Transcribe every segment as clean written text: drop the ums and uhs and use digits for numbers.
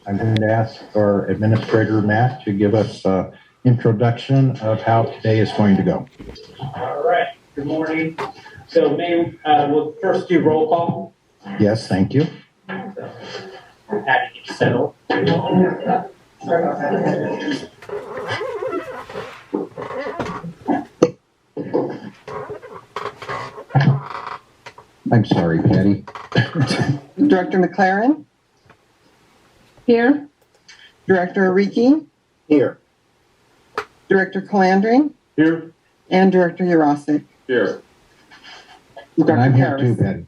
I'm going to ask our administrator, Matt, to give us an introduction of how today is going to go. All right. Good morning. So we'll first do roll call. Yes, thank you. So, had to get settled. I'm sorry, Patty. Director McClaren? Here. Director Ariki? Here. Director Calandri? Here. And Director Yarosek? Here. And I'm here Parris. too, Patty.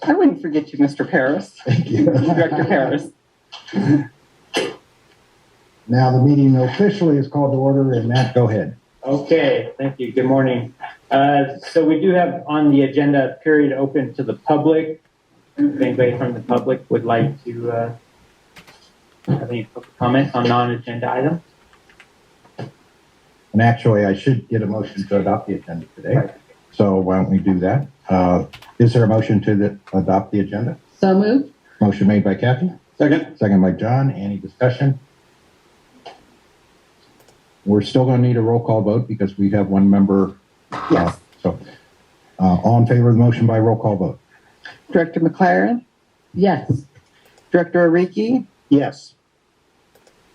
I wouldn't forget you, Mr. Parris. Thank you. Director Parris. Now the meeting officially is called to order, and Matt, go ahead. Okay. Thank you. Good morning. So we do have on the agenda a period open to the public. If anybody from the public would like to have any comments on non-agenda items. And actually, I should get a motion to adopt the agenda today. Right. So why don't we do that? Is there a motion to adopt the agenda? So moved. Motion made by Kathy. Second. Second by John. Any discussion? We're still going to need a roll call vote because we have one member. Yes. So all in favor of the motion by roll call vote? Director McClaren? Yes. Director Ariki? Yes.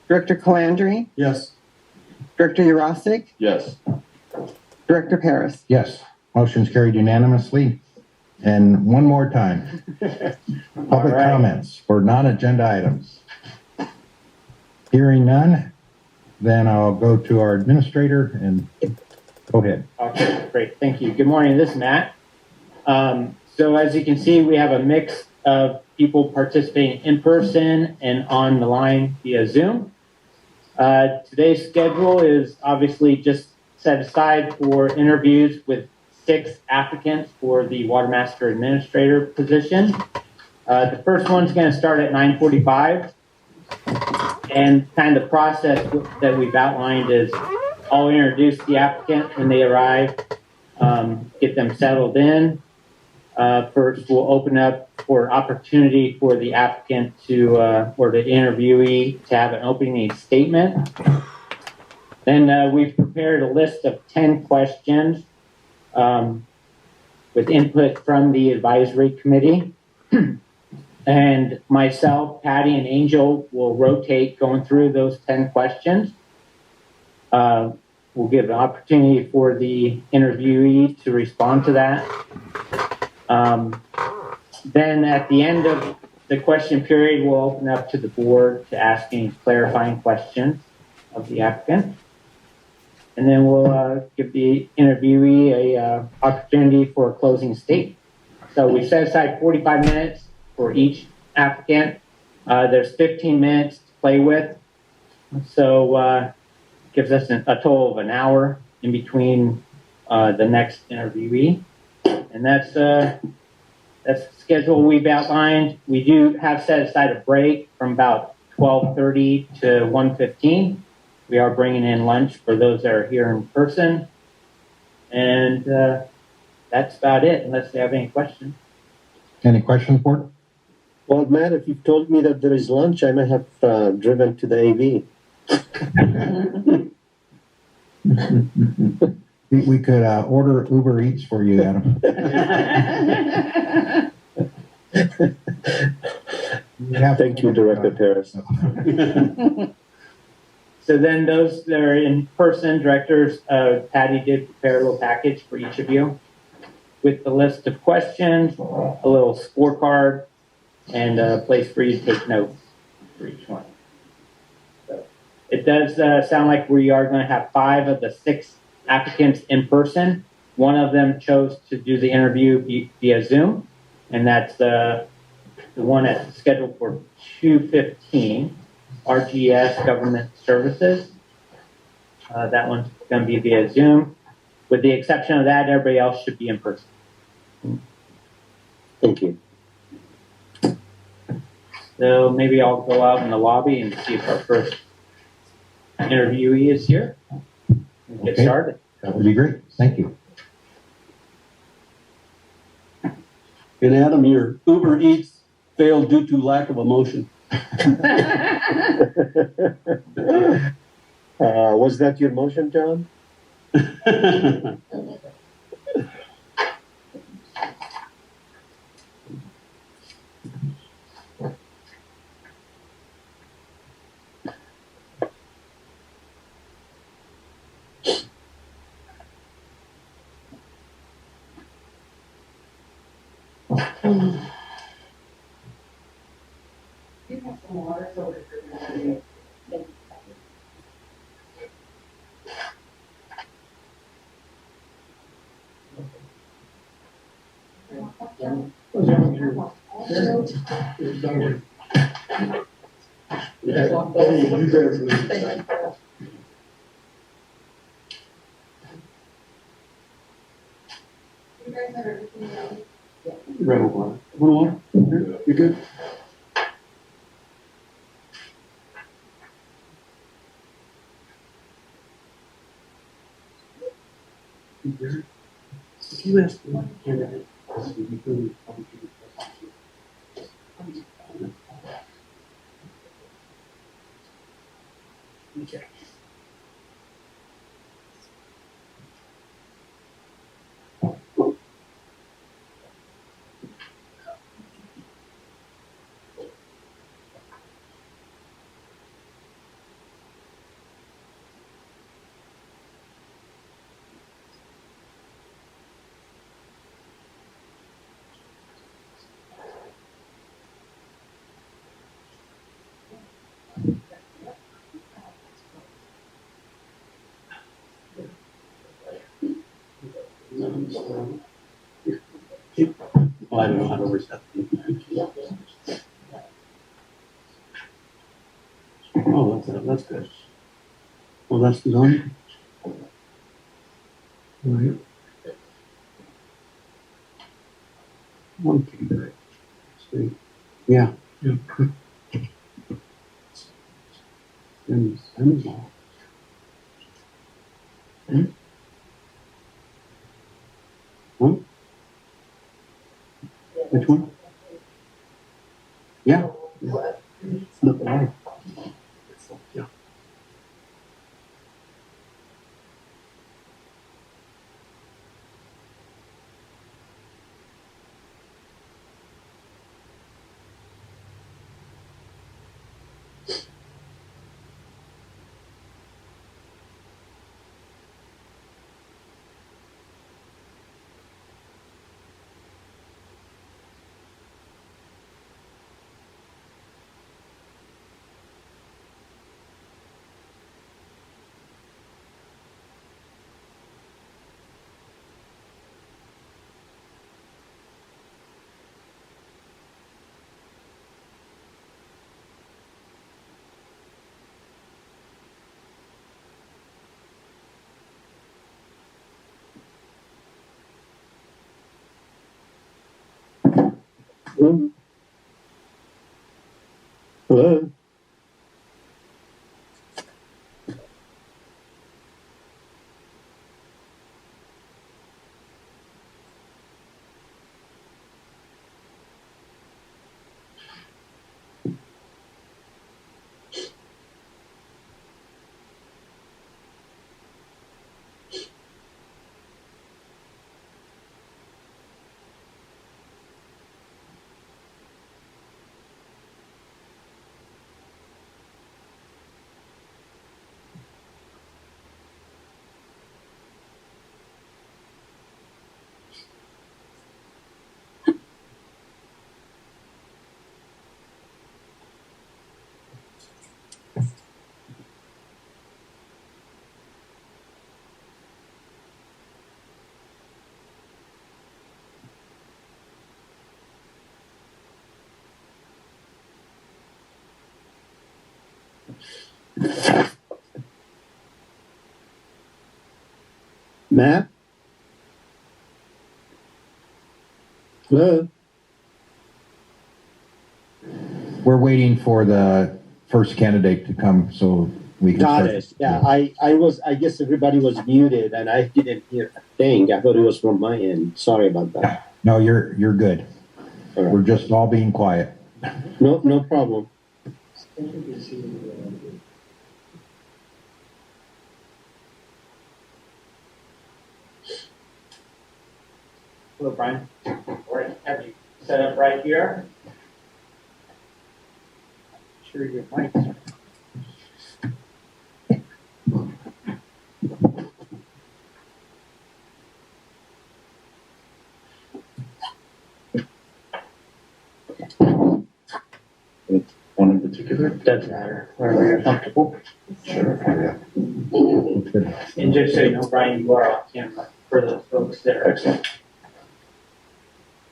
Director Calandri? Yes. Director Yarosek? Yes. Director Parris? Yes. Motion's carried unanimously. And one more time. Public right. comments for non-agenda items. Hearing none, then I'll go to our administrator and go ahead. Okay, great. Thank you. Good morning. This is Matt. So as you can see, we have a mix of people participating in person and on the line via Zoom. Today's schedule is obviously just set aside for interviews with 6 applicants for the Watermaster Administrator position. The first one's going to start at 9:45. And kind of the process that we've outlined is I'll introduce the applicant when they arrive, get them settled in. First, we'll open up for opportunity for the applicant to, or the interviewee to have an opening statement. Then we've prepared a list of 10 questions with input from the advisory committee. And myself, Patty, and Angel will rotate going through those 10 questions. We'll give an opportunity for the interviewee to respond to that. Then at the end of the question period, we'll open up to the board to ask any clarifying questions of the applicant. And then we'll give the interviewee a opportunity for a closing statement. So we set aside 45 minutes for each applicant. There's 15 minutes to play with. So gives us a total of an hour in between the next interviewee. And that's the schedule we've outlined. We do have set aside a break from about 12:30 to 1:15. We are bringing in lunch for those that are here in person. And that's about it, unless they have any questions. Any questions, board? Well, Matt, if you've told me that there is lunch, I may have driven to the AV. We could order Uber Eats for you, Adam. Thank you, Director Parris. So then those that are in person, directors, Patty did prepare a little package for each of you with the list of questions, a little scorecard, and a place for you to take notes for each one. So it does sound like we are going to have 5 of the 6 applicants in person. One of them chose to do the interview via Zoom, and that's the one that's scheduled for 2:15, RGS Government Services. That one's going to be via Zoom. With the exception of that, everybody else should be in person. Thank you. So maybe I'll go out in the lobby and see if our first interviewee is here. Get started. That would be great. Thank you. And Adam, your Uber Eats failed due to lack of emotion. Was that your motion, John? Rebel one. One. You good? If you ask one candidate, you can probably give okay. Well, I don't know how to reset. Oh, that's good. Well, that's done. All right. Okay, great. See. Yeah. And all. Huh? Which one? Yeah. Look alive. Yeah. Hello? Matt? Hello? We're waiting for the first candidate to come so we can Got start. it. Yeah, I guess everybody was muted and I didn't hear a thing. I thought it was from my end. Sorry about that. No, you're good. We're just all being quiet. No problem. Hello, Brian. Or have you set up right here? Sure your mic's on. One in particular? Doesn't matter, wherever you're comfortable. Sure. And just so you know, Brian, you are on camera for those folks that are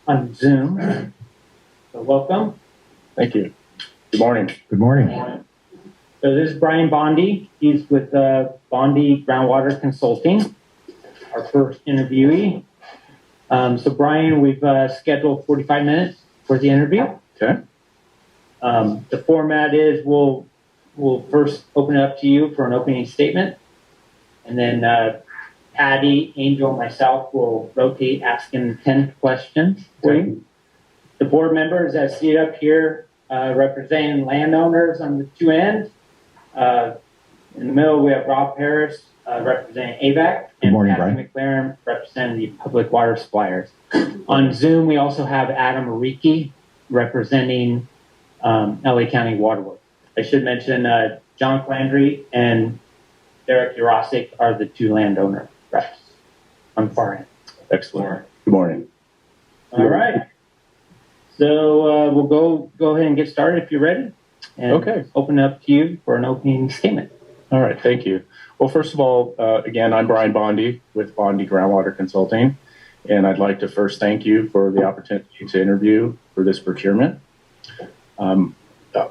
on Zoom. So welcome. Thank you. Good morning. Good morning. So this is Brian Bondi. He's with Bondi Groundwater Consulting, our first interviewee. So Brian, we've scheduled 45 minutes for the interview. Okay. The format is we'll first open it up to you for an opening statement, and then Patty, Angel, and myself will rotate asking 10 questions for you. The board members that see it up here representing landowners on the two ends. In the middle, we have Rob Parris representing AVAC, and morning, Kathy McClaren representing the public water suppliers. On Zoom, we also have Adam Ariki representing LA County Waterworks. I should mention John Calandri and Derek Yarosek are the two landowner reps on the far end. Excellent. Good morning. All right. So we'll go ahead and get started if you're ready. And Okay. Open it up to you for an opening statement. All right. Thank you. Well, first of all, again, I'm Brian Bondi with Bondi Groundwater Consulting, and I'd like to first thank you for the opportunity to interview for this procurement.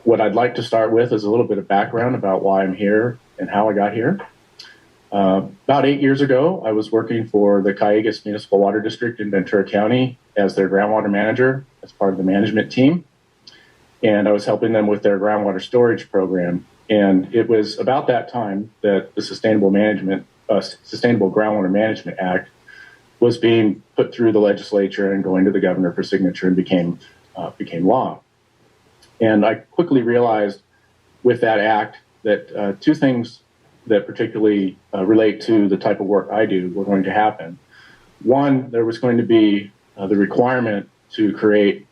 What I'd like to start with is a little bit of background about why I'm here and how I got here. About 8 years ago, I was working for the Cayugas Municipal Water District in Ventura County as their groundwater manager as part of the management team. And I was helping them with their groundwater storage program. And it was about that time that the Sustainable Groundwater Management Act was being put through the legislature and going to the governor for signature and became law. And I quickly realized with that act that two things that particularly relate to the type of work I do were going to happen. One, there was going to be the requirement to create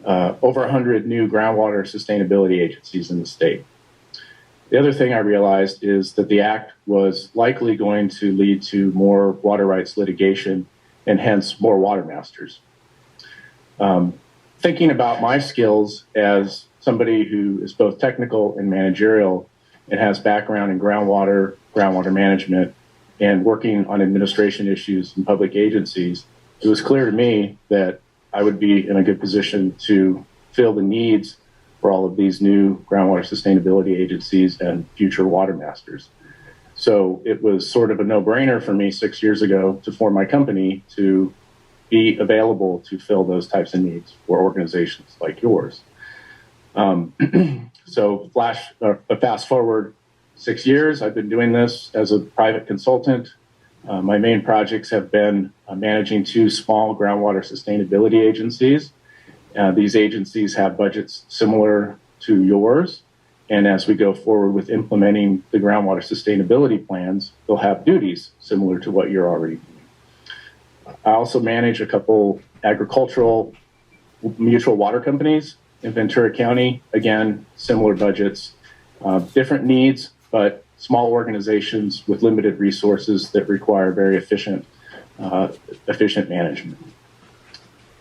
over 100 new groundwater sustainability agencies in the state. The other thing I realized is that the act was likely going to lead to more water rights litigation and hence more water masters. Thinking about my skills as somebody who is both technical and managerial and has background in groundwater management, and working on administration issues in public agencies, it was clear to me that I would be in a good position to fill the needs for all of these new groundwater sustainability agencies and future water masters. So it was sort of a no-brainer for me 6 years ago to form my company to be available to fill those types of needs for organizations like yours. So fast forward 6 years, I've been doing this as a private consultant. My main projects have been managing two small groundwater sustainability agencies. These agencies have budgets similar to yours. And as we go forward with implementing the groundwater sustainability plans, they'll have duties similar to what you're already doing. I also manage a couple agricultural mutual water companies in Ventura County. Again, similar budgets, different needs, but small organizations with limited resources that require very efficient management.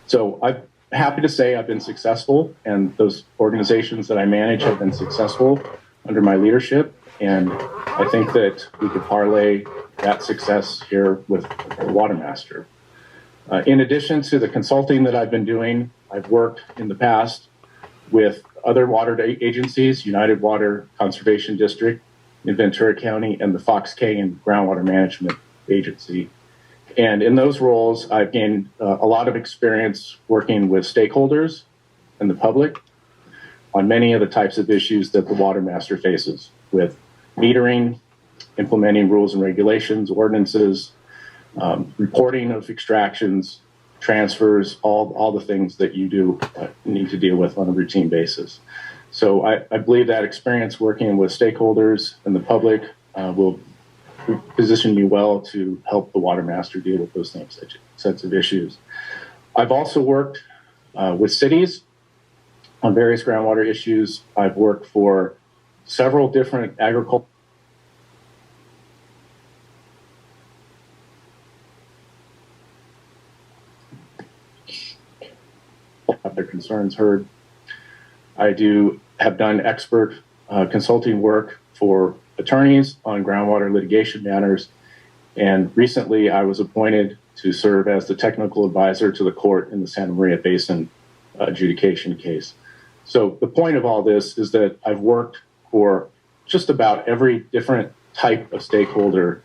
So I'm happy to say I've been successful, and those organizations that I manage have been successful under my leadership. And I think that we could parlay that success here with the Watermaster. In addition to the consulting that I've been doing, I've worked in the past with other water agencies, United Water Conservation District in Ventura County, and the Fox Canyon Groundwater Management Agency. And in those roles, I've gained a lot of experience working with stakeholders and the public on many of the types of issues that the Watermaster faces, with metering, implementing rules and regulations, ordinances, reporting of extractions, transfers, all the things that you do need to deal with on a routine basis. So I believe that experience working with stakeholders and the public will position me well to help the Watermaster deal with those same sets of issues. I've also worked with cities on various groundwater issues. I've worked for several different agricultural have their concerns heard. I have done expert consulting work for attorneys on groundwater litigation matters, and recently I was appointed to serve as the technical advisor to the court in the Santa Maria Basin adjudication case. So the point of all this is that I've worked for just about every different type of stakeholder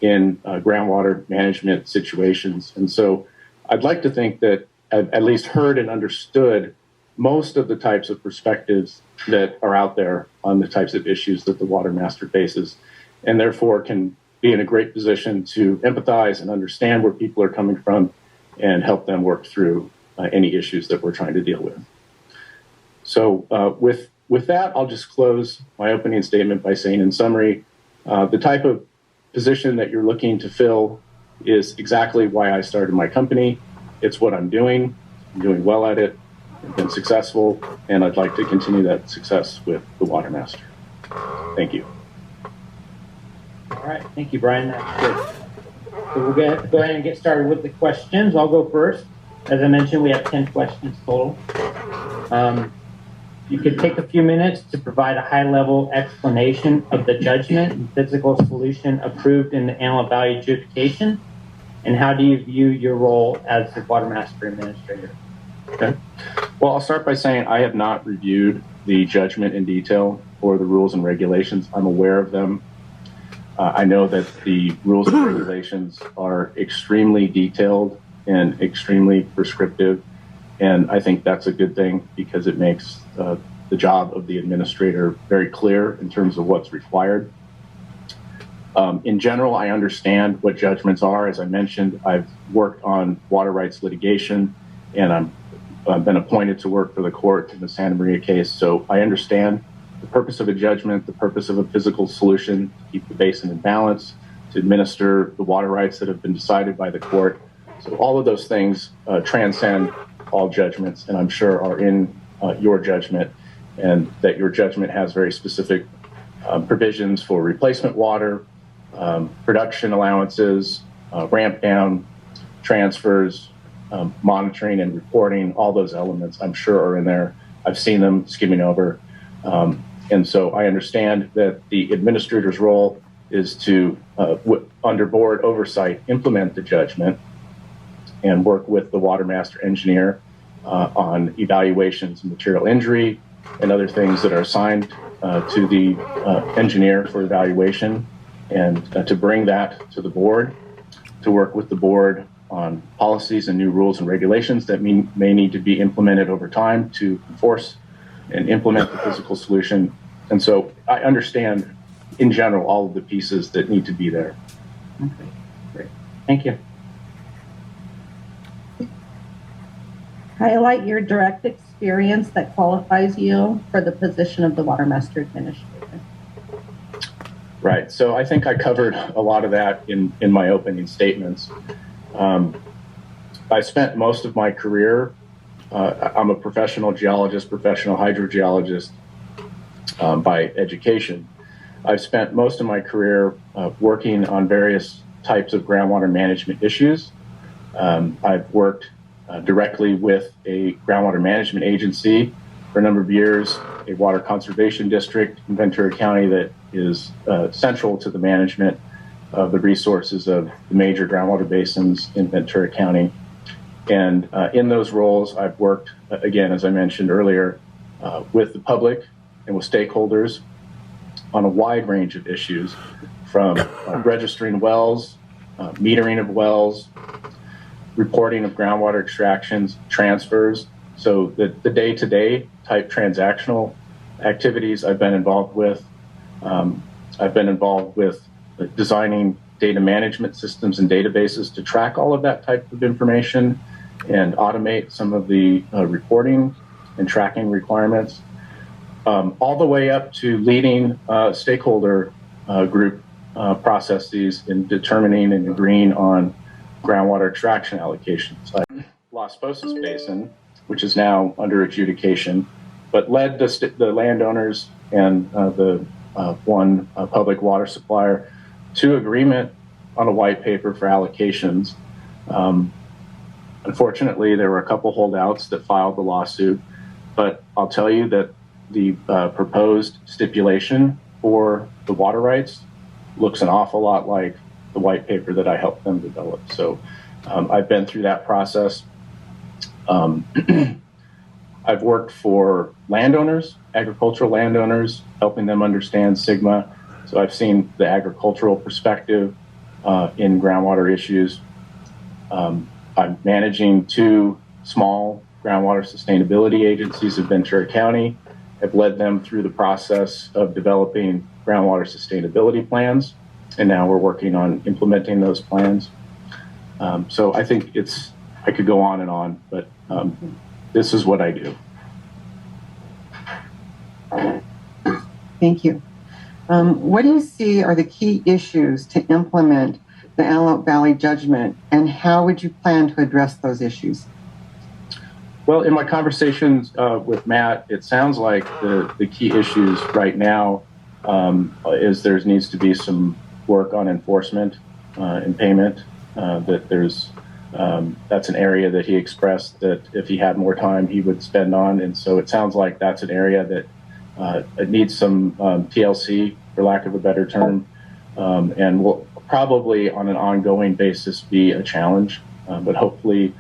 in groundwater management situations. And so I'd like to think that I've at least heard and understood most of the types of perspectives that are out there on the types of issues that the Watermaster faces, and therefore can be in a great position to empathize and understand where people are coming from and help them work through any issues that we're trying to deal with. So with that, I'll just close my opening statement by saying, in summary, the type of position that you're looking to fill is exactly why I started my company. It's what I'm doing well at it, I've been successful, and I'd like to continue that success with the Watermaster. Thank you. All right, thank you, Brian. That's good. So we'll go ahead and get started with the questions. I'll go first. As I mentioned, we have 10 questions total. You could take a few minutes to provide a high-level explanation of the judgment and physical solution approved in the Antelope Valley adjudication, and how do you view your role as the Watermaster Administrator? Okay. Well, I'll start by saying I have not reviewed the judgment in detail or the rules and regulations. I'm aware of them. I know that the rules and regulations are extremely detailed and extremely prescriptive, and I think that's a good thing because it makes the job of the administrator very clear in terms of what's required. In general, I understand what judgments are. As I mentioned, I've worked on water rights litigation, and I've been appointed to work for the court in the Santa Maria case, so I understand the purpose of a judgment, the purpose of a physical solution, to keep the basin in balance, to administer the water rights that have been decided by the court. So all of those things transcend all judgments, and I'm sure are in your judgment, and that your judgment has very specific provisions for replacement water, production allowances, ramp down, transfers, monitoring and reporting. All those elements I'm sure are in there. I've seen them skimming over. And so I understand that the administrator's role is to, under board oversight, implement the judgment and work with the Watermaster engineer on evaluations of material injury and other things that are assigned to the engineer for evaluation, and to bring that to the board, to work with the board on policies and new rules and regulations that may need to be implemented over time to enforce and implement the physical solution. And so I understand, in general, all of the pieces that need to be there. Okay, great. Thank you. Highlight your direct experience that qualifies you for the position of the Watermaster Administrator. Right. So I think I covered a lot of that in my opening statements. I spent most of my career, I'm a professional geologist, professional hydrogeologist by education. I've spent most of my career working on various types of groundwater management issues. I've worked directly with a groundwater management agency for a number of years, a water conservation district in Ventura County that is central to the management of the resources of the major groundwater basins in Ventura County. And in those roles, I've worked, again, as I mentioned earlier, with the public and with stakeholders on a wide range of issues, from registering wells, metering of wells, reporting of groundwater extractions, transfers. So the day-to-day type transactional activities I've been involved with. I've been involved with designing data management systems and databases to track all of that type of information and automate some of the reporting and tracking requirements, all the way up to leading stakeholder group processes in determining and agreeing on groundwater extraction allocations. Like Las Posas Basin, which is now under adjudication, but led the landowners and the one public water supplier to agreement on a white paper for allocations. Unfortunately, there were a couple holdouts that filed the lawsuit, but I'll tell you that the proposed stipulation for the water rights looks an awful lot like the white paper that I helped them develop. So I've been through that process. I've worked for landowners, agricultural landowners, helping them understand SGMA. So I've seen the agricultural perspective in groundwater issues. I'm managing 2 small groundwater sustainability agencies of Ventura County. I've led them through the process of developing groundwater sustainability plans, and now we're working on implementing those plans. So I think I could go on and on, but this is what I do. Thank you. What do you see are the key issues to implement the Antelope Valley judgment, and how would you plan to address those issues? Well, in my conversations with Matt, it sounds like the key issues right now is there needs to be some work on enforcement and payment. That's an area that he expressed that if he had more time, he would spend on. And so it sounds like that's an area that it needs some TLC, for lack of a better term, and will probably on an ongoing basis be a challenge. But hopefully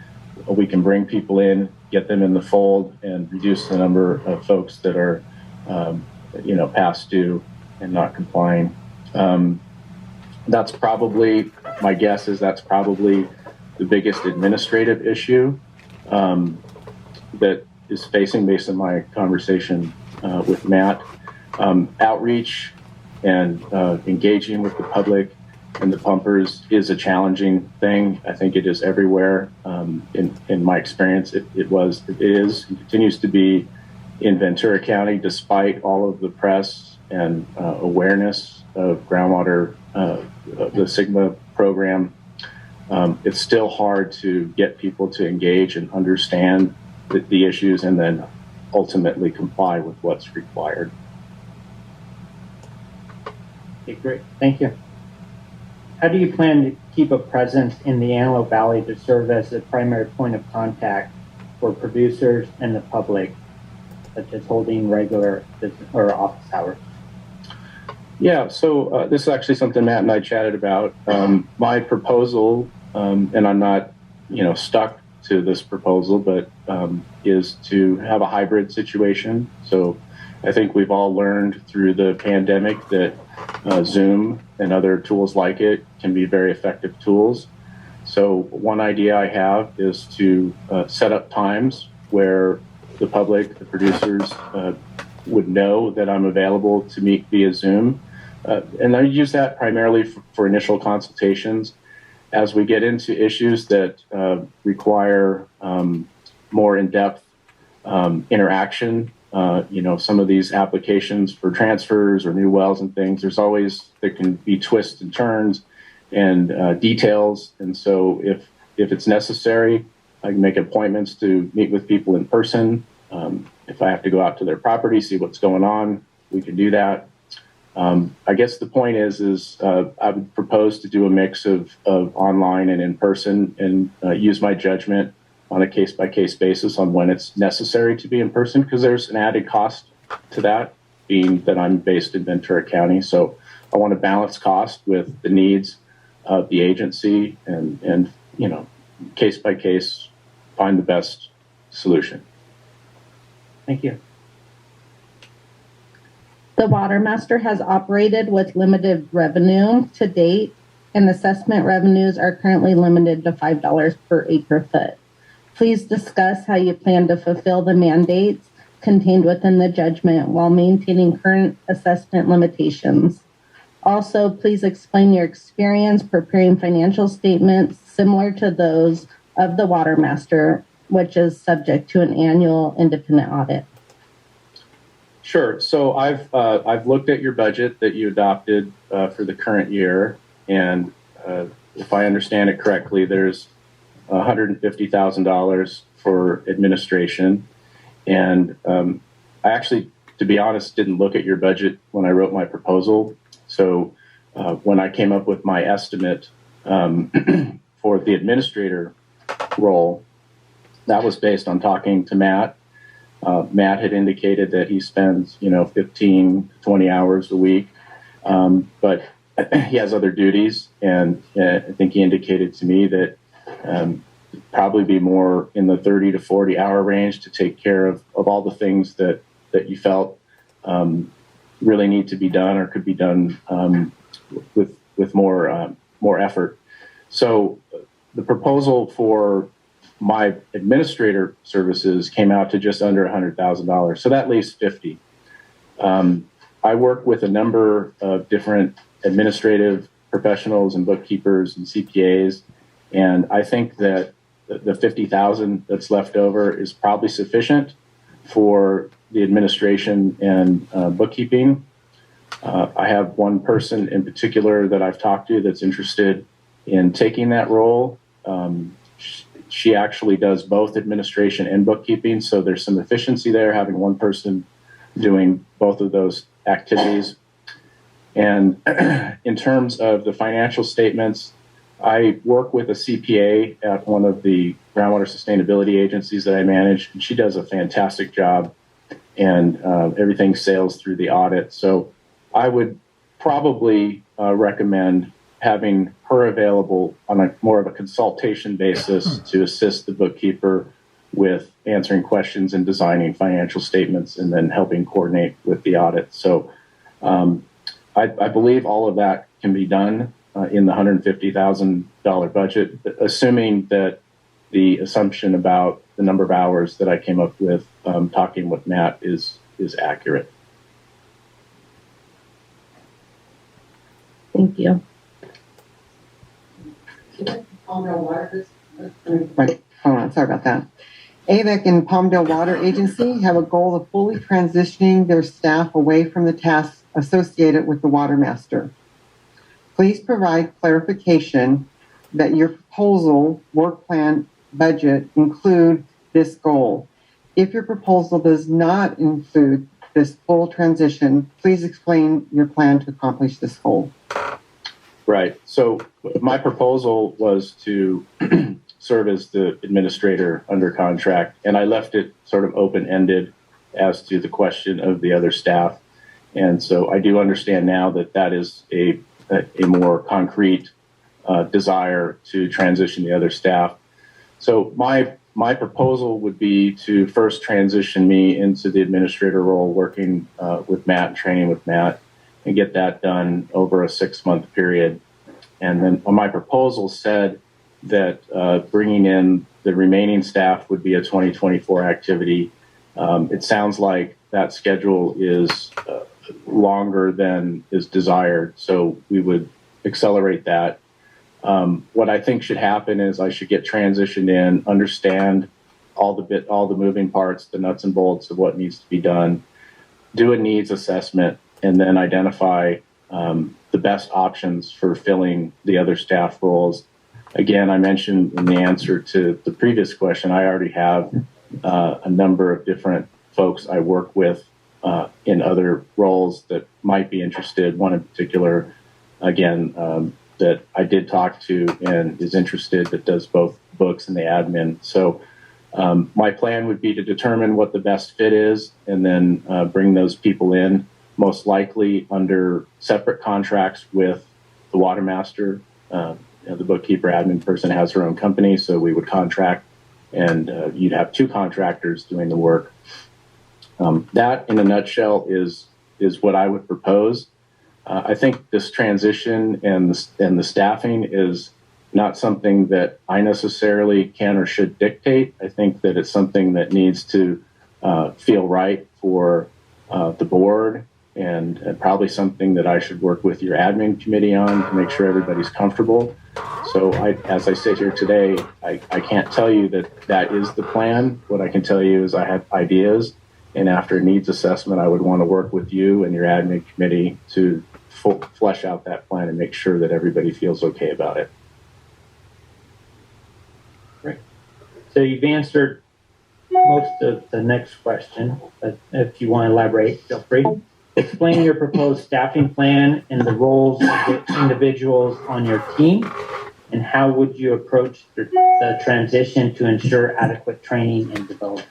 we can bring people in, get them in the fold, and reduce the number of folks that are, past due and not complying. That's probably, my guess is that's probably the biggest administrative issue that is facing, based on my conversation with Matt. Outreach and engaging with the public and the pumpers is a challenging thing. I think it is everywhere. In my experience, it is, and continues to be in Ventura County, despite all of the press and awareness of groundwater, the SGMA program. It's still hard to get people to engage and understand the issues and then ultimately comply with what's required. Okay, great. Thank you. How do you plan to keep a presence in the Antelope Valley to serve as the primary point of contact for producers and the public, such as holding regular business or office hours? Yeah, so this is actually something Matt and I chatted about. My proposal, and I'm not, stuck to this proposal, but is to have a hybrid situation. So I think we've all learned through the pandemic that Zoom and other tools like it can be very effective tools. So one idea I have is to set up times where the public, the producers, would know that I'm available to meet via Zoom. And I use that primarily for initial consultations. As we get into issues that require more in-depth interaction, some of these applications for transfers or new wells and things, there can be twists and turns and details. And so if it's necessary, I can make appointments to meet with people in person. If I have to go out to their property, see what's going on, we can do that. I guess the point is I would propose to do a mix of online and in person, and use my judgment on a case-by-case basis on when it's necessary to be in person, because there's an added cost to that, being that I'm based in Ventura County. So I want to balance cost with the needs of the agency and case-by-case, find the best solution. Thank you. The Watermaster has operated with limited revenue to date, and assessment revenues are currently limited to $5 per acre foot. Please discuss how you plan to fulfill the mandates contained within the judgment while maintaining current assessment limitations. Also, please explain your experience preparing financial statements similar to those of the Watermaster, which is subject to an annual independent audit? Sure. So I've looked at your budget that you adopted for the current year, and if I understand it correctly, there's $150,000 for administration. And I actually, to be honest, didn't look at your budget when I wrote my proposal. So when I came up with my estimate for the administrator role, that was based on talking to Matt. Matt had indicated that he spends, 15 to 20 hours a week, but he has other duties, and I think he indicated to me that probably be more in the 30 to 40 hour range to take care of all the things that you felt really need to be done or could be done with more effort. So the proposal for my administrator services came out to just under $100,000. So that leaves 50. I work with a number of different administrative professionals and bookkeepers and CPAs, and I think that the 50,000 that's left over is probably sufficient for the administration and bookkeeping. I have one person in particular that I've talked to that's interested in taking that role. She actually does both administration and bookkeeping, so there's some efficiency there, having one person doing both of those activities. And in terms of the financial statements, I work with a CPA at one of the groundwater sustainability agencies that I manage, and she does a fantastic job, and everything sails through the audit. So I would probably recommend having her available on a more of a consultation basis to assist the bookkeeper with answering questions and designing financial statements and then helping coordinate with the audit. So I believe all of that can be done in the $150,000 budget, assuming that the assumption about the number of hours that I came up with talking with Matt is accurate. Thank you. Wait, hold on, sorry about that. AVEC and Palmdale Water Agency have a goal of fully transitioning their staff away from the tasks associated with the Watermaster. Please provide clarification that your proposal, work plan, budget include this goal. If your proposal does not include this full transition, please explain your plan to accomplish this goal. Right. So my proposal was to serve as the administrator under contract, and I left it sort of open-ended as to the question of the other staff. And so I do understand now that that is a more concrete desire to transition the other staff. So my proposal would be to first transition me into the administrator role, working with Matt, training with Matt, and get that done over a 6-month period. And then my proposal said that bringing in the remaining staff would be a 2024 activity. It sounds like that schedule is longer than is desired, so we would accelerate that. What I think should happen is I should get transitioned in, understand all the moving parts, the nuts and bolts of what needs to be done, do a needs assessment, and then identify the best options for filling the other staff roles. Again, I mentioned in the answer to the previous question, I already have a number of different folks I work with in other roles that might be interested. One in particular, again, that I did talk to and is interested, that does both books and the admin. So my plan would be to determine what the best fit is and then bring those people in, most likely under separate contracts with the Watermaster. The bookkeeper admin person has her own company, so we would contract, and you'd have 2 contractors doing the work. That, in a nutshell, is what I would propose. I think this transition and the staffing is not something that I necessarily can or should dictate. I think that it's something that needs to feel right for the board and probably something that I should work with your admin committee on to make sure everybody's comfortable. So as I sit here today, I can't tell you that that is the plan. What I can tell you is I have ideas, and after a needs assessment, I would want to work with you and your admin committee to flesh out that plan and make sure that everybody feels okay about it. Great. So you've answered most of the next question, but if you want to elaborate, feel free. Explain your proposed staffing plan and the roles of the individuals on your team, and how would you approach the transition to ensure adequate training and development?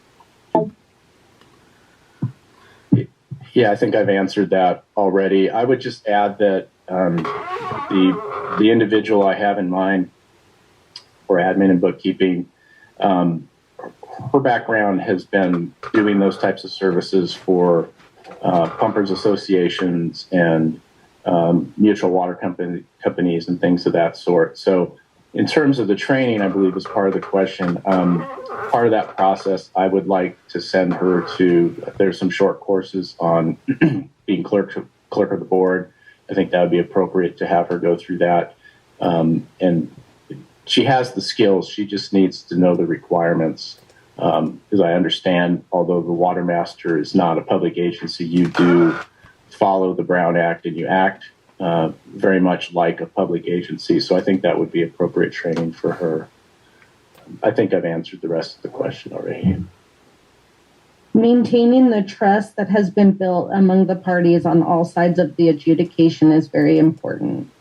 Yeah, I think I've answered that already. I would just add that the individual I have in mind for admin and bookkeeping, her background has been doing those types of services for pumpers associations and mutual water companies and things of that sort. So in terms of the training, I believe is part of the question. Part of that process, I would like to send her to, there's some short courses on being clerk of the board. I think that would be appropriate to have her go through that. And she has the skills. She just needs to know the requirements. Because I understand, although the Watermaster is not a public agency, you do follow the Brown Act and you act very much like a public agency. So I think that would be appropriate training for her. I think I've answered the rest of the question already. Maintaining the trust that has been built among the parties on all sides of the adjudication is very important.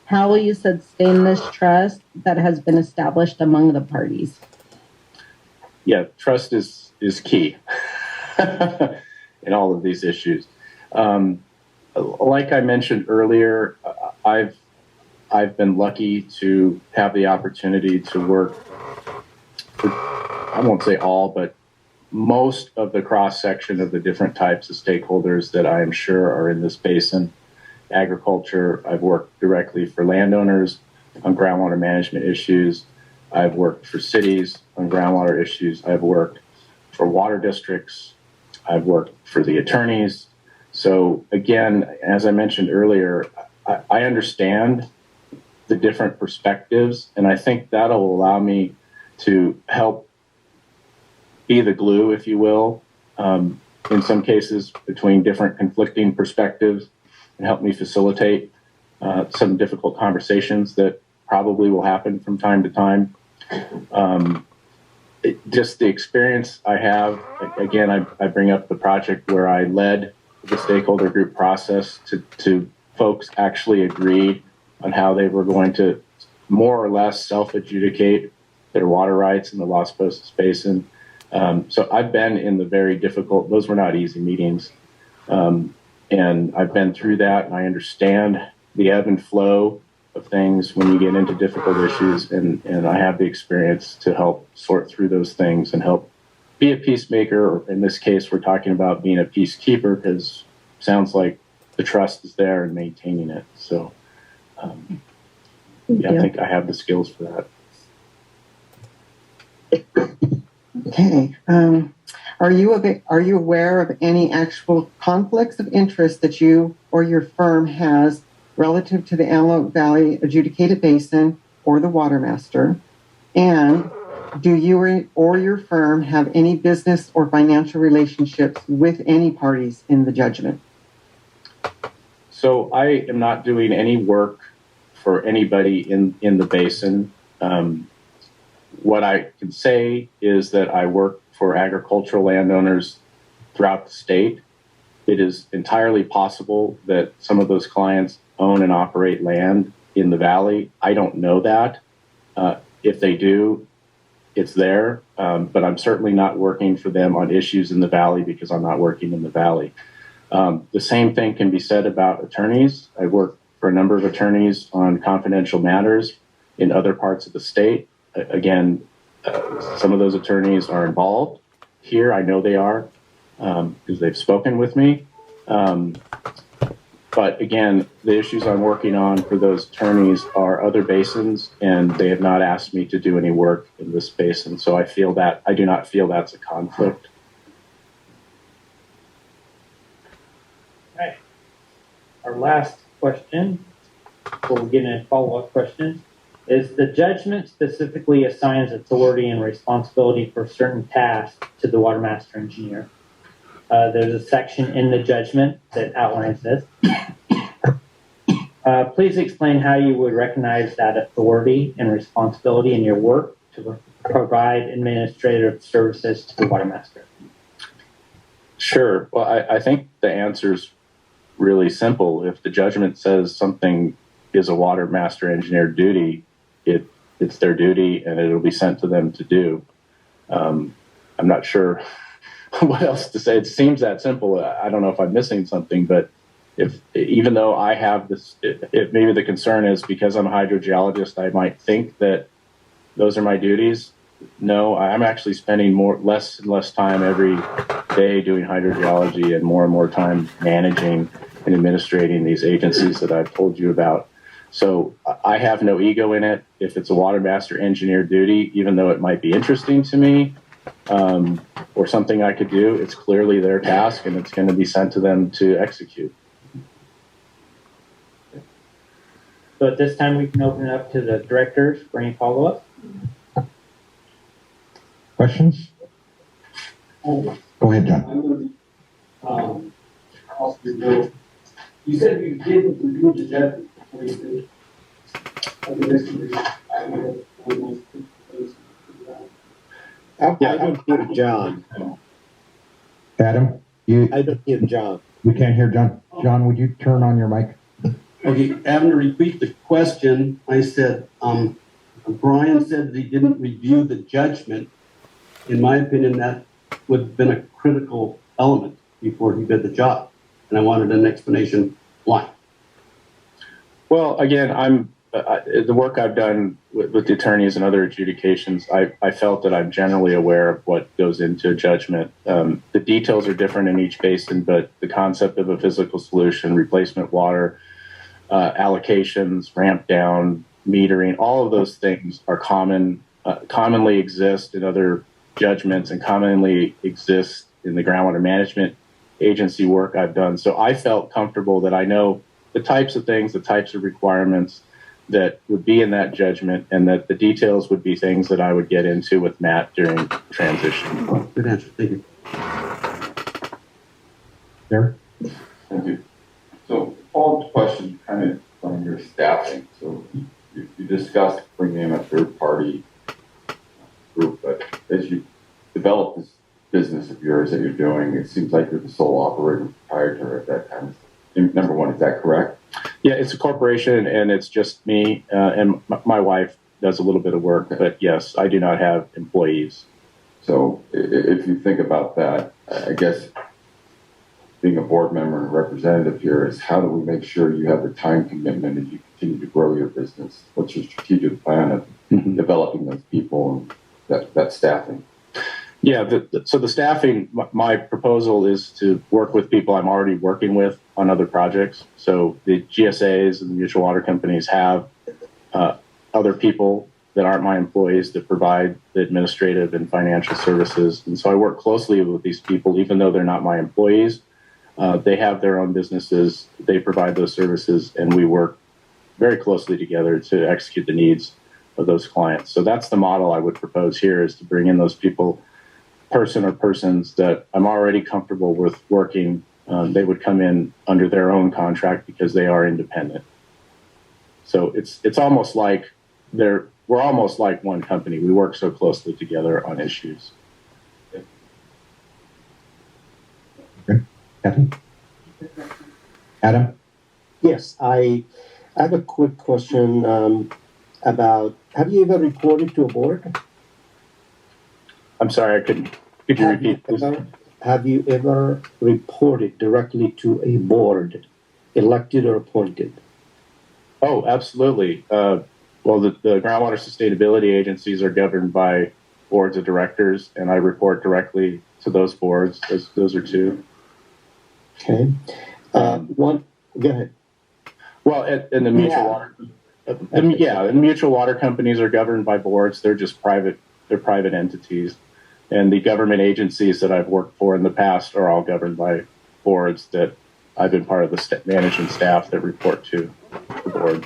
How will you sustain this trust that has been established among the parties? Yeah, trust is key in all of these issues. Like I mentioned earlier, I've been lucky to have the opportunity to work with, I won't say all, but most of the cross section of the different types of stakeholders that I am sure are in this basin. Agriculture, I've worked directly for landowners on groundwater management issues. I've worked for cities on groundwater issues. I've worked for water districts. I've worked for the attorneys. So again, as I mentioned earlier, I understand the different perspectives, and I think that'll allow me to help be the glue, if you will, in some cases between different conflicting perspectives, and help me facilitate some difficult conversations that probably will happen from time to time. Just the experience I have, again, I bring up the project where I led the stakeholder group process to folks actually agreed on how they were going to more or less self-adjudicate their water rights in the Las Posas Basin. So I've been in the very difficult, those were not easy meetings. And I've been through that, and I understand the ebb and flow of things when you get into difficult issues, and I have the experience to help sort through those things and help be a peacemaker, or in this case, we're talking about being a peacekeeper, because it sounds like the trust is there and maintaining it. So yeah, I think I have the skills for that. Okay. Are you aware of any actual conflicts of interest that you or your firm has relative to the Antelope Valley Adjudicated Basin or the Watermaster? And do you or your firm have any business or financial relationships with any parties in the judgment? So I am not doing any work for anybody in the basin. What I can say is that I work for agricultural landowners throughout the state. It is entirely possible that some of those clients own and operate land in the valley. I don't know that. If they do, it's there. But I'm certainly not working for them on issues in the valley because I'm not working in the valley. The same thing can be said about attorneys. I work for a number of attorneys on confidential matters in other parts of the state. Again, some of those attorneys are involved here. I know they are because they've spoken with me. But again, the issues I'm working on for those attorneys are other basins, and they have not asked me to do any work in this basin. So I do not feel that's a conflict. Right. our last question, before we get into follow-up questions, is the judgment specifically assigns authority and responsibility for certain tasks to the watermaster engineer. There's a section in the judgment that outlines this. Please explain how you would recognize that authority and responsibility in your work to provide administrative services to the watermaster. Sure. Well, I think the answer is really simple. If the judgment says something is a watermaster engineer duty, it's their duty and it'll be sent to them to do. I'm not sure what else to say. It seems that simple. I don't know if I'm missing something, but even though I have this, maybe the concern is because I'm a hydrogeologist, I might think that those are my duties. No, I'm actually spending less and less time every day doing hydrogeology and more time managing and administrating these agencies that I've told you about. So I have no ego in it. If it's a watermaster engineer duty, even though it might be interesting to me or something I could do, it's clearly their task and it's going to be sent to them to execute. So at this time, we can open it up to the directors for any follow-up. Questions? Go ahead, John. You said you didn't review the judgment. I don't hear John. Adam, I don't hear John. we can't hear John. John, would you turn on your mic? Okay, having to repeat the question, I said, Brian said that he didn't review the judgment. In my opinion, that would have been a critical element before he did the job. And I wanted an explanation why. Well, again, the work I've done with the attorneys and other adjudications, I felt that I'm generally aware of what goes into a judgment. The details are different in each basin, but the concept of a physical solution, replacement water, allocations, ramp down, metering, all of those things are commonly exist in other judgments and commonly exist in the groundwater management agency work I've done. So I felt comfortable that I know the types of things, the types of requirements that would be in that judgment, and that the details would be things that I would get into with Matt during transition. Good answer. Thank you. There. Thank you. So, follow-up question kind of on your staffing. So, you discussed bringing in a third-party group, but as you develop this business of yours that you're doing, it seems like you're the sole operator proprietor at that time. Number one, is that correct? Yeah, it's a corporation, and it's just me, and my wife does a little bit of work, but yes, I do not have employees. So if you think about that, I guess being a board member and representative here is how do we make sure you have the time commitment as you continue to grow your business? What's your strategic plan of developing those people and that staffing? Yeah, so the staffing, my proposal is to work with people I'm already working with on other projects. So the GSAs and the mutual water companies have other people that aren't my employees that provide the administrative and financial services. And so I work closely with these people, even though they're not my employees. They have their own businesses, they provide those services, and we work very closely together to execute the needs of those clients. So that's the model I would propose here, is to bring in those people, person or persons that I'm already comfortable with working. They would come in under their own contract because they are independent. So it's almost like we're almost like one company. We work so closely together on issues. Okay. Kathy? Adam? Yes, I have a quick question about, have you ever reported to a board? I'm sorry, could you repeat, please? Have you ever reported directly to a board, elected or appointed? Oh, absolutely. Well, the groundwater sustainability agencies are governed by boards of directors, and I report directly to those boards. Those are two. Okay. One, go ahead. Well, and the mutual water, the mutual water companies are governed by boards. They're just private. They're private entities, and the government agencies that I've worked for in the past are all governed by boards that I've been part of the management staff that report to the board.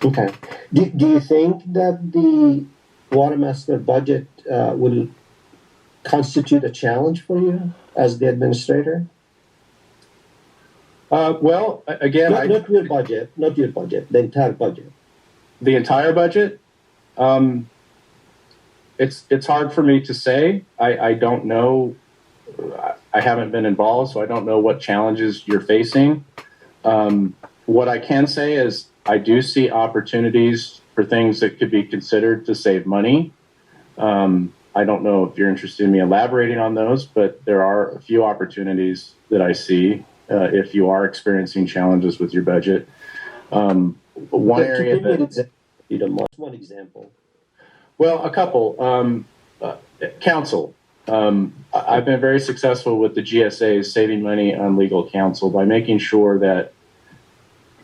Okay. Do you think that the Watermaster budget will constitute a challenge for you as the administrator? Well, again, Not your budget, the entire budget. The entire budget, it's hard for me to say. I don't know. I haven't been involved, so I don't know what challenges you're facing. What I can say is I do see opportunities for things that could be considered to save money. I don't know if you're interested in me elaborating on those, but there are a few opportunities that I see if you are experiencing challenges with your budget. One area that... One example. Well, a couple. Counsel. I've been very successful with the GSAs saving money on legal counsel by making sure that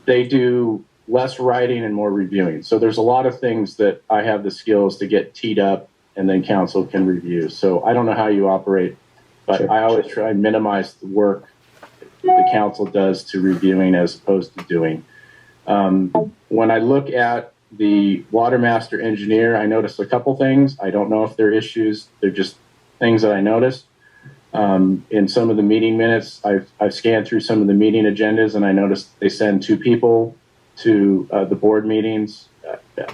they do less writing and more reviewing. So there's a lot of things that I have the skills to get teed up and then counsel can review. So I don't know how you operate, but sure. I always try and minimize the work the counsel does to reviewing as opposed to doing. When I look at the Watermaster engineer, I noticed a couple things. I don't know if they're issues. They're just things that I noticed. In some of the meeting minutes, I've scanned through some of the meeting agendas, and I noticed they send 2 people to the board meetings.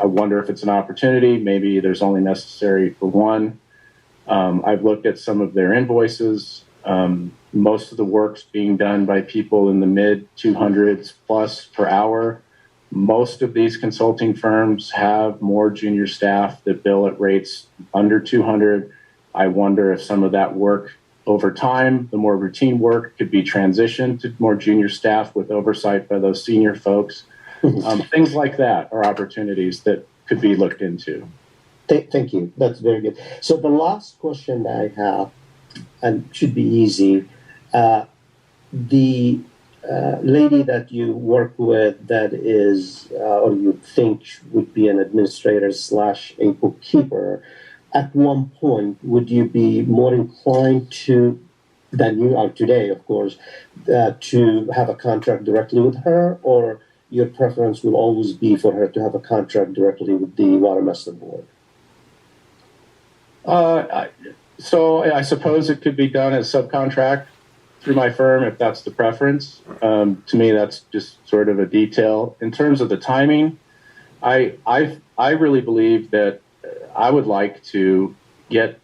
I wonder if it's an opportunity. Maybe there's only necessary for 1. I've looked at some of their invoices. Most of the work's being done by people in the mid 200s plus per hour. Most of these consulting firms have more junior staff that bill at rates under 200. I wonder if some of that work over time, the more routine work, could be transitioned to more junior staff with oversight by those senior folks. Things like that are opportunities that could be looked into. Thank you. That's very good. So the last question that I have, and should be easy, the lady that you work with that is, or you think would be an administrator / a bookkeeper, at one point, would you be more inclined to, than you are today, of course, to have a contract directly with her, or your preference will always be for her to have a contract directly with the Watermaster board? So I suppose it could be done as subcontract through my firm if that's the preference. To me, that's just sort of a detail. In terms of the timing, I really believe that I would like to get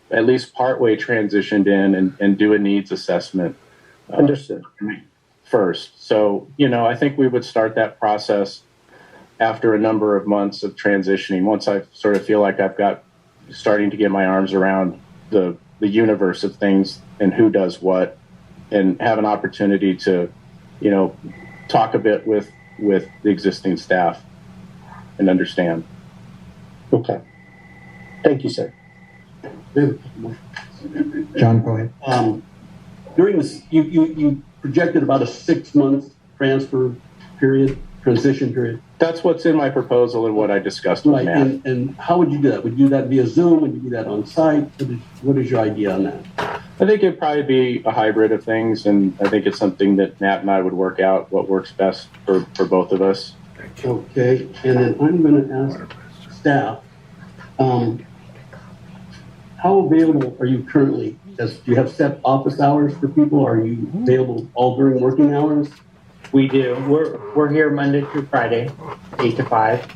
at least partway transitioned in and do a needs assessment. Understood. First. So, I think we would start that process after a number of months of transitioning. Once I sort of feel like I've got starting to get my arms around the universe of things and who does what, and have an opportunity to, talk a bit with the existing staff and understand. Okay. Thank you, sir. John, go ahead. During this, you projected about a 6-month transition period. That's what's in my proposal and what I discussed with Matt. And how would you do that? Would you do that via Zoom? Would you do that on site? What is your idea on that? I think it'd probably be a hybrid of things, and I think it's something that Matt and I would work out what works best for both of us. Okay, and then I'm going to ask staff, how available are you currently? Do you have set office hours for people? Are you available all during working hours? We do. We're here Monday through Friday, 8 to 5.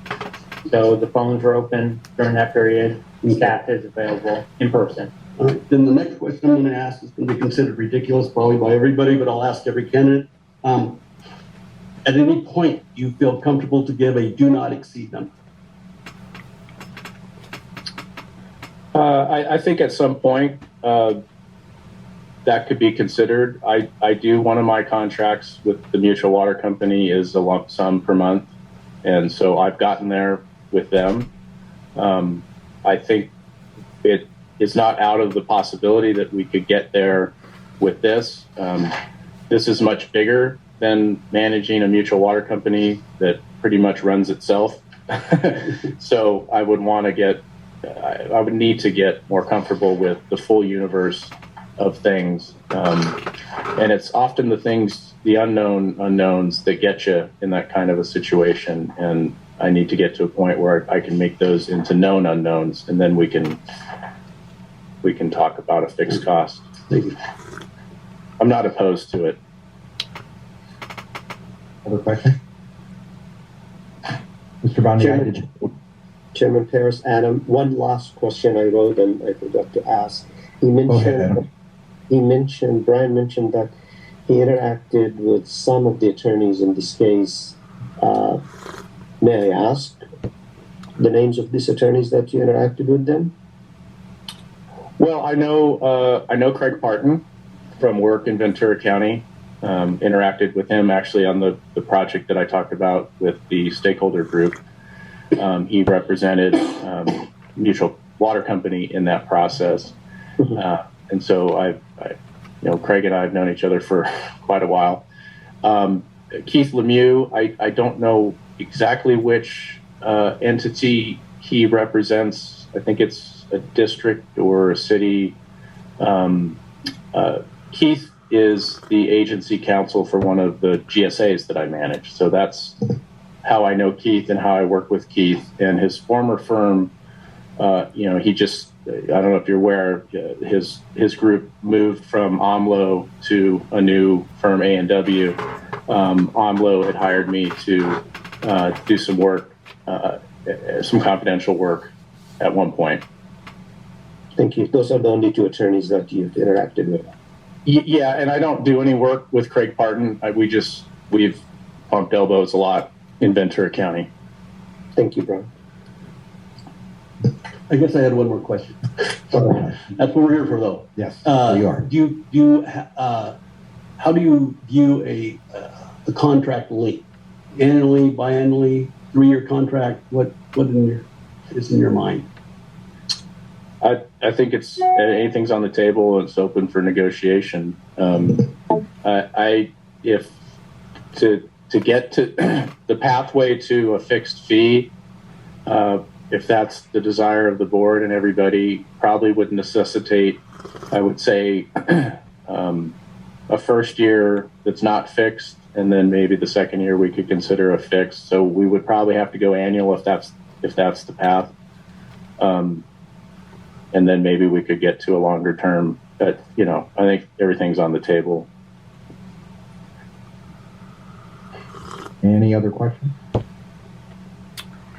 So the phones are open during that period. Staff is available in person. All right. Then the next question I'm going to ask is going to be considered ridiculous probably by everybody, but I'll ask every candidate. At any point, do you feel comfortable to give a do not exceed number? I think at some point that could be considered. I do, one of my contracts with the Mutual Water Company is a lump sum per month. And so I've gotten there with them. I think it is not out of the possibility that we could get there with this. This is much bigger than managing a mutual water company that pretty much runs itself. So I would need to get more comfortable with the full universe of things. And it's often the things the unknown unknowns that get you in that kind of a situation. And I need to get to a point where I can make those into known unknowns, and then we can talk about a fixed cost. I'm not opposed to it. Other question? Mr. Bondi, I did. Chairman Parris, Adam, one last question I wrote and I forgot to ask. Brian mentioned that he interacted with some of the attorneys in this case. May I ask the names of these attorneys that you interacted with them? Well, I know Craig Parton from work in Ventura County. Interacted with him actually on the project that I talked about with the Stakeholder group. He represented Mutual Water Company in that process. And so Craig and I have known each other for quite a while. Keith Lemieux, I don't know exactly which entity he represents. I think it's a district or a city. Keith is the agency counsel for one of the GSAs that I manage. So that's how I know Keith and how I work with Keith. And his former firm, he just, I don't know if you're aware, his group moved from AMLO to a new firm, A&W. AMLO had hired me to do some work, some confidential work at one point. Thank you. Those are the only two attorneys that you've interacted with. Yeah, and I don't do any work with Craig Parton. We've bumped elbows a lot in Ventura County. Thank you, Brian. I guess I had one more question. That's what we're here for, though. Yes, you are. How do you view a contract length? Annually, biannually, 3-year contract? What is in your mind? I think anything's on the table. It's open for negotiation. If to get to the pathway to a fixed fee, if that's the desire of the board and everybody, probably would necessitate, I would say, a first year that's not fixed, and then maybe the second year we could consider a fixed. So we would probably have to go annual if that's the path. And then maybe we could get to a longer term. But I think everything's on the table. Any other questions?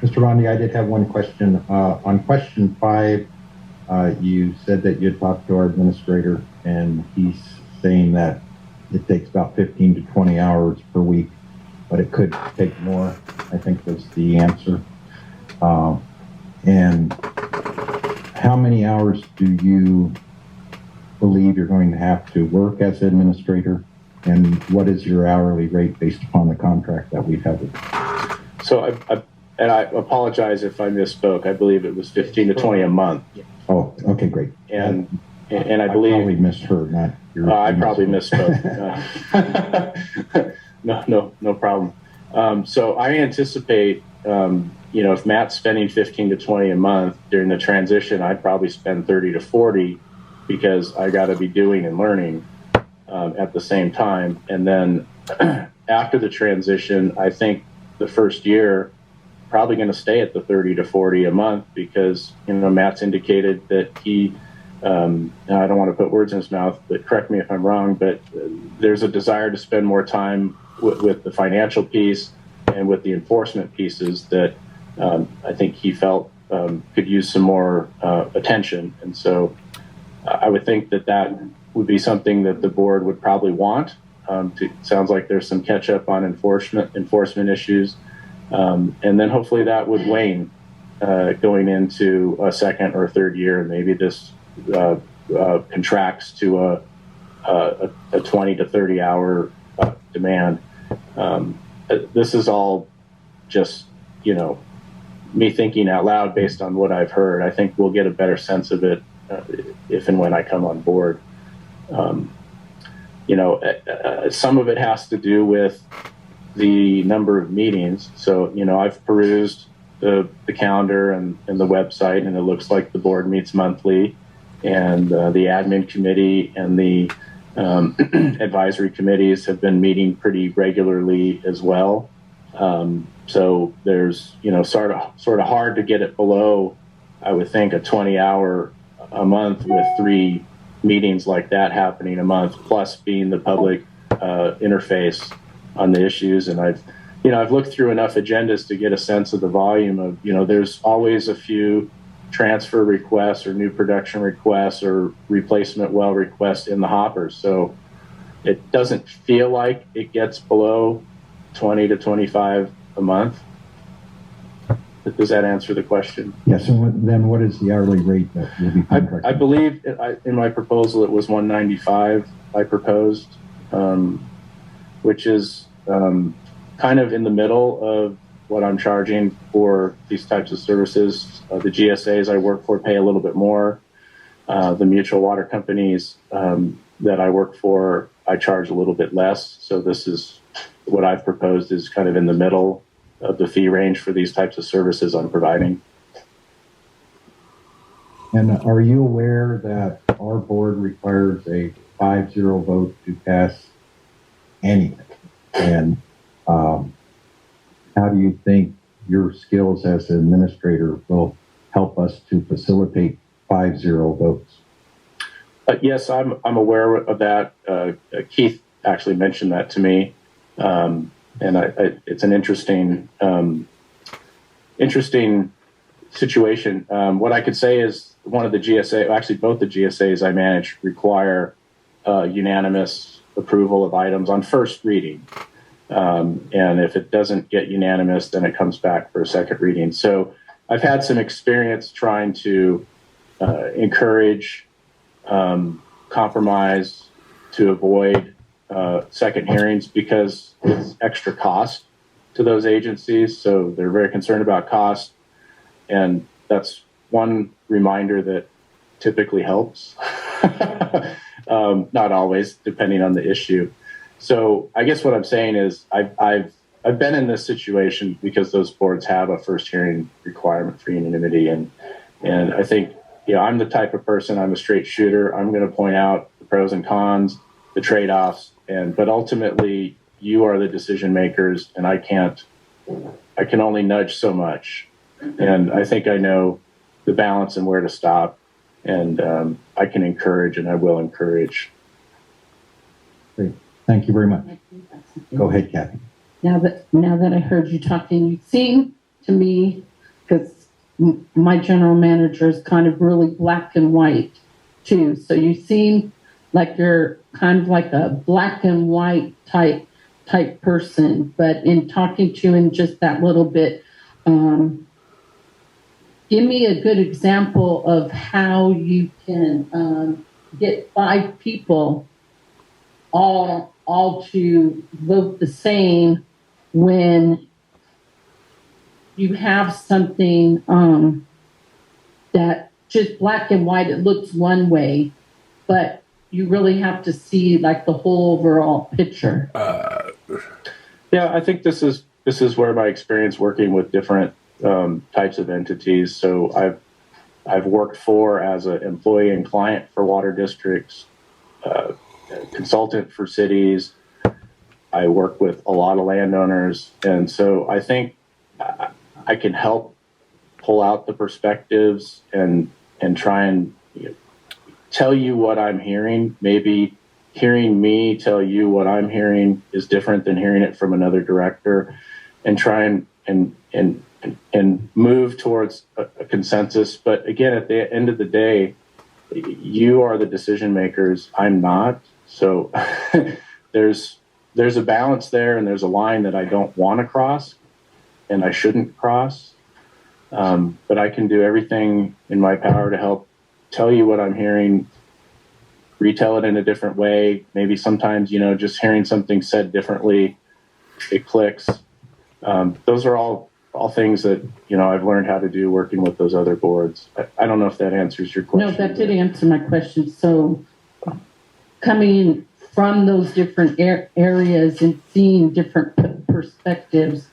Mr. Bondi, I did have one question. On question 5, you said that you'd talked to our administrator, and he's saying that it takes about 15 to 20 hours per week, but it could take more, I think was the answer. And how many hours do you believe you're going to have to work as administrator, and what is your hourly rate based upon the contract that we have? So I apologize if I misspoke. I believe it was 15 to 20 a month. Oh, okay, great. And I believe probably misheard, not your. I probably misspoke. No problem. So I anticipate, if Matt's spending 15 to 20 a month during the transition, I'd probably spend 30 to 40 because I got to be doing and learning at the same time. And then after the transition, I think the first year probably going to stay at the 30 to 40 a month because Matt's indicated that he. I don't want to put words in his mouth, but correct me if I'm wrong. But there's a desire to spend more time with the financial piece and with the enforcement pieces that I think he felt could use some more attention. And so I would think that would be something that the board would probably want. It sounds like there's some catch up on enforcement issues. And then hopefully that would wane going into a second or third year. And maybe this contracts to a 20 to 30 hour demand. This is all just, me thinking out loud based on what I've heard. I think we'll get a better sense of it if and when I come on board. Some of it has to do with the number of meetings. So, I've perused the calendar and the website, and it looks like the board meets monthly, and the admin committee and the Advisory committees have been meeting pretty regularly as well. So there's, sort of hard to get it below, I would think, a 20-hour a month with 3 meetings like that happening a month, plus being the public interface on the issues. And I've looked through enough agendas to get a sense of the volume of, there's always a few transfer requests or new production requests or replacement well requests in the hopper. So it doesn't feel like it gets below 20 to 25 a month. Does that answer the question? Yes. And then what is the hourly rate that will be contracted? I believe in my proposal it was $195 I proposed, which is kind of in the middle of what I'm charging for these types of services. The GSAs I work for pay a little bit more. The mutual water companies that I work for, I charge a little bit less. So this is what I've proposed is kind of in the middle of the fee range for these types of services I'm providing. And are you aware that our board requires a 5-0 vote to pass anything? And how do you think your skills as an administrator will help us to facilitate 5-0 votes? Yes, I'm aware of that. Keith actually mentioned that to me. And it's an interesting situation. What I could say is one of the GSA, actually both the GSAs I manage require unanimous approval of items on first reading. And if it doesn't get unanimous, then it comes back for a second reading. So I've had some experience trying to encourage compromise to avoid second hearings because it's extra cost to those agencies. So they're very concerned about cost. And that's one reminder that typically helps. Not always, depending on the issue. So I guess what I'm saying is I've been in this situation because those boards have a first hearing requirement for unanimity. And I think, I'm the type of person, I'm a straight shooter. I'm going to point out the pros and cons, the trade-offs, but ultimately you are the decision makers and I can only nudge so much. And I think I know the balance and where to stop. And I can encourage and I will encourage. Great. Thank you very much. Go ahead, Kathy. Now that I heard you talking, you seem to me, because my general manager is kind of really black and white too. So you seem like you're kind of like a black and white type person. But in talking to you in just that little bit, give me a good example of how you can get 5 people all to vote the same when you have something that just black and white, it looks one way, but you really have to see like the whole overall picture. Yeah, I think this is where my experience working with different types of entities. So I've worked as an employee and client for water districts, consultant for cities. I work with a lot of landowners. And so I think I can help pull out the perspectives and try and tell you what I'm hearing. Maybe hearing me tell you what I'm hearing is different than hearing it from another director, and try and move towards a consensus. But again, at the end of the day, you are the decision makers. I'm not. So there's a balance there, and there's a line that I don't want to cross and I shouldn't cross. But I can do everything in my power to help tell you what I'm hearing, retell it in a different way. Maybe sometimes, just hearing something said differently, it clicks. Those are all things that, I've learned how to do working with those other boards. I don't know if that answers your question. No, that did answer my question. So coming from those different areas and seeing different perspectives,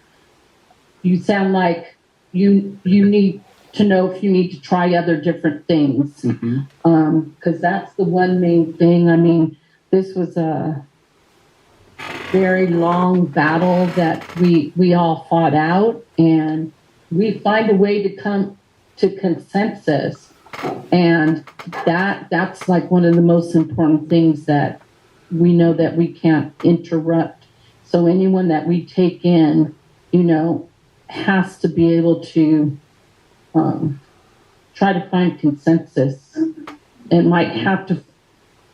you sound like you need to know if you need to try other different things. Because that's the one main thing. I mean, this was a very long battle that we all fought out, and we find a way to come to consensus. And that's like one of the most important things that we know that we can't interrupt. So anyone that we take in, has to be able to try to find consensus, and might have to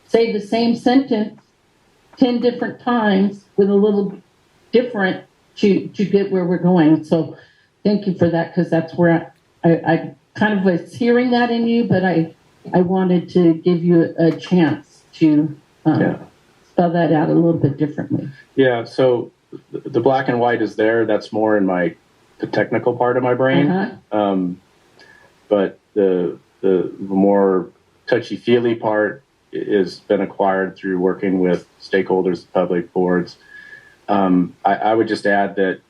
say the same sentence 10 different times with a little different to get where we're going. So thank you for that, because that's where I kind of was hearing that in you, but I wanted to give you a chance to spell that out a little bit differently. Yeah, so the black and white is there. That's more in the technical part of my brain. But the more touchy-feely part has been acquired through working with stakeholders, public boards. I would just add that,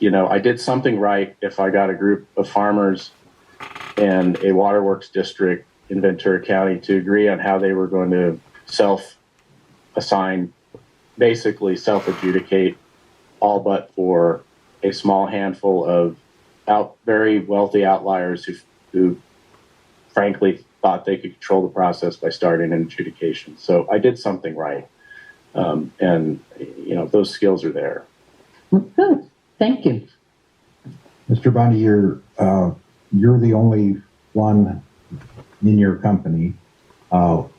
I did something right if I got a group of farmers and a waterworks district in Ventura County to agree on how they were going to self-assign, basically self-adjudicate, all but for a small handful of very wealthy outliers who frankly thought they could control the process by starting an adjudication. So I did something right. And those skills are there. Good. Thank you. Mr. Bondi, you're the only one in your company. Do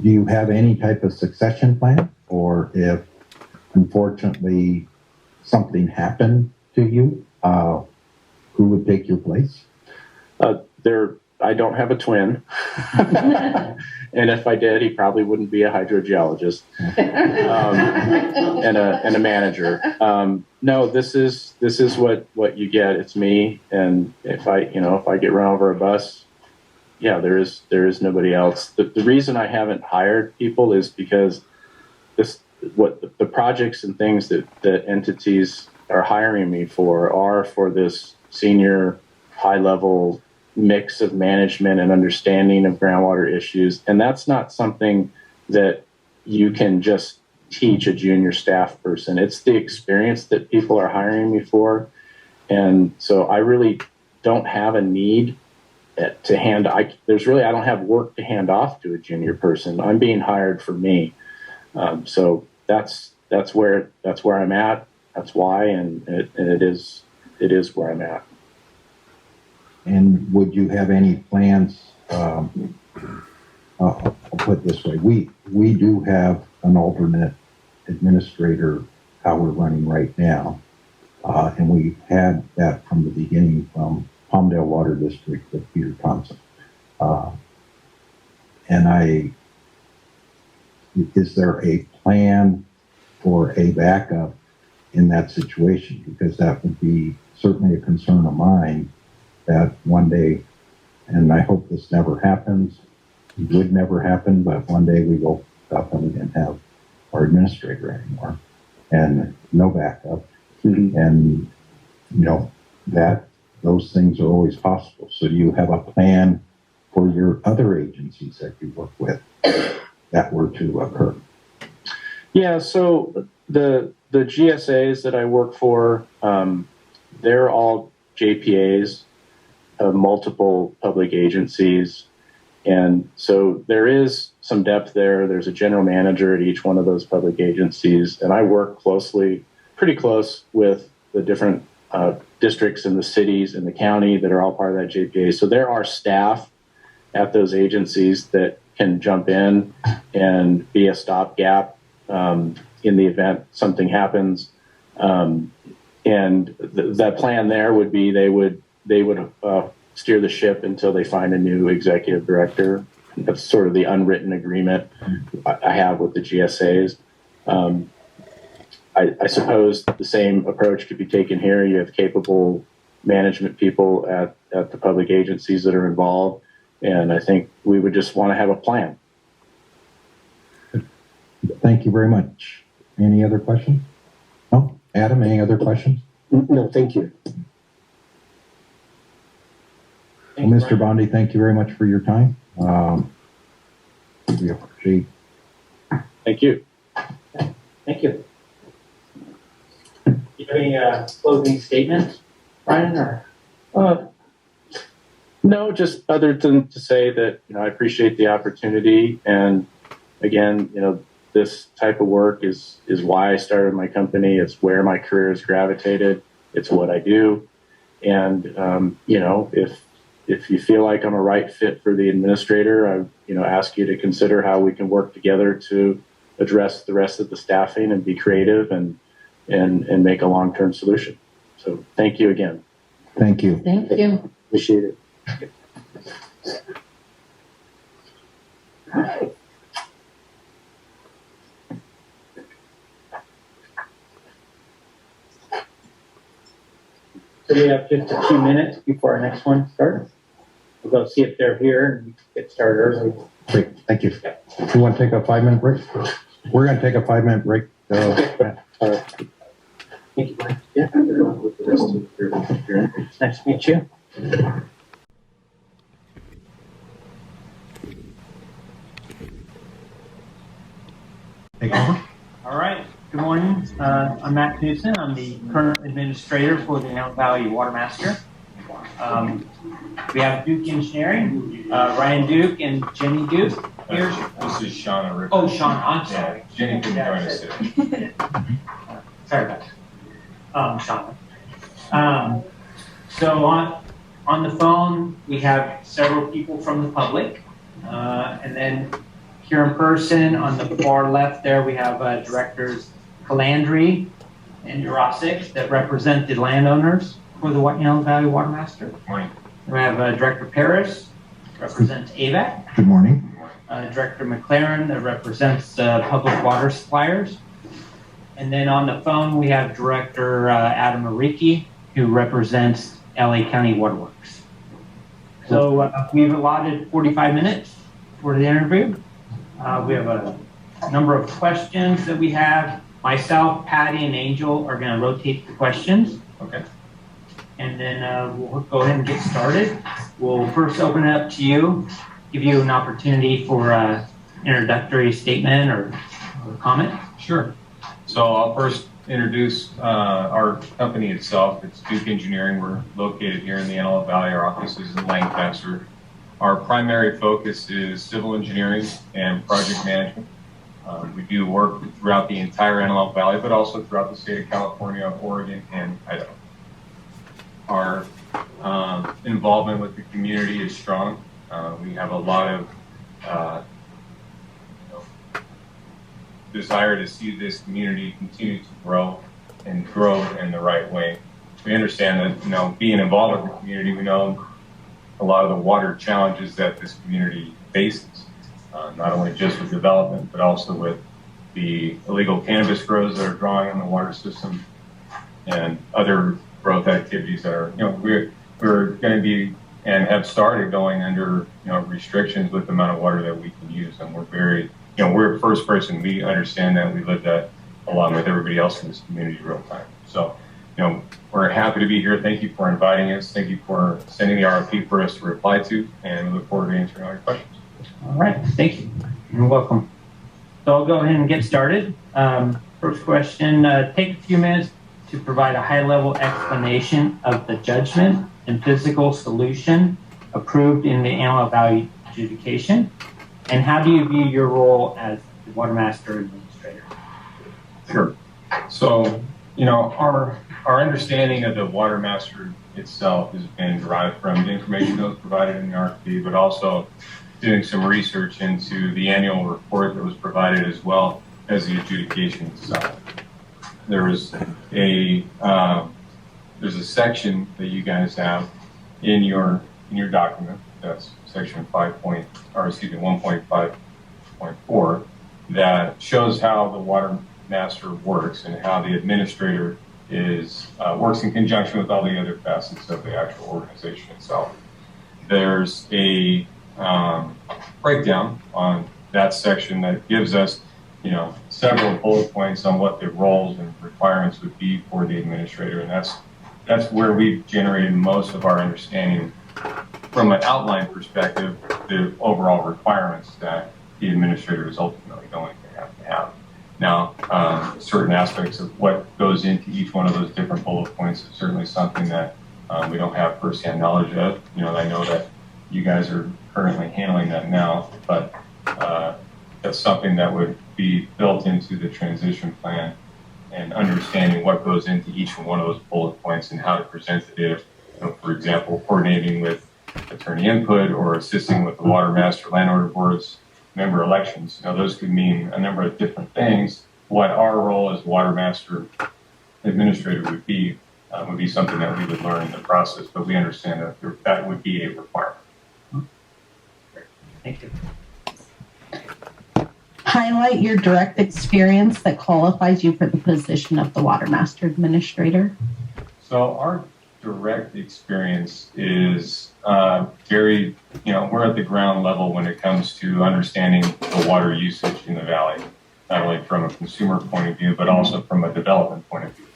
you have any type of succession plan? Or if, unfortunately, something happened to you, who would take your place? I don't have a twin. And if I did, he probably wouldn't be a hydrogeologist and a manager. No, this is what you get. It's me. And if I get run over a bus, there is nobody else. The reason I haven't hired people is because the projects and things that entities are hiring me for are for this senior high level mix of management and understanding of groundwater issues. And that's not something that you can just teach a junior staff person. It's the experience that people are hiring me for. And so I really don't have a need to I don't have work to hand off to a junior person. I'm being hired for me. So that's where I'm at. That's why, and it is where I'm at. And would you have any plans? I'll put it this way: we do have an alternate administrator how we're running right now, and we've had that from the beginning from Palmdale Water District with Peter Thompson. Is there a plan for a backup in that situation? Because that would be certainly a concern of mine, that one day, and I hope this never happens, it would never happen, but one day we go up and we didn't have our administrator anymore and no backup. And, that those things are always possible. So do you have a plan for your other agencies that you work with that were to occur? Yeah, so the GSAs that I work for, they're all JPAs of multiple public agencies. And so there is some depth there. There's a general manager at each one of those public agencies. And I work pretty close with the different districts in the cities and the county that are all part of that JPA. So there are staff at those agencies that can jump in and be a stopgap in the event something happens. And the plan there would be they would steer the ship until they find a new executive director. That's sort of the unwritten agreement I have with the GSAs. I suppose the same approach could be taken here. You have capable management people at the public agencies that are involved, and I think we would just want to have a plan. Thank you very much. Any other questions? No? Adam, any other questions? No, thank you. Well, Mr. Bondi, thank you very much for your time. We appreciate Thank you. Thank you. Do you have any closing statements, Brian? Or? No, just other than to say that, I appreciate the opportunity. And again, this type of work is why I started my company. It's where my career has gravitated. It's what I do. And, if you feel like I'm a right fit for the administrator, I, ask you to consider how we can work together to address the rest of the staffing and be creative and make a long-term solution. So thank you again. Thank you. Thank you. Appreciate it. So we have just a few minutes before our next one starts. We'll go see if they're here and we can get started early. Great, thank you. You want to take a 5-minute break? We're going to take a 5-minute break. Thank you, Brian. Yeah. Nice to meet you. Take over. All right. Good morning. I'm Matt Knudsen. I'm the current administrator for the Antelope Valley Watermaster. We have Duke Engineering, Ryan Duke and Jenny Duke here. This is Shauna Rick. Oh, Sean, I'm sorry. Yeah, Jenny couldn't join us today. Sorry about that. Shauna. So on the phone, we have several people from the public. And then here in person on the far left there, we have directors Calandri and Yarosek that represent the landowners for the Antelope Valley Watermaster. Good morning. We have Director Parris, represents AVAC. Good morning. Director McClaren that represents public water suppliers. And then on the phone, we have Director Adam Ariki, who represents LA County Waterworks. So we've allotted 45 minutes for the interview. We have a number of questions that we have. Myself, Patty, and Angel are going to rotate the questions. Okay. And then we'll go ahead and get started. We'll first open it up to you, give you an opportunity for an introductory statement or comment. Sure. So I'll first introduce our company itself. It's Duke Engineering. We're located here in the Antelope Valley. Our office is in Lancaster. Our primary focus is civil engineering and project management. We do work throughout the entire Antelope Valley, but also throughout the state of California, Oregon, and Idaho. Our involvement with the community is strong. We have a lot of desire to see this community continue to grow and grow in the right way. We understand that, being involved with the community, we know a lot of the water challenges that this community faces, not only just with development, but also with the illegal cannabis grows that are drawing on the water system and other growth activities that are, we're going to be and have started going under, restrictions with the amount of water that we can use. And we're very, we're first person. We understand that. We live that along with everybody else in this community real time. So, we're happy to be here. Thank you for inviting us. Thank you for sending the RFP for us to reply to, and we look forward to answering all your questions. All right, thank you. You're welcome. So I'll go ahead and get started. First question, take a few minutes to provide a high-level explanation of the judgment and physical solution approved in the Antelope Valley adjudication, and how do you view your role as the Watermaster Administrator? Sure. So, our understanding of the Watermaster itself has been derived from the information that was provided in the RFP, but also doing some research into the annual report that was provided as well as the adjudication itself. There's a section that you guys have in your document. That's section 1.5.4 that shows how the Watermaster works and how the administrator works in conjunction with all the other facets of the actual organization itself. There's a breakdown on that section that gives us, several bullet points on what the roles and requirements would be for the administrator, and that's where we've generated most of our understanding from an outline perspective, the overall requirements that the administrator is ultimately going to have. Now, certain aspects of what goes into each one of those different bullet points is certainly something that we don't have firsthand knowledge of. I know that you guys are currently handling that now, but that's something that would be built into the transition plan, and understanding what goes into each one of those bullet points and how to present the data. For example, coordinating with attorney input or assisting with the water master landowner boards, member elections. Those could mean a number of different things. What our role as water master administrator would be something that we would learn in the process, but we understand that that would be a requirement. Thank you. Highlight your direct experience that qualifies you for the position of the Water Master Administrator. So our direct experience is very, we're at the ground level when it comes to understanding the water usage in the valley, not only from a consumer point of view, but also from a development point of view.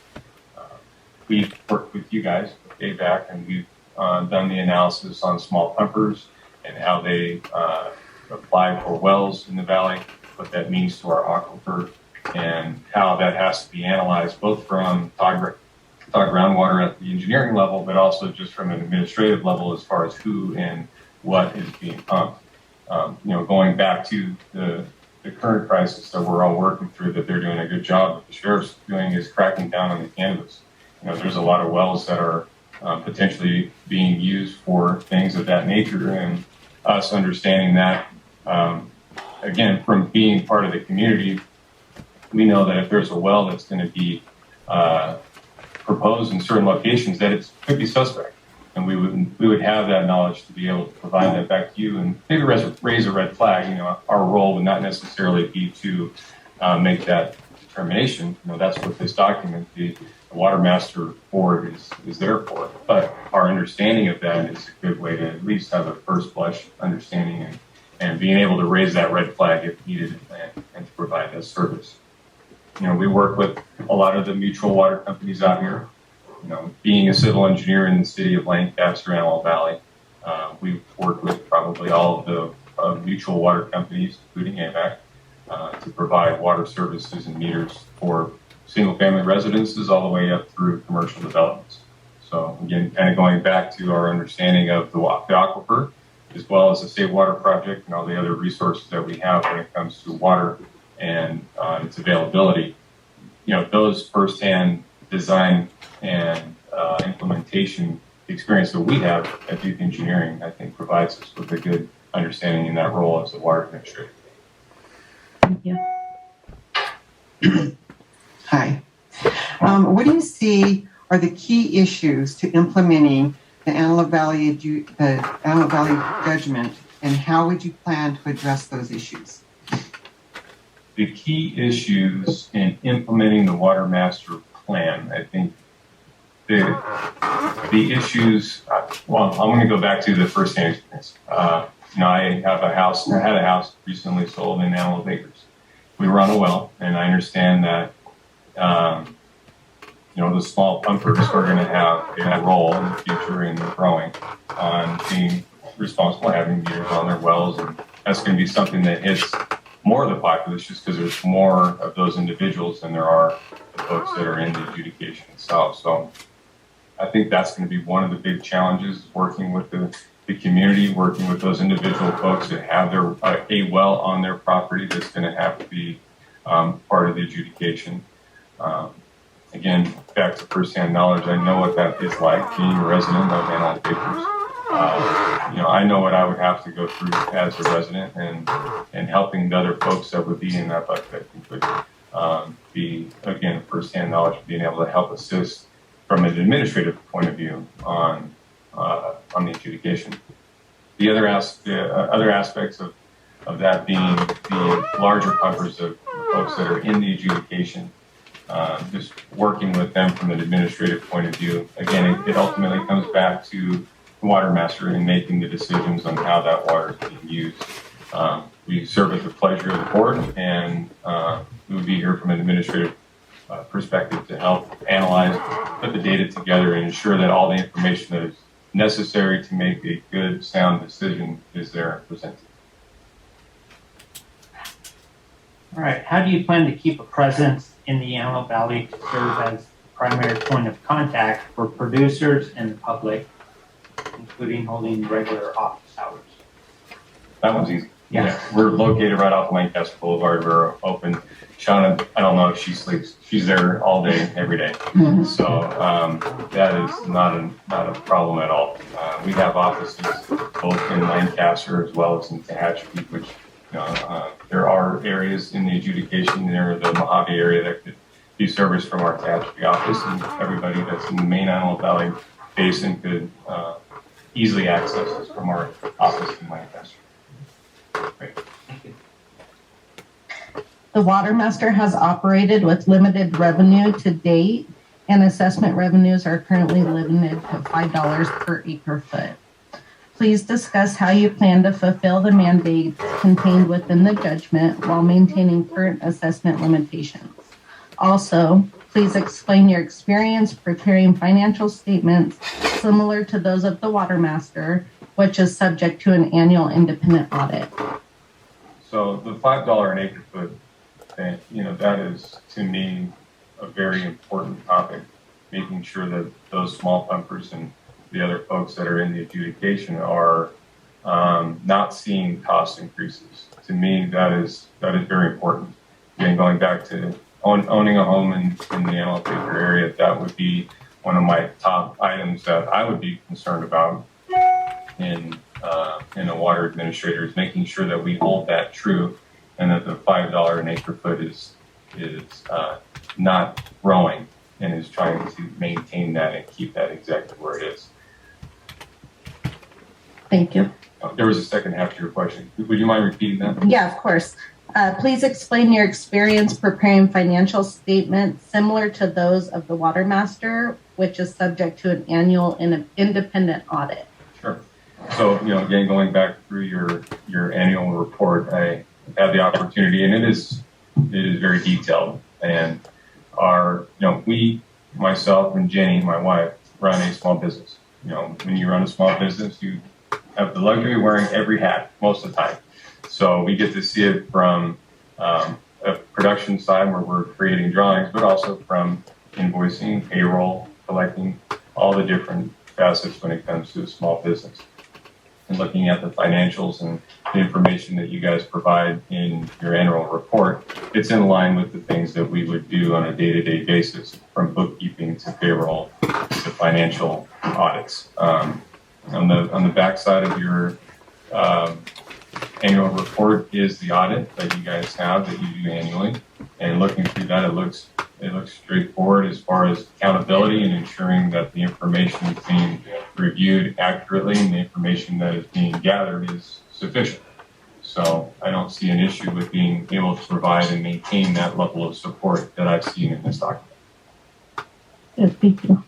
We've worked with you guys way back, and we've done the analysis on small pumpers and how they apply for wells in the valley, what that means to our aquifer, and how that has to be analyzed both from thaw groundwater at the engineering level, but also just from an administrative level as far as who and what is being pumped. Going back to the current crisis that we're all working through, that they're doing a good job, what the sheriff's doing is cracking down on the cannabis. There's a lot of wells that are potentially being used for things of that nature, and us understanding that, again, from being part of the community, we know that if there's a well that's going to be proposed in certain locations, that it could be suspect, and we would have that knowledge to be able to provide that back to you and maybe raise a red flag. Our role would not necessarily be to make that determination. That's what this document, the Water Master Board, is there for. But our understanding of that is a good way to at least have a first blush understanding and being able to raise that red flag if needed and to provide that service. We work with a lot of the mutual water companies out here. Being a civil engineer in the city of Lancaster, Antelope Valley, we've worked with probably all of the mutual water companies, including AMAC, to provide water services and meters for single-family residences all the way up through commercial developments. So again, kind of going back to our understanding of the aquifer, as well as the State Water Project and all the other resources that we have when it comes to water and its availability. Those firsthand design and implementation experience that we have at Duke Engineering, I think, provides us with a good understanding in that role as a water administrator. Thank you. Hi. What do you see are the key issues to implementing the Antelope Valley judgment, and how would you plan to address those issues? The key issues in implementing the Water Master Plan, I think the issues, well, I'm going to go back to the first-hand experience. I had a house recently sold in Antelope Acres. We run a well, and I understand that the small pumpers are going to have a role in the future in growing on being responsible, having meters on their wells, and that's going to be something that hits more of the populace just because there's more of those individuals than there are the folks that are in the adjudication itself. So I think that's going to be one of the big challenges, working with the community, working with those individual folks that have a well on their property that's going to have to be part of the adjudication. Again, back to firsthand knowledge, I know what that is like, being a resident of Antelope Acres. I know what I would have to go through as a resident, and helping the other folks that would be in that bucket would be, again, firsthand knowledge of being able to help assist from an administrative point of view on the adjudication. The other aspects of that being the larger pumpers of folks that are in the adjudication, just working with them from an administrative point of view. Again, it ultimately comes back to the water master and making the decisions on how that water is being used. We serve at the pleasure of the board, and we would be here from an administrative perspective to help analyze, put the data together, and ensure that all the information that is necessary to make a good, sound decision is there and presented. All right. How do you plan to keep a presence in the Antelope Valley to serve as the primary point of contact for producers and the public, including holding regular office hours? That one's easy. Yeah. We're located right off Lancaster Boulevard. We're open. Shauna, I don't know if she sleeps. She's there all day, every day. So that is not a problem at all. We have offices both in Lancaster as well as in Tehachapi, which there are areas in the adjudication there, the Mojave area, that could be serviced from our Tehachapi office, and everybody that's in the main Antelope Valley Basin could easily access us from our office in Lancaster. Great. Thank you. The Watermaster has operated with limited revenue to date, and assessment revenues are currently limited to $5 per acre foot. Please discuss how you plan to fulfill the mandates contained within the judgment while maintaining current assessment limitations. Also, please explain your experience preparing financial statements similar to those of the Watermaster, which is subject to an annual independent audit. So the $5 an acre foot, that is, to me, a very important topic, making sure that those small pumpers and the other folks that are in the adjudication are not seeing cost increases. To me, that is very important. Again, going back to owning a home in the Antelope Acre area, that would be one of my top items that I would be concerned about in a water administrator, is making sure that we hold that true, and that the $5 an acre foot is not growing, and is trying to maintain that and keep that exactly where it is. Thank you. There was a second half to your question. Would you mind repeating that? Yeah, of course. Please explain your experience preparing financial statements similar to those of the Watermaster, which is subject to an annual independent audit. Sure. So, again, going back through your annual report, I had the opportunity, and it is very detailed. And myself and Jenny, my wife, run a small business. When you run a small business, you have the luxury of wearing every hat most of the time. So we get to see it from a production side where we're creating drawings, but also from invoicing, payroll, collecting, all the different facets when it comes to a small business. And looking at the financials and the information that you guys provide in your annual report, it's in line with the things that we would do on a day-to-day basis, from bookkeeping to payroll to financial audits. On the backside of your annual report is the audit that you guys have that you do annually, and looking through that, it looks straightforward as far as accountability and ensuring that the information is being reviewed accurately and the information that is being gathered is sufficient. So I don't see an issue with being able to provide and maintain that level of support that I've seen in this document. Yes, thank you.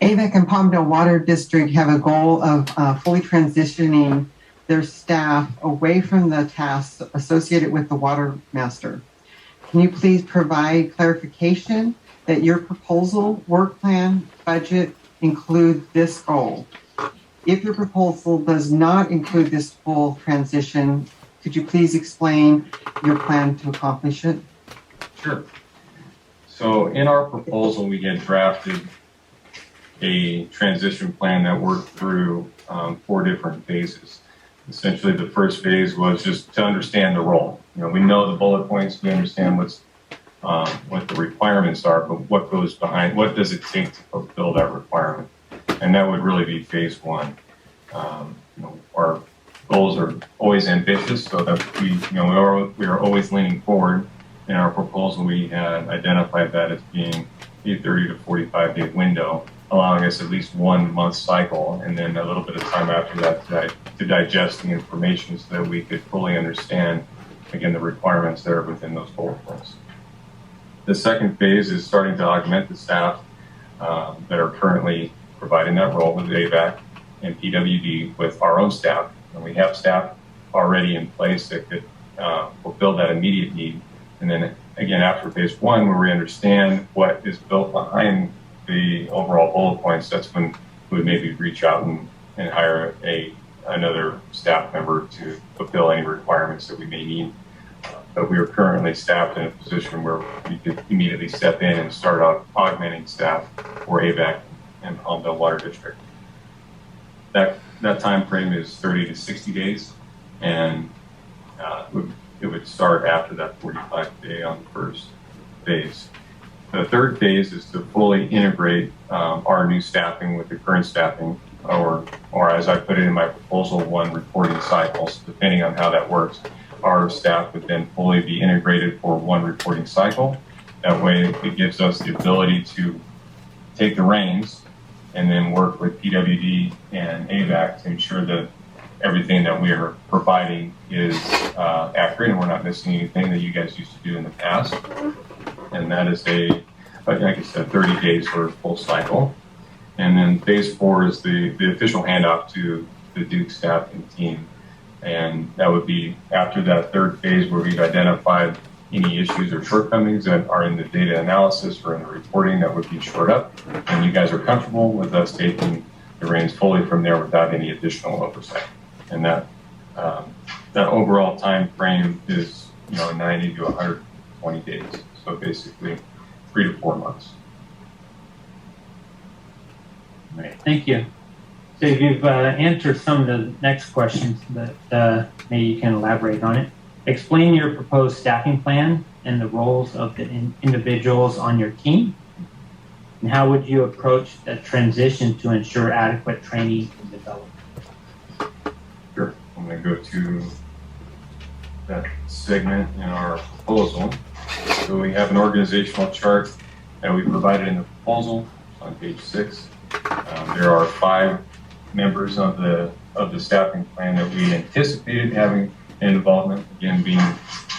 AVEC and Palmdale Water District have a goal of fully transitioning their staff away from the tasks associated with the Watermaster. Can you please provide clarification that your proposal, work plan, budget include this goal? If your proposal does not include this full transition, could you please explain your plan to accomplish it? Sure. So in our proposal, we had drafted a transition plan that worked through 4 different phases. Essentially, the first phase was just to understand the role. We know the bullet points, we understand what the requirements are, but what goes behind, what does it take to fulfill that requirement? And that would really be phase 1. Our goals are always ambitious, so that we are always leaning forward. In our proposal, we had identified that as being a 30 to 45 day window, allowing us at least 1 month cycle, and then a little bit of time after that to digest the information so that we could fully understand, again, the requirements that are within those bullet points. The second phase is starting to augment the staff that are currently providing that role with AVAC and PWD with our own staff. And we have staff already in place that could fulfill that immediate need. And then again, after phase 1, where we understand what is built behind the overall bullet points, that's when we would maybe reach out and hire a another staff member to fulfill any requirements that we may need. But we are currently staffed in a position where we could immediately step in and start out augmenting staff for AVAC and Palmdale Water District. That time frame is 30 to 60 days, and it would start after that 45 day on the first phase. The third phase is to fully integrate our new staffing with the current staffing, or as I put it in my proposal, one reporting cycles, depending on how that works. Our staff would then fully be integrated for one reporting cycle. That way it gives us the ability to take the reins and then work with PWD and AVAC to ensure that everything that we are providing is accurate and we're not missing anything that you guys used to do in the past. And that is like I said, 30 days for a full cycle. And then phase 4 is the official handoff to the Duke staff and team. And that would be after that third phase where we've identified any issues or shortcomings that are in the data analysis or in the reporting that would be shored up. And you guys are comfortable with us taking the reins fully from there without any additional oversight. And that overall time frame is 90 to 120 days. So basically 3 to 4 months. All right, thank you. So you've answered some of the next questions, but maybe you can elaborate on it. Explain your proposed staffing plan and the roles of the individuals on your team. And how would you approach the transition to ensure adequate training and development? Sure. I'm going to go to that segment in our proposal. So we have an organizational chart that we provided in the proposal on page 6. There are 5 members of the staffing plan that we anticipated having an involvement, again being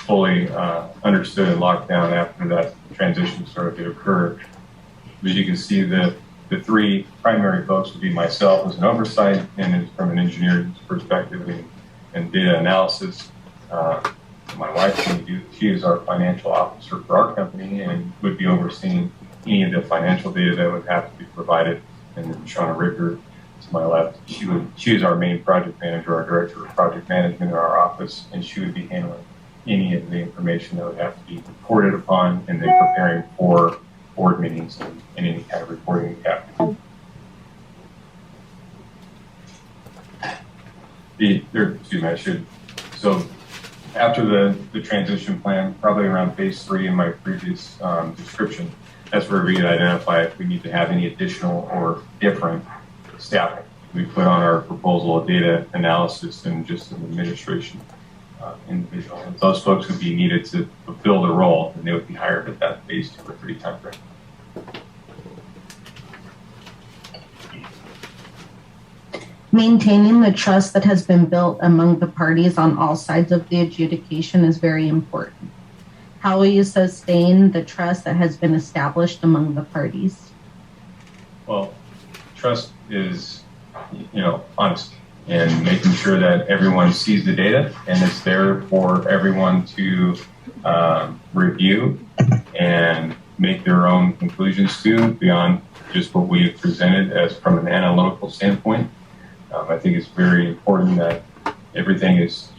fully understood and locked down after that transition started to occur. As you can see, the 3 primary folks would be myself as an oversight and from an engineering perspective and data analysis. My wife, she is our financial officer for our company and would be overseeing any of the financial data that would have to be provided. And then Shauna Ricker to my left, she is our main project manager, our director of project management in our office, and she would be handling any of the information that would have to be reported upon and then preparing for board meetings and any kind of reporting we have to do. So after the transition plan, probably around phase 3 in my previous description, that's where we identify if we need to have any additional or different staffing. We put on our proposal a data analysis and just an administration individual. And those folks would be needed to fulfill the role, and they would be hired at that phase 2 or 3 time frame. Maintaining the trust that has been built among the parties on all sides of the adjudication is very important. How will you sustain the trust that has been established among the parties? Well, trust is, honesty and making sure that everyone sees the data and it's there for everyone to review and make their own conclusions to beyond just what we've presented as from an analytical standpoint. I think it's very important that everything is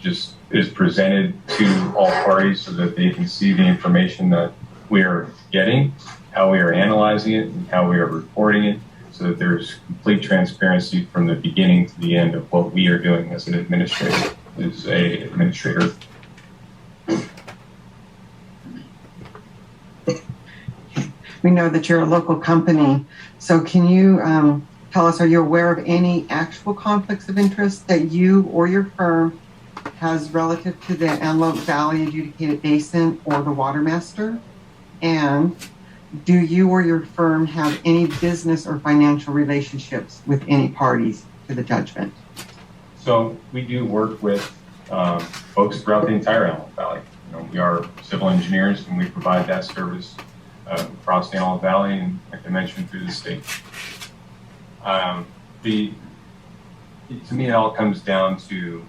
presented to all parties so that they can see the information that we are getting, how we are analyzing it, and how we are reporting it, so that there's complete transparency from the beginning to the end of what we are doing as an administrator. We know that you're a local company, so can you tell us, are you aware of any actual conflicts of interest that you or your firm has relative to the Antelope Valley Adjudicated Basin or the Watermaster? And do you or your firm have any business or financial relationships with any parties to the judgment? So we do work with folks throughout the entire Antelope Valley. We are civil engineers and we provide that service across the Antelope Valley and, like I mentioned, through the state. To me, it all comes down to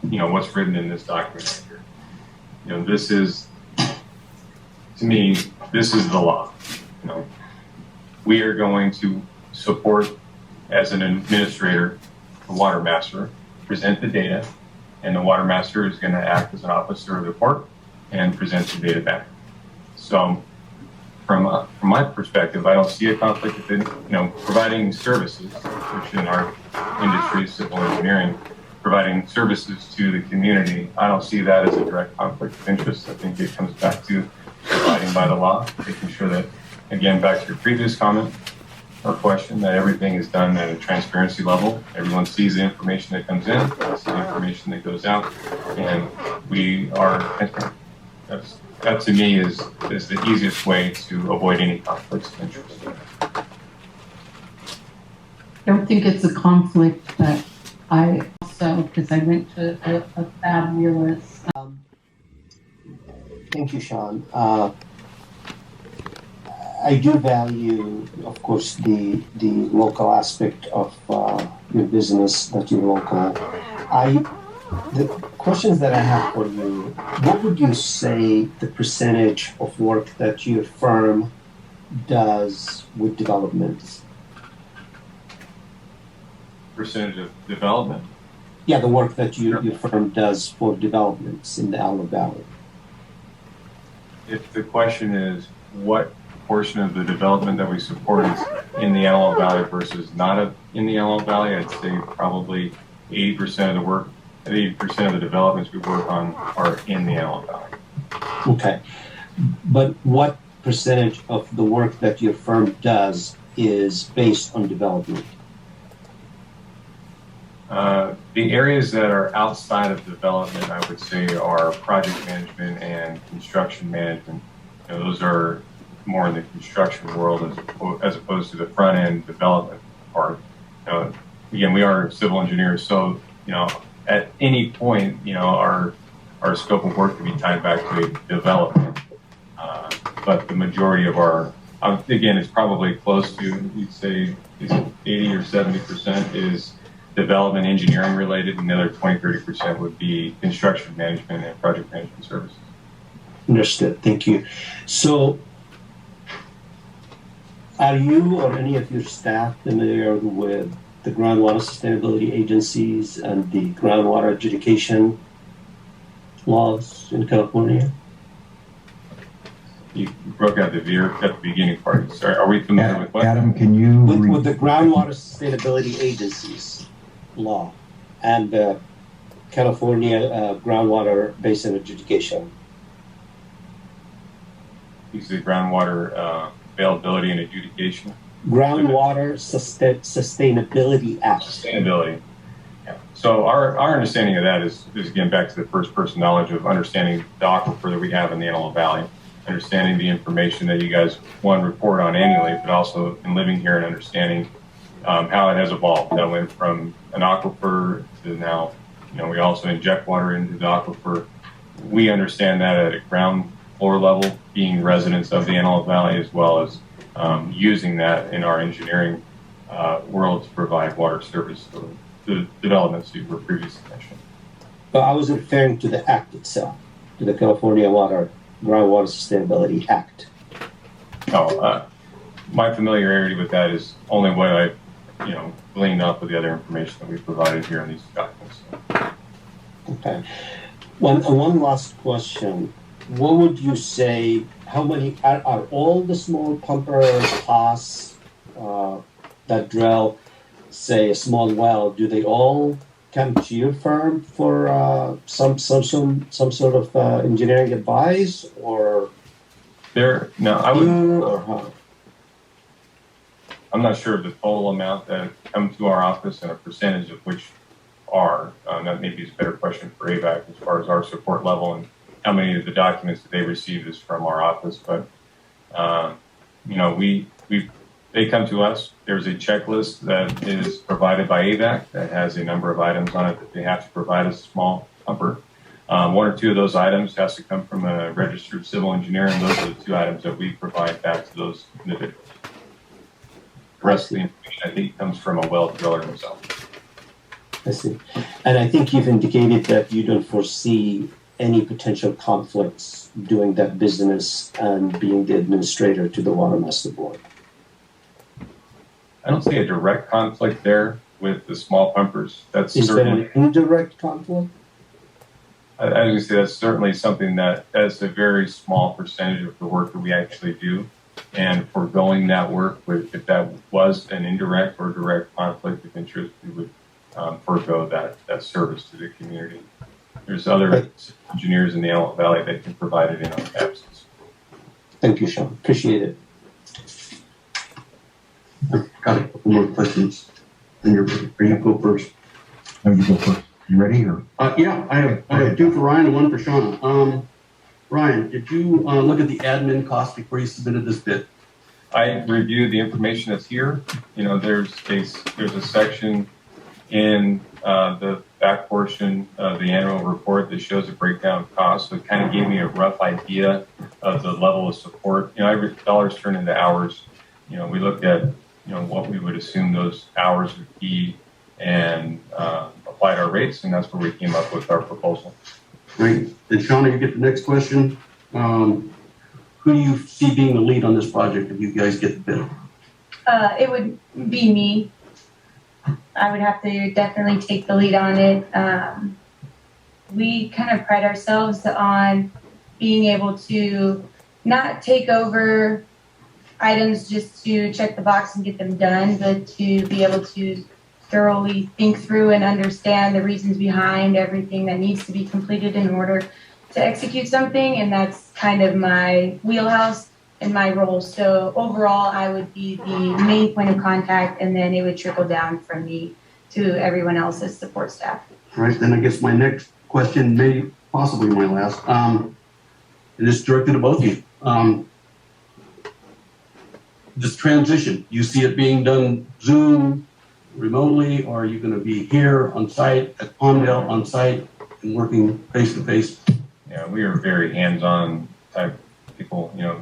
what's written in this document right here. This is, to me, this is the law. We are going to support, as an administrator, the watermaster, present the data, and the watermaster is going to act as an officer of the court and present the data back. So from my perspective, I don't see a conflict in, providing services, which in our industry is civil engineering, providing services to the community. I don't see that as a direct conflict of interest. I think it comes back to abiding by the law, making sure that, again, back to your previous comment or question, that everything is done at a transparency level. Everyone sees the information that comes in, sees the information that goes out, and we are transparent. That to me is the easiest way to avoid any conflicts of interest. I don't think it's a conflict, but I also, because I went to a fabulous. Thank you, Sean. I do value, of course, the local aspect of your business, that you're local. The questions that I have for you, what would you say the percentage of work that your firm does with developments? Percentage of development? Yeah, the work that your firm does for developments in the Antelope Valley. If the question is what portion of the development that we support is in the Antelope Valley versus not in the Antelope Valley, I'd say probably 80% of the work, 80% of the developments we work on are in the Antelope Valley. Okay. But what percentage of the work that your firm does is based on development? The areas that are outside of development, I would say, are project management and construction management. Those are more in the construction world as opposed to the front end development part. Again, we are civil engineers, so at any point, our scope of work can be tied back to a development. But the majority of our, again, it's probably close to, you'd say, 80 or 70% is development engineering related, and the other 20-30% would be construction management and project management services. Understood. Thank you. So, are you or any of your staff familiar with the groundwater sustainability agencies and the groundwater adjudication laws in California? You broke out at the beginning part. Sorry, are we familiar with what? Adam, can you With the groundwater sustainability agencies law and the California groundwater basin adjudication? Is the groundwater availability and adjudication? Groundwater Sustainability Act. Sustainability. Yeah. So our understanding of that is again back to the first person knowledge of understanding the aquifer that we have in the Antelope Valley, understanding the information that you guys report on annually, but also in living here and understanding how it has evolved. That went from an aquifer to now, we also inject water into the aquifer. We understand that at a ground floor level, being residents of the Antelope Valley, as well as using that in our engineering world to provide water service to the developments you were previously mentioned. But I was referring to the act itself, to the California Groundwater Sustainability Act. My familiarity with that is only what I gleaned up with the other information that we provided here in these documents. Okay. One last question. What would you say, how many, are all the small pumper costs that drill, say, a small well, do they all come to your firm for some sort of engineering advice, or? I'm not sure of the total amount that come to our office and a percentage of which are. That maybe is a better question for AVAC as far as our support level and how many of the documents that they receive is from our office. But, they come to us. There's a checklist that is provided by AVAC that has a number of items on it that they have to provide as a small pumper. One or two of those items has to come from a registered civil engineer, and those are the two items that we provide back to those individuals. The rest of the information, I think, comes from a well driller himself. I see. And I think you've indicated that you don't foresee any potential conflicts doing that business and being the administrator to the Watermaster Board. I don't see a direct conflict there. with the small pumpers. That's Is there certainly, an indirect conflict? I was going to say that's certainly something that's a very small percentage of the work that we actually do. And foregoing that work, if that was an indirect or direct conflict of interest, we would forego that service to the community. There's other engineers in the Antelope Valley that can provide it in our absence. Thank you, Sean. Appreciate it. I've got a couple more questions. And you're ready to go first. You go first. You ready? Or Yeah, I have two for Ryan and one for Shauna. Ryan, did you look at the admin cost before you submitted this bid? I reviewed the information that's here. You know, there's a section in the back portion of the annual report that shows a breakdown of costs. So it kind of gave me a rough idea of the level of support. You know, every dollars turned into hours. You know, we looked at, you know, what we would assume those hours would be and applied our rates, and that's where we came up with our proposal. Right. And Shauna, you get the next question. Who do you see being the lead on this project if you guys get the bid? It would be me. I would have to definitely take the lead on it. We kind of pride ourselves on being able to not take over items just to check the box and get them done, but to be able to thoroughly think through and understand the reasons behind everything that needs to be completed in order to execute something. And that's kind of my wheelhouse and my role. So overall, I would be the main point of contact, and then it would trickle down from me to everyone else's support staff. All right, then I guess my next question, may possibly my last, and it's directed to both of you. This transition, you see it being done Zoom, remotely, or are you going to be here on site at Palmdale on site and working face to face? Yeah, we are very hands-on type people. You know,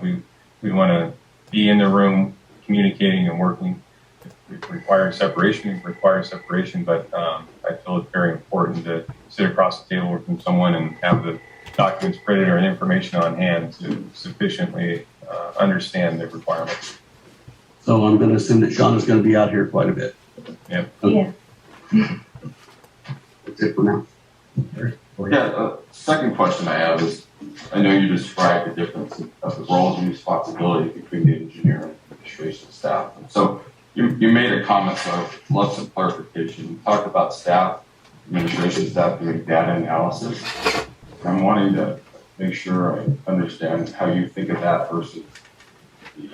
we want to be in the room communicating and working. If it requires separation, but I feel it's very important to sit across the table from someone and have the documents printed or information on hand to sufficiently understand the requirements. So I'm going to assume that Shauna's going to be out here quite a bit. Yep. Yeah. That's it for now. Yeah, second question I have is, I know you described the difference of the roles and responsibilities between the engineer and administration staff. And so you made a comment, so I'd love some clarification. You talked about administration staff doing data analysis. I'm wanting to make sure I understand how you think of that versus the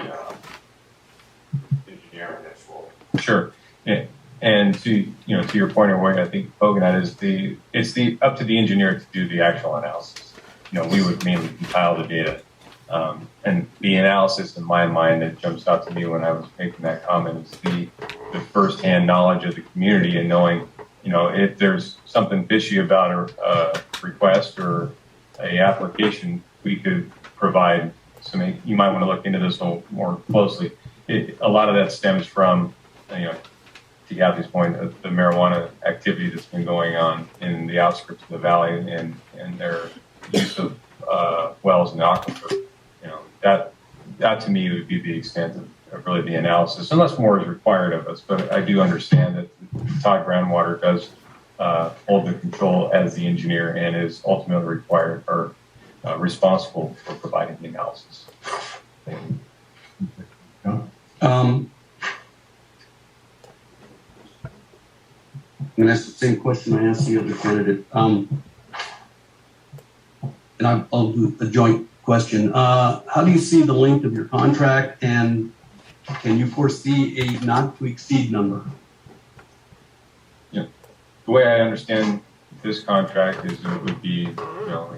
engineer in this role. Sure. And to your point, or what I think Hogan at is it's up to the engineer to do the actual analysis. You know, we would mainly compile the data, and the analysis in my mind that jumps out to me when I was making that comment is the firsthand knowledge of the community and knowing, you know, if there's something fishy about a request or a application, we could provide some. You might want to look into this a little more closely. A lot of that stems from, you know, to Kathy's point, the marijuana activity that's been going on in the outskirts of the valley and their use of wells and aquifer. You know, that to me would be the extent of really the analysis, unless more is required of us. But I do understand that Todd Groundwater does hold the control as the engineer and is ultimately required or responsible for providing the analysis. And that's the same question I asked the other candidate. And I'll do a joint question. How do you see the length of your contract, and can you foresee a not to exceed number? Yeah. The way I understand this contract is it would be, you know,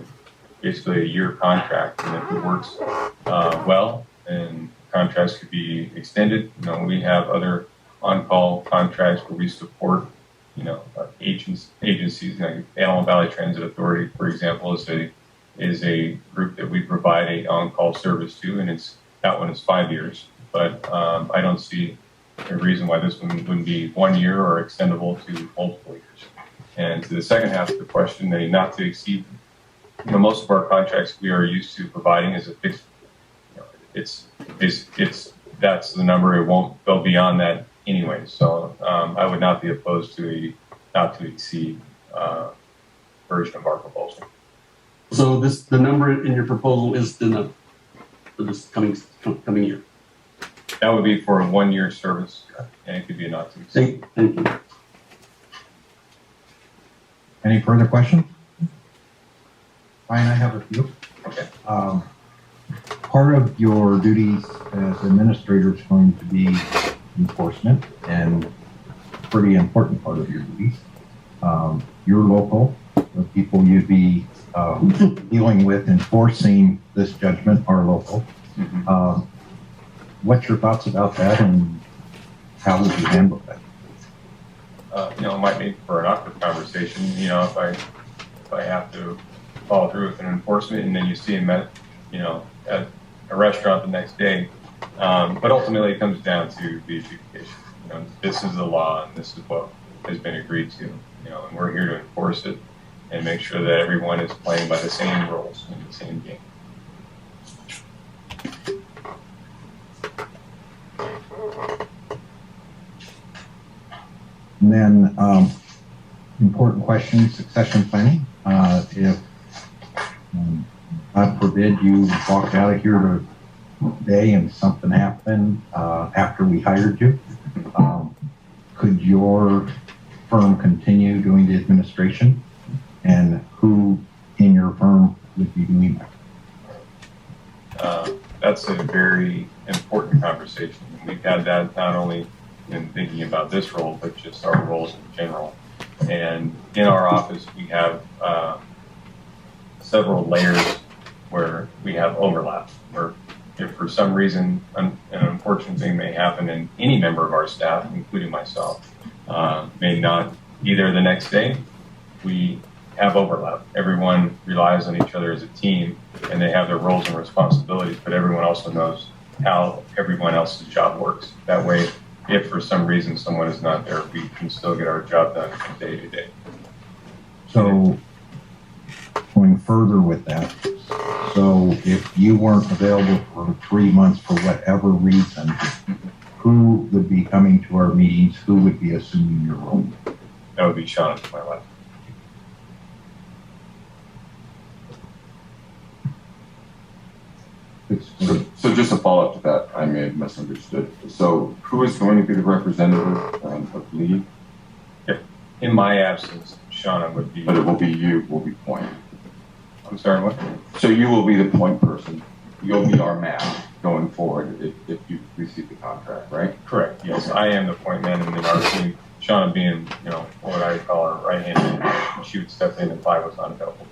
basically a year contract, and if it works well, and contracts could be extended. You know, we have other on-call contracts where we support, you know, agencies like Antelope Valley Transit Authority, for example, is a group that we provide a on-call service to, and that one is 5 years. But I don't see a reason why this one wouldn't be 1 year or extendable to multiple years. And to the second half of the question, they not to exceed. You know, most of our contracts we are used to providing is a fixed. You know, it's that's the number. It won't go beyond that anyway. So I would not be opposed to a not to exceed version of our proposal. So the number in your proposal is enough for this coming year. That would be for a 1-year service, and it could be a not to exceed. Thank you. Any further questions? Fine, I have a few. Okay. Part of your duties as administrator is going to be enforcement, and pretty important part of your duties. You're local. The people you'd be dealing with enforcing this judgment are local. Mm-hmm. What's your thoughts about that, and how would you handle that? It might make for an awkward conversation. If I have to follow through with an enforcement, and then you see him at a restaurant the next day. But ultimately, it comes down to the adjudication. This is the law, and this is what has been agreed to. And we're here to enforce it and make sure that everyone is playing by the same rules in the same game. And then, important question, succession planning. If, God forbid, you walked out of here today and something happened after we hired you, could your firm continue doing the administration? And who in your firm would be doing that? That's a very important conversation. We've had that not only in thinking about this role, but just our roles in general. And in our office, we have several layers where we have overlap, where if for some reason an unfortunate thing may happen and any member of our staff, including myself, may not be there the next day, we have overlap. Everyone relies on each other as a team, and they have their roles and responsibilities, but everyone also knows how everyone else's job works. That way, if for some reason someone is not there, we can still get our job done from day to day. So, going further with that, so if you weren't available for 3 months for whatever reason, who would be coming to our meetings? Who would be assuming your role? That would be Sean to my left. So just a follow-up to that, I may have misunderstood. So who is going to be the representative of Lee? In my absence, Shauna would be. But it will be you will be point. I'm sorry, what? So you will be the point person. You'll be our man going forward if you receive the contract, right? Correct. Yes, I am the point man, and then our team, Shauna being, what I call her right hand man, she would step in if I was unavailable.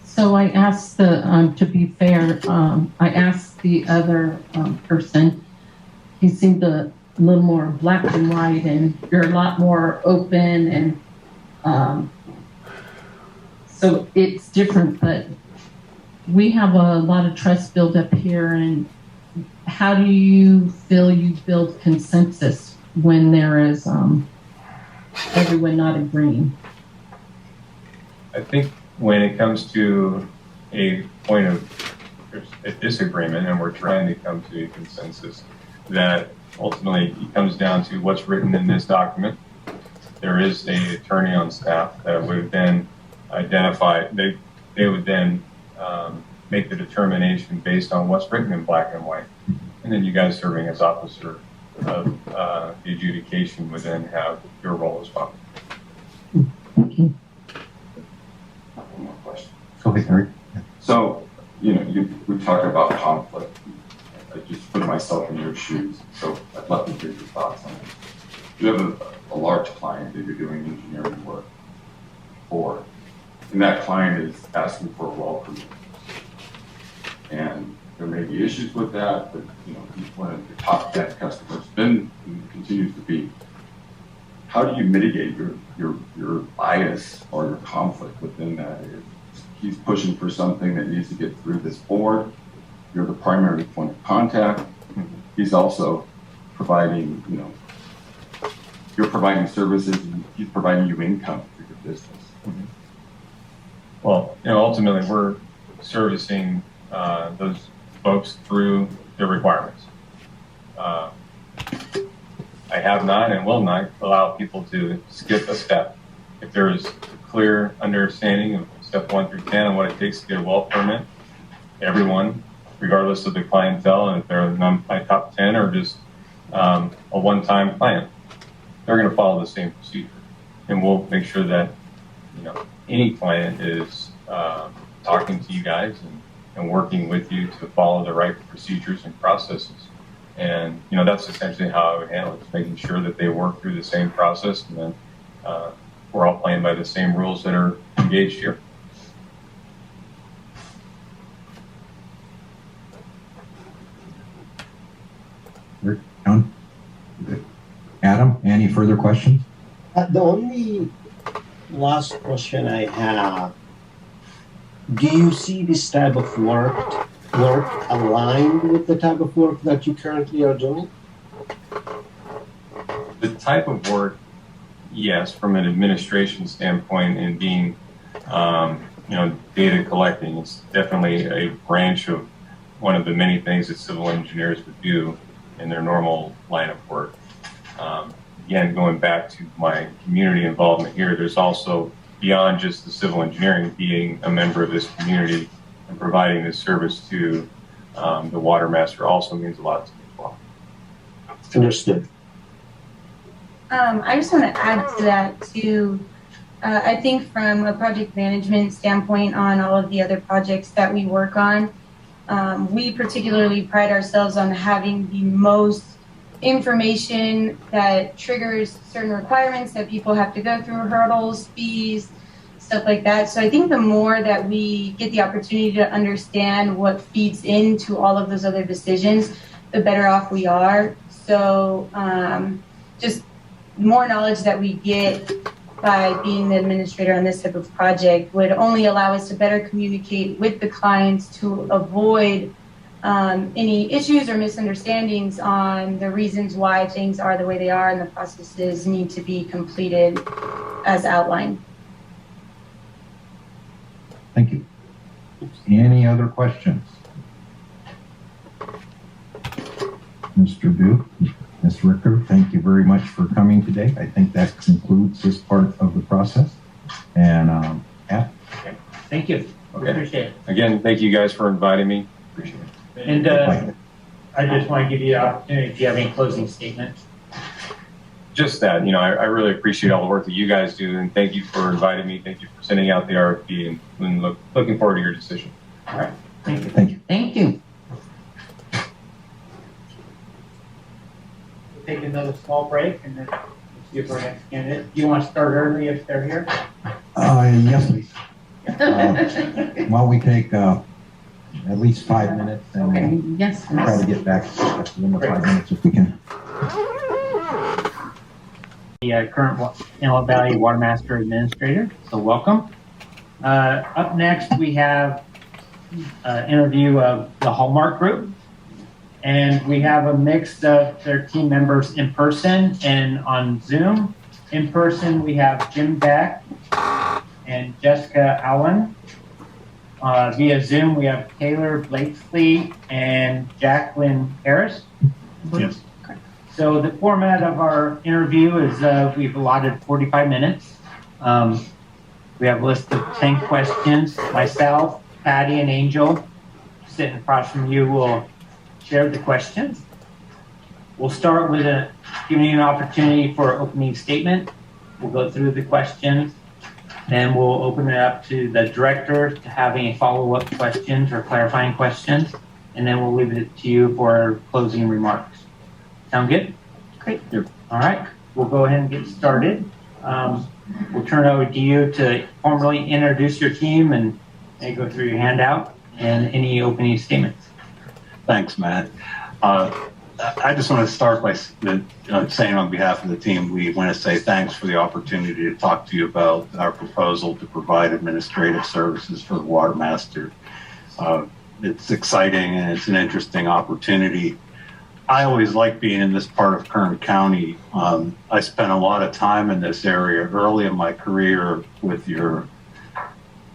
So I asked to be fair, I asked the other person, he seemed a little more black and white, and you're a lot more open, and so it's different, but we have a lot of trust built up here. And how do you feel you build consensus when there is everyone not agreeing? I think when it comes to a point of a disagreement and we're trying to come to a consensus, that ultimately it comes down to what's written in this document. There is an attorney on staff that would then identify, they would then make the determination based on what's written in black and white. And then you guys serving as officer of the adjudication would then have your role as well. Thank you. One more question. Go ahead, Eric. So, we talk about conflict. I just put myself in your shoes, so I'd love to hear your thoughts on it. You have a large client that you're doing engineering work for, and that client is asking for a well permit. And there may be issues with that, but he's one of your top 10 customers, been and continues to be. How do you mitigate your bias or your conflict within that? If he's pushing for something that needs to get through this board, you're the primary point of contact. He's also providing, you're providing services, and he's providing you income for your business. Well, ultimately we're servicing those folks through their requirements. I have not and will not allow people to skip a step. If there is a clear understanding of step 1 through 10 and what it takes to get a well permit, everyone, regardless of the clientele, and if they're my top 10 or just a one-time client, they're going to follow the same procedure. And we'll make sure that, any client is talking to you guys and working with you to follow the right procedures and processes. And, that's essentially how I would handle it, making sure that they work through the same process, and then we're all playing by the same rules that are engaged here. Adam, any further questions? The only last question I have, do you see this type of work aligned with the type of work that you currently are doing? The type of work, yes, from an administration standpoint and being, data collecting, it's definitely a branch of one of the many things that civil engineers would do in their normal line of work. Again, going back to my community involvement here, there's also, beyond just the civil engineering, being a member of this community and providing this service to the Watermaster also means a lot to me as well. Understood. I just want to add to that too. I think from a project management standpoint on all of the other projects that we work on, we particularly pride ourselves on having the most information that triggers certain requirements that people have to go through, hurdles, fees, stuff like that. So I think the more that we get the opportunity to understand what feeds into all of those other decisions, the better off we are. So just more knowledge that we get by being the administrator on this type of project would only allow us to better communicate with the clients to avoid any issues or misunderstandings on the reasons why things are the way they are and the processes need to be completed as outlined. Thank you. Any other questions? Mr. Duke, Ms. Ricker, thank you very much for coming today. I think that concludes this part of the process. And yeah. Okay. Thank you. Okay. Appreciate it. Again, thank you guys for inviting me. Appreciate it. And I just want to give you the opportunity if you have any closing statements. Just that, I really appreciate all the work that you guys do, and thank you for inviting me. Thank you for sending out the RFP, and looking forward to your decision. All right. Thank you. Thank you. Thank you. We'll take another small break and then we'll see if our next candidate. Do you want to start early if they're here? Yes, please. While we take at least 5 minutes, and Okay. Yes. we'll try to get back within the 5 minutes if we can. The current Antelope Valley Watermaster Administrator, so welcome. Up next, we have an interview of the Hallmark Group, and we have a mix of their team members in person and on Zoom. In person, we have Jim Beck and Jessica Allen. Via Zoom, we have Taylor Blakesley and Jacqueline Parris. Yes. So the format of our interview is we've allotted 45 minutes. We have a list of 10 questions. Myself, Patty, and Angel, sitting across from you, will share the questions. We'll start with giving you an opportunity for an opening statement. We'll go through the questions. Then we'll open it up to the director to have any follow-up questions or clarifying questions. And then we'll leave it to you for closing remarks. Sound good? Great. Yep. All right. We'll go ahead and get started. We'll turn it over to you to formally introduce your team and go through your handout and any opening statements. Thanks, Matt. I just want to start by saying on behalf of the team, we want to say thanks for the opportunity to talk to you about our proposal to provide administrative services for the Watermaster. It's exciting and it's an interesting opportunity. I always like being in this part of Kern County. I spent a lot of time in this area early in my career with your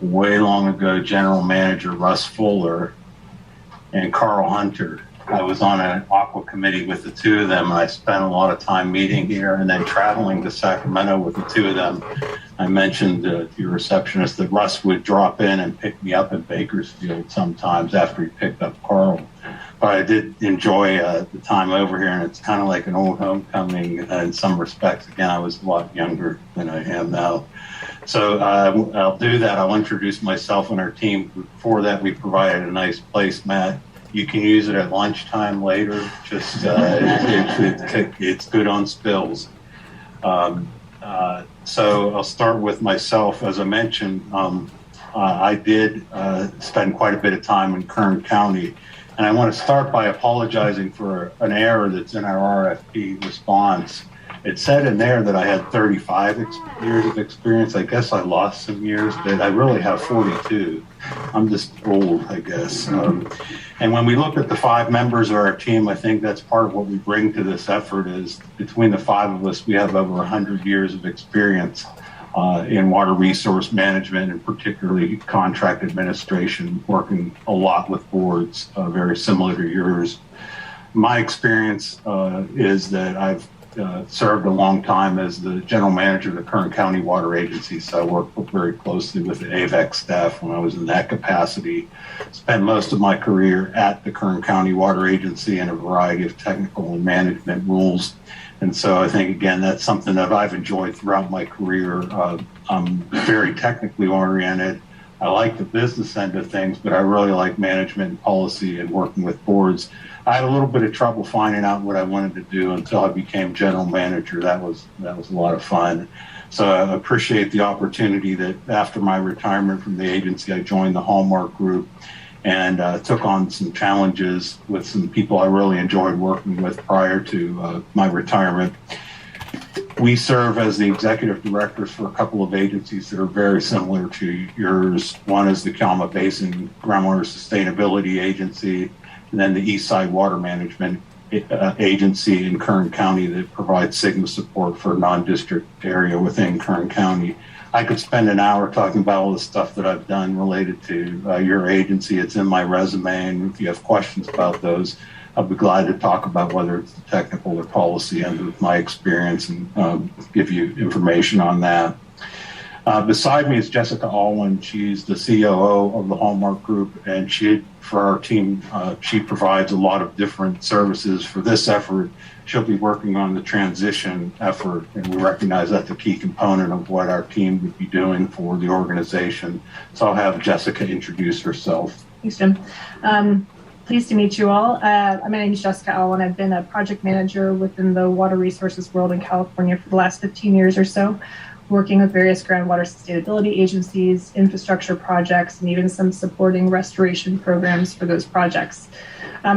way long ago general manager, Russ Fuller, and Carl Hunter. I was on an aqua committee with the two of them, and I spent a lot of time meeting here and then traveling to Sacramento with the two of them. I mentioned to your receptionist that Russ would drop in and pick me up in Bakersfield sometimes after he picked up Carl. But I did enjoy the time over here, and it's kind of like an old homecoming in some respects. Again, I was a lot younger than I am now. So I'll do that. I'll introduce myself and our team. Before that, we provided a nice place, Matt. You can use it at lunchtime later. Just it's good on spills. So I'll start with myself. As I mentioned, I did spend quite a bit of time in Kern County. And I want to start by apologizing for an error that's in our RFP response. It said in there that I had 35 years of experience. I guess I lost some years, but I really have 42. I'm just old, I guess. And when we look at the 5 members of our team, I think that's part of what we bring to this effort is between the 5 of us, we have over 100 years of experience in water resource management and particularly contract administration, working a lot with boards very similar to yours. My experience is that I've served a long time as the general manager of the Kern County Water Agency, so I worked very closely with the AVEC staff when I was in that capacity. Spent most of my career at the Kern County Water Agency in a variety of technical and management roles. And so I think, again, that's something that I've enjoyed throughout my career. I'm very technically oriented. I like the business end of things, but I really like management and policy and working with boards. I had a little bit of trouble finding out what I wanted to do until I became general manager. That was a lot of fun. So I appreciate the opportunity that after my retirement from the agency, I joined the Hallmark group and took on some challenges with some people I really enjoyed working with prior to my retirement. We serve as the executive directors for a couple of agencies that are very similar to yours. One is the Kalama Basin Groundwater Sustainability Agency, and then the Eastside Water Management Agency in Kern County that provides SIGMA support for a non-district area within Kern County. I could spend an hour talking about all the stuff that I've done related to your agency. It's in my resume, and if you have questions about those, I'll be glad to talk about whether it's the technical or policy end of my experience and give you information on that. Beside me is Jessica Alwyn. She's the COO of the Hallmark Group, and for our team, she provides a lot of different services for this effort. She'll be working on the transition effort, and we recognize that's a key component of what our team would be doing for the organization. So I'll have Jessica introduce herself. Thanks, Jim. Pleased to meet you all. My name is Jessica Alwyn. I've been a project manager within the water resources world in California for the last 15 years or so, working with various groundwater sustainability agencies, infrastructure projects, and even some supporting restoration programs for those projects.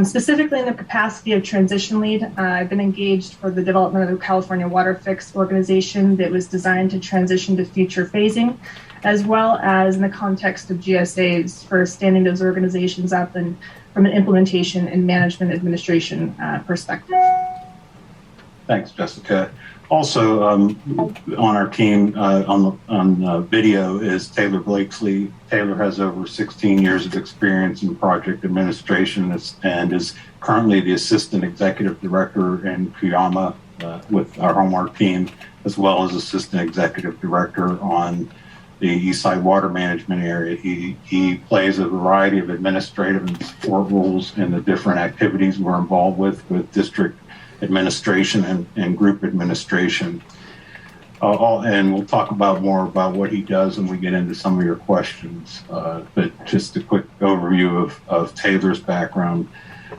Specifically in the capacity of transition lead, I've been engaged for the development of the California Water Fix organization that was designed to transition to future phasing, as well as in the context of GSAs for standing those organizations up and from an implementation and management administration perspective. Thanks, Jessica. Also on our team on video is Taylor Blakesley. Taylor has over 16 years of experience in project administration and is currently the assistant executive director in Kuyama with our Hallmark team, as well as assistant executive director on the Eastside Water Management area. He plays a variety of administrative and support roles in the different activities we're involved with district administration and group administration. And we'll talk about more about what he does when we get into some of your questions. But just a quick overview of Taylor's background.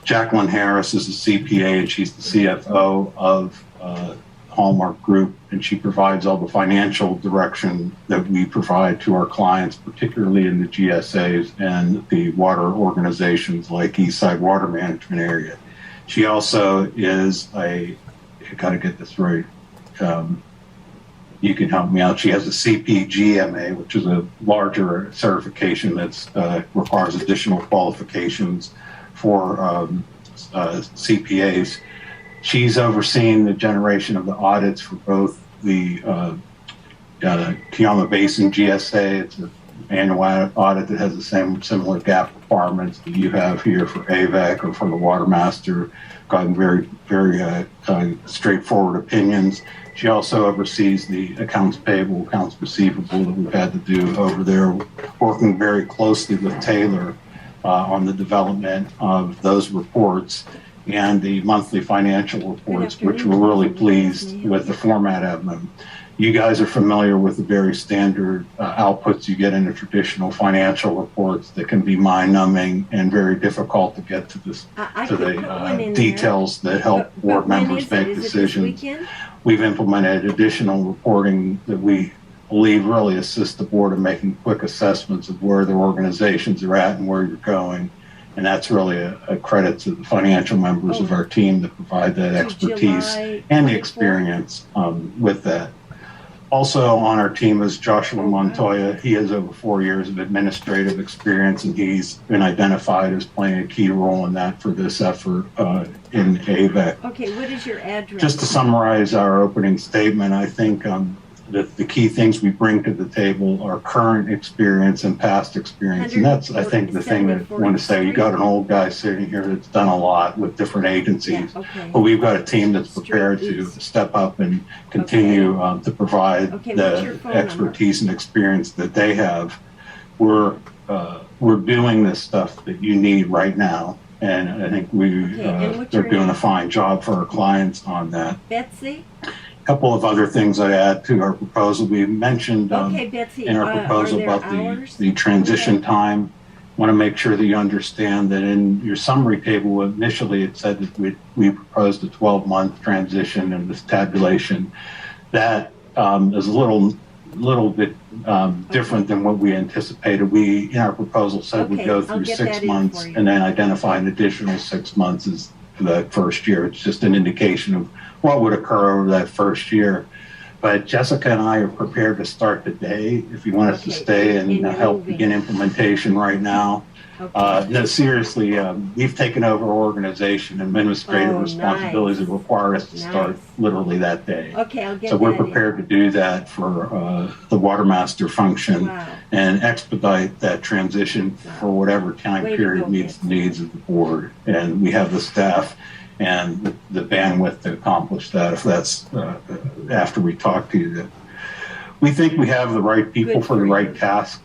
Jacqueline Harris is a CPA, and she's the CFO of Hallmark Group, and she provides all the financial direction that we provide to our clients, particularly in the GSAs and the water organizations like Eastside Water Management area. She also is I gotta get this right. You can help me out. She has a CPGMA, which is a larger certification that requires additional qualifications for CPAs. She's overseeing the generation of the audits for both the Kuyama Basin GSA. It's a annual audit that has the similar gap requirements that you have here for AVAC or for the Watermaster. Gotten very straightforward opinions. She also oversees the accounts payable, accounts receivable that we've had to do over there, working very closely with Taylor on the development of those reports and the monthly financial reports, which we're really pleased with the format of them. You guys are familiar with the very standard outputs you get in the traditional financial reports that can be mind-numbing and very difficult to get to the details that help board members make decisions. We've implemented additional reporting that we believe really assists the board in making quick assessments of where their organizations are at and where you're going. And that's really a credit to the financial members of our team that provide that expertise and the experience with that. Also on our team is Joshua Montoya. He has over 4 years of administrative experience, and he's been identified as playing a key role in that for this effort in AVAC. Okay, what is your address? Just to summarize our opening statement, I think the key things we bring to the table are current experience and past experience. And that's, I think, the thing that I want to say. You got an old guy sitting here that's done a lot with different agencies, but we've got a team that's prepared to step up and continue to provide the expertise and experience that they have. We're doing this stuff that you need right now. And I think they're doing a fine job for our clients on that. Betsy? Couple of other things I add to our proposal. We mentioned Betsy, in our proposal about the transition time. Want to make sure that you understand that in your summary table, initially it said that we proposed a 12-month transition and this tabulation. That is a little bit different than what we anticipated. We, in our proposal, said we'd go through 6 months and then identify an additional 6 months as for the first year. It's just an indication of what would occur over that first year. But Jessica and I are prepared to start today if you want us to stay and help begin implementation right now. No, seriously, we've taken over organization and administrative responsibilities that require us to start literally that day. Okay, I'll get so we're prepared to do that for the Watermaster function and expedite that transition for whatever time period meets the needs of the board. And we have the staff and the bandwidth to accomplish that if that's after we talk to you. That we think we have the right people for the right task.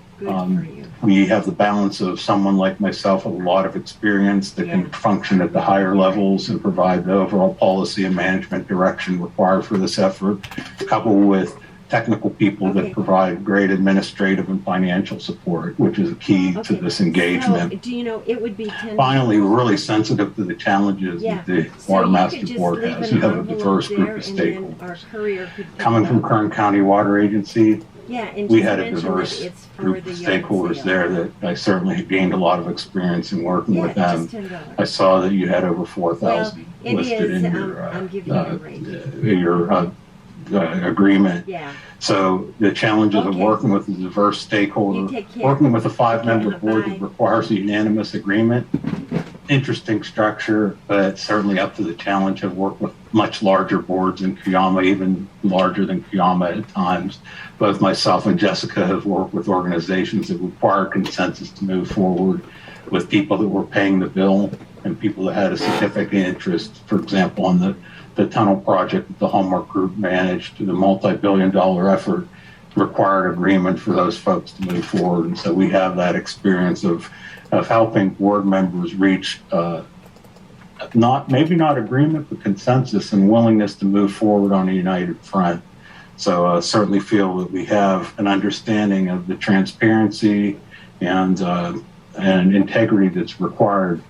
We have the balance of someone like myself with a lot of experience that can function at the higher levels and provide the overall policy and management direction required for this effort, coupled with technical people that provide great administrative and financial support, which is a key to this engagement. So, do you know, it would be 10. Finally, we're really sensitive to the challenges that the Watermaster Board has. You have a diverse group of stakeholders. Coming from Kern County Water Agency, we had a diverse group of stakeholders there that I certainly had gained a lot of experience in working with them. I saw that you had over 4,000 listed in your agreement. So the challenges of working with a diverse stakeholder, working with a 5-member board that requires a unanimous agreement, interesting structure, but certainly up to the challenge of work with much larger boards in Kiama, even larger than Kiama at times. Both myself and Jessica have worked with organizations that require consensus to move forward with people that were paying the bill and people that had a significant interest, for example, on the tunnel project that the Hallmark Group managed, the multi-billion-dollar effort required agreement for those folks to move forward. And so we have that experience of helping board members reach maybe not agreement, but consensus and willingness to move forward on a united front. So certainly feel that we have an understanding of the transparency and integrity that's required.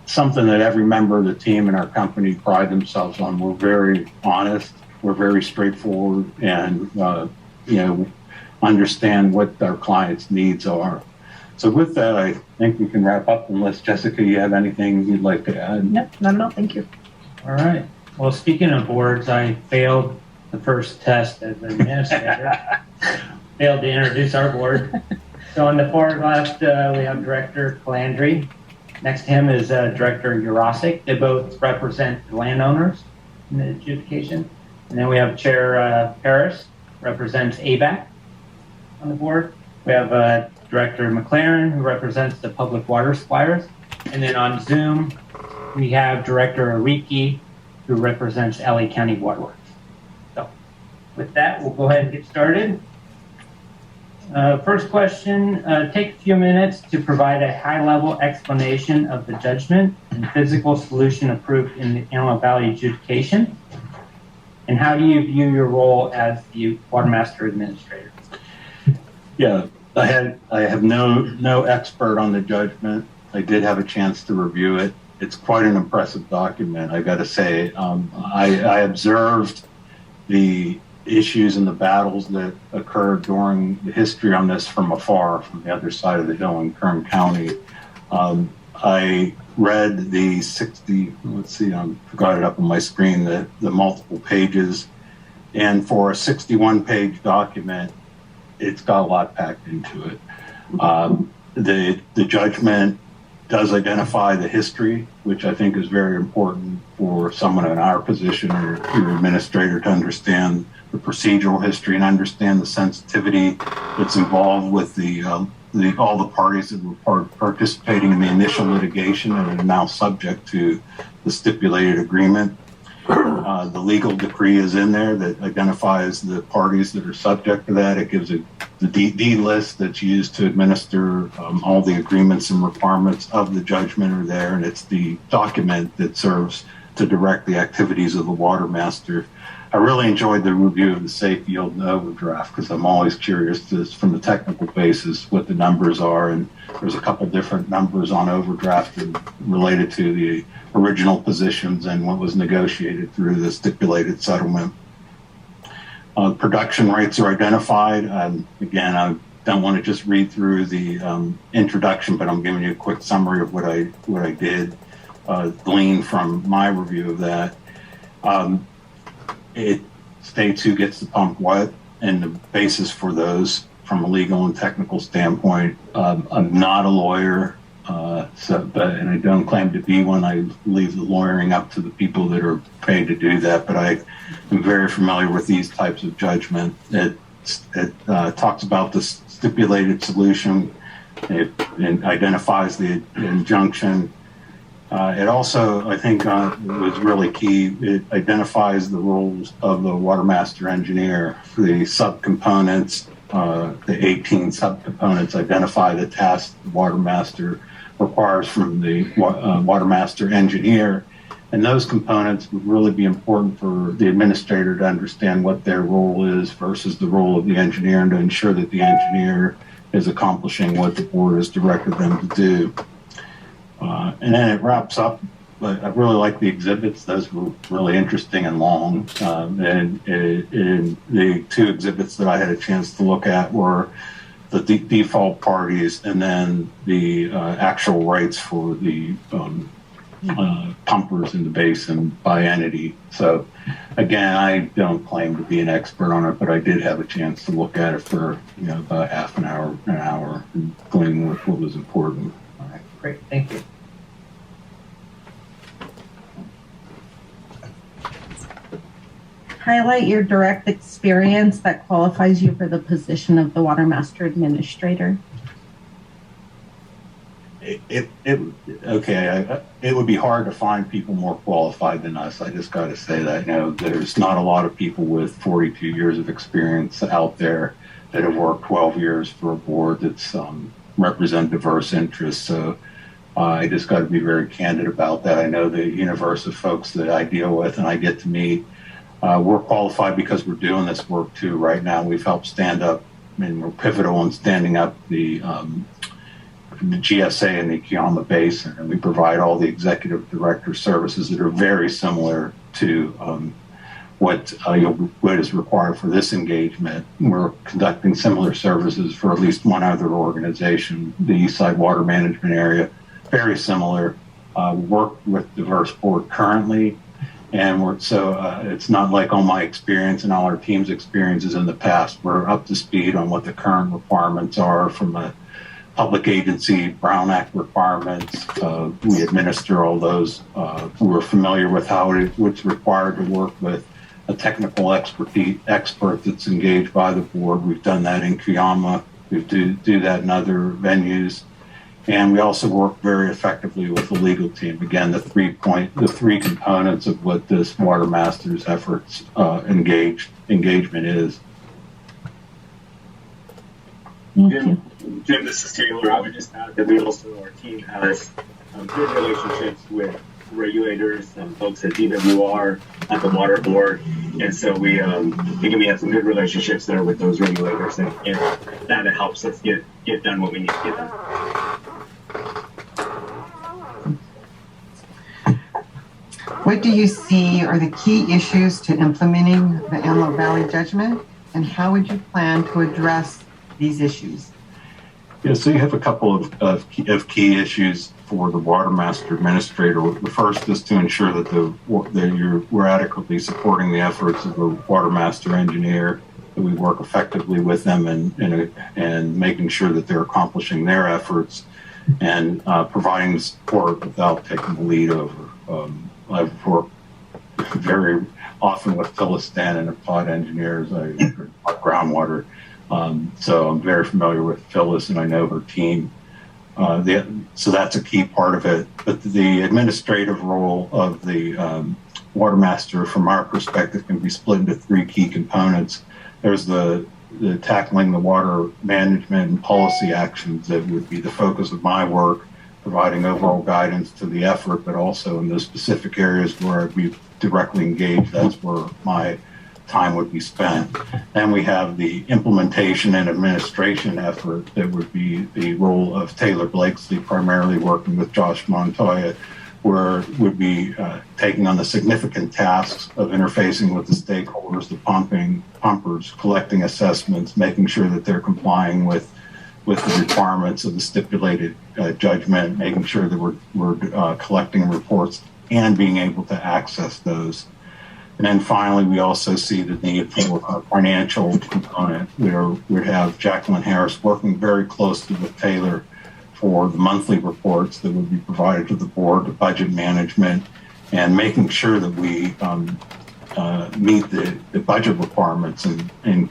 Something that every member of the team in our company pride themselves on. We're very honest, we're very straightforward, and understand what our clients' needs are. So with that, I think we can wrap up unless, Jessica, you have anything you'd like to add? No, not at all. Thank you. All right. Well, speaking of boards, I failed the first test as an administrator. Failed to introduce our board. So on the far left, we have Director Calandri. Next to him is Director Yarosek. They both represent the landowners in the adjudication. And then we have Chair Parris, represents AVAC on the board. We have Director McClaren, who represents the public water suppliers. And then on Zoom, we have Director Ariki, who represents LA County Waterworks. So with that, we'll go ahead and get started. First question, take a few minutes to provide a high-level explanation of the judgment and physical solution approved in the Antelope Valley adjudication. And how do you view your role as the Watermaster Administrator? Yeah, I have no expert on the judgment. I did have a chance to review it. It's quite an impressive document, I got to say. I observed the issues and the battles that occurred during the history on this from afar, from the other side of the hill in Kern County. I read the 60, let's see, I've got it up on my screen, the multiple pages. And for a 61-page document, it's got a lot packed into it. The judgment does identify the history, which I think is very important for someone in our position or your administrator to understand the procedural history and understand the sensitivity that's involved with all the parties that were participating in the initial litigation and are now subject to the stipulated agreement. The legal decree is in there that identifies the parties that are subject to that. It gives the D list that's used to administer all the agreements and requirements of the judgment are there, and it's the document that serves to direct the activities of the Watermaster. I really enjoyed the review of the safe yield and overdraft because I'm always curious from the technical basis what the numbers are, and there's a couple different numbers on overdraft related to the original positions and what was negotiated through the stipulated settlement. Production rates are identified. Again, I don't want to just read through the introduction, but I'm giving you a quick summary of what I did glean from my review of that. It states who gets to pump what and the basis for those from a legal and technical standpoint. I'm not a lawyer, and I don't claim to be one. I leave the lawyering up to the people that are paid to do that, but I am very familiar with these types of judgment. It talks about the stipulated solution. It identifies the injunction. It also, I think, was really key. It identifies the roles of the Watermaster engineer. The subcomponents, the 18 subcomponents identify the tasks the Watermaster requires from the Watermaster engineer. And those components would really be important for the administrator to understand what their role is versus the role of the engineer, and to ensure that the engineer is accomplishing what the board has directed them to do. And then it wraps up, but I really like the exhibits. Those were really interesting and long. And the two exhibits that I had a chance to look at were the default parties and then the actual rights for the pumpers in the basin by entity. So again, I don't claim to be an expert on it, but I did have a chance to look at it for about half an hour, and glean what was important. All right, great, thank you. Highlight your direct experience that qualifies you for the position of the Watermaster Administrator. It would be hard to find people more qualified than us. I just got to say that. There's not a lot of people with 42 years of experience out there that have worked 12 years for a board that's represent diverse interests. So I just got to be very candid about that. I know the universe of folks that I deal with and I get to meet. We're qualified because we're doing this work too right now. We've helped stand up, and we're pivotal in standing up the GSA in the Kiama Basin, and we provide all the executive director services that are very similar to what is required for this engagement. We're conducting similar services for at least one other organization, the Eastside Water Management Area, very similar. Work with diverse board currently. And it's not like all my experience and all our team's experiences in the past. We're up to speed on what the current requirements are from a public agency, Brown Act requirements. We administer all those. We're familiar with what's required to work with a technical expert that's engaged by the board. We've done that in Kiama We do that in other venues. And we also work very effectively with the legal team. Again, the three components of what this Watermaster's efforts engagement is. Jim, this is Taylor. I would just add that we also, our team has good relationships with regulators and folks at DWR, at the Water Board. And so we have some good relationships there with those regulators, and that helps us get done what we need to get done. What do you see are the key issues to implementing the Antelope Valley judgment, and how would you plan to address these issues? Yeah, so you have a couple of key issues for the Watermaster administrator. The first is to ensure that we're adequately supporting the efforts of the Watermaster engineer, that we work effectively with them and making sure that they're accomplishing their efforts and providing support without taking the lead over. I've worked very often with Phyllis Stan and pod engineers, groundwater. So I'm very familiar with Phyllis, and I know her team. So that's a key part of it. But the administrative role of the Watermaster, from our perspective, can be split into three key components. There's the tackling the water management and policy actions that would be the focus of my work, providing overall guidance to the effort, but also in those specific areas where I'd be directly engaged. That's where my time would be spent. Then we have the implementation and administration effort that would be the role of Taylor Blakesley, primarily working with Josh Montoya, where would be taking on the significant tasks of interfacing with the stakeholders, the pumpers, collecting assessments, making sure that they're complying with the requirements of the stipulated judgment, making sure that we're collecting reports and being able to access those. And then finally, we also see the need for a financial component where we have Jacqueline Harris working very closely with Taylor for the monthly reports that would be provided to the board, the budget management, and making sure that we meet the budget requirements and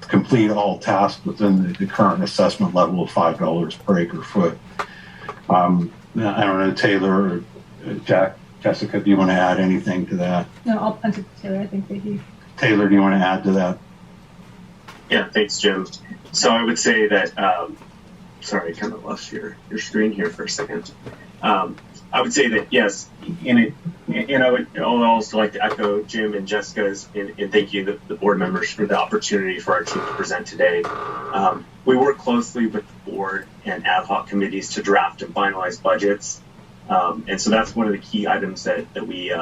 complete all tasks within the current assessment level of $5 per acre foot. I don't know, Taylor or Jessica, do you want to add anything to that? No, I'll punt it to Taylor. I think that Taylor, do you want to add to that? Yeah, thanks, Jim. So I would say that, sorry, I kind of lost your screen here for a second. I would say that, yes, and I would also like to echo Jim and Jessica's and thank you, the board members, for the opportunity for our team to present today. We work closely with the board and ad hoc committees to draft and finalize budgets. And so that's one of the key items that we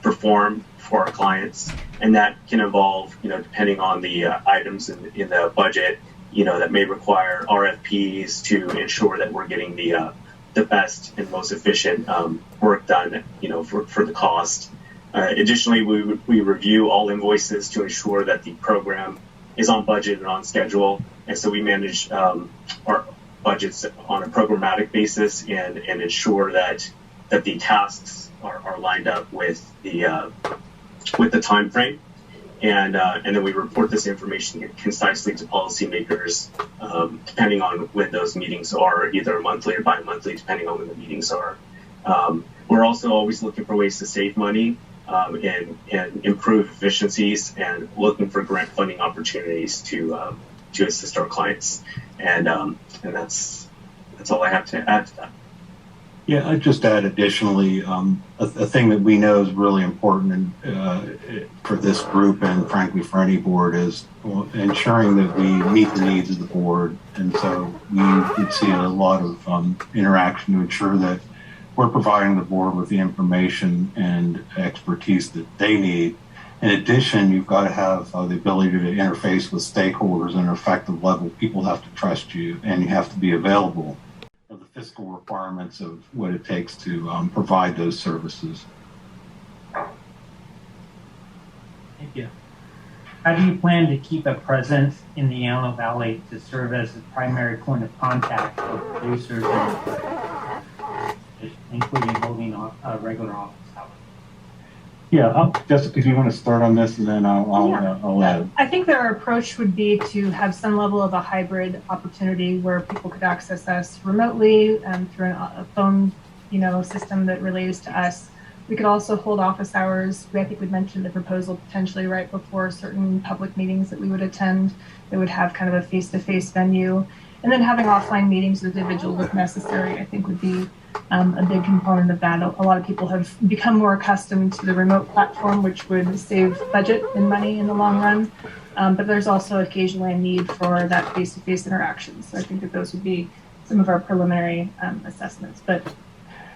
perform for our clients. And that can involve, depending on the items in the budget, that may require RFPs to ensure that we're getting the best and most efficient work done, for the cost. Additionally, we review all invoices to ensure that the program is on budget and on schedule. And so we manage our budgets on a programmatic basis and ensure that the tasks are lined up with the time frame. And then we report this information concisely to policymakers, depending on when those meetings are, either monthly or bi-monthly, depending on when the meetings are. We're also always looking for ways to save money and improve efficiencies, and looking for grant funding opportunities to assist our clients. And that's all I have to add to that. Yeah, I'd just add additionally, a thing that we know is really important for this group and frankly for any board is ensuring that we meet the needs of the board. And so we would see a lot of interaction to ensure that we're providing the board with the information and expertise that they need. In addition, you've got to have the ability to interface with stakeholders at an effective level. People have to trust you, and you have to be available of the fiscal requirements of what it takes to provide those services. Thank you. How do you plan to keep a presence in the Antelope Valley to serve as the primary point of contact for producers, including holding a regular office hours? Yeah, Jessica, if you want to start on this, and then I'll add. I think their approach would be to have some level of a hybrid opportunity where people could access us remotely through a phone, system that relays to us. We could also hold office hours. I think we mentioned the proposal potentially right before certain public meetings that we would attend. They would have kind of a face-to-face venue. And then having offline meetings with individuals if necessary, I think would be a big component of that. A lot of people have become more accustomed to the remote platform, which would save budget and money in the long run. But there's also occasionally a need for that face-to-face interaction. So I think that those would be some of our preliminary assessments. But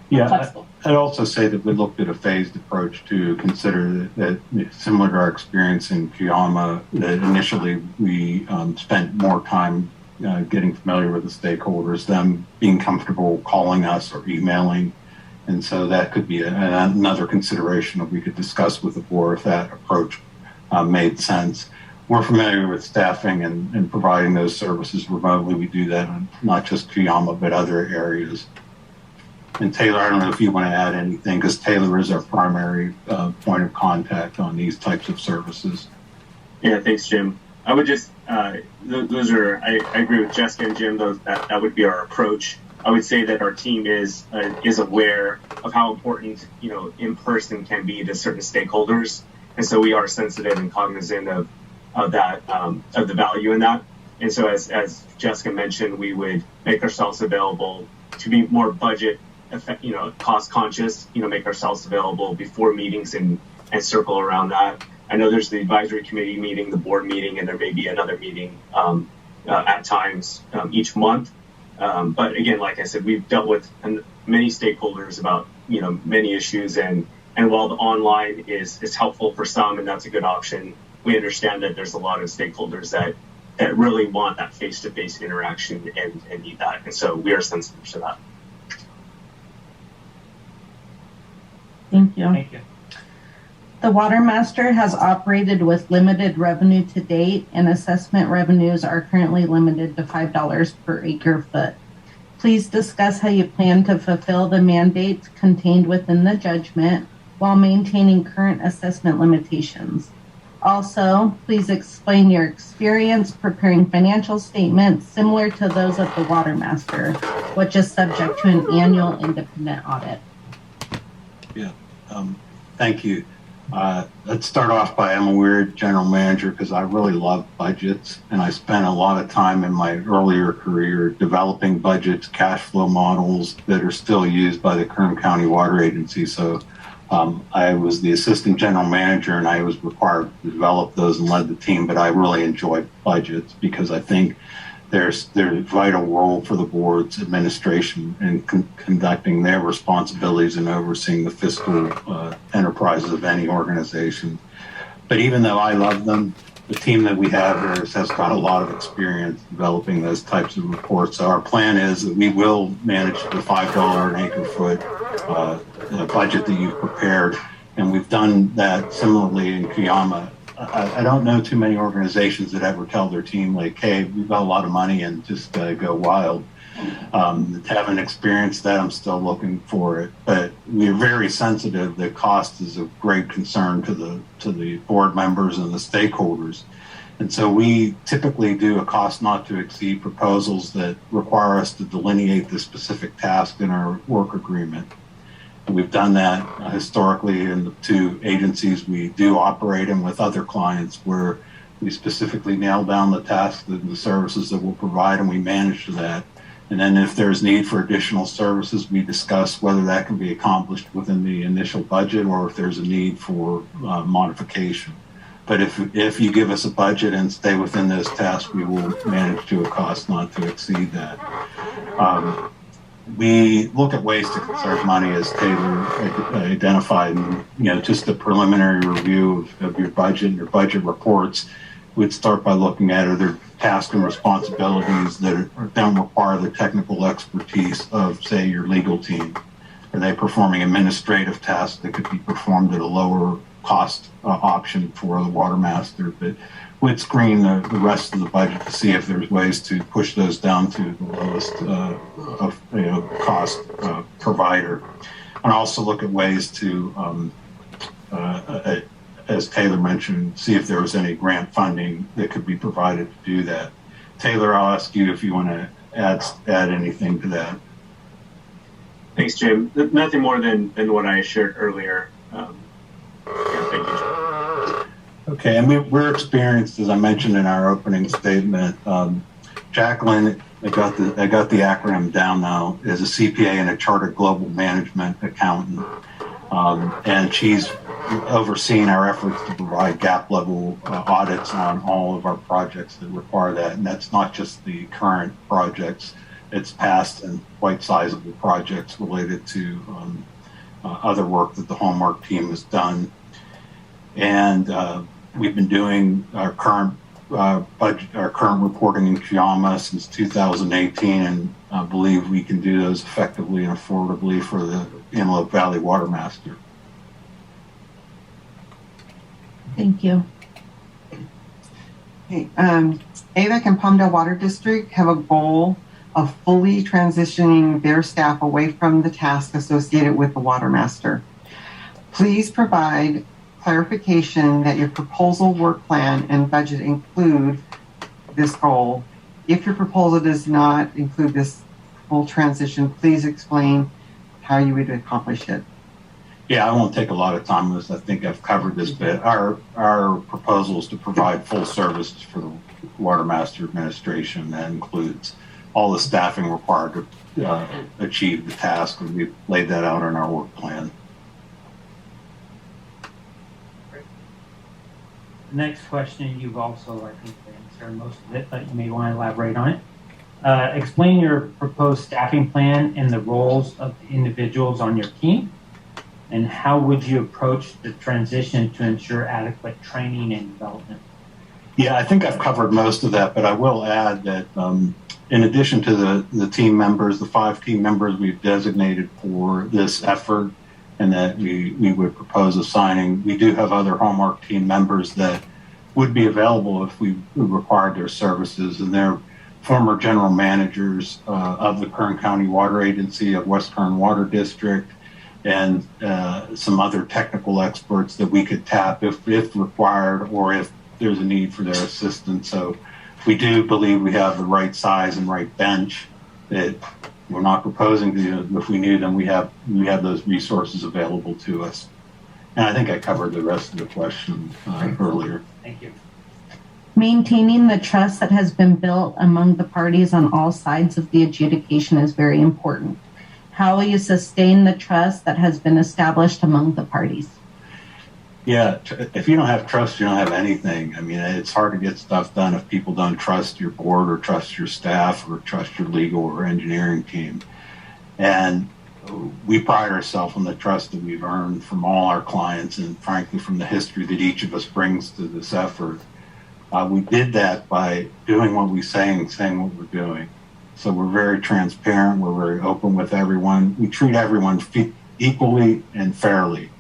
yeah, I'd also say that we looked at a phased approach to consider that similar to our experience in Kiama, that initially we spent more time getting familiar with the stakeholders, them being comfortable calling us or emailing. And so that could be another consideration that we could discuss with the board if that approach made sense. We're familiar with staffing and providing those services remotely. We do that in not just Kiama, but other areas. And Taylor, I don't know if you want to add anything, because Taylor is our primary point of contact on these types of services. Yeah, thanks, Jim. I would just, I agree with Jessica and Jim, that would be our approach. I would say that our team is aware of how important, in person can be to certain stakeholders. And so we are sensitive and cognizant of that, of the value in that. And so as Jessica mentioned, we would make ourselves available to be more budget, cost conscious, make ourselves available before meetings and circle around that. I know there's the advisory committee meeting, the board meeting, and there may be another meeting at times each month. But again, like I said, we've dealt with many stakeholders about many issues, and while the online is helpful for some, and that's a good option, we understand that there's a lot of stakeholders that really want that face-to-face interaction and need that, and so we are sensitive to that. Thank you. Thank you. The Watermaster has operated with limited revenue to date, and assessment revenues are currently limited to $5 per acre foot. Please discuss how you plan to fulfill the mandates contained within the judgment while maintaining current assessment limitations. Also, please explain your experience preparing financial statements similar to those of the Watermaster, which is subject to an annual independent audit. Yeah, thank you. Let's start off by, I'm a weird general manager because I really love budgets, and I spent a lot of time in my earlier career developing budgets, cash flow models that are still used by the Kern County Water Agency. So I was the assistant general manager, and I was required to develop those and led the team, but I really enjoy budgets because I think there's a vital role for the board's administration in conducting their responsibilities and overseeing the fiscal enterprises of any organization. But even though I love them, the team that we have here has got a lot of experience developing those types of reports. So our plan is that we will manage the $5 an acre foot budget that you've prepared. And we've done that similarly in Kiama. I don't know too many organizations that ever tell their team, like, hey, we've got a lot of money and just go wild. Haven't experienced that. I'm still looking for it. But we're very sensitive that cost is of great concern to the board members and the stakeholders. And so we typically do a cost not to exceed proposals that require us to delineate the specific task in our work agreement. We've done that historically in the two agencies we do operate in with other clients, where we specifically nail down the tasks and the services that we'll provide, and we manage to that. And then if there's need for additional services, we discuss whether that can be accomplished within the initial budget or if there's a need for modification. But if you give us a budget and stay within those tasks, we will manage to a cost not to exceed that. We look at ways to conserve money, as Taylor identified, and just a preliminary review of your budget and your budget reports. We'd start by looking at other tasks and responsibilities that don't require the technical expertise of, say, your legal team. Are they performing administrative tasks that could be performed at a lower cost option for the Watermaster? But we'd screen the rest of the budget to see if there's ways to push those down to the lowest cost provider, and also look at ways to as Taylor mentioned, see if there was any grant funding that could be provided to do that. Taylor, I'll ask you if you want to add anything to that. Thanks, Jim. Nothing more than what I shared earlier. Yeah, thank you, Jim. Okay, and we're experienced, as I mentioned in our opening statement. Jacqueline, I got the acronym down now, is a CPA and a chartered global management accountant, and she's overseeing our efforts to provide gap level audits on all of our projects that require that, and that's not just the current projects. It's past and quite sizable projects related to other work that the Hallmark team has done. And we've been doing our current reporting in Kiama since 2018, and I believe we can do those effectively and affordably for the Antelope Valley Watermaster. Thank you. Okay, AVEC and Palmdale Water District have a goal of fully transitioning their staff away from the task associated with the Watermaster. Please provide clarification that your proposal, work plan, and budget include this goal. If your proposal does not include this full transition, please explain how you would accomplish it. Yeah, I won't take a lot of time on this. I think I've covered this bit. Our proposal is to provide full services for the Watermaster administration. That includes all the staffing required to achieve the task, and we've laid that out in our work plan. The next question, you've also, I think, answered most of it, but you may want to elaborate on it. Explain your proposed staffing plan and the roles of the individuals on your team, and how would you approach the transition to ensure adequate training and development? Yeah, I think I've covered most of that, but I will add that in addition to the team members, the 5 team members we've designated for this effort and that we would propose assigning, we do have other Hallmark team members that would be available if we required their services, and they're former general managers of the Kern County Water Agency, of West Kern Water District, and some other technical experts that we could tap if required or if there's a need for their assistance. So we do believe we have the right size and right bench that we're not proposing to. If we need them, we have those resources available to us. And I think I covered the rest of the question earlier. Thank you. Maintaining the trust that has been built among the parties on all sides of the adjudication is very important. How will you sustain the trust that has been established among the parties? Yeah, if you don't have trust, you don't have anything. I mean, it's hard to get stuff done if people don't trust your board or trust your staff or trust your legal or engineering team. And we pride ourselves on the trust that we've earned from all our clients and frankly from the history that each of us brings to this effort. We did that by doing what we say and saying what we're doing. So we're very transparent. We're very open with everyone. We treat everyone equally and fairly.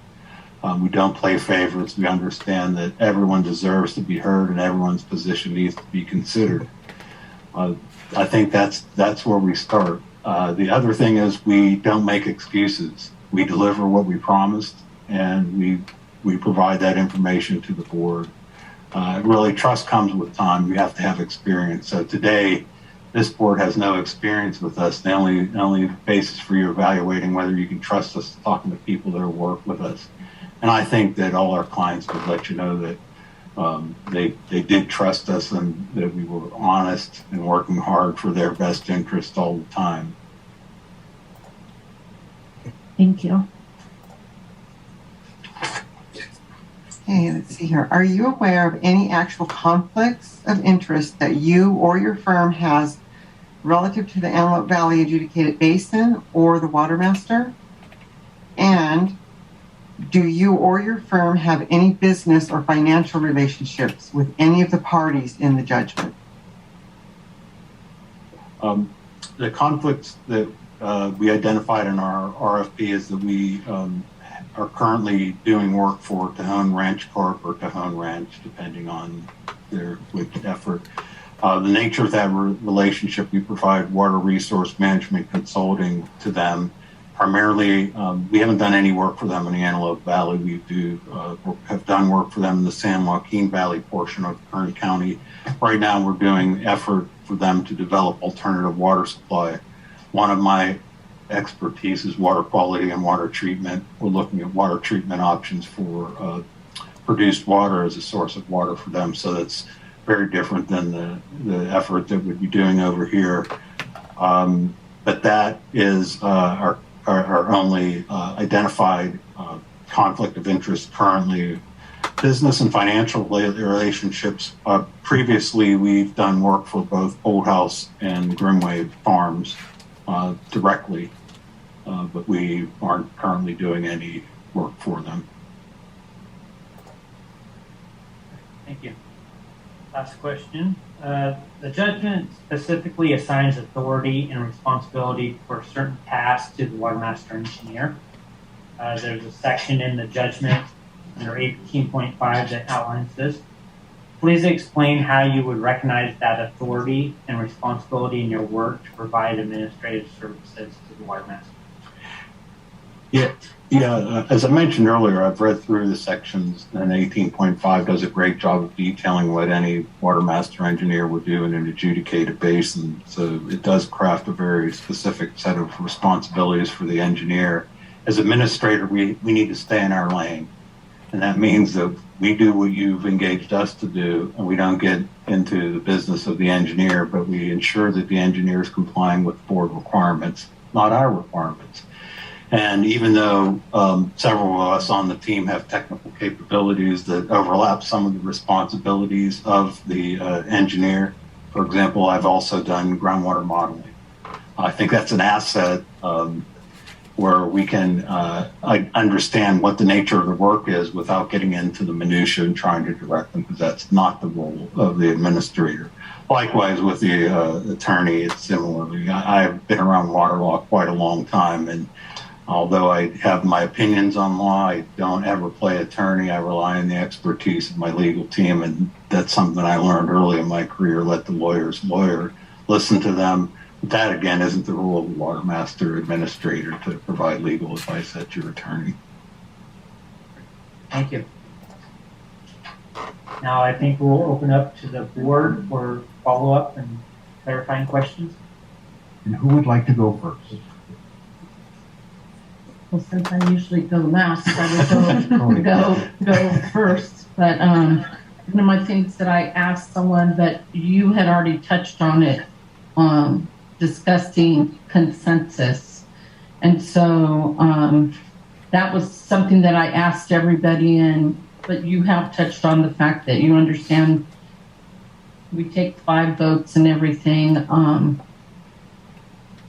We don't play favorites. We understand that everyone deserves to be heard and everyone's position needs to be considered. I think that's where we start. The other thing is we don't make excuses. We deliver what we promised, and we provide that information to the board. Really, trust comes with time. You have to have experience. So today, this board has no experience with us. The only basis for you evaluating whether you can trust us is talking to people that work with us. And I think that all our clients would let you know that they did trust us and that we were honest and working hard for their best interest all the time. Thank you. Okay, let's see here. Are you aware of any actual conflicts of interest that you or your firm has relative to the Antelope Valley Adjudicated Basin or the Watermaster? And do you or your firm have any business or financial relationships with any of the parties in the judgment? The conflicts that we identified in our RFP is that we are currently doing work for Tejon Ranch Corp or Tejon Ranch, depending on which effort. The nature of that relationship, we provide water resource management consulting to them, primarily, we haven't done any work for them in the Antelope Valley. We have done work for them in the San Joaquin Valley portion of Kern County. Right now, we're doing effort for them to develop alternative water supply. One of my expertise is water quality and water treatment. We're looking at water treatment options for produced water as a source of water for them. So that's very different than the effort that we'd be doing over here. But that is our only identified conflict of interest currently. Business and financial relationships. Previously, we've done work for both Old House and Grimway Farms directly, but we aren't currently doing any work for them. Thank you. Last question. The judgment specifically assigns authority and responsibility for certain tasks to the watermaster engineer. There's a section in the judgment under 18.5 that outlines this. Please explain how you would recognize that authority and responsibility in your work to provide administrative services to the watermaster. Yeah. As I mentioned earlier, I've read through the sections, and 18.5 does a great job of detailing what any watermaster engineer would do in an adjudicated basin. So it does craft a very specific set of responsibilities for the engineer. As administrator, we need to stay in our lane. And that means that we do what you've engaged us to do, and we don't get into the business of the engineer, but we ensure that the engineer is complying with board requirements, not our requirements. And even though several of us on the team have technical capabilities that overlap some of the responsibilities of the engineer, for example, I've also done groundwater modeling. I think that's an asset where we can understand what the nature of the work is without getting into the minutia and trying to direct them, because that's not the role of the administrator. Likewise with the attorney, it's similarly. I've been around water law quite a long time, and although I have my opinions on law, I don't ever play attorney. I rely on the expertise of my legal team, and that's something I learned early in my career. Let the lawyers lawyer, listen to them. But that, again, isn't the role of the watermaster administrator to provide legal advice. That's your attorney. Thank you. Now I think we'll open up to the board for follow-up and clarifying questions. And who would like to go first? Well, since I usually go last, I would go first. But one of my things that I asked someone, but you had already touched on it, discussing consensus. And so that was something that I asked everybody but you have touched on the fact that you understand we take 5 votes and everything.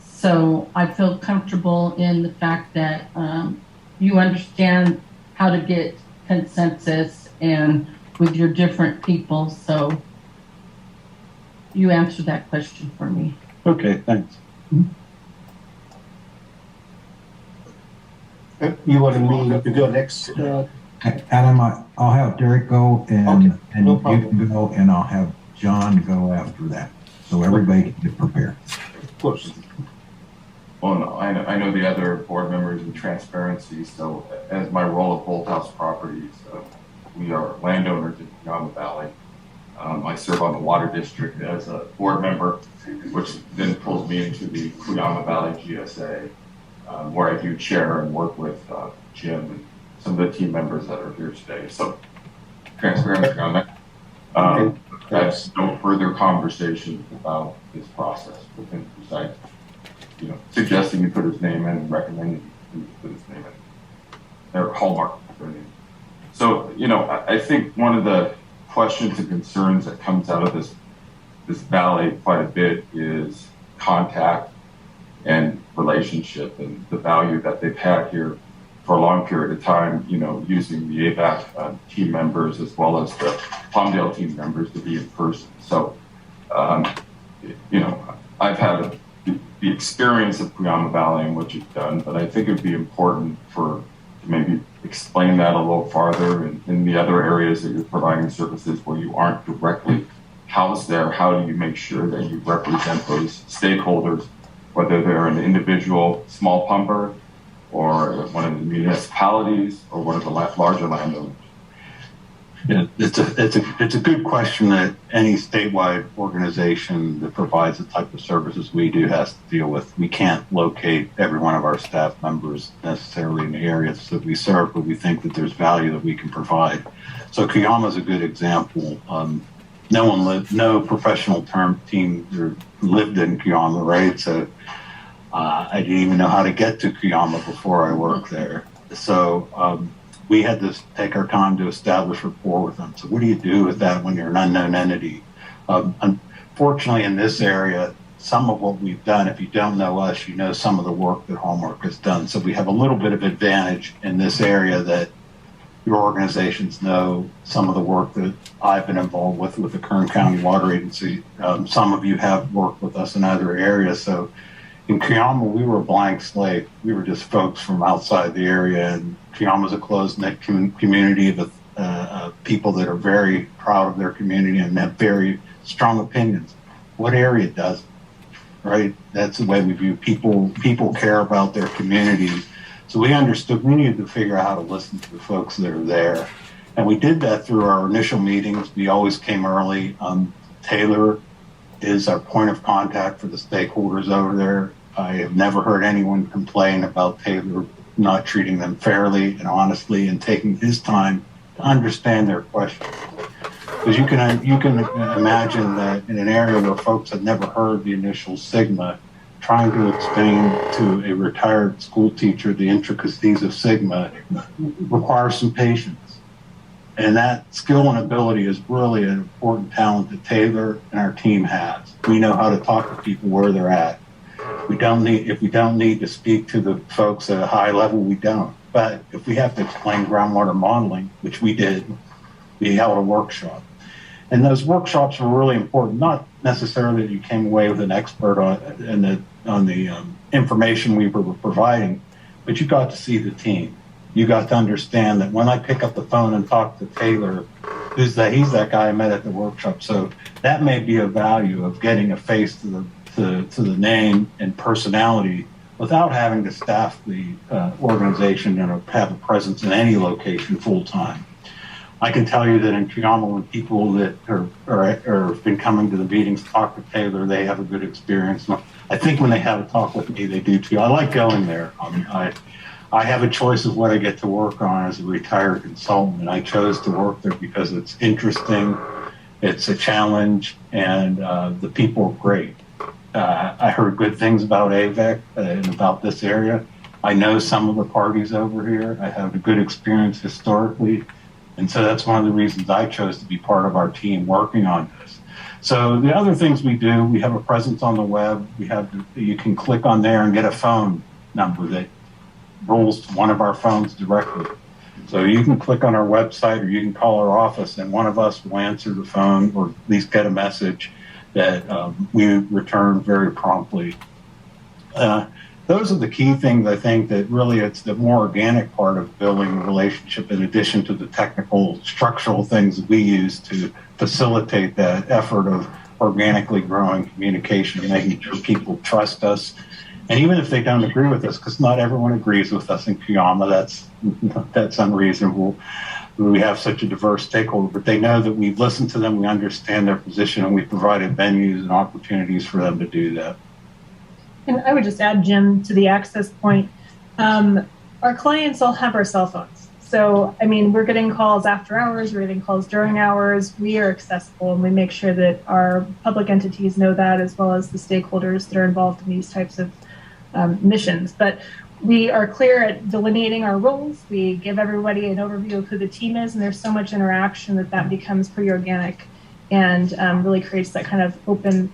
So I feel comfortable in the fact that you understand how to get consensus and with your different people. So you answered that question for me. Okay, thanks. You want me to go next? Adam, I'll have Derek go, and Okay, and no you problem. can go, and I'll have John go after that, so everybody can get prepared. Of course. Well, no, I know the other board members in transparency. So as my role at Bolt House Properties, we are landowners in Cuyama Valley. I serve on the water district as a board member, which then pulls me into the Cuyama Valley GSA, where I do chair and work with Jim and some of the team members that are here today. So transparency on that. That's no further conversation about this process with him besides, suggesting you put his name in and recommending you put his name in. They're Hallmark. So, I think one of the questions and concerns that comes out of this valley quite a bit is contact and relationship and the value that they've had here for a long period of time, using the AVAC team members as well as the Palmdale team members to be in person. So, I've had the experience of Cuyama Valley and what you've done, but I think it'd be important to maybe explain that a little farther in the other areas that you're providing services where you aren't directly housed there. How do you make sure that you represent those stakeholders, whether they're an individual small pumper or one of the municipalities, or one of the larger landowners? Yeah, it's a good question that any statewide organization that provides the type of services we do has to deal with. We can't locate every one of our staff members necessarily in the areas that we serve, but we think that there's value that we can provide. So Kiama is a good example. No professional team lived in Kiama, right? So I didn't even know how to get to Kiama before I worked there. So we had to take our time to establish rapport with them. So what do you do with that when you're an unknown entity? Unfortunately, in this area, some of what we've done, if you don't know us, you know some of the work that Hallmark has done. So we have a little bit of advantage in this area that your organizations know some of the work that I've been involved with the Kern County Water Agency. Some of you have worked with us in other areas. So in Kiama, we were a blank slate. We were just folks from outside the area, and Kiama's a closed-knit community of people that are very proud of their community and have very strong opinions. What area doesn't, right? That's the way we view people. People care about their community. So we understood we needed to figure out how to listen to the folks that are there. And we did that through our initial meetings. We always came early. Taylor is our point of contact for the stakeholders over there. I have never heard anyone complain about Taylor not treating them fairly and honestly and taking his time to understand their questions. Because you can imagine that in an area where folks have never heard the initial Sigma, trying to explain to a retired school teacher the intricacies of Sigma requires some patience. And that skill and ability is really an important talent that Taylor and our team has. We know how to talk to people where they're at. If we don't need to speak to the folks at a high level, we don't. But if we have to explain groundwater modeling, which we did, we held a workshop. And those workshops were really important, not necessarily that you came away with an expert on the information we were providing, but you got to see the team. You got to understand that when I pick up the phone and talk to Taylor, he's that guy I met at the workshop. So that may be a value of getting a face to the name and personality without having to staff the organization and have a presence in any location full time. I can tell you that in Kiama, when people that have been coming to the meetings talk to Taylor, they have a good experience. I think when they have a talk with me, they do too. I like going there. I mean, I have a choice of what I get to work on as a retired consultant, and I chose to work there because it's interesting, it's a challenge, and the people are great. I heard good things about AVEC and about this area. I know some of the parties over here. I have a good experience historically. And so that's one of the reasons I chose to be part of our team working on this. So the other things we do, we have a presence on the web. You can click on there and get a phone number that rolls to one of our phones directly. So you can click on our website or you can call our office and one of us will answer the phone or at least get a message that we return very promptly. Those are the key things, I think, that really it's the more organic part of building a relationship in addition to the technical, structural things that we use to facilitate that effort of organically growing communication and making sure people trust us. And even if they don't agree with us, because not everyone agrees with us in Kiama, that's unreasonable. We have such a diverse stakeholder, but they know that we've listened to them, we understand their position, and we provided venues and opportunities for them to do that. And I would just add, Jim, to the access point, our clients all have our cell phones. So, I mean, we're getting calls after hours, we're getting calls during hours. We are accessible, and we make sure that our public entities know that, as well as the stakeholders that are involved in these types of missions. But we are clear at delineating our roles. We give everybody an overview of who the team is, and there's so much interaction that becomes pretty organic and really creates that kind of open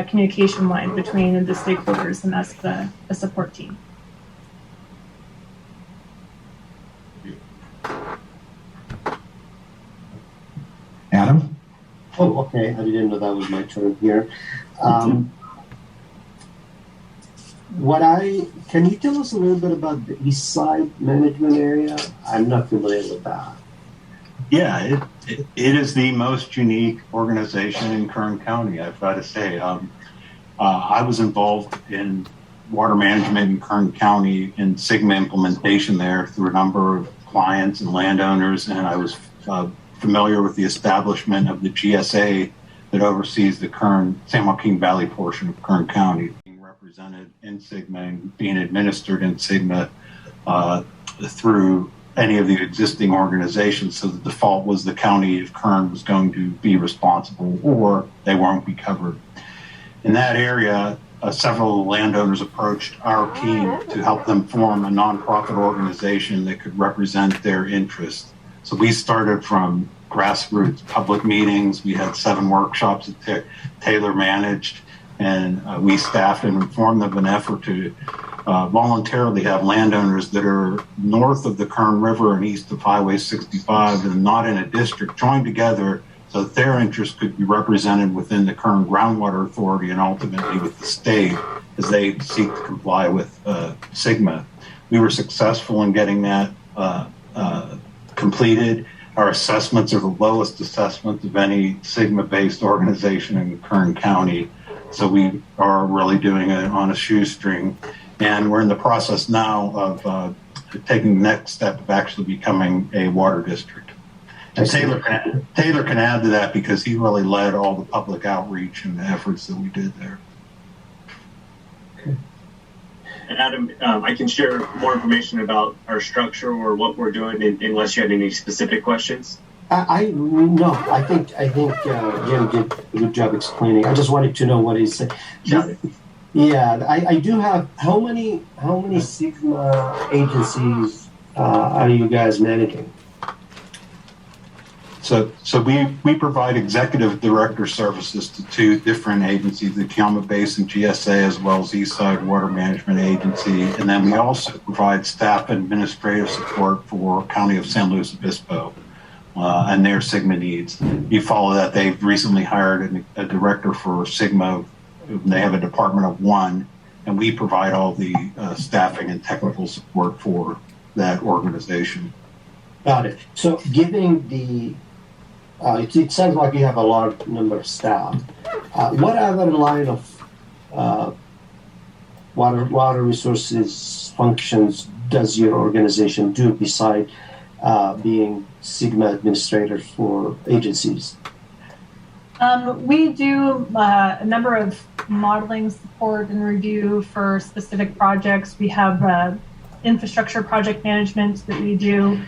communication line between the stakeholders and us, the support team. Adam? Oh, okay. I didn't know that was my turn here. Can you tell us a little bit about the East Side management area? I'm not familiar with that. Yeah, it is the most unique organization in Kern County, I've got to say. I was involved in water management in Kern County and Sigma implementation there through a number of clients and landowners, and I was familiar with the establishment of the GSA that oversees the San Joaquin Valley portion of Kern County, being represented in Sigma and being administered in Sigma through any of the existing organizations. So the default was the county of Kern was going to be responsible or they won't be covered. In that area, several landowners approached our team to help them form a nonprofit organization that could represent their interests. So we started from grassroots public meetings. We had 7 workshops that Taylor managed, and we staffed and informed of an effort to voluntarily have landowners that are north of the Kern River and east of Highway 65 and not in a district join together so that their interests could be represented within the Kern Groundwater Authority and ultimately with the state as they seek to comply with Sigma. We were successful in getting that completed. Our assessments are the lowest assessments of any Sigma-based organization in Kern County. So we are really doing it on a shoestring. And we're in the process now of taking the next step of actually becoming a water district. And Taylor can add to that because he really led all the public outreach and the efforts that we did there. Okay. And Adam, I can share more information about our structure or what we're doing unless you had any specific questions. No, I think Jim did a good job explaining. I just wanted to know what he's saying. Yeah, I do have. How many Sigma agencies are you guys managing? So we provide executive director services to 2 different agencies, the Kiama Basin GSA as well as Eastside Water Management Agency. And then we also provide staff and administrative support for County of San Luis Obispo and their Sigma needs. You follow that, they've recently hired a director for Sigma. They have a department of 1, and we provide all the staffing and technical support for that organization. Got it. So given the it sounds like you have a large number of staff. What other line of water resources functions does your organization do beside being Sigma administrator for agencies? We do a number of modeling support and review for specific projects. We have infrastructure project management that we do.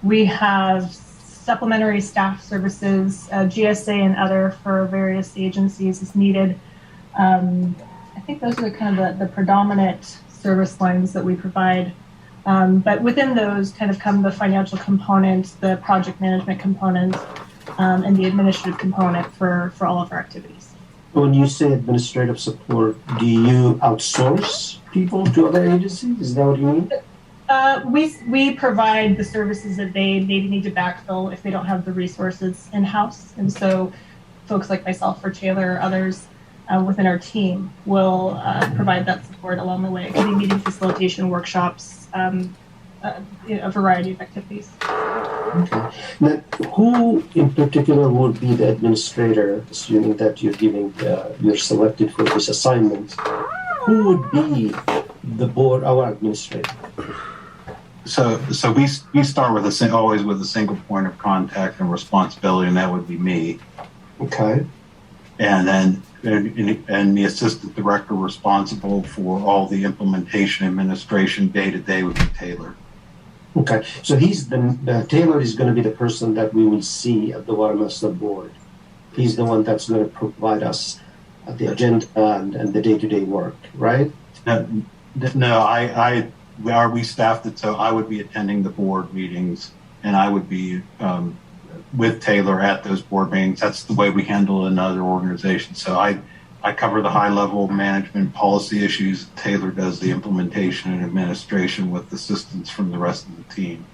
We have supplementary staff services, GSA and other for various agencies as needed. I think those are kind of the predominant service lines that we provide. But within those kind of come the financial component, the project management component, and the administrative component for all of our activities. When you say administrative support, do you outsource people to other agencies? Is that what you mean? We provide the services that they maybe need to backfill if they don't have the resources in-house. And so folks like myself or Taylor or others within our team will provide that support along the way. It could be meeting facilitation workshops, a variety of activities. Okay. Now, who in particular would be the administrator, assuming that you're selected for this assignment? Who would be the board, our administrator? So we start with always with a single point of contact and responsibility, and that would be me. Okay. And then and the assistant director responsible for all the implementation administration day to day would be Taylor. Okay, so he's Taylor is going to be the person that we will see at the Watermaster board. He's the one that's going to provide us the agenda and the day-to-day work, right? No, we staffed it so I would be attending the board meetings and I would be with Taylor at those board meetings. That's the way we handle it in other organizations. So I cover the high-level management policy issues. Taylor does the implementation and administration with assistance from the rest of the team.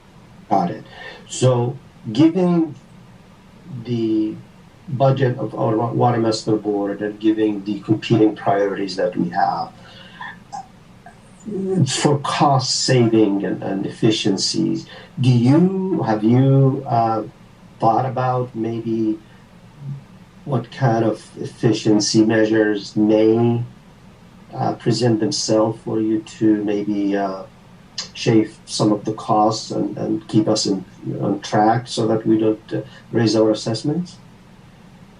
Got it. So given the budget of our Watermaster board and giving the competing priorities that we have, for cost saving and efficiencies, have you thought about maybe what kind of efficiency measures may present themselves for you to maybe shave some of the costs and keep us on track so that we don't raise our assessments?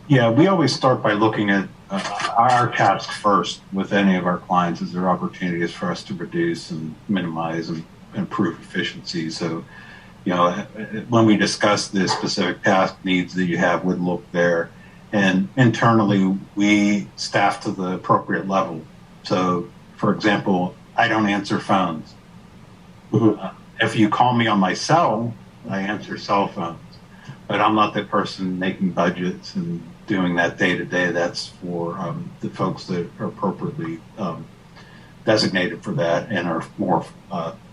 Yeah, we always start by looking at our task first with any of our clients. Is there opportunities for us to reduce and minimize and improve efficiency? So, you know, when we discuss the specific task needs that you have, we'd look there. And internally, we staff to the appropriate level. So, for example, I don't answer phones. If you call me on my cell, I answer cell phones. But I'm not the person making budgets and doing that day to day. That's for the folks that are appropriately designated for that and are more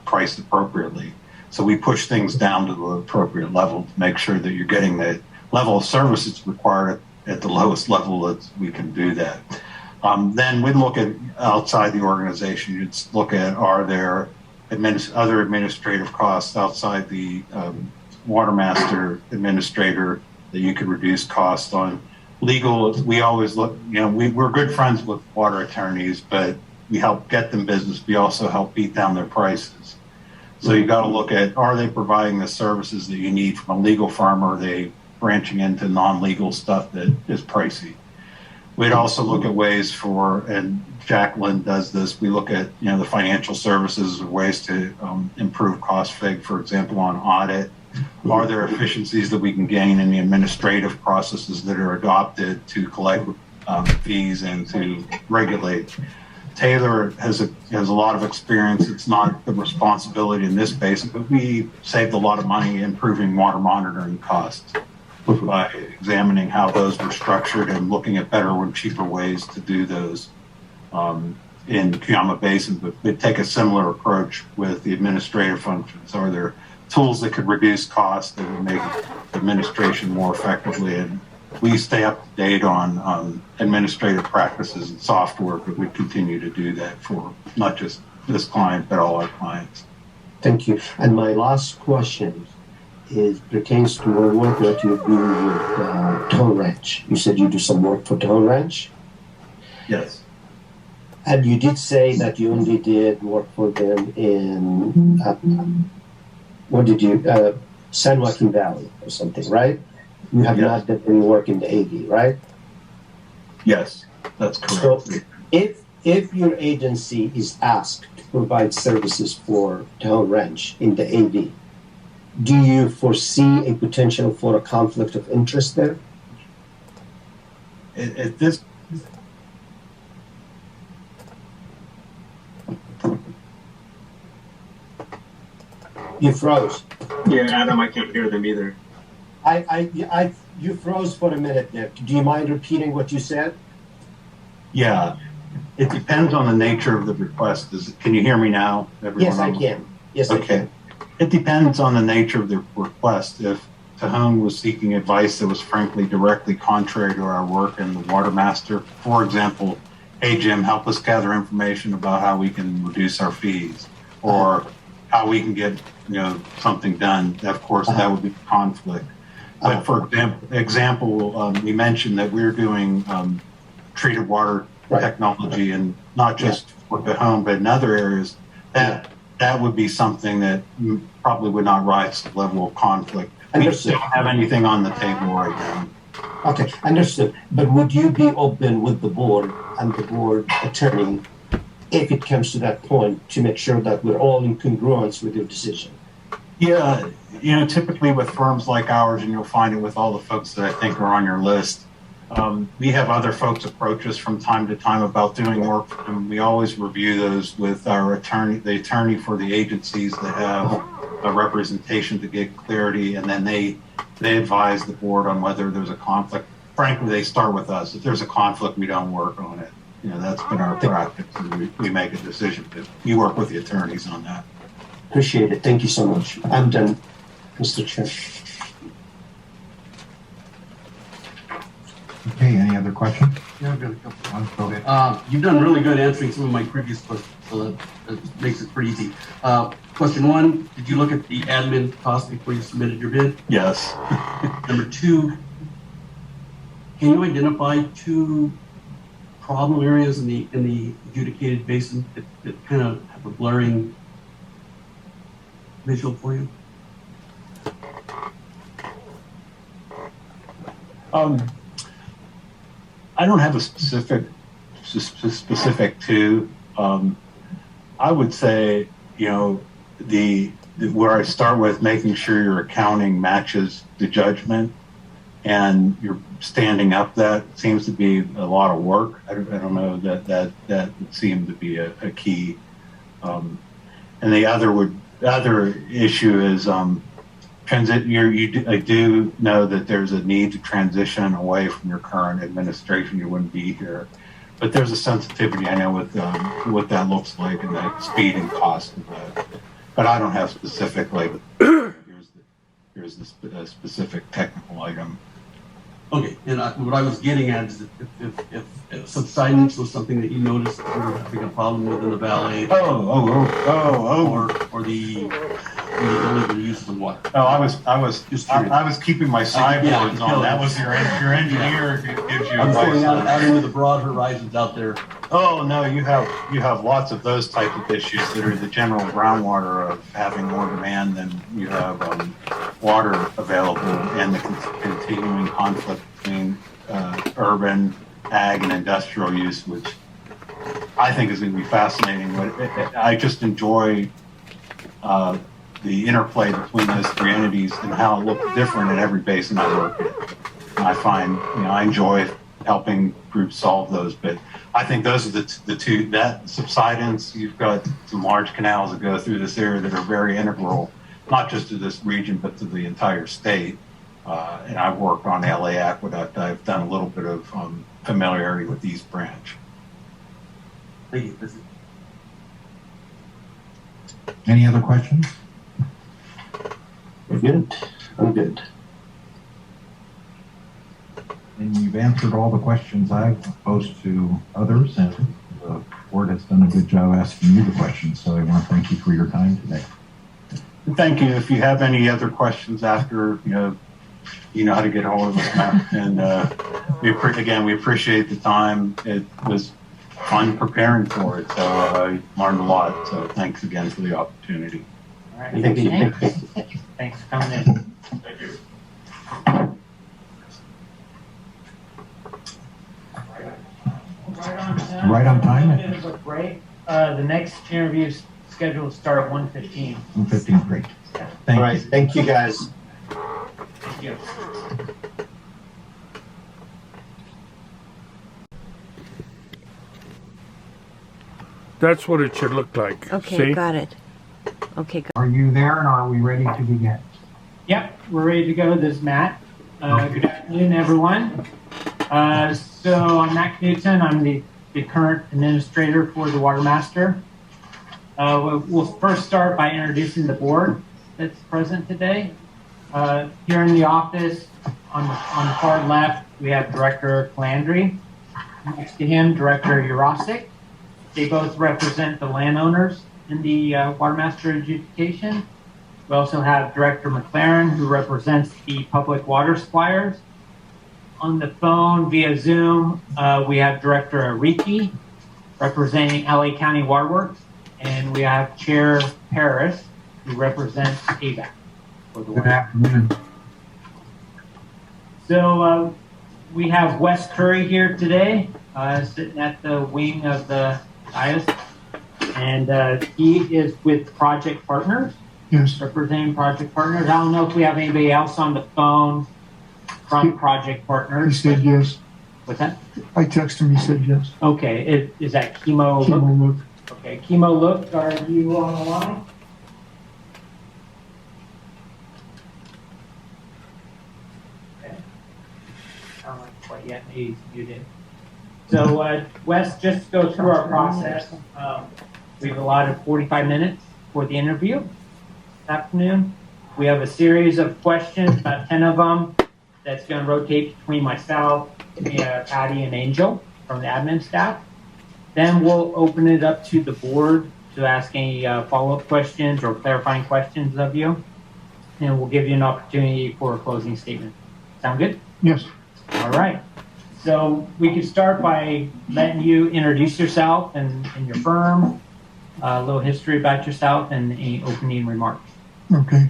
priced appropriately. So we push things down to the appropriate level to make sure that you're getting the level of service that's required at the lowest level that we can do that. Then we'd look at outside the organization. You'd look at, are there other administrative costs outside the Watermaster administrator that you could reduce costs on. Legal, we always look, you know, we're good friends with water attorneys, but we help get them business. We also help beat down their prices. So you got to look at, are they providing the services that you need from a legal firm, or are they branching into non-legal stuff that is pricey? We'd also look at ways for, and Jacqueline does this, we look at, you know, the financial services, ways to improve cost fig, for example, on audit. Are there efficiencies that we can gain in the administrative processes that are adopted to collect fees and to regulate? Taylor has a lot of experience. It's not the responsibility in this space, but we saved a lot of money improving water monitoring costs by examining how those were structured and looking at better and cheaper ways to do those in Cuyama Basin. But we'd take a similar approach with the administrative functions. Are there tools that could reduce costs that would make administration more effectively? And we stay up to date on administrative practices and software, but we continue to do that for not just this client, but all our clients. Thank you. And my last question pertains to more work that you do with Town Ranch. You said you do some work for Town Ranch? Yes. And you did say that you only did work for them in, San Joaquin Valley or something, right? You have not done any work in the AV, right? Yes, that's correct. So if your agency is asked to provide services for Town Ranch in the AV, do you foresee a potential for a conflict of interest there? At this, you froze. Yeah, Adam, I can't hear them either. You froze for a minute there. Do you mind repeating what you said? Yeah, it depends on the nature of the request. Can you hear me now? Everyone? Yes, I can. Yes, okay. I can. It depends on the nature of the request. If Tahone was seeking advice that was frankly directly contrary to our work in the Watermaster, for example, hey Jim, help us gather information about how we can reduce our fees, or how we can get something done. Of course, that would be conflict. But for example, we mentioned that we're doing treated water technology, and not just for the home, but in other areas. That would be something that probably would not rise to the level of conflict. Understood. We don't have anything on the table right now. Okay, understood. But would you be open with the board and the board attorney, if it comes to that point, to make sure that we're all in congruence with your decision? Yeah, typically with firms like ours, and you'll find it with all the folks that I think are on your list, we have other folks approach us from time to time about doing work for them. We always review those with our attorney, the attorney for the agencies that have a representation to get clarity, and then they advise the board on whether there's a conflict. Frankly, they start with us. If there's a conflict, we don't work on it. That's been our practice, and we make a decision. But we work with the attorneys on that. Appreciate it. Thank you so much. I'm done, Mr. Chair. Okay, any other questions? Yeah, I've got a couple. Go ahead. You've done really good answering some of my previous questions, so that makes it pretty easy. Question one, did you look at the admin cost before you submitted your bid? Yes. Number two, can you identify two problem areas in the adjudicated basin that kind of have a blurring visual for you? I don't have a specific to. I would say, you know, the where I start with making sure your accounting matches the judgment, and you're standing up. That seems to be a lot of work. I don't know that would seem to be a key. And the other issue is I do know that there's a need to transition away from your current administration. You wouldn't be here, but there's a sensitivity, I know, with what that looks like and the speed and cost of that. But I don't have specifically. Here's the specific technical item. Okay, and what I was getting at is if subsidence was something that you noticed that you were having a problem with in the valley. Or the illegal use of the water. Oh, I was keeping my sideboards on. That was your engineer gives you I'm advice. going out into the broad horizons out there. Oh no, you have lots of those type of issues that are the general groundwater of having more demand than you have water available, and the continuing conflict between urban, ag, and industrial use, which I think is going to be fascinating. But I just enjoy the interplay between those three entities and how it looks different in every basin I work in. And I find, I enjoy helping groups solve those, but I think those are the two, that subsidence, you've got some large canals that go through this area that are very integral, not just to this region, but to the entire state. And I've worked on LA Aqueduct. I've done a little bit of familiarity with East Branch. Thank you. Any other questions? We're good. I'm good. And you've answered all the questions I've posed to others, and the board has done a good job asking you the questions. So I want to thank you for your time today. Thank you. If you have any other questions after, you know how to get a hold of us, Matt. And we appreciate the time. It was fun preparing for it, so I learned a lot. So thanks again for the opportunity. All right. Thank you. Thanks for coming in. Thank you. Right on time. A bit of a break. The next interview is scheduled to start at 1:15. 1:15, great. All right. Thank you, guys. Thank you. That's what it should look like. Okay, See? got it. Okay, got Are you there, and are we ready to begin? Yep, we're ready to go. This is Matt. Good afternoon, everyone. So I'm Matt Knudsen. I'm the current administrator for the Watermaster. We'll first start by introducing the board that's present today. Here in the office, on the far left, we have Director Calandri. Next to him, Director Yarosek. They both represent the landowners in the Watermaster adjudication. We also have Director McClaren, who represents the public water suppliers. On the phone via Zoom, we have Director Ariki, representing LA County Waterworks, and we have Chair Parris, who represents AVAC. Good afternoon. So we have Wes Curry here today, sitting at the wing of the dais, and he is with Project Partners. Yes. Representing Project Partners. I don't know if we have anybody else on the phone from Project Partners. He said yes. What's that? I texted him, he said yes. Okay, is that Chemo Look? Chemo Look. Okay, Chemo Look, are you on the line? Okay. I don't like quite yet, maybe you did. So, Wes, just to go through our process, we've allotted 45 minutes for the interview this afternoon. We have a series of questions, about 10 of them, that's going to rotate between myself, Patty, and Angel from the admin staff. Then we'll open it up to the board to ask any follow-up questions or clarifying questions of you. And we'll give you an opportunity for a closing statement. Sound good? Yes. All right. So we could start by letting you introduce yourself and your firm, a little history about yourself, and any opening remarks. Okay.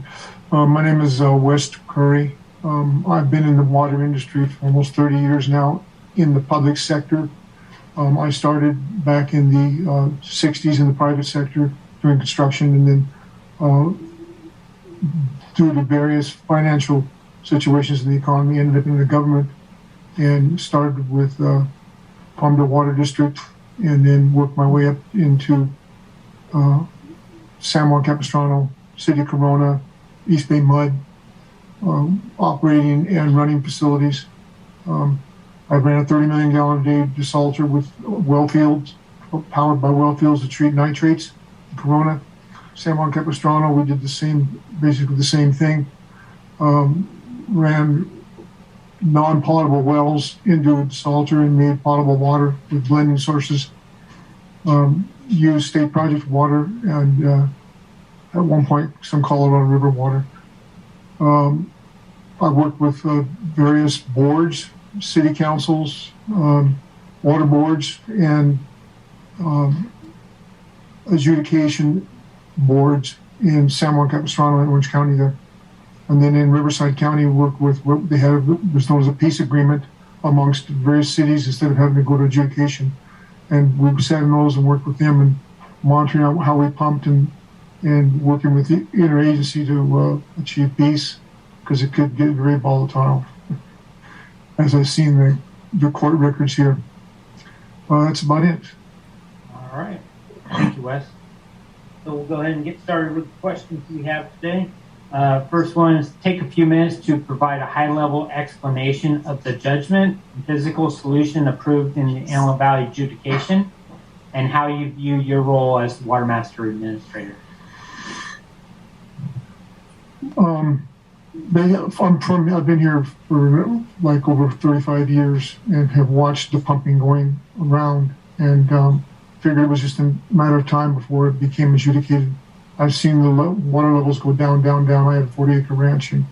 My name is West Curry. I've been in the water industry for almost 30 years now in the public sector. I started back in the 60s in the private sector doing construction, and then due to various financial situations in the economy, ended up in the government and started with Palmdale Water District, and then worked my way up into San Juan Capistrano, City of Corona, East Bay Mud, operating and running facilities. I ran a 30 million gallon a day desalter with well fields, powered by well fields to treat nitrates in Corona. San Juan Capistrano, we did the same, basically the same thing. Ran non-potable wells into a desalter and made potable water with blending sources. Used state project water and at one point some Colorado River water. I worked with various boards, city councils, water boards, and adjudication boards in San Juan Capistrano and Orange County there. And then in Riverside County, we worked with what they had was known as a peace agreement amongst various cities instead of having to go to adjudication. And we sat in those and worked with them and monitoring out how we pumped and working with the interagency to achieve peace, because it could get very volatile, as I've seen the court records here. That's about it. All right. Thank you, Wes. So we'll go ahead and get started with the questions we have today. First one is take a few minutes to provide a high-level explanation of the judgment and physical solution approved in the Antelope Valley adjudication and how you view your role as the Watermaster Administrator. I've been here for like over 35 years and have watched the pumping going around, and figured it was just a matter of time before it became adjudicated. I've seen the water levels go down, down, down. I had a 40-acre ranch in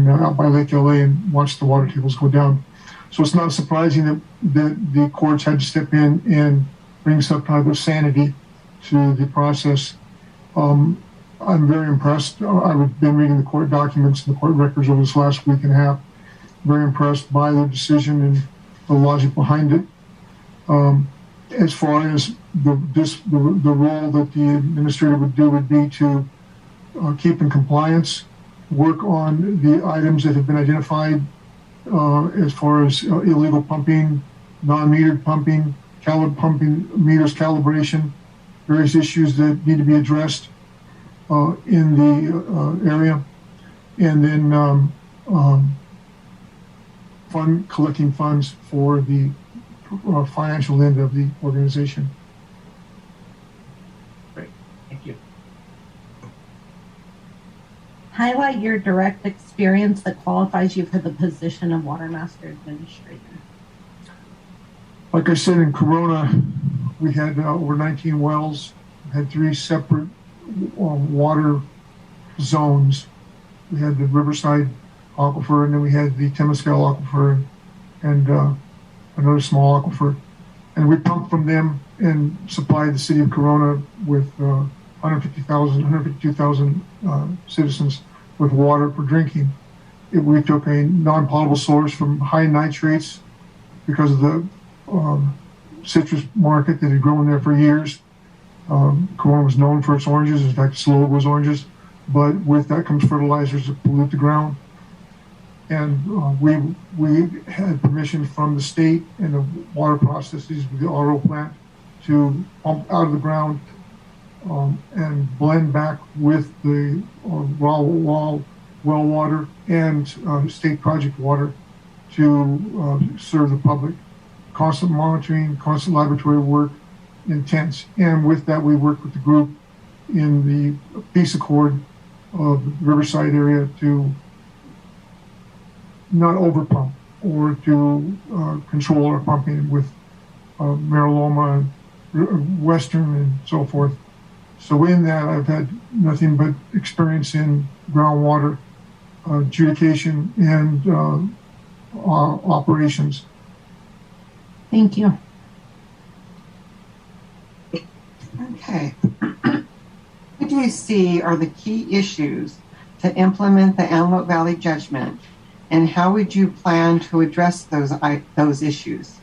out by Lake LA and watched the water tables go down. So it's not surprising that the courts had to step in and bring some kind of sanity to the process. I'm very impressed. I've been reading the court documents and the court records over this last week and a half. Very impressed by the decision and the logic behind it. As far as the role that the administrator would do would be to keep in compliance, work on the items that have been identified as far as illegal pumping, non-metered pumping, meters calibration, various issues that need to be addressed in the area, and then collecting funds for the financial end of the organization. Great, thank you. Highlight your direct experience that qualifies you for the position of Watermaster Administrator. Like I said, in Corona, we had over 19 wells, had 3 separate water zones. We had the Riverside Aquifer, and then we had the Temescal Aquifer, and another small aquifer. And we pumped from them and supplied the city of Corona with 152,000 citizens with water for drinking. We took a non-potable source from high nitrates because of the citrus market that had grown there for years. Corona was known for its oranges. In fact, its logo was oranges. But with that comes fertilizers that pollute the ground. And we had permission from the state and the water processes with the RO plant to pump out of the ground and blend back with the raw well water and state project water to serve the public. Constant monitoring, constant laboratory work, intense. And with that, we worked with the group in the peace accord of the Riverside area to not overpump or to control our pumping with Mariloma, Western, and so forth. So in that, I've had nothing but experience in groundwater adjudication and operations. Thank you. Okay. What do you see are the key issues to implement the Antelope Valley judgment, and how would you plan to address those issues?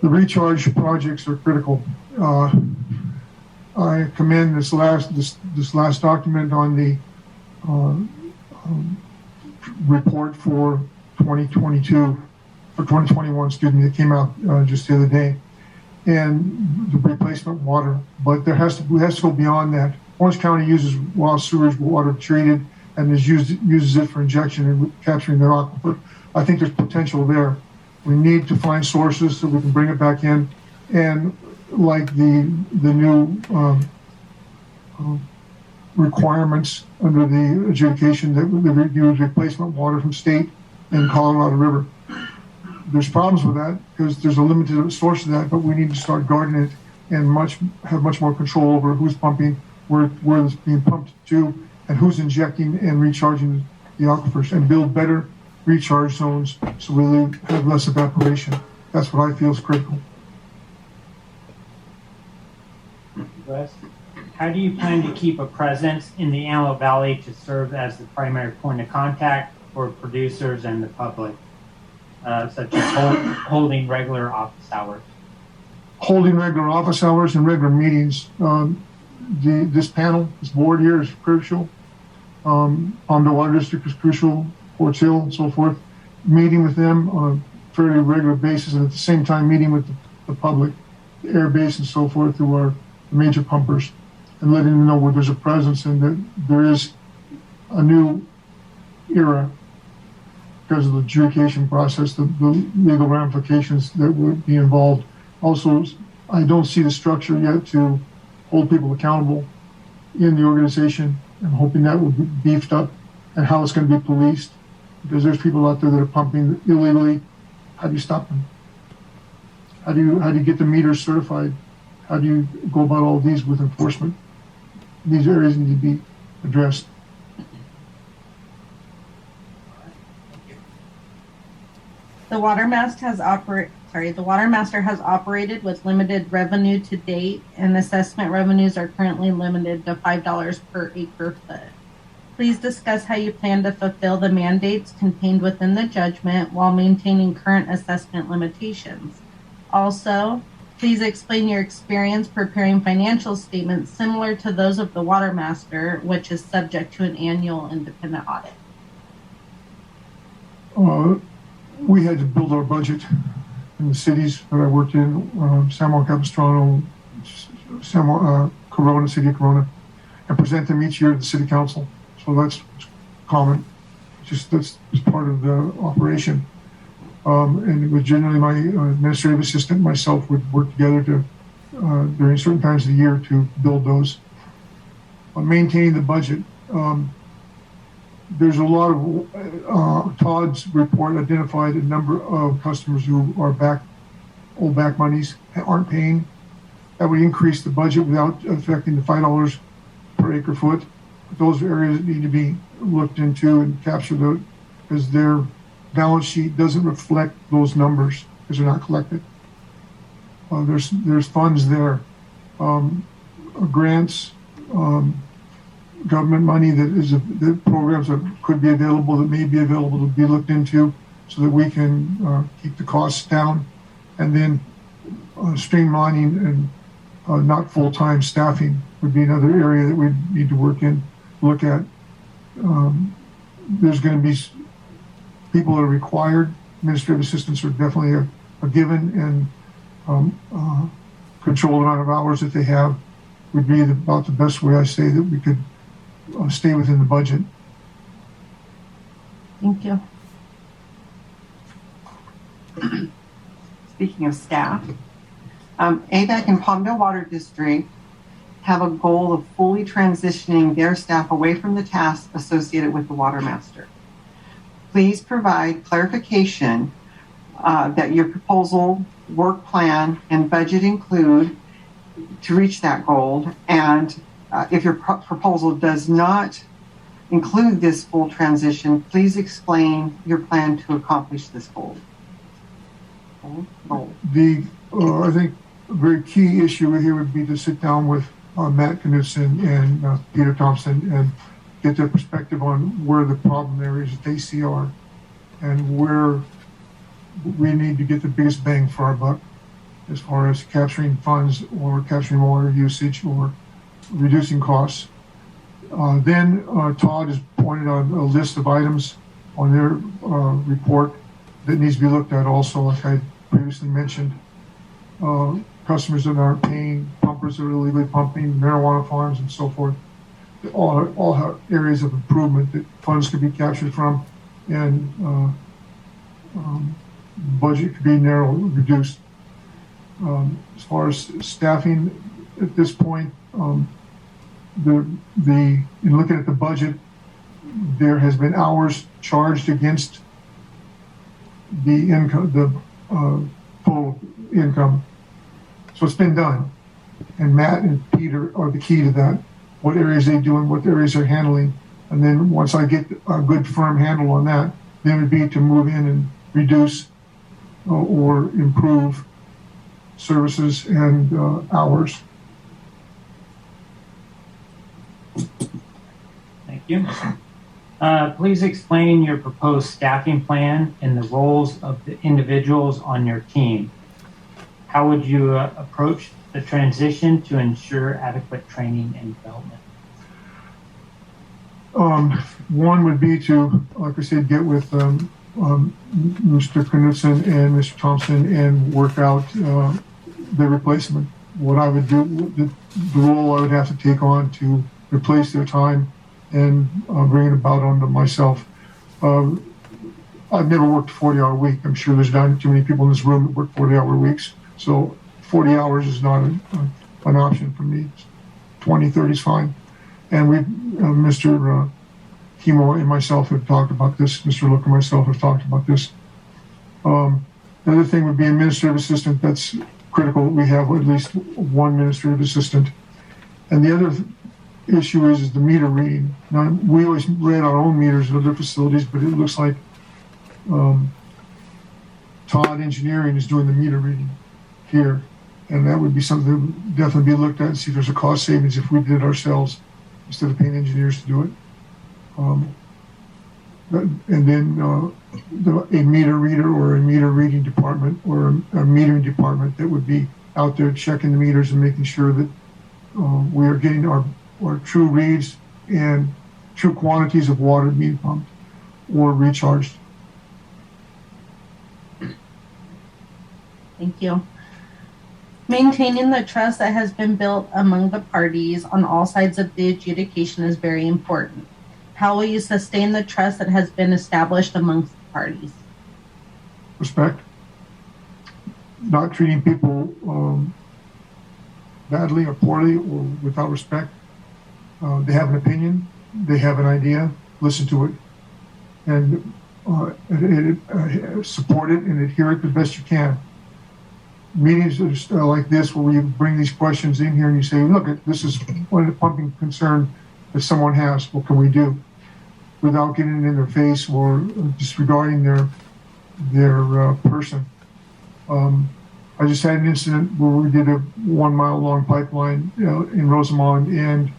The recharge projects are critical. I commend this last document on the report for 2021, excuse me, that came out just the other day, and the replacement water. But we has to go beyond that. Orange County uses raw sewage water treated and uses it for injection and capturing their aquifer. I think there's potential there. We need to find sources so we can bring it back in, and like the new requirements under the adjudication that they use replacement water from state and Colorado River. There's problems with that because there's a limited source of that, but we need to start guarding it and have much more control over who's pumping, where it's being pumped to, and who's injecting and recharging the aquifers, and build better recharge zones so we have less evaporation. That's what I feel is critical. Wes, how do you plan to keep a presence in the Antelope Valley to serve as the primary point of contact for producers and the public, such as holding regular office hours? Holding regular office hours and regular meetings. This panel, this board here is crucial. Palmdale Water District is crucial, Fort Hill and so forth. Meeting with them on a fairly regular basis, and at the same time meeting with the public, the air base and so forth, who are the major pumpers, and letting them know where there's a presence and that there is a new era because of the adjudication process, the legal ramifications that would be involved. Also, I don't see the structure yet to hold people accountable in the organization. I'm hoping that will be beefed up, and how it's going to be policed, because there's people out there that are pumping illegally. How do you stop them? How do you get the meters certified? How do you go about all these with enforcement? These areas need to be addressed. The Watermaster has operated with limited revenue to date, and assessment revenues are currently limited to $5 per acre foot. Please discuss how you plan to fulfill the mandates contained within the judgment while maintaining current assessment limitations. Also, please explain your experience preparing financial statements similar to those of the Watermaster, which is subject to an annual independent audit. We had to build our budget in the cities that I worked in, San Juan Capistrano, Corona, City of Corona, and present them each year to the City Council. So that's common. That's part of the operation. And it was generally my administrative assistant and myself would work together to during certain times of the year to build those. Maintaining the budget. There's a lot of Todd's report identified a number of customers who are owe back monies that aren't paying. That would increase the budget without affecting the $5 per acre foot. But those areas that need to be looked into and captured because their balance sheet doesn't reflect those numbers because they're not collected. There's funds there, grants, government money that programs that could be available, that may be available to be looked into so that we can keep the costs down, and then streamlining and not full-time staffing would be another area that we need to look at. There's going to be people that are required. Administrative assistants are definitely a given, and controlled amount of hours that they have would be about the best way I say that we could stay within the budget. Thank you. Speaking of staff, AVAC and Palmdale Water District have a goal of fully transitioning their staff away from the tasks associated with the Watermaster. Please provide clarification that your proposal, work plan, and budget include to reach that goal, and if your proposal does not include this full transition, please explain your plan to accomplish this goal. I think a very key issue here would be to sit down with Matt Knudsen and Peter Thompson and get their perspective on where the problem areas that they see are and where we need to get the biggest bang for our buck as far as capturing funds or capturing water usage or reducing costs. Then Todd has pointed on a list of items on their report that needs to be looked at also, like I previously mentioned. Customers that aren't paying, pumpers that are illegally pumping, marijuana farms and so forth. All have areas of improvement that funds could be captured from, and budget could be reduced. As far as staffing at this point, in looking at the budget, there has been hours charged against the income, the full income. So it's been done. And Matt and Peter are the key to that. What areas they do and what areas they're handling. And then once I get a good firm handle on that, then it would be to move in and reduce or improve services and hours. Thank you. Please explain your proposed staffing plan and the roles of the individuals on your team. How would you approach the transition to ensure adequate training and development? One would be to, like I said, get with Mr. Knudsen and Mr. Thompson and work out the replacement. What I would do, the role I would have to take on to replace their time and bring it about onto myself. I've never worked a 40-hour week. I'm sure there's not too many people in this room that work 40-hour weeks. So 40 hours is not an option for me. 20, 30 is fine. And we, Mr. Kimo and myself have talked about this. Mr. Look and myself have talked about this. The other thing would be administrative assistant. That's critical. We have at least one administrative assistant. And the other issue is the meter reading. Now, we always read our own meters at other facilities, but it looks like Todd Engineering is doing the meter reading here. And that would be something that would definitely be looked at and see if there's a cost savings if we did it ourselves instead of paying engineers to do it. And then a meter reader or a meter reading department or a metering department that would be out there checking the meters and making sure that we are getting our true reads and true quantities of water being pumped or recharged. Thank you. Maintaining the trust that has been built among the parties on all sides of the adjudication is very important. How will you sustain the trust that has been established amongst the parties? Respect. Not treating people badly or poorly or without respect. They have an opinion, they have an idea, listen to it, and support it and adhere it the best you can. Meetings like this where you bring these questions in here and you say, look, this is one of the pumping concern that someone has. What can we do? Without getting in their face or disregarding their person. I just had an incident where we did a 1 mile long pipeline in Rosamond, and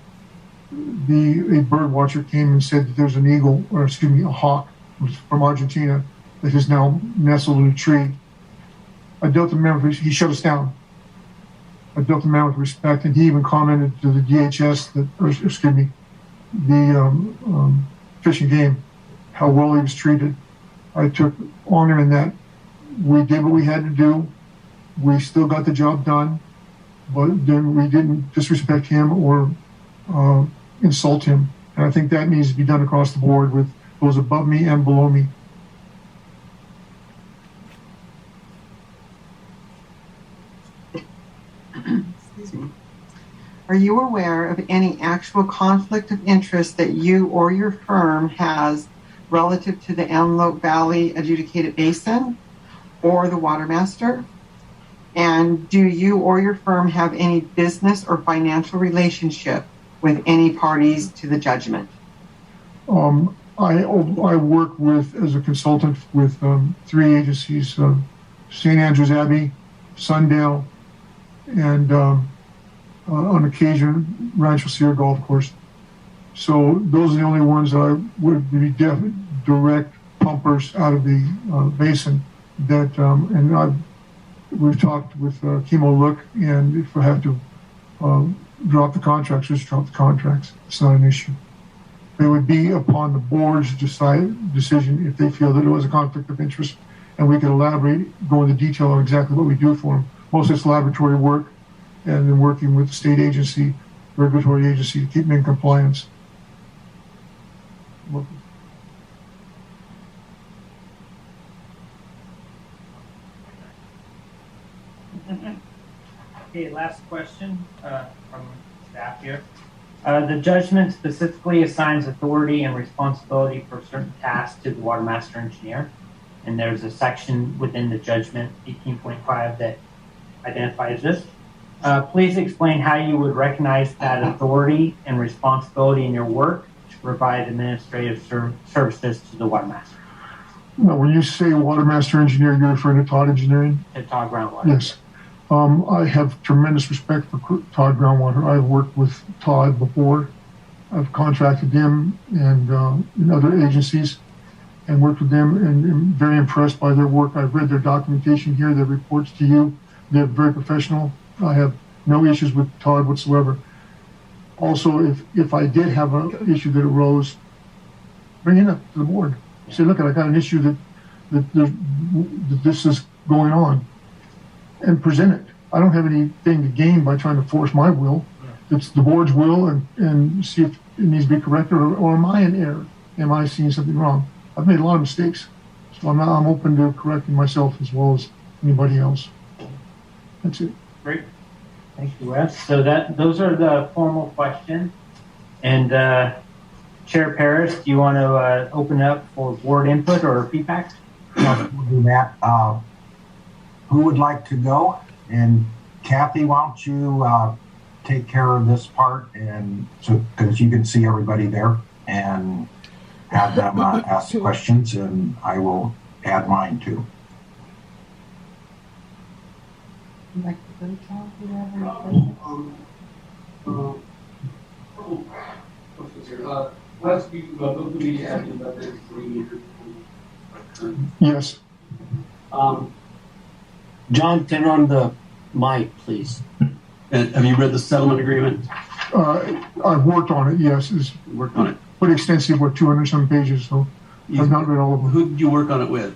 a bird watcher came and said that there's an eagle, or excuse me, a hawk from Argentina that is now nestled in a tree. I dealt the man with, he shut us down. I dealt the man with respect, and he even commented to the DHS that, or excuse me, the Fish and Game, how well he was treated. I took honor in that. We did what we had to do. We still got the job done, but then we didn't disrespect him or insult him. And I think that needs to be done across the board with those above me and below me. Excuse me. Are you aware of any actual conflict of interest that you or your firm has relative to the Antelope Valley Adjudicated Basin or the Watermaster? And do you or your firm have any business or financial relationship with any parties to the judgment? I work with, as a consultant with 3 agencies, St. Andrews Abbey, Sundale, and on occasion Rancho Sierra Golf Course. So those are the only ones that I would be direct pumpers out of the basin. That we've talked with Chemo Look, and if I have to drop the contracts, just drop the contracts. It's not an issue. It would be upon the board's decision if they feel that it was a conflict of interest, and we could elaborate, go into detail on exactly what we do for them. Most of it's laboratory work, and then working with the state agency, regulatory agency, to keep them in compliance. Okay, last question from staff here. The judgment specifically assigns authority and responsibility for certain tasks to the Watermaster engineer. And there's a section within the judgment, 18.5, that identifies this. Please explain how you would recognize that authority and responsibility in your work to provide administrative services to the Watermaster. Now, when you say Watermaster engineer, you're referring to Todd Engineering? To Todd Groundwater. Yes. I have tremendous respect for Todd Groundwater. I've worked with Todd before. I've contracted him and in other agencies and worked with them, and am very impressed by their work. I've read their documentation here, their reports to you. They're very professional. I have no issues with Todd whatsoever. Also, if I did have an issue that arose, bring it up to the board. Say, look, I got an issue that this is going on, and present it. I don't have anything to gain by trying to force my will. It's the board's will, and see if it needs to be corrected, or am I in error? Am I seeing something wrong? I've made a lot of mistakes, so I'm open to correcting myself as well as anybody else. That's it. Great. Thank you, Wes. So those are the formal questions. And Chair Parris, do you want to open up for board input or feedback? We'll do that. Who would like to go? And Kathy, why don't you take care of this part, and so because you can see everybody there, and have them ask questions, and I will add mine too. Like to go, John? Do you have any questions? Last week, both of you asked about this 3 meters. Yes. John, turn on the mic, please. And have you read the settlement agreement? I've worked on it, yes. Worked on it. Pretty extensive, 200 some pages, so I've not read all of them. Who did you work on it with?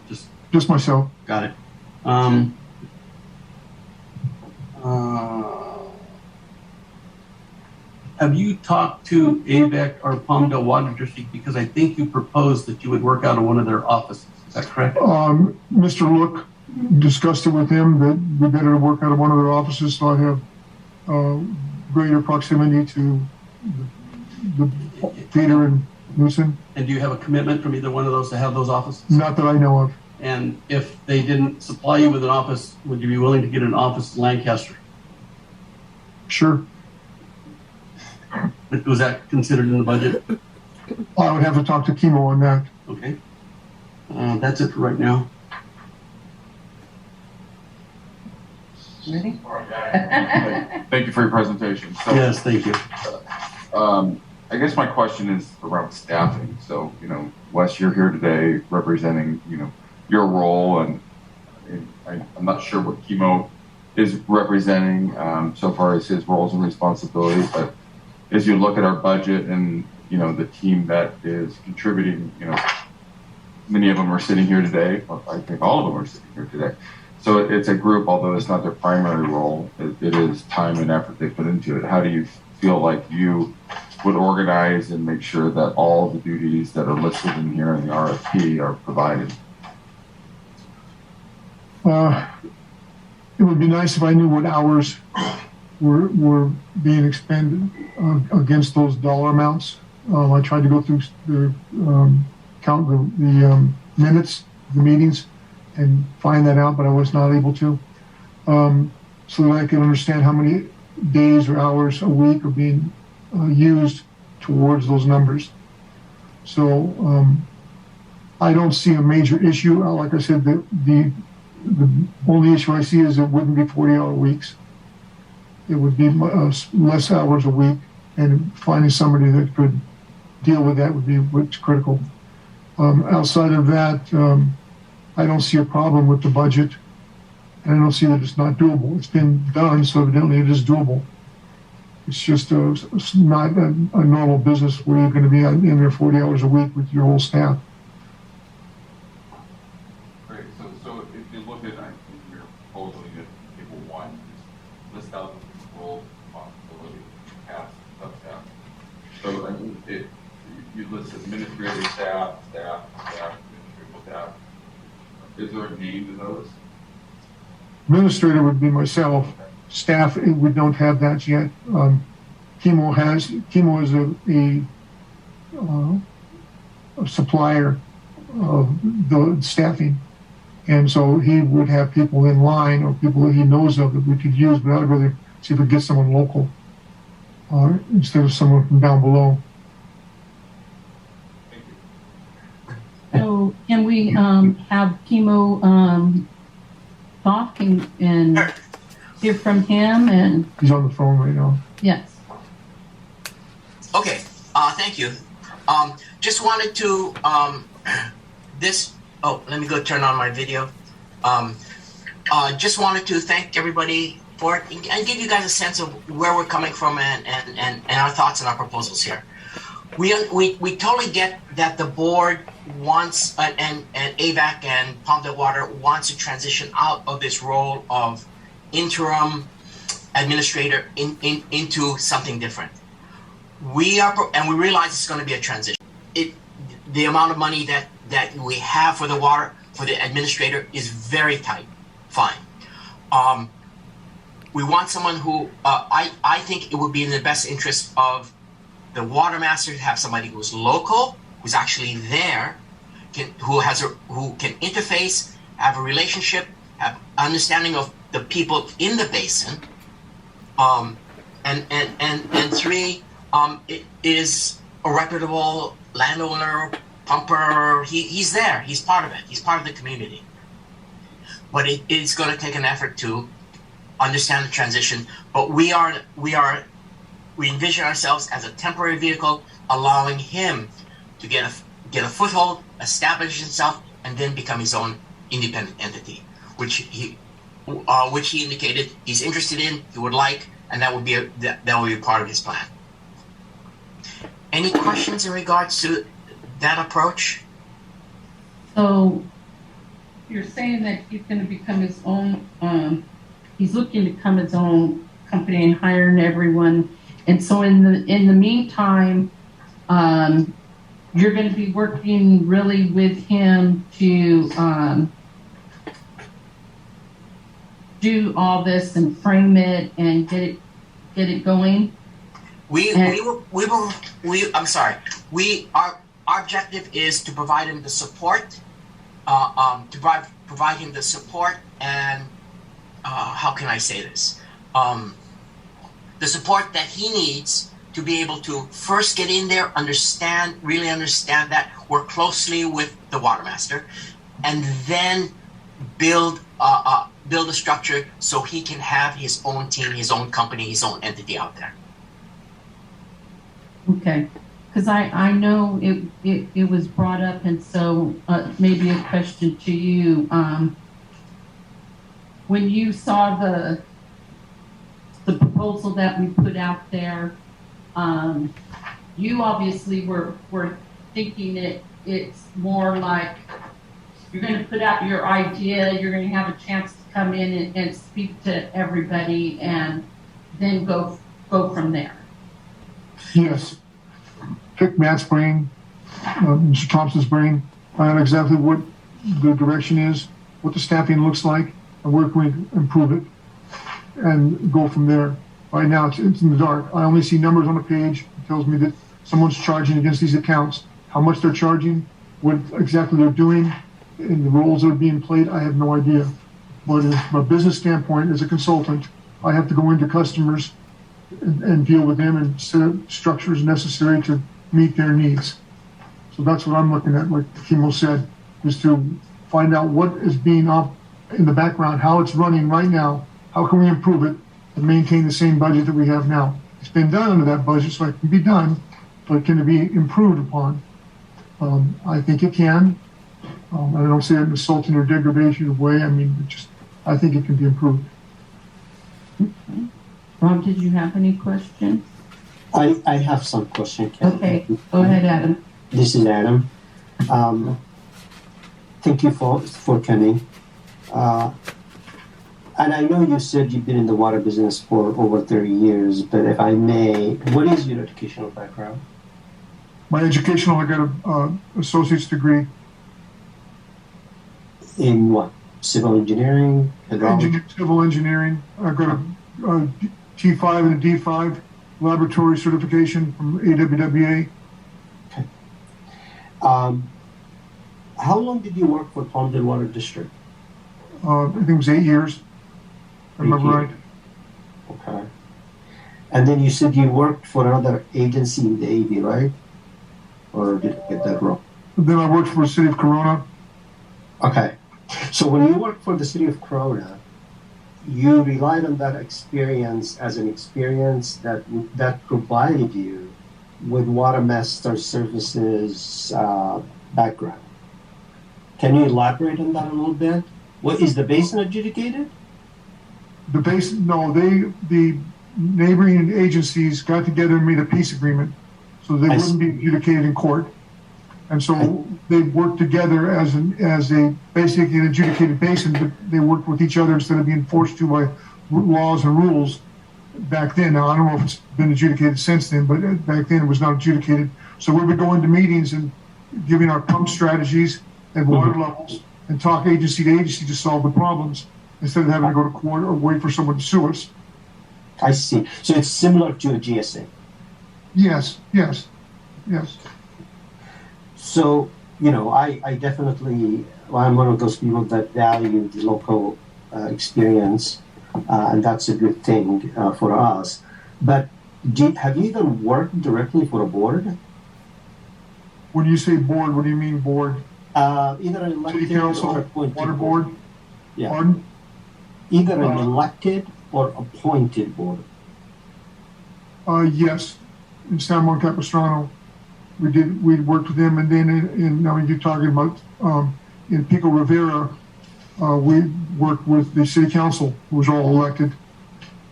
Just myself. Got it. Have you talked to AVEC or Palmdale Water District? Because I think you proposed that you would work out of one of their offices. Is that correct? Mr. Look discussed it with him that we better to work out of one of their offices, so I have greater proximity to the Peter and Newsom. And do you have a commitment from either one of those to have those offices? Not that I know of. And if they didn't supply you with an office, would you be willing to get an office in Lancaster? Sure. Was that considered in the budget? I would have to talk to Chemo on that. Okay. That's it for right now. Ready? Thank you for your presentation. So, yes, thank you. I guess my question is around staffing. So, Wes, you're here today representing, your role, and I'm not sure what Chemo is representing so far as his roles and responsibilities, but as you look at our budget and, the team that is contributing, many of them are sitting here today. I think all of them are sitting here today. So it's a group, although it's not their primary role, it is time and effort they put into it. How do you feel like you would organize and make sure that all the duties that are listed in here in the RFP are provided? It would be nice if I knew what hours were being expended against those dollar amounts. I tried to go through count the minutes, the meetings, and find that out, but I was not able to. So that I can understand how many days or hours a week are being used towards those numbers. So I don't see a major issue. Like I said, the the only issue I see is it wouldn't be 40-hour weeks. It would be less hours a week, and finding somebody that could deal with that would be what's critical. Outside of that, I don't see a problem with the budget, and I don't see that it's not doable. It's been done, so evidently it is doable. It's just it's not a normal business where you're going to be in there 40 hours a week with your whole staff. Great. So if you look at your proposal, you get table 1, just list out the role, responsibility, tasks, subtasks. So I mean, you list administrative staff, administrative staff. Is there a name to those? Administrator would be myself. Staff, we don't have that yet. Chemo is a supplier of the staffing, and so he would have people in line or people that he knows of that we could use, but I'd rather see if we get someone local instead of someone from down below. So can we have Chemo talk and hear from him? And he's on the phone right now. Yes. Okay. Thank you. Just wanted to let me go turn on my video. Just wanted to thank everybody for it and give you guys a sense of where we're coming from and our thoughts and our proposals here. We totally get that the board wants and AVAC and Palmdale Water wants to transition out of this role of interim administrator into something different. We realize it's going to be a transition. The amount of money that we have for the water for the administrator is very tight. Fine. We want someone who I think it would be in the best interest of the watermaster to have somebody who's local, who's actually there, who can interface, have a relationship, have understanding of the people in the basin, and 3, it is a reputable landowner, pumper. He's there. He's part of it. He's part of the community. But it's going to take an effort to understand the transition. But we envision ourselves as a temporary vehicle, allowing him to get a foothold, establish himself, and then become his own independent entity, which he indicated he's interested in, he would like, and that would be part of his plan. Any questions in regards to that approach? So you're saying that he's going to become his own. He's looking to become his own company and hiring everyone. And so in the meantime, you're going to be working really with him to do all this and frame it and get it going. Our objective is to provide him the support, provide him the support and how can I say this? The support that he needs to be able to first get in there, really understand that, work closely with the watermaster, and then build a structure so he can have his own team, his own company, his own entity out there. Okay, because I know it was brought up, and so maybe a question to you. When you saw the proposal that we put out there, you obviously were thinking it's more like you're going to put out your idea, you're going to have a chance to come in and speak to everybody, and then go from there. Yes. Pick Matt's brain, Mr. Thompson's brain, find out exactly what the direction is, what the staffing looks like, and where can we improve it, and go from there. Right now, it's in the dark. I only see numbers on a page. It tells me that someone's charging against these accounts. How much they're charging, what exactly they're doing, and the roles that are being played, I have no idea. But from a business standpoint, as a consultant, I have to go into customers and deal with them and set up structures necessary to meet their needs. So that's what I'm looking at, like Kimo said, is to find out what is being in the background, how it's running right now, how can we improve it and maintain the same budget that we have now? It's been done under that budget, so it can be done, but can it be improved upon? I think it can. I don't say it in an insulting or degradation way. I mean, I think it can be improved. Rob, did you have any questions? I have some question. Okay, go ahead, Adam. This is Adam. Thank you for coming. And I know you said you've been in the water business for over 30 years, but if I may, what is your educational background? My educational, I got an associate's degree. In what? Civil engineering? Civil engineering. I got a T5 and a D5 laboratory certification from AWWA. Okay. How long did you work for Palmdale Water District? I think it was 8 years. I remember right. Okay. And then you said you worked for another agency in the AV, right? Or did I get that wrong? Then I worked for the city of Corona. Okay. So when you worked for the city of Corona, you relied on that experience as an experience that provided you with Watermaster Services background. Can you elaborate on that a little bit? What is the basin adjudicated? The basin, no, the neighboring agencies got together and made a peace agreement so they wouldn't be adjudicated in court. And so they worked together as a basically an adjudicated basin, but they worked with each other instead of being forced to by laws and rules back then. Now, I don't know if it's been adjudicated since then, but back then it was not adjudicated. So we would go into meetings and giving our pump strategies and water levels and talk agency to agency to solve the problems instead of having to go to court or wait for someone to sue us. I see. So it's similar to a GSA. Yes. So, I definitely, I'm one of those people that value the local experience, and that's a good thing for us. But have you even worked directly for a board? When you say board, what do you mean board? Either an elected City Council, or appointed water board? Yeah. Pardon? Either an elected or appointed board. Yes. In San Juan Capistrano, we worked with them, and then now you're talking about in Pico Rivera, we worked with the city council, who was all elected,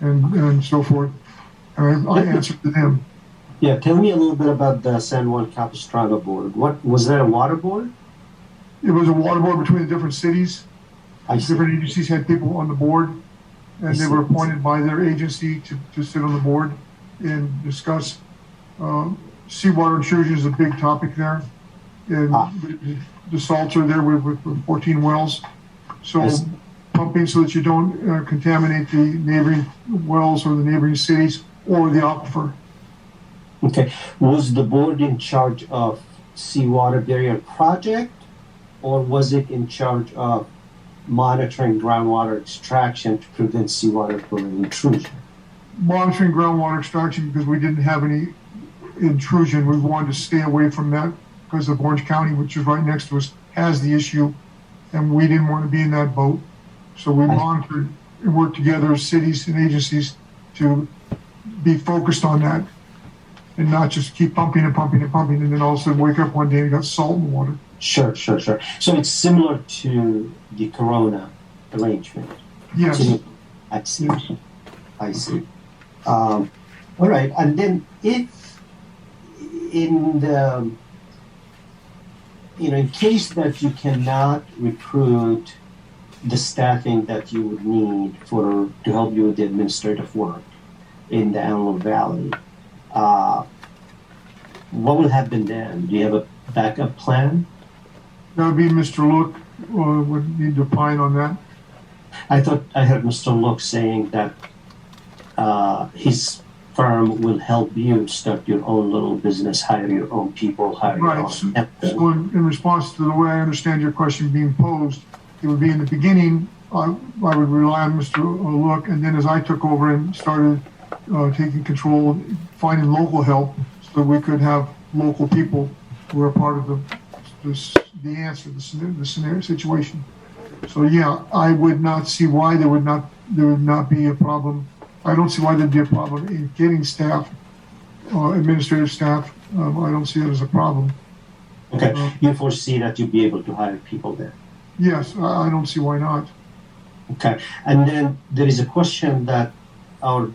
and so forth. And I answered to them. Yeah, tell me a little bit about the San Juan Capistrano board. What was that, a water board? It was a water board between the different cities. Different agencies had people on the board, and they were appointed by their agency to sit on the board and discuss. Seawater intrusion is a big topic there, and the salts are there with 14 wells. So pumping so that you don't contaminate the neighboring wells or the neighboring cities or the aquifer. Okay. Was the board in charge of seawater barrier project, or was it in charge of monitoring groundwater extraction to prevent seawater intrusion? Monitoring groundwater extraction because we didn't have any intrusion. We wanted to stay away from that because of Orange County, which is right next to us, has the issue, and we didn't want to be in that boat. So we monitored and worked together as cities and agencies to be focused on that and not just keep pumping and then all of a sudden wake up one day and got salt in the water. Sure. So it's similar to the Corona arrangement. Yes. I see. All right. And then if in the, in case that you cannot recruit the staffing that you would need to help you with the administrative work in the Antelope Valley, what will happen then? Do you have a backup plan? That would be Mr. Look would need to opine on that. I thought I heard Mr. Look saying that his firm will help you start your own little business, hire your own people, hire your own. So in response to the way I understand your question being posed, it would be in the beginning, I would rely on Mr. Look, and then as I took over and started taking control, finding local help so that we could have local people who are part of the answer, the scenario situation. So yeah, I would not see why there would not be a problem. I don't see why there'd be a problem in getting staff, administrative staff. I don't see it as a problem. Okay, you foresee that you'll be able to hire people there? Yes, I don't see why not. Okay, and then there is a question that our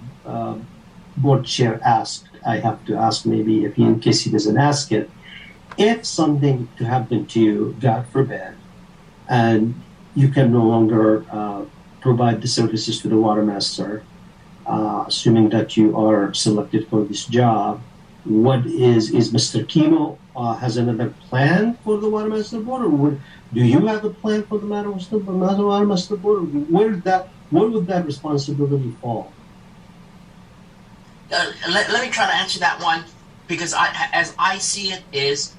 board chair asked. I have to ask maybe if he, in case he doesn't ask it, if something to happen to you, God forbid, and you can no longer provide the services to the watermaster, assuming that you are selected for this job, what is Mr. Kimo has another plan for the watermaster board, or do you have a plan for the watermaster board? Where would that responsibility fall? Let me try to answer that one, because as I see it is,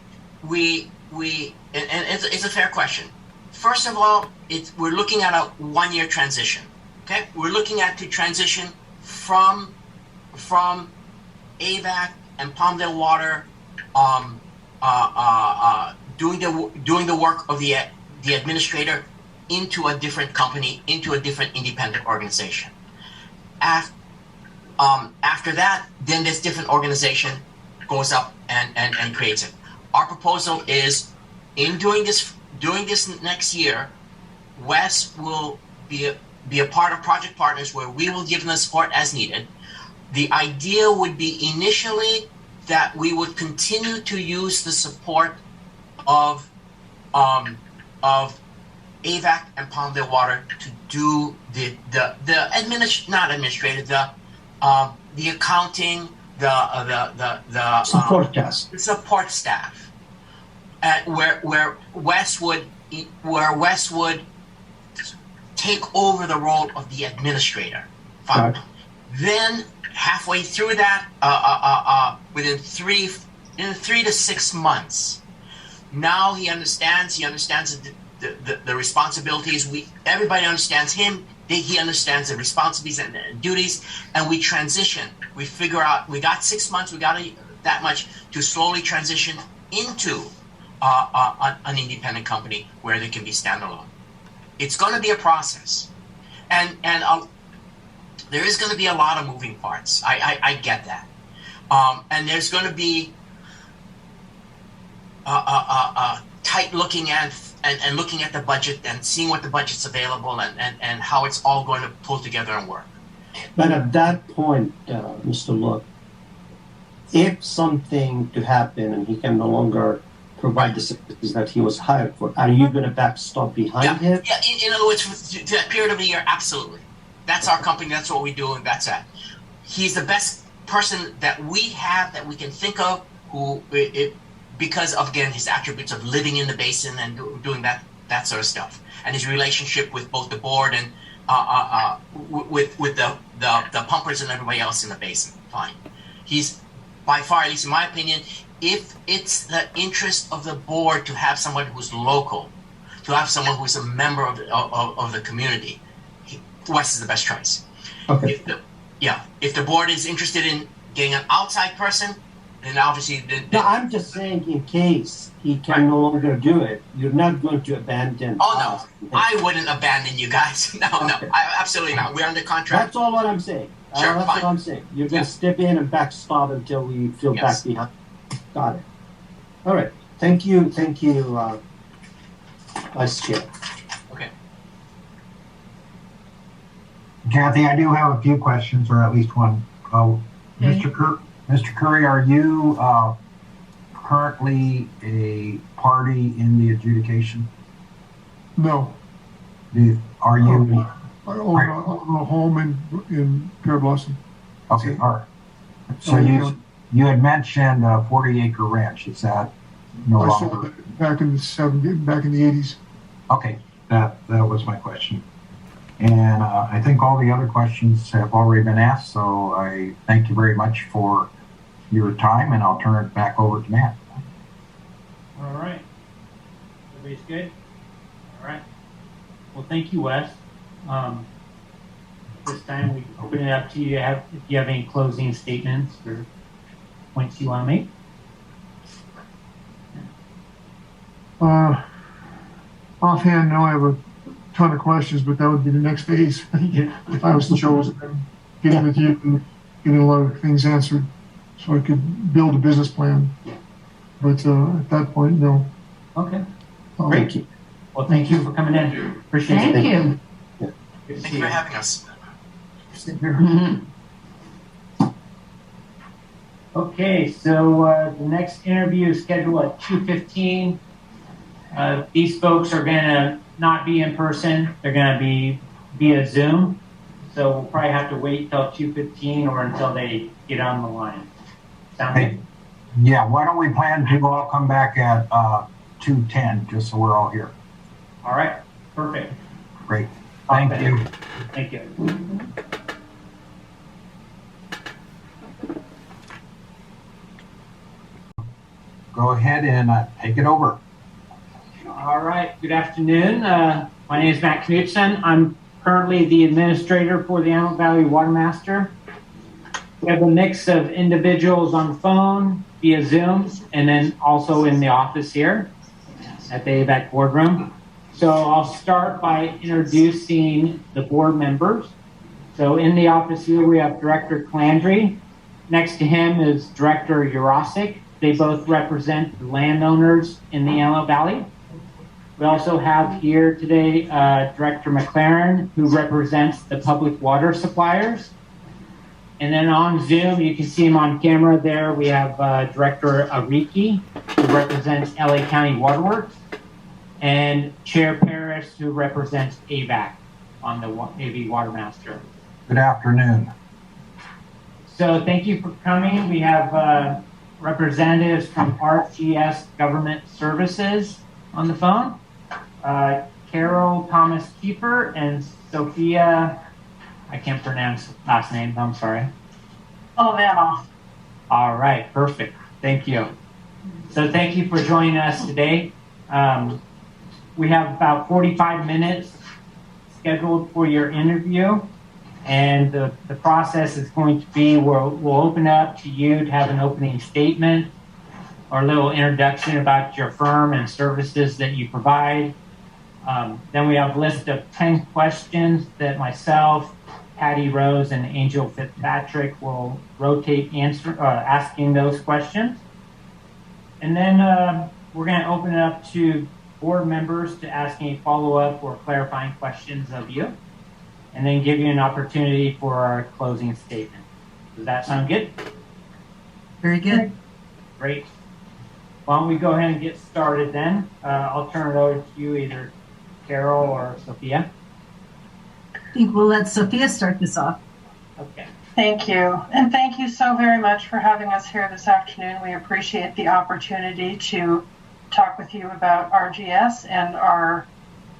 we and it's a fair question. First of all, we're looking at a 1-year transition. Okay, we're looking at to transition from AVAC and Palmdale Water, doing the work of the administrator into a different company, into a different independent organization. After that, then this different organization goes up and creates it. Our proposal is, in doing this next year, Wes will be a part of Project Partners, where we will give them the support as needed. The idea would be initially that we would continue to use the support of AVAC and Palmdale Water to do the accounting, the support task, the support staff, where Wes would take over the role of the administrator. Fine. Right. Then halfway through that, within 3 to 6 months, now he understands the responsibilities. Everybody understands him. He understands the responsibilities and duties, and we transition. We figure out, we got 6 months, we got that much to slowly transition into an independent company where they can be standalone. It's going to be a process, and there is going to be a lot of moving parts. I get that, and there's going to be tight looking at and looking at the budget and seeing what the budget's available and how it's all going to pull together and work. But at that point, Mr. Look, if something to happen and he can no longer provide the services that he was hired for, are you going to backstop behind him? Yeah, in other words, to that period of a year, absolutely. That's our company, that's what we do, and that's it. He's the best person that we have, that we can think of, because of, again, his attributes of living in the basin and doing that sort of stuff, and his relationship with both the board and with the pumpers and everybody else in the basin. Fine. He's by far, at least in my opinion, if it's the interest of the board to have someone who's local, to have someone who's a member of the community, Wes is the best choice. Okay. If the board is interested in getting an outside person, then obviously... No, I'm just saying, in case he can no longer do it, you're not going to abandon us. No, I wouldn't abandon you guys. No, absolutely not. We're under contract. That's all what I'm saying. Sure, that's what I'm saying. You're going to step in and backstop until we feel back behind. Got it. All right. Thank you, Vice Chair. Okay. Kathy, I do have a few questions, or at least one. Mr. Curry, are you currently a party in the adjudication? No. Are you? I own a home in Pear Blossom. Okay, all right. So you had mentioned a 40-acre ranch. Is that no longer? I sold it back in the 80s. Okay, that was my question. And I think all the other questions have already been asked, so I thank you very much for your time, and I'll turn it back over to Matt. All right. Everybody's good? All right. Well, thank you, Wes. This time we open it up to you if you have any closing statements or points you want to make. Offhand, no, I have a ton of questions, but that would be the next phase if I was chosen. Getting with you and getting a lot of things answered so I could build a business plan. But at that point, no. Okay. Great. Well, thank you for coming in. Appreciate it. Thank you. Thank you for having us. Okay, so the next interview is scheduled at 2:15. These folks are gonna not be in person. They're gonna be via Zoom. So we'll probably have to wait till 2:15 or until they get on the line. Sound good? Yeah, why don't we plan to all come back at 2:10, just so we're all here. All right, perfect. Great. Thank you. Thank you. Go ahead and take it over. All right, good afternoon. My name is Matt Knutson. I'm currently the administrator for the Antelope Valley Watermaster. We have a mix of individuals on the phone, via Zoom, and then also in the office here at the AVAC boardroom. So I'll start by introducing the board members. So in the office here, we have Director Calandri. Next to him is Director Yarosek. They both represent the landowners in the Antelope Valley. We also have here today Director McClaren, who represents the public water suppliers. And then on Zoom, you can see him on camera there. We have Director Ariki, who represents LA County Waterworks, and Chair Parris, who represents AVAC on the AV Watermaster. Good afternoon. So thank you for coming. We have representatives from RGS Government Services on the phone. Carol Thomas Keeper and Sophia, I can't pronounce last name, I'm sorry. Olvera. All right, perfect. Thank you. So thank you for joining us today. We have about 45 minutes scheduled for your interview. And the process is going to be we'll open up to you to have an opening statement or a little introduction about your firm and services that you provide. Then we have a list of 10 questions that myself, Patty Rose, and Angel Fitzpatrick will rotate asking those questions. And then we're going to open it up to board members to ask any follow-up or clarifying questions of you, and then give you an opportunity for our closing statement. Does that sound good? Very good. Great. Why don't we go ahead and get started then? I'll turn it over to you, either Carol or Sophia. I think we'll let Sophia start this off. Okay. Thank you. And thank you so very much for having us here this afternoon. We appreciate the opportunity to talk with you about RGS and our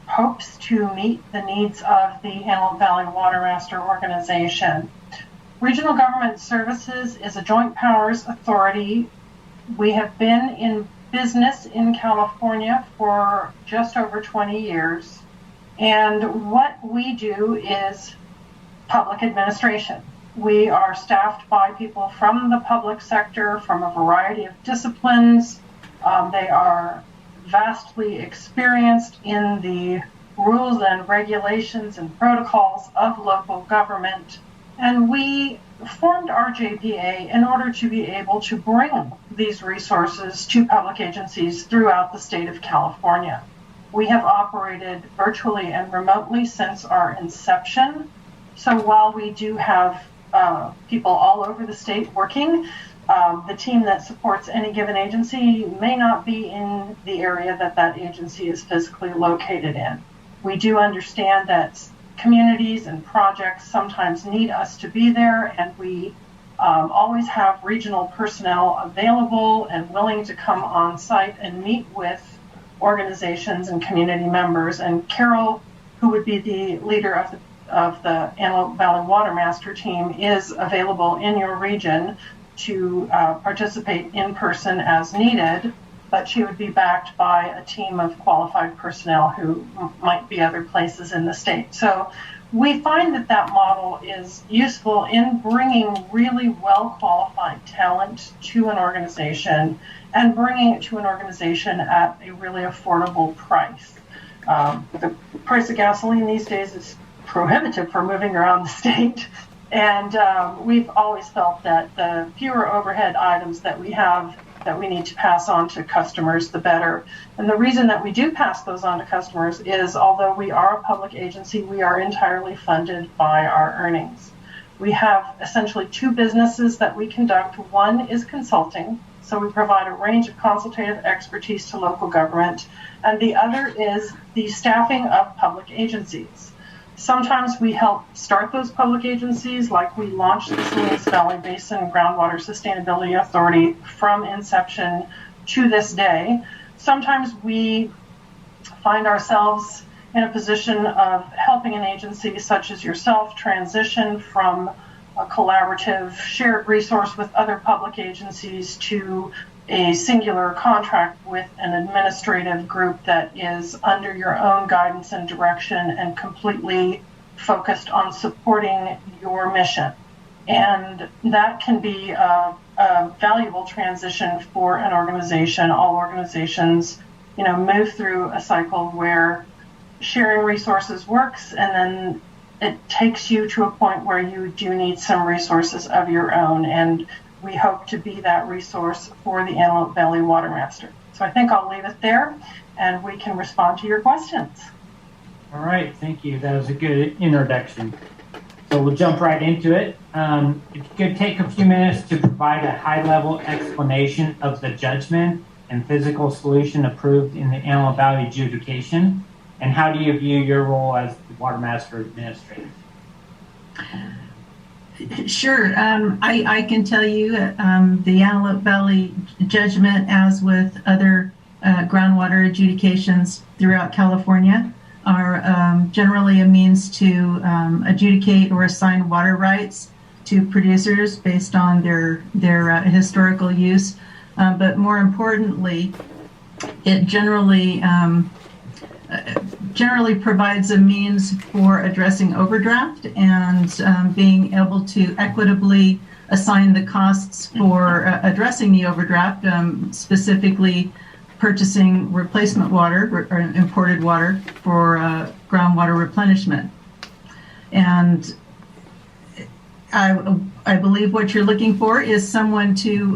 hopes to meet the needs of the Antelope Valley Watermaster organization. Regional Government Services is a joint powers authority. We have been in business in California for just over 20 years. And what we do is public administration. We are staffed by people from the public sector, from a variety of disciplines. They are vastly experienced in the rules and regulations and protocols of local government. And we formed RJPA in order to be able to bring these resources to public agencies throughout the state of California. We have operated virtually and remotely since our inception. So while we do have people all over the state working, the team that supports any given agency may not be in the area that that agency is physically located in. We do understand that communities and projects sometimes need us to be there, and we always have regional personnel available and willing to come on site and meet with organizations and community members. And Carol, who would be the leader of the Antelope Valley Watermaster team, is available in your region to participate in person as needed, but she would be backed by a team of qualified personnel who might be other places in the state. So we find that that model is useful in bringing really well-qualified talent to an organization and bringing it to an organization at a really affordable price. The price of gasoline these days is prohibitive for moving around the state. And we've always felt that the fewer overhead items that we have that we need to pass on to customers, the better. And the reason that we do pass those on to customers is, although we are a public agency, we are entirely funded by our earnings. We have essentially two businesses that we conduct. One is consulting, so we provide a range of consultative expertise to local government, and the other is the staffing of public agencies. Sometimes we help start those public agencies, like we launched the Salinas Valley Basin Groundwater Sustainability Authority from inception to this day. Sometimes we find ourselves in a position of helping an agency such as yourself transition from a collaborative shared resource with other public agencies to a singular contract with an administrative group that is under your own guidance and direction and completely focused on supporting your mission. And that can be a valuable transition for an organization. All organizations, move through a cycle where sharing resources works, and then it takes you to a point where you do need some resources of your own. And we hope to be that resource for the Antelope Valley Watermaster. So I think I'll leave it there, and we can respond to your questions. All right, thank you. That was a good introduction. So we'll jump right into it. If you could take a few minutes to provide a high-level explanation of the judgment and physical solution approved in the Antelope Valley adjudication, and how do you view your role as the Watermaster Administrator? Sure. I can tell you the Antelope Valley judgment, as with other groundwater adjudications throughout California, are generally a means to adjudicate or assign water rights to producers based on their historical use. But more importantly, it generally provides a means for addressing overdraft and being able to equitably assign the costs for addressing the overdraft, specifically purchasing replacement water or imported water for groundwater replenishment. And I believe what you're looking for is someone to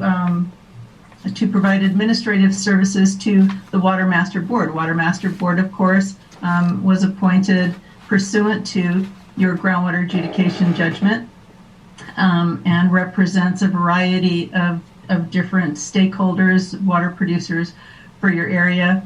provide administrative services to the Watermaster Board. Watermaster Board, of course, was appointed pursuant to your groundwater adjudication judgment and represents a variety of different stakeholders, water producers for your area.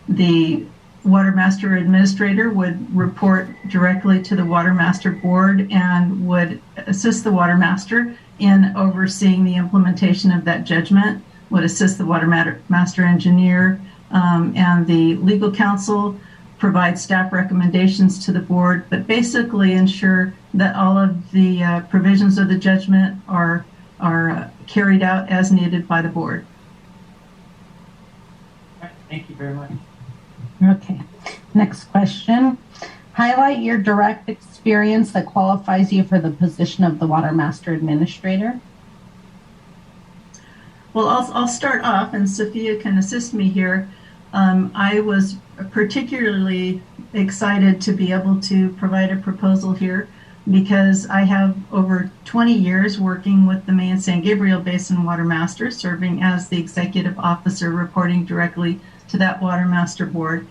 The Watermaster Administrator would report directly to the Watermaster Board and would assist the Watermaster in overseeing the implementation of that judgment, would assist the Watermaster Engineer and the legal counsel, provide staff recommendations to the board, but basically ensure that all of the provisions of the judgment are carried out as needed by the board. Thank you very much. Okay, next question. Highlight your direct experience that qualifies you for the position of the Watermaster Administrator. Well, I'll start off, and Sophia can assist me here. I was particularly excited to be able to provide a proposal here because I have over 20 years working with the May and San Gabriel Basin Watermaster, serving as the executive officer reporting directly to that Watermaster Board.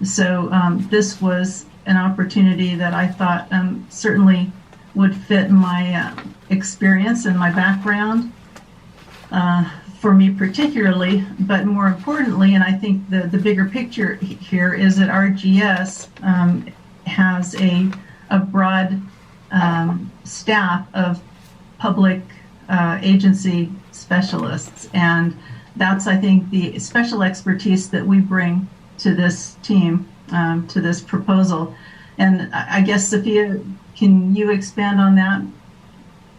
So this was an opportunity that I thought certainly would fit my experience and my background for me particularly, but more importantly, and I think the bigger picture here is that RGS has a broad staff of public agency specialists, and that's, I think, the special expertise that we bring to this team, to this proposal. And I guess, Sophia, can you expand on that?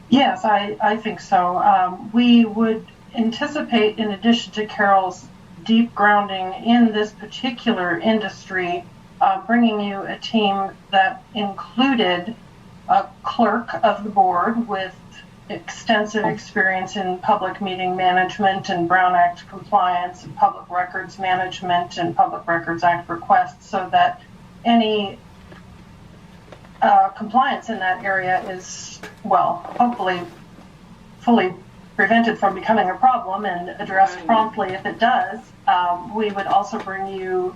Yes, I think so. We would anticipate, in addition to Carol's deep grounding in this particular industry, bringing you a team that included a clerk of the board with extensive experience in public meeting management and Brown Act compliance and public records management and Public Records Act requests, so that any compliance in that area is, well, hopefully fully prevented from becoming a problem and addressed promptly if it does. We would also bring you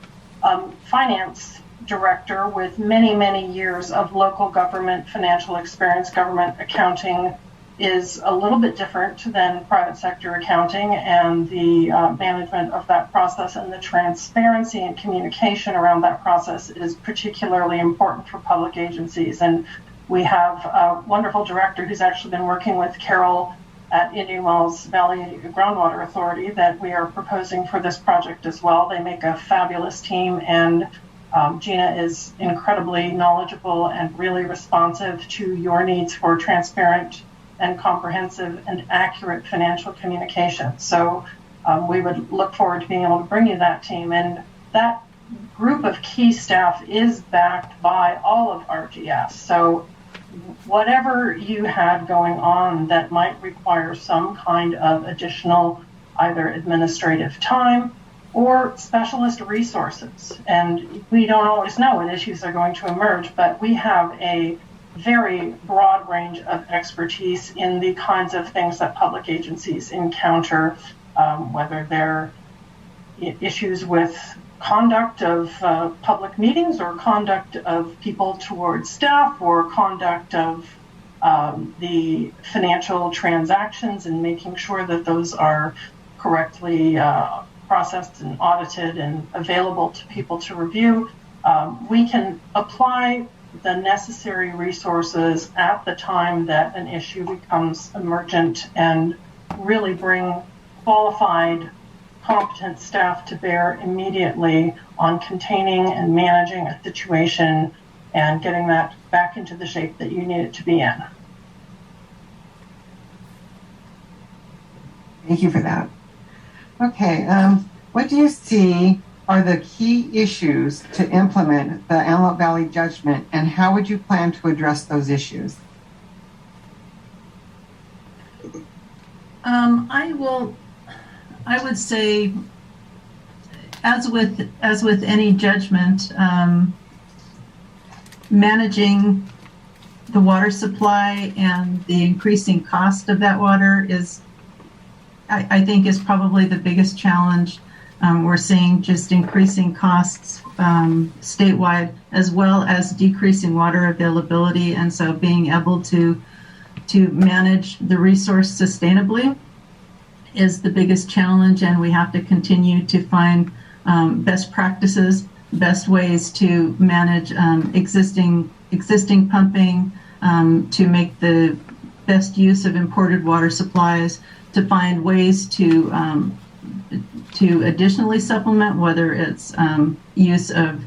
finance director with many, many years of local government financial experience. Government accounting is a little bit different than private sector accounting, and the management of that process and the transparency and communication around that process is particularly important for public agencies. And we have a wonderful director who's actually been working with Carol at Indian Wells Valley Groundwater Authority that we are proposing for this project as well. They make a fabulous team, and Gina is incredibly knowledgeable and really responsive to your needs for transparent and comprehensive and accurate financial communication. So we would look forward to being able to bring you that team. And that group of key staff is backed by all of RGS. So whatever you had going on that might require some kind of additional either administrative time or specialist resources. And we don't always know what issues are going to emerge, but we have a very broad range of expertise in the kinds of things that public agencies encounter, whether they're issues with conduct of public meetings or conduct of people towards staff or conduct of the financial transactions and making sure that those are correctly processed and audited and available to people to review. We can apply the necessary resources at the time that an issue becomes emergent and really bring qualified, competent staff to bear immediately on containing and managing a situation and getting that back into the shape that you need it to be in. Thank you for that. Okay, what do you see are the key issues to implement the Antelope Valley judgment, and how would you plan to address those issues? I would say, as with any judgment, managing the water supply and the increasing cost of that water is, I think, is probably the biggest challenge. We're seeing just increasing costs statewide, as well as decreasing water availability, and so being able to manage the resource sustainably is the biggest challenge, and we have to continue to find best practices, best ways to manage existing pumping, to make the best use of imported water supplies, to find ways to additionally supplement, whether it's use of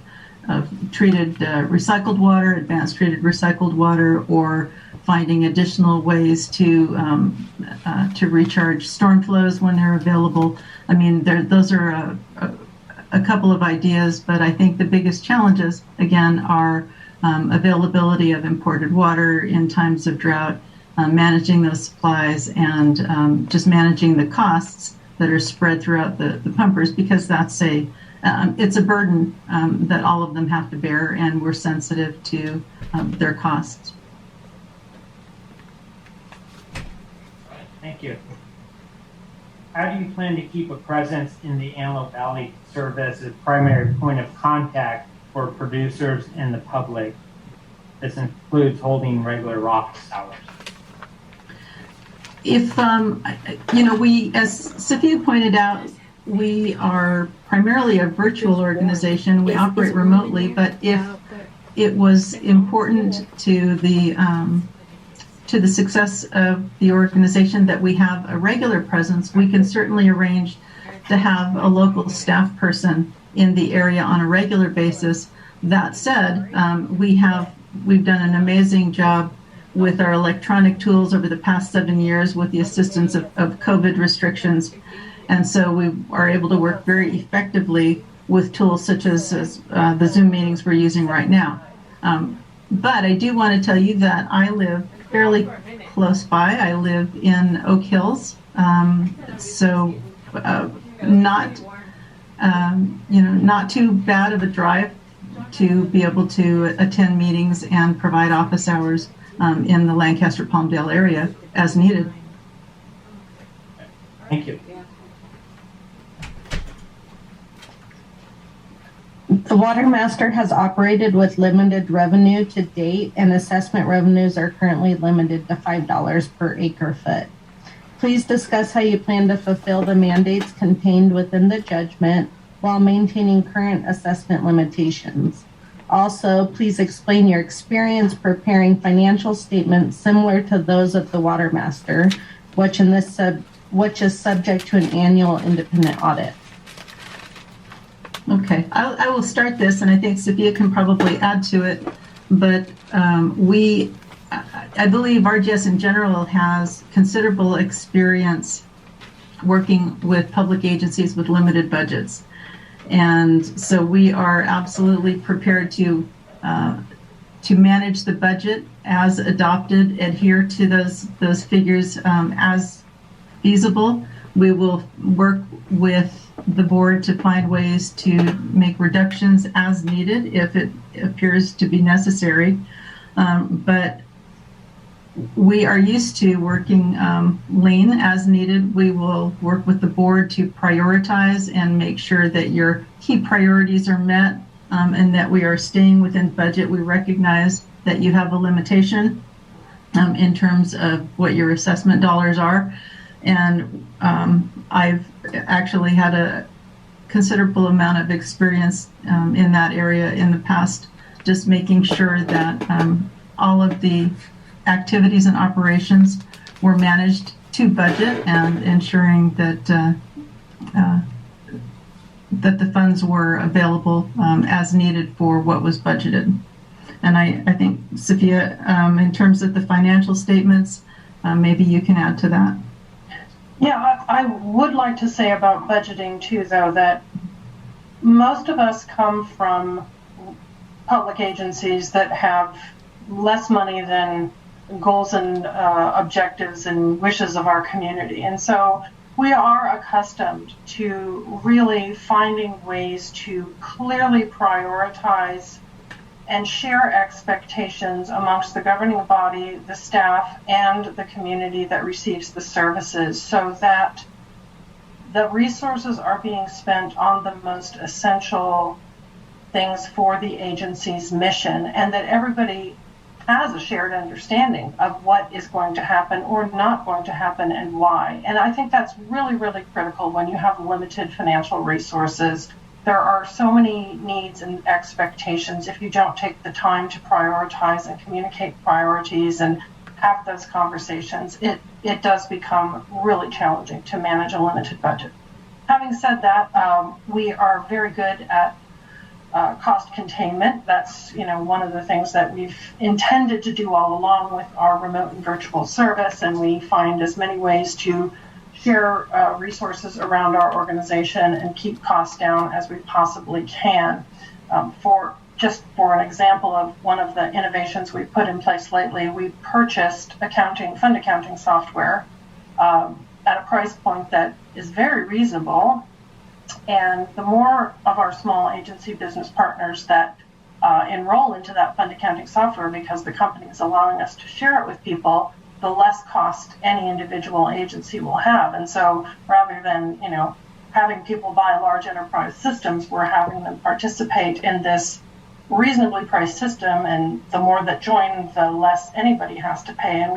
treated recycled water, advanced treated recycled water, or finding additional ways to recharge storm flows when they're available. I mean, those are a couple of ideas, but I think the biggest challenges, again, are availability of imported water in times of drought, managing those supplies, and just managing the costs that are spread throughout the pumpers, because that's it's a burden that all of them have to bear, and we're sensitive to their costs. Thank you. How do you plan to keep a presence in the Antelope Valley to serve as a primary point of contact for producers and the public? This includes holding regular office hours. If, we, as Sophia pointed out, we are primarily a virtual organization. We operate remotely, but if it was important to the success of the organization that we have a regular presence, we can certainly arrange to have a local staff person in the area on a regular basis. That said, we've done an amazing job with our electronic tools over the past 7 years with the assistance of COVID restrictions. And so we are able to work very effectively with tools such as the Zoom meetings we're using right now. But I do want to tell you that I live fairly close by. I live in Oak Hills, so not not too bad of a drive to be able to attend meetings and provide office hours in the Lancaster-Palmdale area as needed. Thank you. The Watermaster has operated with limited revenue to date, and assessment revenues are currently limited to $5 per acre foot. Please discuss how you plan to fulfill the mandates contained within the judgment while maintaining current assessment limitations. Also, please explain your experience preparing financial statements similar to those of the Watermaster, which is subject to an annual independent audit. Okay, I will start this, and I think Sophia can probably add to it. But I believe RGS in general has considerable experience working with public agencies with limited budgets. And so we are absolutely prepared to manage the budget as adopted, adhere to those figures as feasible. We will work with the board to find ways to make reductions as needed if it appears to be necessary. But we are used to working lean as needed. We will work with the board to prioritize and make sure that your key priorities are met and that we are staying within budget. We recognize that you have a limitation in terms of what your assessment dollars are. And I've actually had a considerable amount of experience in that area in the past, just making sure that all of the activities and operations were managed to budget and ensuring that that the funds were available as needed for what was budgeted. And I think, Sophia, in terms of the financial statements, maybe you can add to that. Yeah, I would like to say about budgeting too, though, that most of us come from public agencies that have less money than goals and objectives and wishes of our community. And so we are accustomed to really finding ways to clearly prioritize and share expectations amongst the governing body, the staff, and the community that receives the services so that the resources are being spent on the most essential things for the agency's mission, and that everybody has a shared understanding of what is going to happen or not going to happen and why. And I think that's really, really critical when you have limited financial resources. There are so many needs and expectations. If you don't take the time to prioritize and communicate priorities and have those conversations, it does become really challenging to manage a limited budget. Having said that, we are very good at cost containment. That's one of the things that we've intended to do all along with our remote and virtual service, and we find as many ways to share resources around our organization and keep costs down as we possibly can. For an example of one of the innovations we've put in place lately, we purchased fund accounting software at a price point that is very reasonable. And the more of our small agency business partners that enroll into that fund accounting software, because the company is allowing us to share it with people, the less cost any individual agency will have. And so rather than, having people buy large enterprise systems, we're having them participate in this reasonably priced system. And the more that join, the less anybody has to pay. And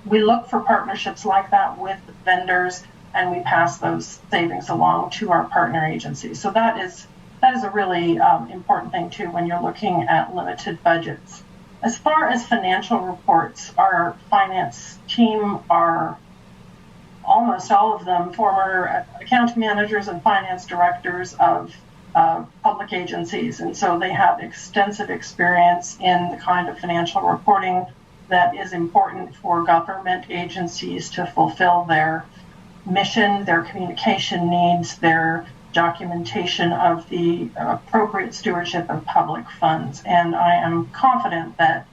we look for partnerships like that with vendors, and we pass those savings along to our partner agencies. So that is a really important thing too when you're looking at limited budgets. As far as financial reports, our finance team are almost all of them former account managers and finance directors of public agencies. And so they have extensive experience in the kind of financial reporting that is important for government agencies to fulfill their mission, their communication needs, their documentation of the appropriate stewardship of public funds. And I am confident that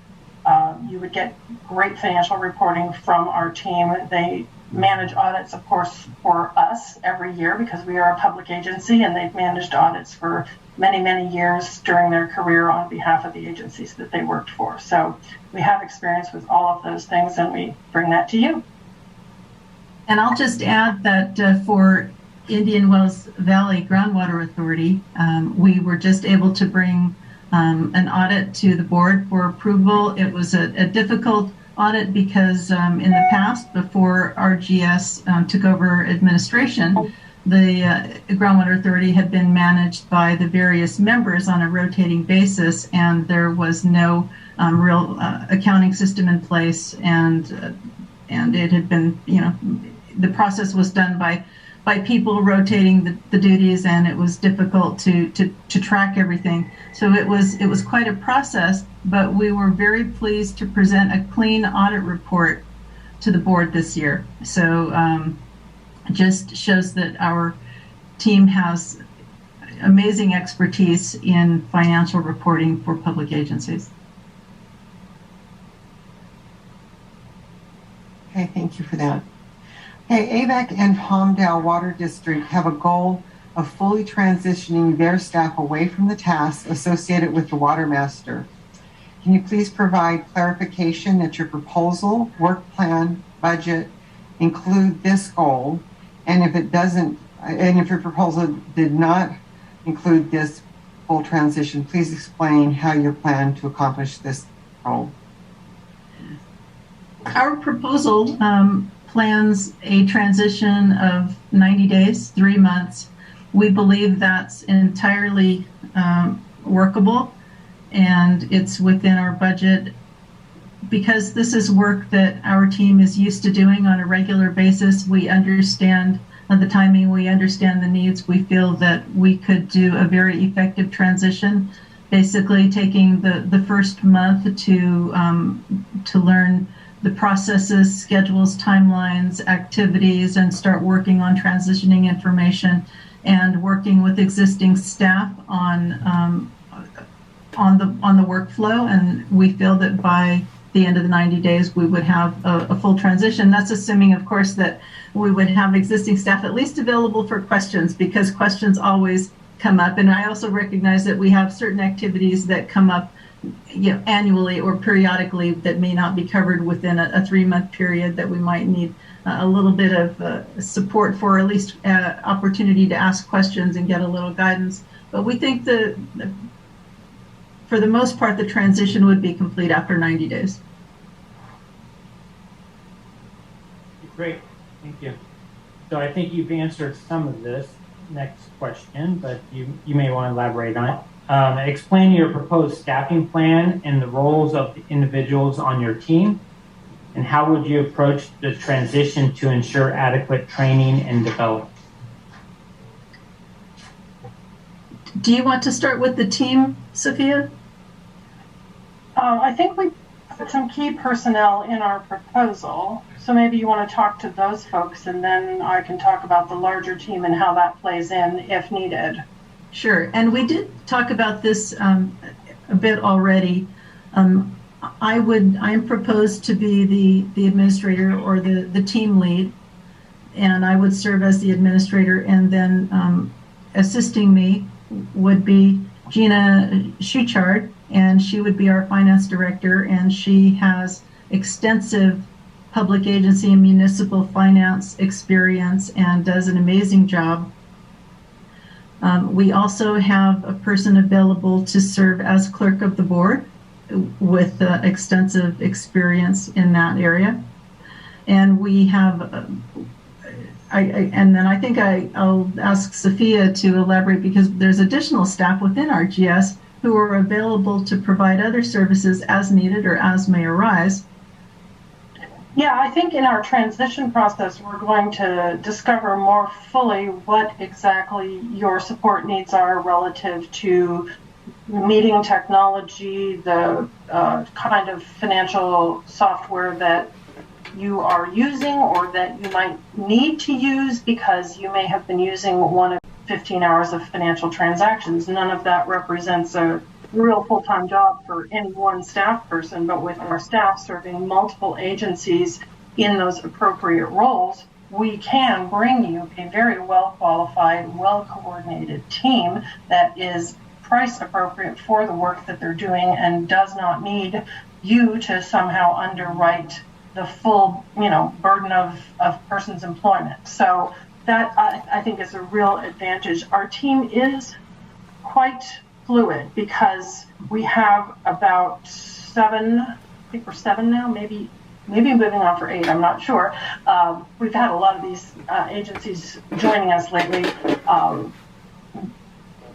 You would get great financial reporting from our team. They manage audits, of course, for us every year because we are a public agency, and they've managed audits for many, many years during their career on behalf of the agencies that they worked for. So we have experience with all of those things, and we bring that to you. And I'll just add that for Indian Wells Valley Groundwater Authority, we were just able to bring an audit to the board for approval. It was a difficult audit because in the past, before RGS took over administration, the Groundwater Authority had been managed by the various members on a rotating basis, and there was no real accounting system in place, and it had been, the process was done by people rotating the duties, and it was difficult to track everything. So it was quite a process, but we were very pleased to present a clean audit report to the board this year. So just shows that our team has amazing expertise in financial reporting for public agencies. Okay, thank you for that. Okay, AVAC and Palmdale Water District have a goal of fully transitioning their staff away from the tasks associated with the Watermaster. Can you please provide clarification that your proposal, work plan, budget include this goal? And if it doesn't, and if your proposal did not include this full transition, please explain how you plan to accomplish this goal. Our proposal plans a transition of 90 days, 3 months. We believe that's entirely workable, and it's within our budget. Because this is work that our team is used to doing on a regular basis, we understand the timing, we understand the needs. We feel that we could do a very effective transition, basically taking the first month to learn the processes, schedules, timelines, activities, and start working on transitioning information and working with existing staff on the workflow. And we feel that by the end of the 90 days, we would have a full transition. That's assuming, of course, that we would have existing staff at least available for questions, because questions always come up. And I also recognize that we have certain activities that come up annually or periodically that may not be covered within a 3-month period, that we might need a little bit of support for, at least opportunity to ask questions and get a little guidance. But we think that for the most part, the transition would be complete after 90 days. Great, thank you. So I think you've answered some of this next question, but you may want to elaborate on it. Explain your proposed staffing plan and the roles of the individuals on your team, and how would you approach the transition to ensure adequate training and development? Do you want to start with the team, Sophia? I think we put some key personnel in our proposal, so maybe you want to talk to those folks, and then I can talk about the larger team and how that plays in if needed. Sure, and we did talk about this a bit already. I am proposed to be the administrator or the team lead, and I would serve as the administrator, and then assisting me would be Gina Schuchard, and she would be our finance director, and she has extensive public agency and municipal finance experience and does an amazing job. We also have a person available to serve as clerk of the board with extensive experience in that area. And we have, and then I think I'll ask Sophia to elaborate, because there's additional staff within RGS who are available to provide other services as needed or as may arise. Yeah, I think in our transition process, we're going to discover more fully what exactly your support needs are relative to meeting technology, the kind of financial software that you are using or that you might need to use, because you may have been using one of 15 hours of financial transactions. None of that represents a real full-time job for any one staff person, but with our staff serving multiple agencies in those appropriate roles, we can bring you a very well-qualified, well-coordinated team that is price appropriate for the work that they're doing and does not need you to somehow underwrite the full, burden of person's employment. So that I think is a real advantage. Our team is quite fluid because we have about 7, I think we're 7 now, maybe moving on for 8, I'm not sure. We've had a lot of these agencies joining us lately,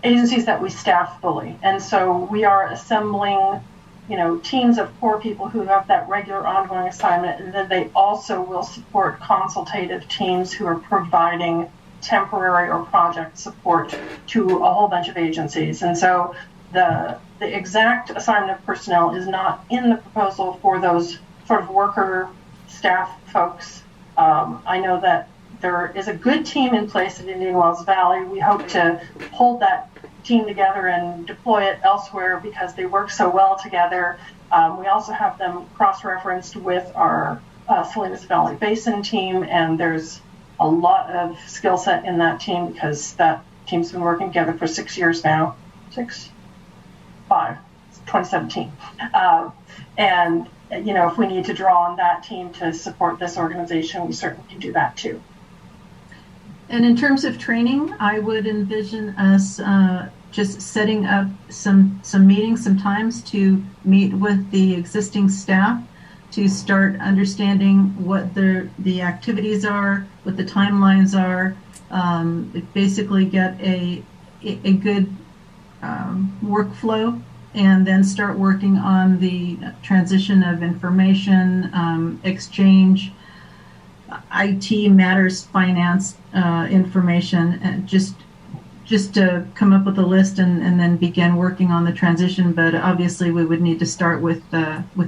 agencies that we staff fully. And so we are assembling, teams of 4 people who have that regular ongoing assignment, and then they also will support consultative teams who are providing temporary or project support to a whole bunch of agencies. And so the exact assignment of personnel is not in the proposal for those sort of worker staff folks. I know that there is a good team in place at Indian Wells Valley. We hope to hold that team together and deploy it elsewhere because they work so well together. We also have them cross-referenced with our Salinas Valley Basin team, and there's a lot of skill set in that team because that team's been working together for 6 years now. 2017. And if we need to draw on that team to support this organization, we certainly can do that too. And in terms of training, I would envision us just setting up some meetings, some times to meet with the existing staff to start understanding what the activities are, what the timelines are, basically get a good workflow, and then start working on the transition of information, exchange, IT matters, finance information, and just to come up with a list and then begin working on the transition. But obviously we would need to start with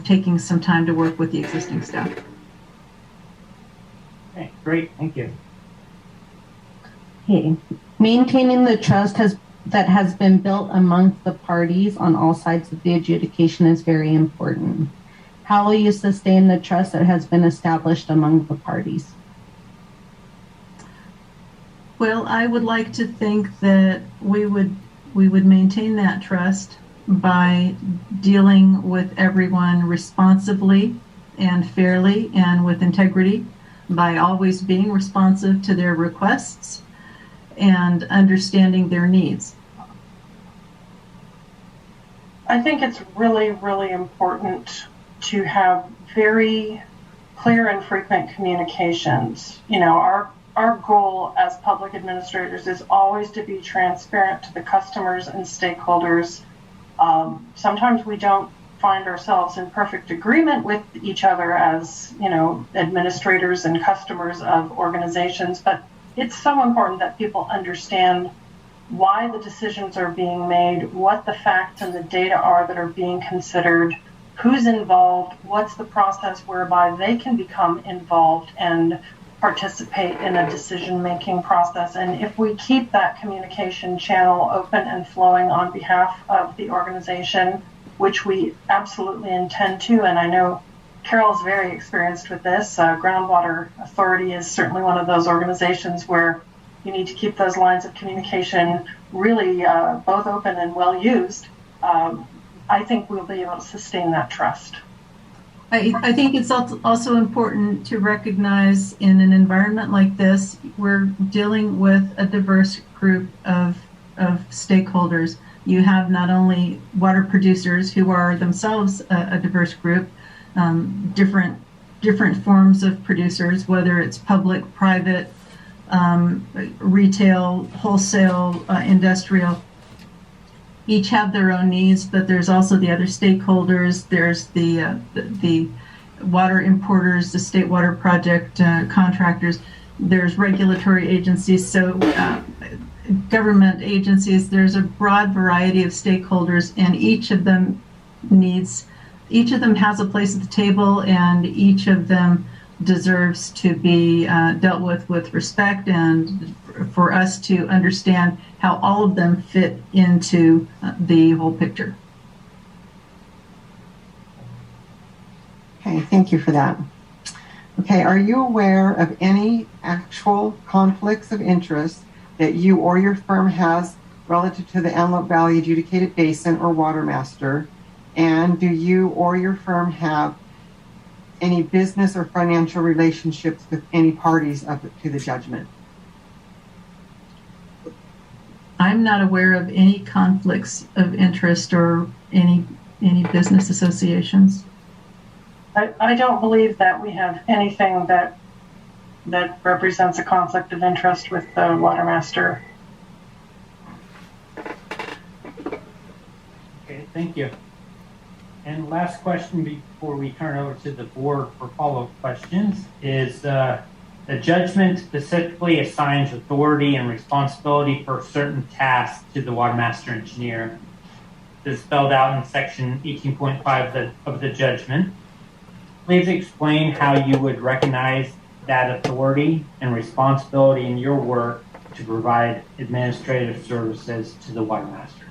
taking some time to work with the existing staff. Okay, great, thank you. Okay. Maintaining the trust that has been built amongst the parties on all sides of the adjudication is very important. How will you sustain the trust that has been established among the parties? Well, I would like to think that we would maintain that trust by dealing with everyone responsibly and fairly and with integrity, by always being responsive to their requests and understanding their needs. I think it's really, really important to have very clear and frequent communications. Our goal as public administrators is always to be transparent to the customers and stakeholders. Sometimes we don't find ourselves in perfect agreement with each other as, administrators and customers of organizations, but it's so important that people understand why the decisions are being made, what the facts and the data are that are being considered, who's involved, what's the process whereby they can become involved and participate in a decision-making process. And if we keep that communication channel open and flowing on behalf of the organization, which we absolutely intend to, and I know Carol's very experienced with this. Groundwater Authority is certainly one of those organizations where you need to keep those lines of communication really both open and well used. I think we'll be able to sustain that trust. I think it's also important to recognize in an environment like this, we're dealing with a diverse group of stakeholders. You have not only water producers who are themselves a diverse group, different forms of producers, whether it's public, private, retail, wholesale, industrial. Each have their own needs, but there's also the other stakeholders. There's the water importers, the state water project contractors. There's regulatory agencies, so government agencies. There's a broad variety of stakeholders, and each of them has a place at the table, and each of them deserves to be dealt with respect, and for us to understand how all of them fit into the whole picture. Okay, thank you for that. Okay, are you aware of any actual conflicts of interest that you or your firm has relative to the Antelope Valley Adjudicated Basin or Watermaster? And do you or your firm have any business or financial relationships with any parties up to the judgment? I'm not aware of any conflicts of interest or any business associations. I don't believe that we have anything that represents a conflict of interest with the Watermaster. Okay, thank you. And last question before we turn over to the board for follow-up questions is the judgment specifically assigns authority and responsibility for certain tasks to the Watermaster engineer. This is spelled out in section 18.5 of the judgment. Please explain how you would recognize that authority and responsibility in your work to provide administrative services to the Watermaster.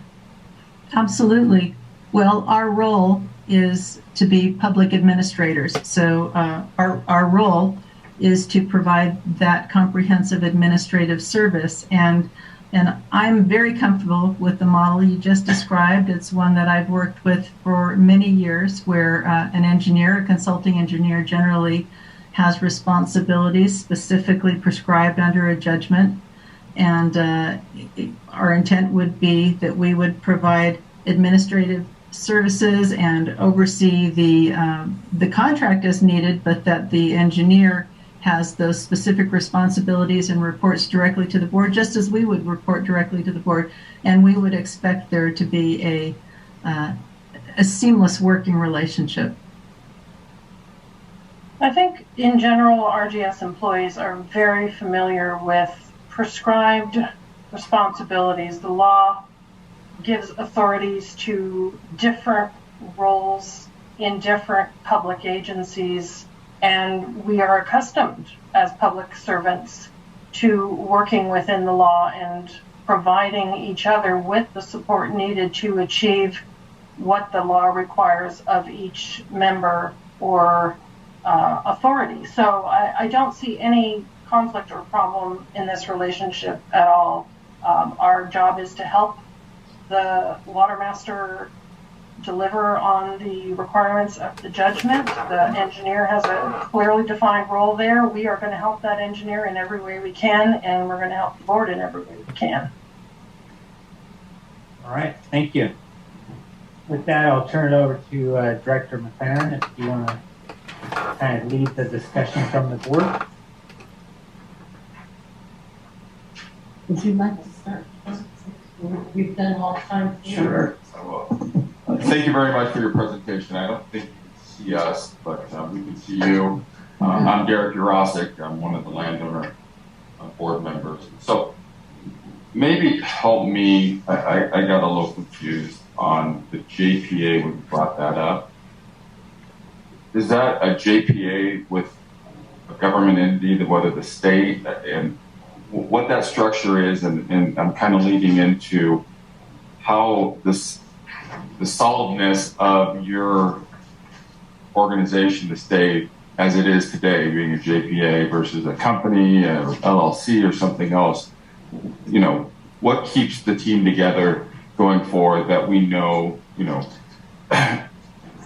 Absolutely. Well, our role is to be public administrators. So our role is to provide that comprehensive administrative service. And I'm very comfortable with the model you just described. It's one that I've worked with for many years, where an engineer, a consulting engineer, generally has responsibilities specifically prescribed under a judgment. And our intent would be that we would provide administrative services and oversee the contract as needed, but that the engineer has those specific responsibilities and reports directly to the board, just as we would report directly to the board. And we would expect there to be a seamless working relationship. I think in general, RGS employees are very familiar with prescribed responsibilities. The law gives authorities to different roles in different public agencies, and we are accustomed as public servants to working within the law and providing each other with the support needed to achieve what the law requires of each member or authority. So I don't see any conflict or problem in this relationship at all. Our job is to help the Watermaster deliver on the requirements of the judgment. The engineer has a clearly defined role there. We are going to help that engineer in every way we can, and we're going to help the board in every way we can. All right, thank you. With that, I'll turn it over to Director McClaren, if you want to kind of lead the discussion from the board. Would you like to start? We've done all kinds of Sure. Thank you very much for your presentation. I don't think you can see us, but we can see you. I'm Derek Yarosek. I'm one of the landowner board members. So maybe help me. I got a little confused on the JPA when you brought that up. Is that a JPA with a government entity, whether the state, and what that structure is, and I'm kind of leading into how the solidness of your organization to stay as it is today, being a JPA versus a company, a LLC, or something else. You know, what keeps the team together going forward that we know,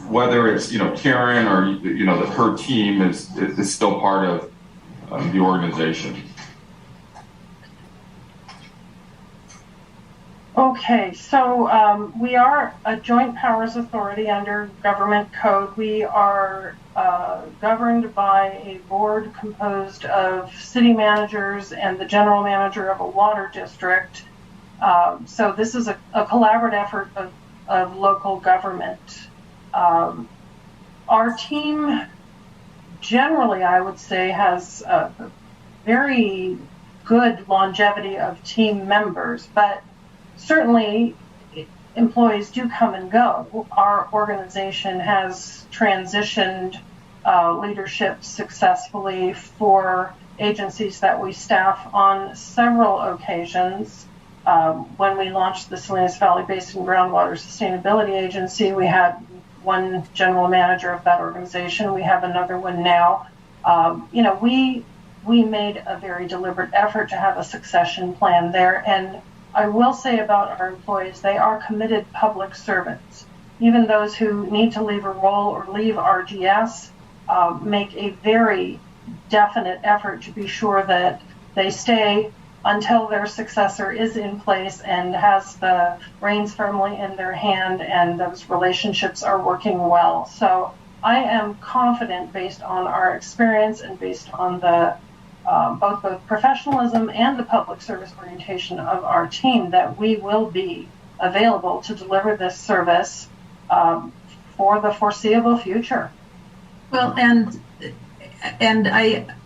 whether it's, Karen or, that her team is still part of the organization. Okay, so we are a joint powers authority under government code. We are governed by a board composed of city managers and the general manager of a water district. So this is a collaborative effort of local government. Our team generally, I would say, has a very good longevity of team members, but certainly employees do come and go. Our organization has transitioned leadership successfully for agencies that we staff on several occasions. When we launched the Salinas Valley Basin Groundwater Sustainability Agency, we had one general manager of that organization. We have another one now. We made a very deliberate effort to have a succession plan there. And I will say about our employees, they are committed public servants. Even those who need to leave a role or leave RGS make a very definite effort to be sure that they stay until their successor is in place and has the reins firmly in their hand and those relationships are working well. So I am confident, based on our experience and based on the both professionalism and the public service orientation of our team, that we will be available to deliver this service for the foreseeable future. Well, and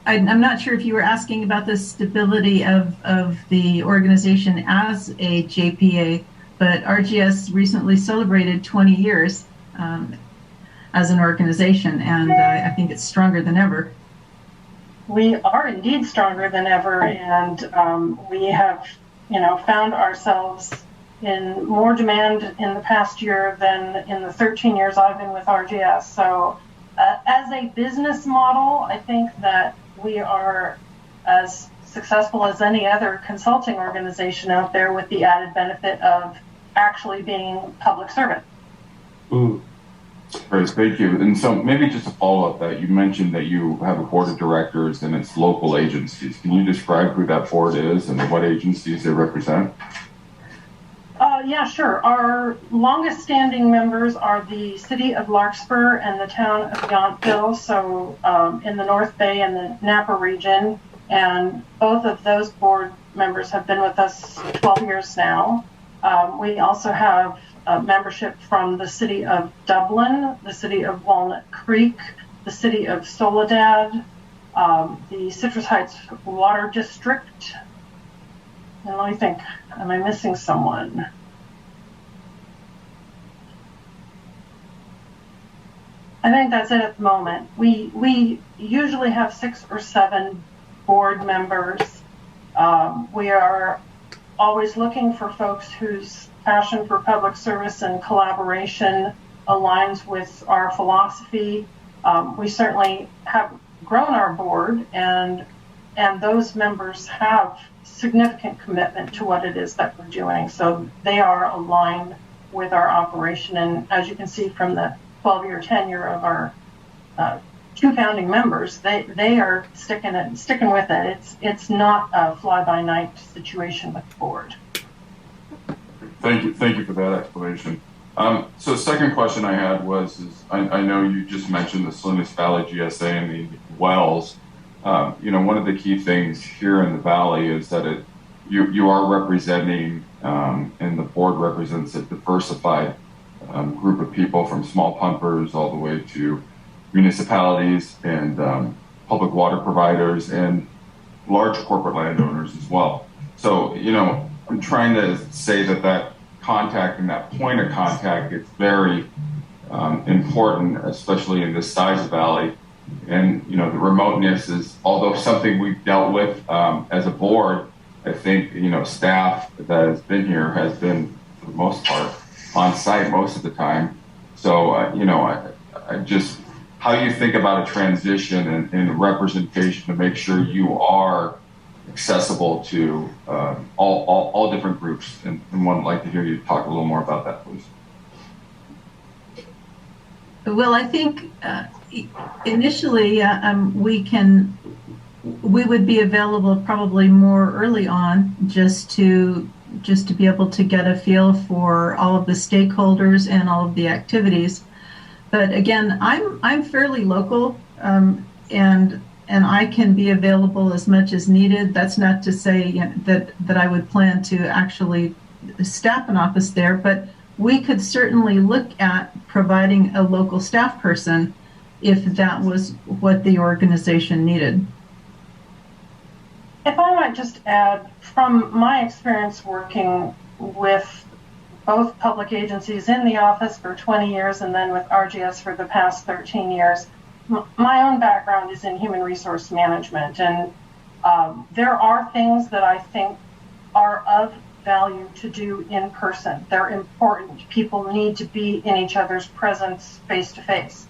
I'm not sure if you were asking about the stability of the organization as a JPA, but RGS recently celebrated 20 years as an organization, and I think it's stronger than ever. We are indeed stronger than ever, and we have, found ourselves in more demand in the past year than in the 13 years I've been with RGS. So as a business model, I think that we are as successful as any other consulting organization out there, with the added benefit of actually being public servant. Great, thank you. And so maybe just to follow up that, you mentioned that you have a board of directors and it's local agencies. Can you describe who that board is and what agencies they represent? Yeah, sure. Our longest standing members are the city of Larkspur and the town of Yountville, so in the North Bay and the Napa region. And both of those board members have been with us 12 years now. We also have membership from the city of Dublin, the city of Walnut Creek, the city of Soledad, the Citrus Heights Water District. And let me think, am I missing someone? I think that's it at the moment. We usually have 6 or 7 board members. We are always looking for folks whose passion for public service and collaboration aligns with our philosophy. We certainly have grown our board, and those members have significant commitment to what it is that we're doing. So they are aligned with our operation. And as you can see from the 12-year tenure of our 2 founding members, they are sticking with it. It's not a fly-by-night situation with the board. Thank you for that explanation. So second question I had was, I know you just mentioned the Salinas Valley GSA and the wells. One of the key things here in the Valley is that you are representing, and the board represents a diversified group of people, from small pumpers all the way to municipalities and public water providers and large corporate landowners as well. So, I'm trying to say that contact and that point of contact is very important, especially in this size valley. And, the remoteness is, although something we've dealt with as a board, I think, staff that has been here has been, for the most part, on site most of the time. So, I just, how you think about a transition and representation to make sure you are accessible to all different groups, and would like to hear you talk a little more about that, please. Well, I think initially we would be available probably more early on, just to be able to get a feel for all of the stakeholders and all of the activities. But again, I'm fairly local, and I can be available as much as needed. That's not to say that I would plan to actually staff an office there, but we could certainly look at providing a local staff person if that was what the organization needed. If I might just add, from my experience working with both public agencies in the office for 20 years and then with RGS for the past 13 years, my own background is in human resource management, and there are things that I think are of value to do in person. They're important. People need to be in each other's presence face to face.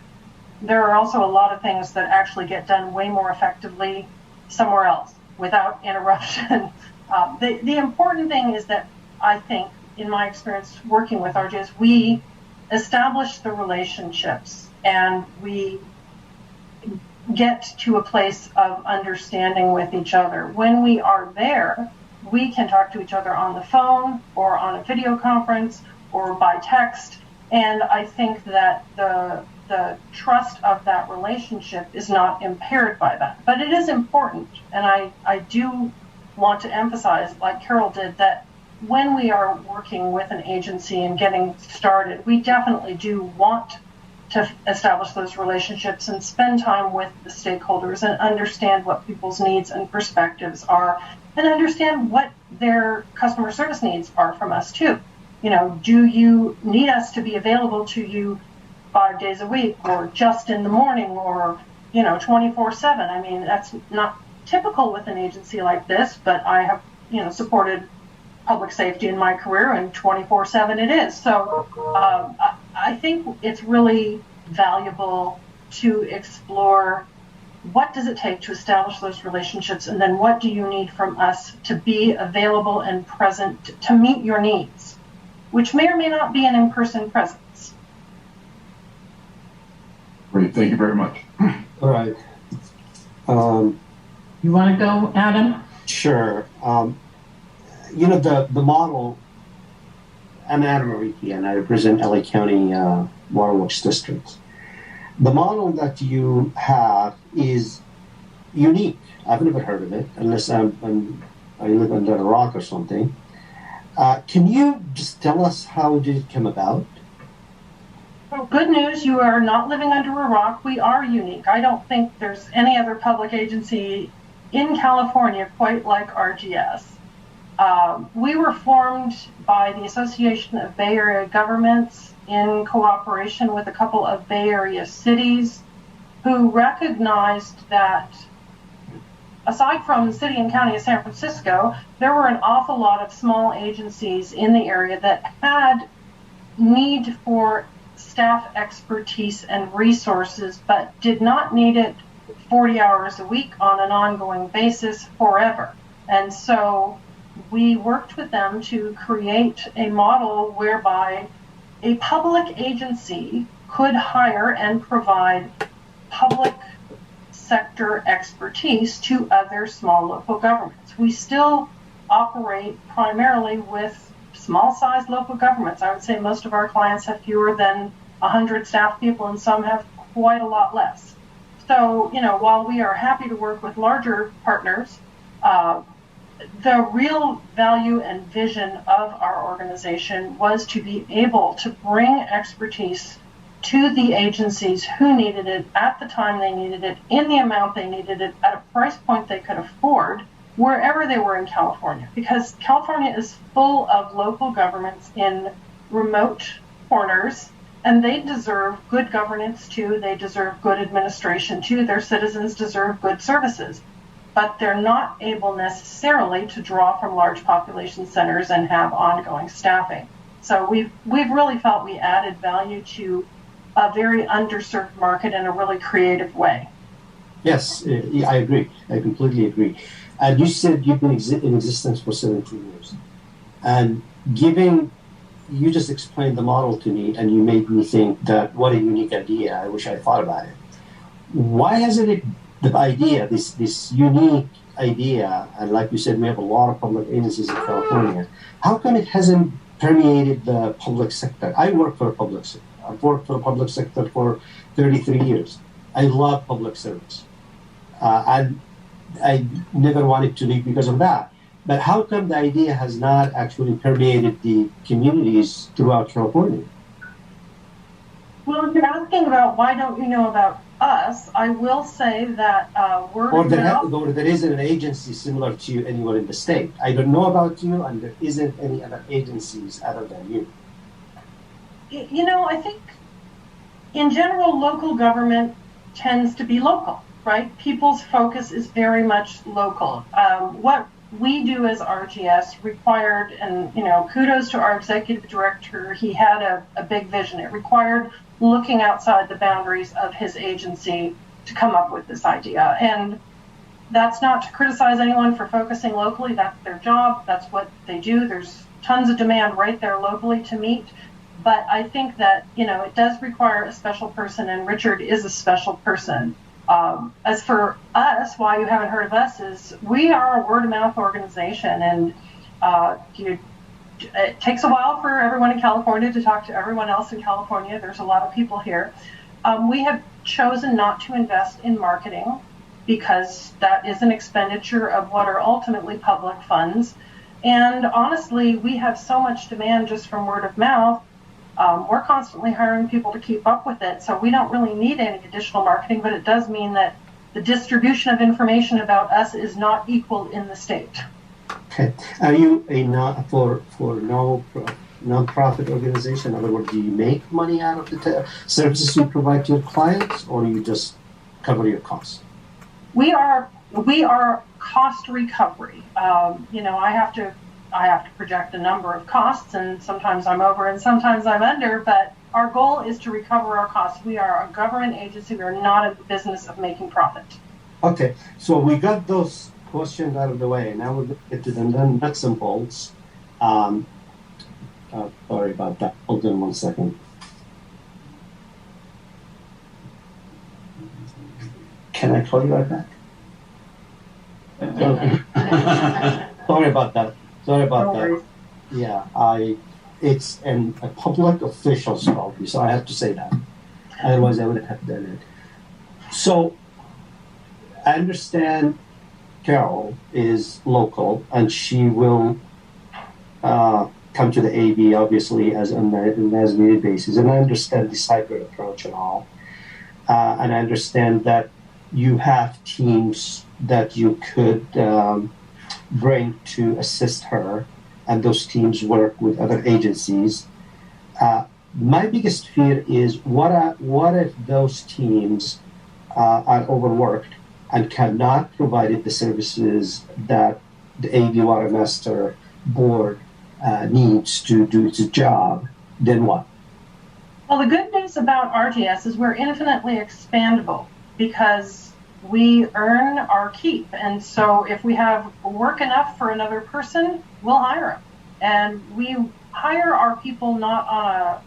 There are also a lot of things that actually get done way more effectively somewhere else without interruption. The important thing is that I think, in my experience working with RGS, we establish the relationships and we get to a place of understanding with each other. When we are there, we can talk to each other on the phone or on a video conference or by text. And I think that the trust of that relationship is not impaired by that. But it is important. And I do want to emphasize, like Carol did, that when we are working with an agency and getting started, we definitely do want to establish those relationships and spend time with the stakeholders and understand what people's needs and perspectives are and understand what their customer service needs are from us too. You know, do you need us to be available to you 5 days a week or just in the morning or, 24/7? I mean, that's not typical with an agency like this, but I have, supported public safety in my career, and 24/7 it is. So I think it's really valuable to explore what does it take to establish those relationships, and then what do you need from us to be available and present to meet your needs, which may or may not be an in-person presence. Great, thank you very much. All right. You want to go, Adam? Sure. The model, I'm Adam Ariki, and I represent LA County Waterworks District. The model that you have is unique. I've never heard of it, unless I live under a rock or something. Can you just tell us how did it come about? Well, good news, you are not living under a rock. We are unique. I don't think there's any other public agency in California quite like RGS. We were formed by the Association of Bay Area Governments in cooperation with a couple of Bay Area cities who recognized that aside from the city and county of San Francisco, there were an awful lot of small agencies in the area that had need for staff expertise and resources, but did not need it 40 hours a week on an ongoing basis forever. And so we worked with them to create a model whereby a public agency could hire and provide public sector expertise to other small local governments. We still operate primarily with small-sized local governments. I would say most of our clients have fewer than 100 staff people, and some have quite a lot less. So, while we are happy to work with larger partners, the real value and vision of our organization was to be able to bring expertise to the agencies who needed it at the time they needed it, in the amount they needed it, at a price point they could afford, wherever they were in California. Because California is full of local governments in remote corners, and they deserve good governance too. They deserve good administration too. Their citizens deserve good services. But they're not able necessarily to draw from large population centers and have ongoing staffing. So we've really felt we added value to a very underserved market in a really creative way. Yes, I agree. I completely agree. And you said you've been in existence for 17 years. And you just explained the model to me, and you made me think that what a unique idea. I wish I thought about it. Why hasn't it, the idea, this unique idea, and like you said, we have a lot of public agencies in California, how come it hasn't permeated the public sector? I work for the public sector. I've worked for the public sector for 33 years. I love public service. And I never wanted to leave because of that. But how come the idea has not actually permeated the communities throughout California? Well, if you're asking about why don't you know about us, I will say that Or there isn't an agency similar to you anywhere in the state. I don't know about you, and there isn't any other agencies other than you. I think in general, local government tends to be local, right? People's focus is very much local. we do as RGS required, and kudos to our executive director, he had a big vision. It required looking outside the boundaries of his agency to come up with this idea. And that's not to criticize anyone for focusing locally. That's their job. That's what they do. There's tons of demand right there locally to meet. But I think that, it does require a special person, and Richard is a special person. As for us, why you haven't heard of us is we are a word-of-mouth organization, and it takes a while for everyone in California to talk to everyone else in California. There's a lot of people here. We have chosen not to invest in marketing because that is an expenditure of what are ultimately public funds. And honestly, we have so much demand just from word of mouth. We're constantly hiring people to keep up with it, so we don't really need any additional marketing, but it does mean that the distribution of information about us is not equal in the state. Okay. Are you a non-profit organization? In other words, do you make money out of the services you provide to your clients, or you just cover your costs? We are cost recovery. I have to project a number of costs, and sometimes I'm over and sometimes I'm under, but our goal is to recover our costs. We are a government agency. We are not in the business of making profit. Okay, so we got those questions out of the way. Now we'll get to the nuts and bolts. Sorry about that. Hold on 1 second. Can I call you right back? Sorry about that. Sorry about that. Yeah, it's a public official's copy, so I have to say that. Otherwise, I would have done it. So, I understand Carol is local, and she will come to the AV, obviously, as on an as-needed basis. And I understand this hybrid approach and all. And I understand that you have teams that you could bring to assist her, and those teams work with other agencies. My biggest fear is what if those teams are overworked and cannot provide the services that the AV Watermaster board needs to do its job? Then what? Well, the good news about RGS is we're infinitely expandable because we earn our keep. And so if we have work enough for another person, we'll hire them. And we hire our people not on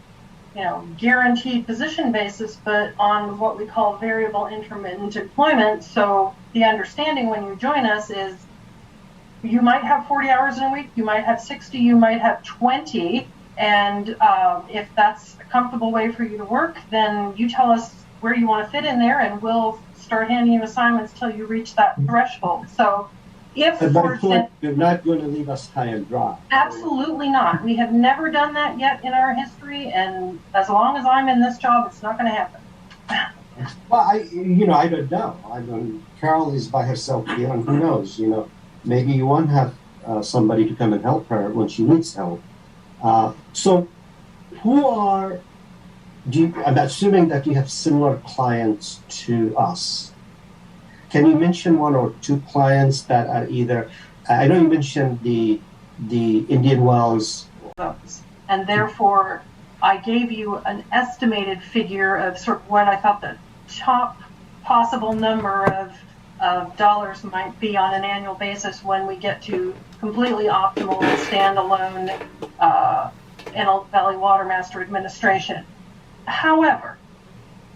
a guaranteed position basis, but on what we call variable intermittent employment. So the understanding when you join us is you might have 40 hours in a week, you might have 60, you might have 20. And if that's a comfortable way for you to work, then you tell us where you want to fit in there, and we'll start handing you assignments till you reach that threshold. So if, for example, you're not going to leave us high and dry. Absolutely not. We have never done that yet in our history, and as long as I'm in this job, it's not going to happen. Well, I don't know. I mean, Carol is by herself here, and who knows? Maybe you won't have somebody to come and help her when she needs help. So, I'm assuming that you have similar clients to us. Can you mention one or two clients that are either? I know you mentioned the Indian Wells. And therefore, I gave you an estimated figure of sort of what I thought the top possible number of dollars might be on an annual basis when we get to completely optimal standalone Antelope Valley Watermaster administration. However,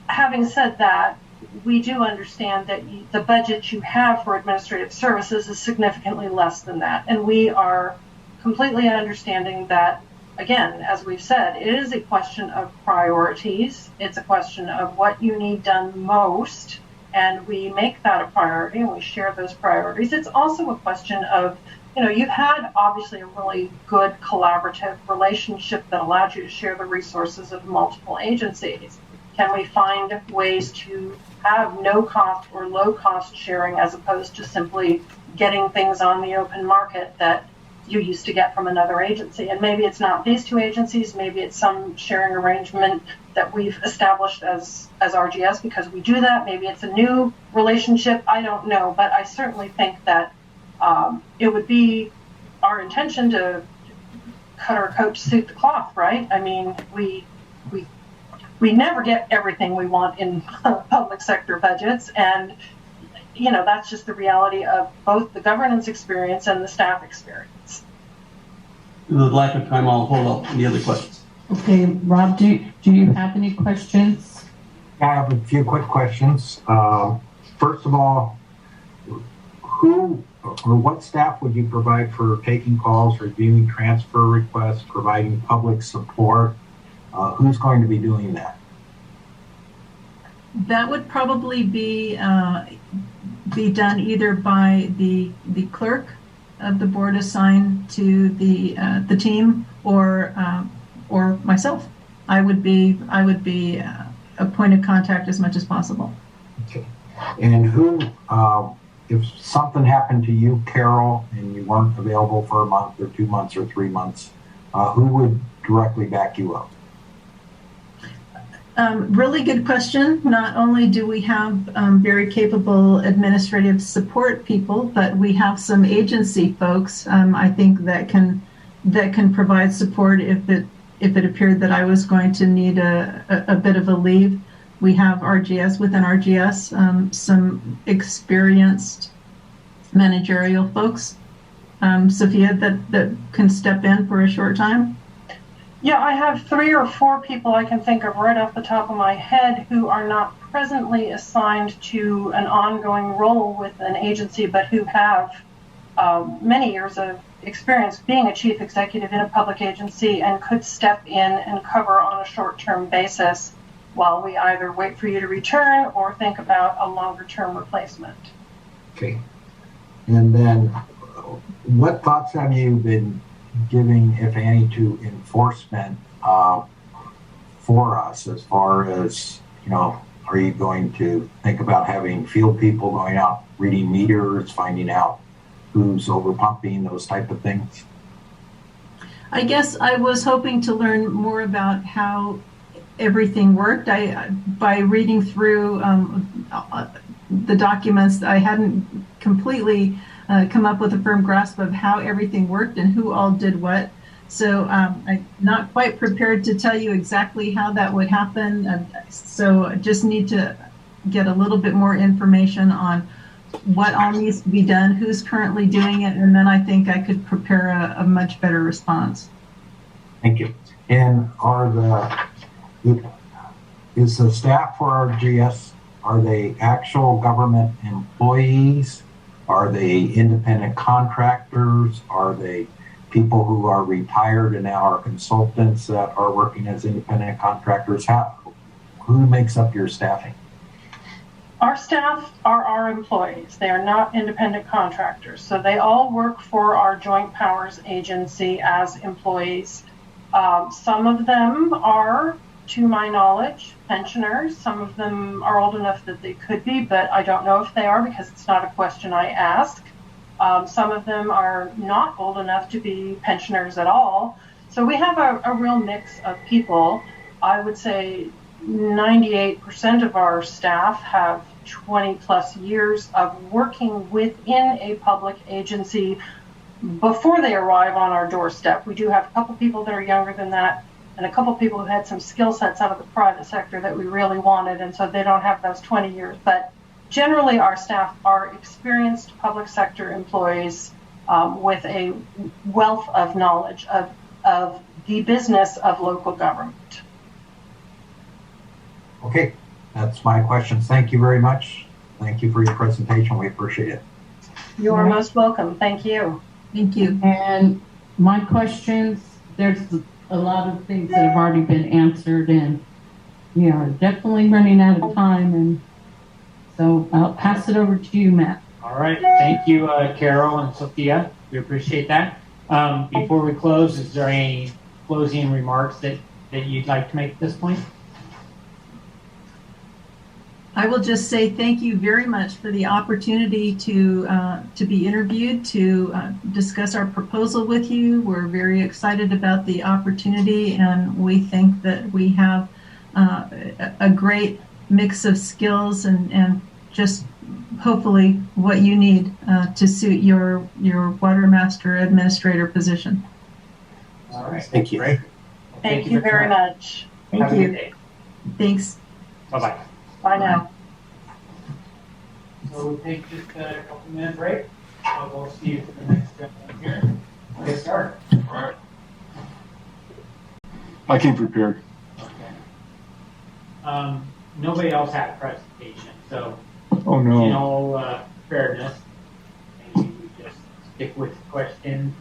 having said that, we do understand that the budget you have for administrative services is significantly less than that. And we are completely understanding that, again, as we've said, it is a question of priorities. It's a question of what you need done most, and we make that a priority and we share those priorities. It's also a question of, you've had obviously a really good collaborative relationship that allowed you to share the resources of multiple agencies. Can we find ways to have no cost or low cost sharing as opposed to simply getting things on the open market that you used to get from another agency? And maybe it's not these two agencies, maybe it's some sharing arrangement that we've established as RGS because we do that. Maybe it's a new relationship, I don't know, but I certainly think that It would be our intention to cut our coat to suit the cloth, right? I mean, we never get everything we want in public sector budgets, and that's just the reality of both the governance experience and the staff experience. In the lack of time, I'll hold up any other questions. Okay, Rob, do you have any questions? I have a few quick questions. First of all, who or what staff would you provide for taking calls, reviewing transfer requests, providing public support? Who's going to be doing that? That would probably be done either by the clerk of the board assigned to the team, or myself. I would be a point of contact as much as possible. Okay. And who, if something happened to you, Carol, and you weren't available for a month or 2 months or 3 months, who would directly back you up? Really good question. Not only do we have very capable administrative support people, but we have some agency folks, I think, that can provide support if it appeared that I was going to need a bit of a leave. We have RGS within RGS, some experienced managerial folks, Sophia, that can step in for a short time. Yeah, I have 3 or 4 people I can think of right off the top of my head who are not presently assigned to an ongoing role with an agency, but who have many years of experience being a chief executive in a public agency and could step in and cover on a short-term basis while we either wait for you to return or think about a longer-term replacement. Okay. And then what thoughts have you been giving, if any, to enforcement for us, as far as, are you going to think about having field people going out, reading meters, finding out who's over pumping, those type of things? I guess I was hoping to learn more about how everything worked. By reading through the documents, I hadn't completely come up with a firm grasp of how everything worked and who all did what. So I'm not quite prepared to tell you exactly how that would happen. So I just need to get a little bit more information on what all needs to be done, who's currently doing it, and then I think I could prepare a much better response. Thank you. And is the staff for RGS, are they actual government employees? Are they independent contractors? Are they people who are retired and now are consultants that are working as independent contractors? Who makes up your staffing? Our staff are our employees. They are not independent contractors. So they all work for our Joint Powers Agency as employees. Some of them are, to my knowledge, pensioners. Some of them are old enough that they could be, but I don't know if they are because it's not a question I ask. Some of them are not old enough to be pensioners at all. So we have a real mix of people. I would say 98% of our staff have 20 plus years of working within a public agency before they arrive on our doorstep. We do have a couple people that are younger than that, and a couple people who had some skill sets out of the private sector that we really wanted, and so they don't have those 20 years. But generally, our staff are experienced public sector employees with a wealth of knowledge of the business of local government. Okay, that's my questions. Thank you very much. Thank you for your presentation. We appreciate it. You are most welcome. Thank you. Thank you. And my questions, there's a lot of things that have already been answered, and we are definitely running out of time, and so I'll pass it over to you, Matt. All right. Thank you, Carol and Sophia. We appreciate that. Before we close, is there any closing remarks that you'd like to make at this point? I will just say thank you very much for the opportunity to be interviewed, to discuss our proposal with you. We're very excited about the opportunity, and we think that we have a great mix of skills and just hopefully what you need to suit your water master administrator position. All right. Thank you. Great. Well, Thank you very much. Thank Have a you. good day. Thanks. Bye-bye. Bye now. So we'll take just a couple minute break. We'll see you for the next gentleman here. Get started. All right. I came prepared. Okay. Nobody else had a presentation, so Oh, no. in all fairness, maybe we just stick with questions.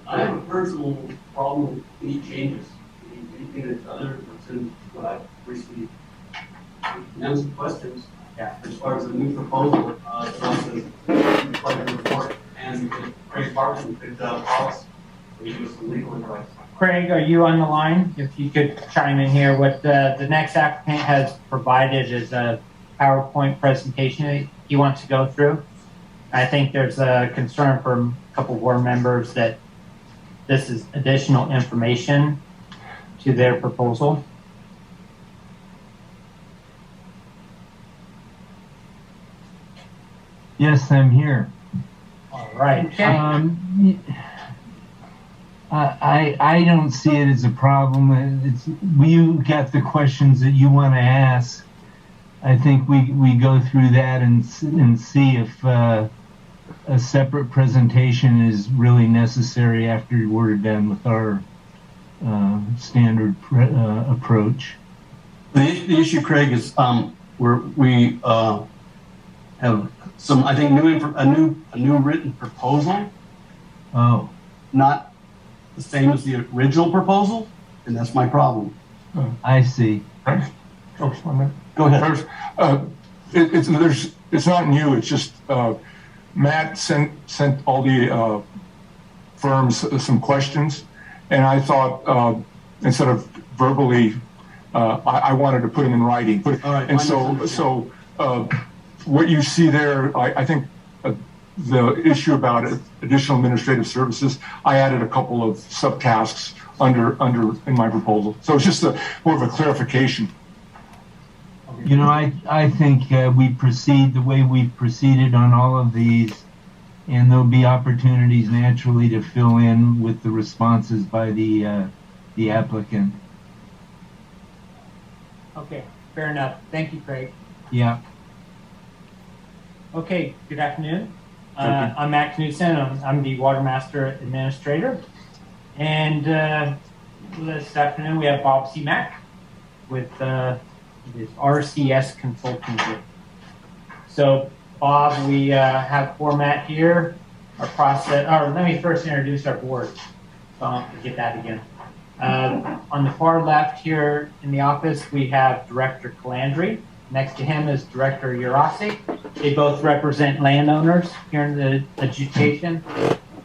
I have a personal problem with any changes. Anything that's other than what I've recently answered questions. Yeah. As far as a new proposal, it also quite a report, and Craig Parkin could policy, we use some legal advice. Craig, are you on the line? If you could chime in here, what the next applicant has provided is a PowerPoint presentation that he wants to go through. I think there's a concern from a couple board members that this is additional information to their proposal. Yes, I'm here. All right. I don't see it as a problem. You got the questions that you want to ask. I think we go through that and see if a separate presentation is really necessary after we're done with our standard approach. The issue, Craig, is we have some, I think, a new written proposal. Oh. Not the same as the original proposal, and that's my problem. I see. Oh, 1 minute. Go ahead. It's not new. It's just Matt sent all the firms some questions, and I thought instead of verbally, I wanted to put them in writing. And so what you see there, I think the issue about additional administrative services, I added a couple of subtasks in my proposal. So it's just more of a clarification. You know, I think we proceed the way we've proceeded on all of these, and there'll be opportunities naturally to fill in with the responses by the applicant. Okay, fair enough. Thank you, Craig. Yeah. Okay, good afternoon. I'm Matt Knudsen. I'm the Watermaster Administrator. And this afternoon we have Bob C. Mack with his RCS Consulting Group. So, Bob, we have format here. Our process, or let me first introduce our board. So I'll forget that again. On the far left here in the office, we have Director Calandri. Next to him is Director Yarosek. They both represent landowners here in the adjudication.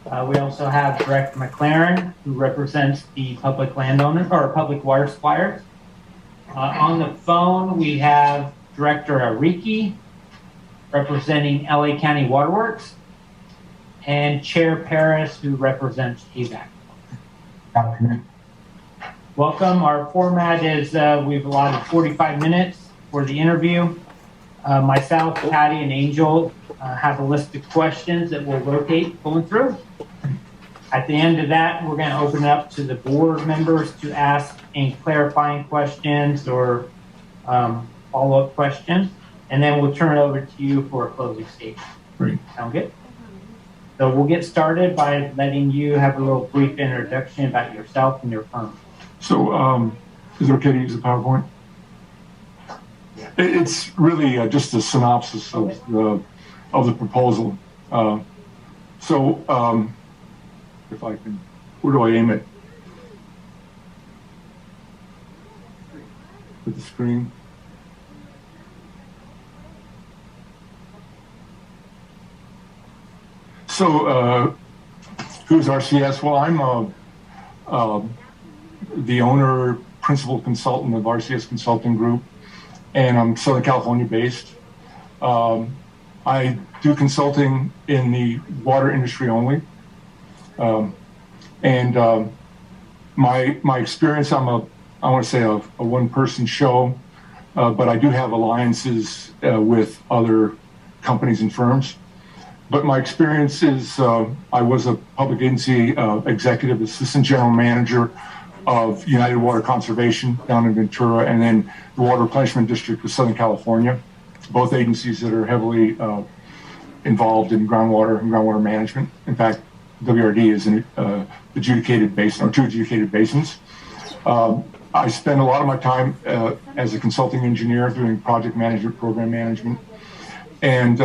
We also have Director McClaren, who represents the public landowners or public water suppliers. On the phone, we have Director Ariki, representing LA County Waterworks, and Chair Parris, who represents AVAC. Welcome. Our format is we've allotted 45 minutes for the interview. Myself, Patty, and Angel have a list of questions that we'll rotate going through. At the end of that, we're going to open it up to the board members to ask any clarifying questions or follow-up questions, and then we'll turn it over to you for a closing statement. Great. Sound good? So we'll get started by letting you have a little brief introduction about yourself and your firm. So is it okay to use the PowerPoint? It's really just a synopsis of the proposal. If I can, where do I aim it? With the screen. So who's RCS? Well, I'm the owner, principal consultant of RCS Consulting Group, and I'm Southern California based. I do consulting in the water industry only. My experience, I want to say a one-person show, but I do have alliances with other companies and firms. But my experience is I was a public agency executive assistant general manager of United Water Conservation down in Ventura, and then the Water Replenishment District of Southern California, both agencies that are heavily involved in groundwater and groundwater management. In fact, WRD is an adjudicated basin, or two adjudicated basins. I spend a lot of my time as a consulting engineer doing project management, program management, and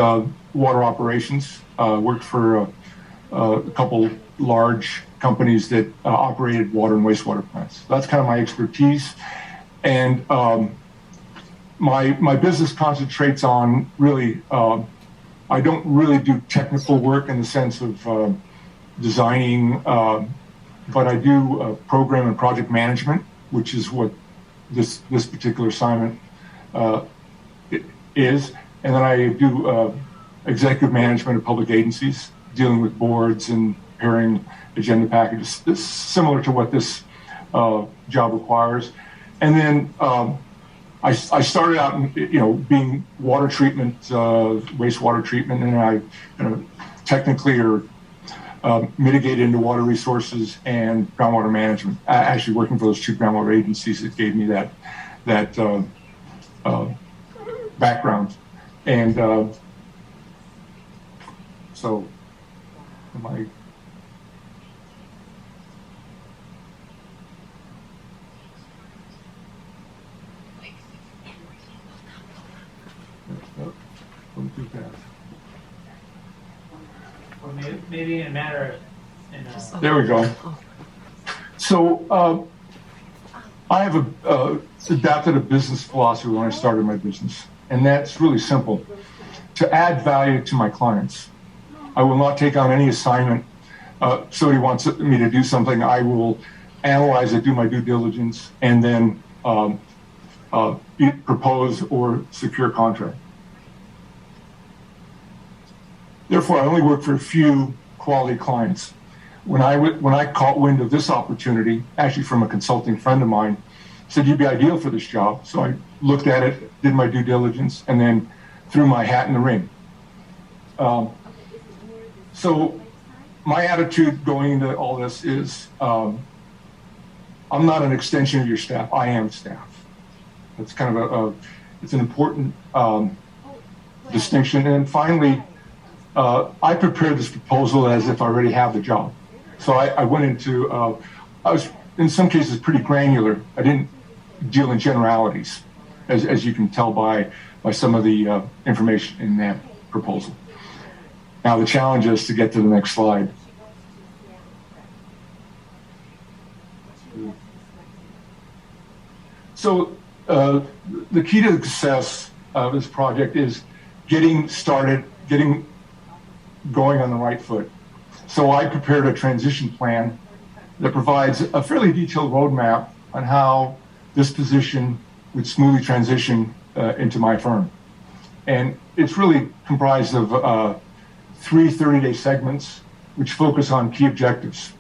water operations. Worked for a couple large companies that operated water and wastewater plants. That's kind of my expertise. And my business concentrates on really, I don't really do technical work in the sense of designing, but I do program and project management, which is what this particular assignment is. And then I do executive management of public agencies, dealing with boards and preparing agenda packages. This is similar to what this job requires. And then I started out, being water treatment, wastewater treatment, and I technically are mitigated into water resources and groundwater management. Actually working for those two groundwater agencies that gave me that background. And so, am I? Or maybe in a matter of. There we go. So I have adapted a business philosophy when I started my business, and that's really simple. To add value to my clients. I will not take on any assignment. Somebody wants me to do something, I will analyze it, do my due diligence, and then propose or secure a contract. Therefore, I only work for a few quality clients. When I caught wind of this opportunity, actually from a consulting friend of mine, said you'd be ideal for this job. So I looked at it, did my due diligence, and then threw my hat in the ring. So my attitude going into all this is, I'm not an extension of your staff. I am staff. That's kind of it's an important distinction. And finally, I prepared this proposal as if I already have the job. So I went into, I was in some cases pretty granular. I didn't deal in generalities, as you can tell by some of the information in that proposal. Now the challenge is to get to the next slide. So the key to the success of this project is getting started, getting going on the right foot. So I prepared a transition plan that provides a fairly detailed roadmap on how this position would smoothly transition into my firm. And it's really comprised of 3 30-day segments, which focus on key objectives.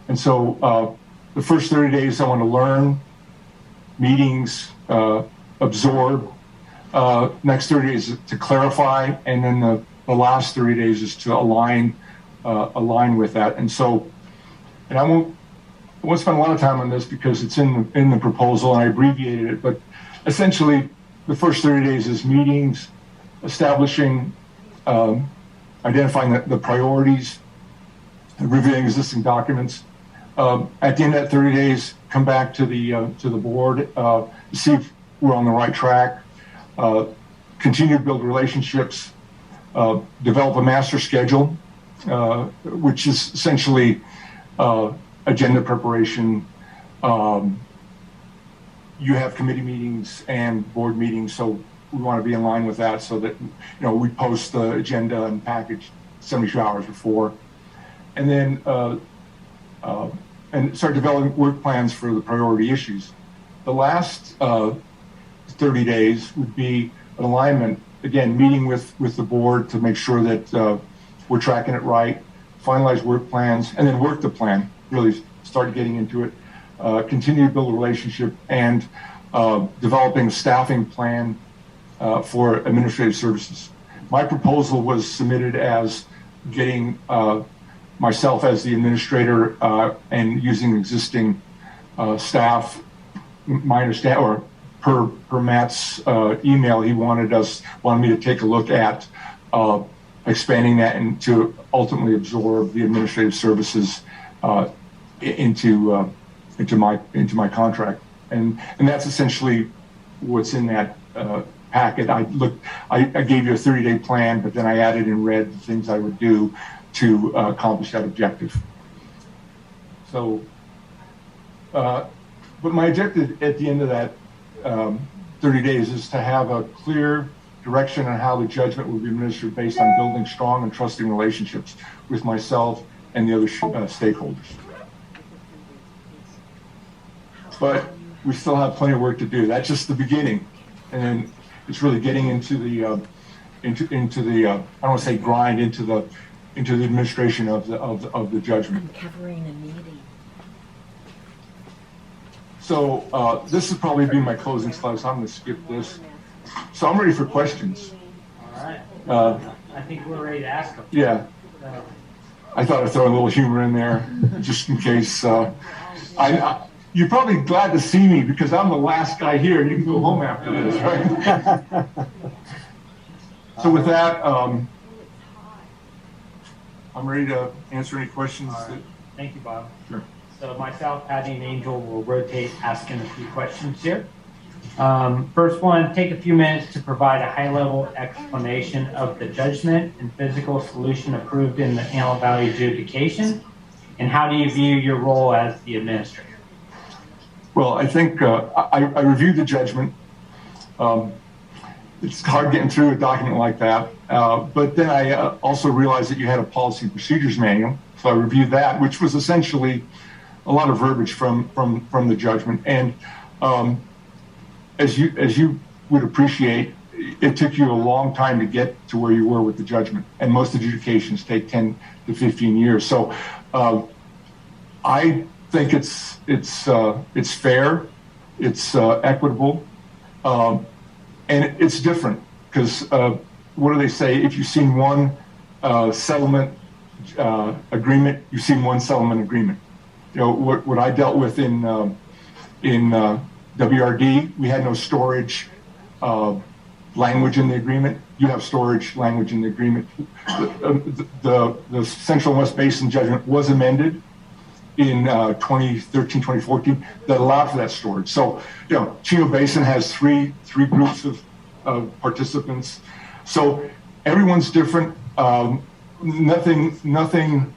And so the first 30 days, I want to learn, meetings, absorb. Next 30 days to clarify, and then the last 30 days is to align with that. And so, and I won't spend a lot of time on this because it's in the proposal and I abbreviated it, but essentially the first 30 days is meetings, establishing, identifying the priorities, reviewing existing documents. At the end of that 30 days, come back to the board to see if we're on the right track, continue to build relationships, develop a master schedule, which is essentially agenda preparation. You have committee meetings and board meetings, so we want to be in line with that so that we post the agenda and package 72 hours before, and then and start developing work plans for the priority issues. The last 30 days would be an alignment, again, meeting with the board to make sure that we're tracking it right, finalize work plans, and then work the plan, really start getting into it, continue to build a relationship, and developing a staffing plan for administrative services. my proposal was submitted as getting myself as the administrator and using existing staff. My understanding, or per Matt's email, he wanted me to take a look at expanding that and to ultimately absorb the administrative services into my contract, and that's essentially what's in that packet. I gave you a 30-day plan, but then I added in red the things I would do to accomplish that objective. So, but my objective at the end of that 30 days is to have a clear direction on how the judgment will be administered based on building strong and trusting relationships with myself and the other stakeholders. But we still have plenty of work to do. That's just the beginning, and then it's really getting into the I don't want to say grind, into the administration of the judgment. I'm covering a meeting. So this will probably be my closing slide, so I'm going to skip this. So I'm ready for questions. All right. I think we're ready to ask them. Yeah. I thought I'd throw a little humor in there, just in case. You're probably glad to see me because I'm the last guy here. You can go home after this, right? So with that, I'm ready to answer any questions. Right. Thank you, Bob. Sure. So myself, Patty, and Angel will rotate asking a few questions here. First one, take a few minutes to provide a high-level explanation of the judgment and physical solution approved in the Antelope Valley adjudication, and how do you view your role as the administrator? Well, I think I reviewed the judgment. It's hard getting through a document like that, but then I also realized that you had a policy and procedures manual, so I reviewed that, which was essentially a lot of verbiage from the judgment. And as you would appreciate, it took you a long time to get to where you were with the judgment, and most adjudications take 10 to 15 years. So I think it's fair, it's equitable, and it's different because what do they say? If you've seen one settlement agreement, you've seen one settlement agreement. You know what I dealt with in WRD, we had no storage language in the agreement. You have storage language in the agreement. The Central and West Basin judgment was amended in 2013, 2014 that allowed for that storage. So, you know, Chino Basin has three groups of participants. So everyone's different. Nothing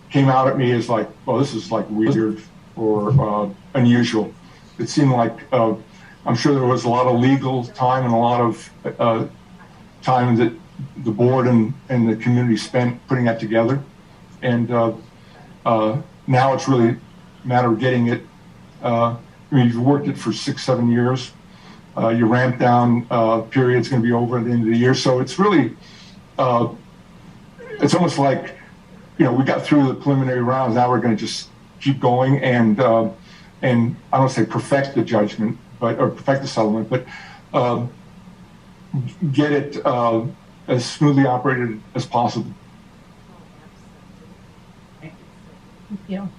came out at me as like, well, this is like weird or unusual. It seemed like, I'm sure there was a lot of legal time and a lot of time that the board and the community spent putting that together. And now it's really a matter of getting it. I mean, you've worked it for 6-7 years. Your ramp down period's going to be over at the end of the year. So it's really, it's almost like, you know, we got through the preliminary rounds. Now we're going to just keep going and I don't say perfect the judgment, or perfect the settlement, but get it as smoothly operated as possible. Thank you.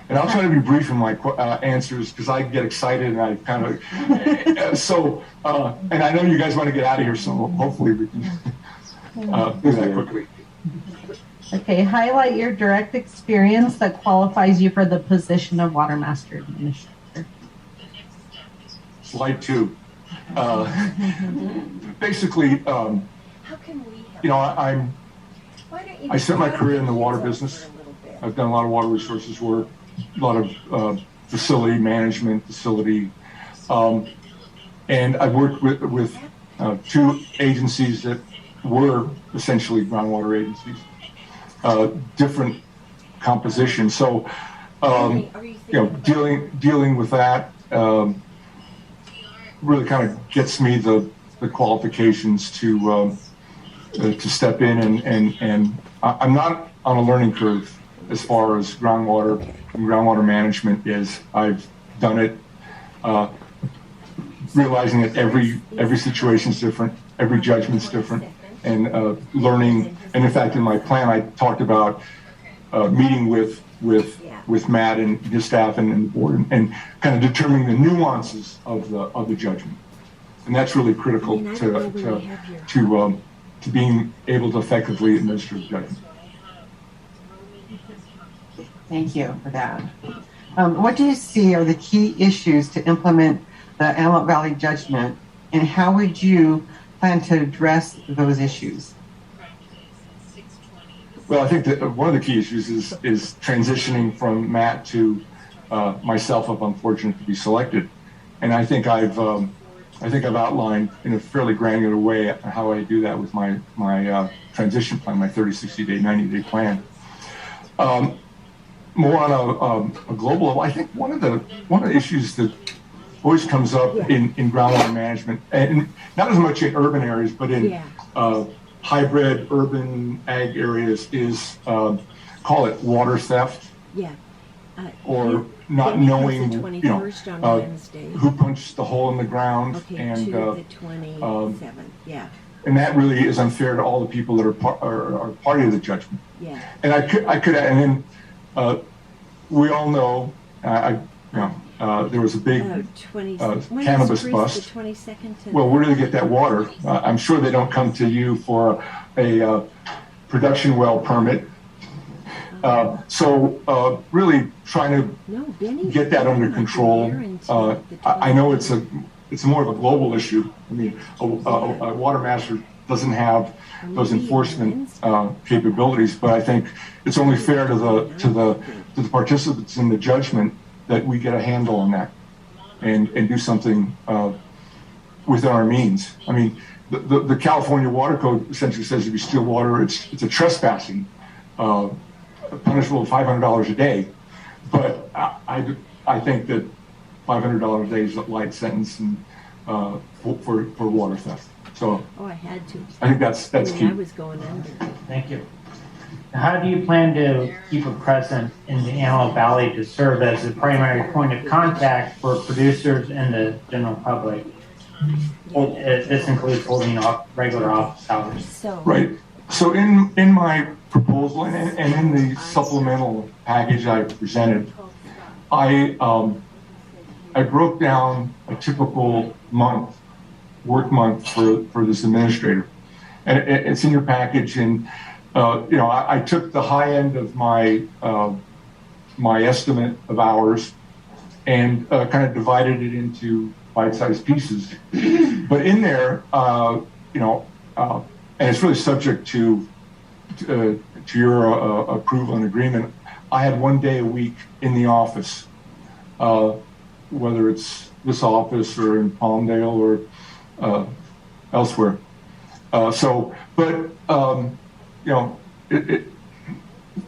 And I'll try to be brief in my answers because I get excited and I kind of and I know you guys want to get out of here, so hopefully we can do that quickly. Okay, highlight your direct experience that qualifies you for the position of Watermaster Administrator. Slide 2. Basically, you know, I spent my career in the water business. I've done a lot of water resources work, a lot of facility management, and I've worked with 2 agencies that were essentially groundwater agencies, different composition. So, you know, dealing with that really kind of gets me the qualifications to step in, and I'm not on a learning curve as far as groundwater and groundwater management is. I've done it, realizing that every situation is different, every judgment's different, and learning. And in fact, in my plan, I talked about meeting with Matt and his staff and the board, and kind of determining the nuances of the judgment. And that's really critical to being able to effectively administer the judgment. Thank you for that. What do you see are the key issues to implement the Antelope Valley judgment, and how would you plan to address those issues? Well, I think that one of the key issues is transitioning from Matt to myself, if I'm fortunate to be selected. And I think I've outlined in a fairly granular way how I do that with my transition plan, my 30, 60 day, 90-day plan. More on a global level, I think one of the issues that always comes up in groundwater management, and not as much in urban areas, but in hybrid urban ag areas, is call it water theft. Or not knowing, who punched the hole in the ground, and and that really is unfair to all the people that are party to the judgment. And I could, and then we all know, there was a big cannabis bust. Well, where do they get that water? I'm sure they don't come to you for a production well permit. So really trying to get that under control. I know it's more of a global issue. I mean, a watermaster doesn't have those enforcement capabilities, but I think it's only fair to the participants in the judgment that we get a handle on that and do something within our means. I mean, the California Water Code essentially says if you steal water, it's a trespassing, punishable of $500 a day. But I think that $500 a day is a light sentence and, for water theft. So I had to. I think that's key. I was going under. Thank you. How do you plan to keep a presence in the Antelope Valley to serve as the primary point of contact for producers and the general public? This includes holding regular office hours. Right. So in my proposal and in the supplemental package I presented, I broke down a typical work month for this administrator, and it's in your package. And I took the high end of my estimate of hours and kind of divided it into bite-sized pieces. But in there, and it's really subject to your approval and agreement, I had 1 day a week in the office, whether it's this office or in Palmdale or elsewhere.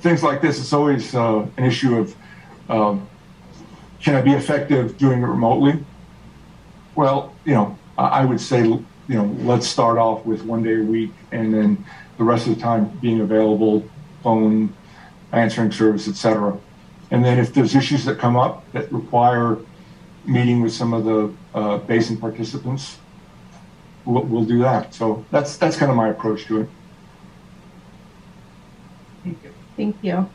Things like this, it's always an issue of, can I be effective doing it remotely? Well, I would say, let's start off with 1 day a week, and then the rest of the time being available, phone, answering service, etc. And then if there's issues that come up that require meeting with some of the basin participants, we'll do that. So that's kind of my approach to it. Thank you.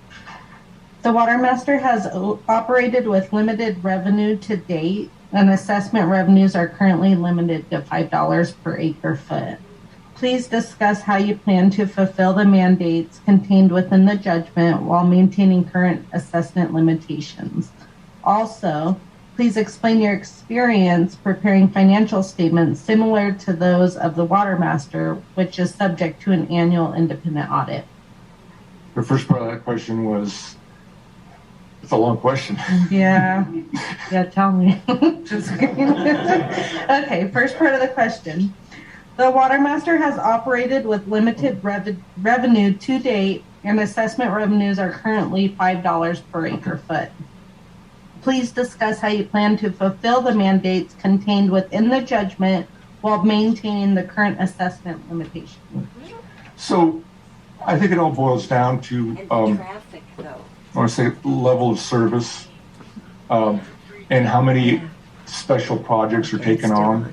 The Watermaster has operated with limited revenue to date, and assessment revenues are currently limited to $5 per acre foot. Please discuss how you plan to fulfill the mandates contained within the judgment while maintaining current assessment limitations. Also, please explain your experience preparing financial statements similar to those of the Watermaster, which is subject to an annual independent audit. The first part of that question was, it's a long question. Yeah, tell me. Just kidding. Okay, first part of the question. The Watermaster has operated with limited revenue to date, and assessment revenues are currently $5 per acre foot. Please discuss how you plan to fulfill the mandates contained within the judgment while maintaining the current assessment limitation. So I think it all boils down to, traffic, though. I want to say level of service, and how many special projects are taken on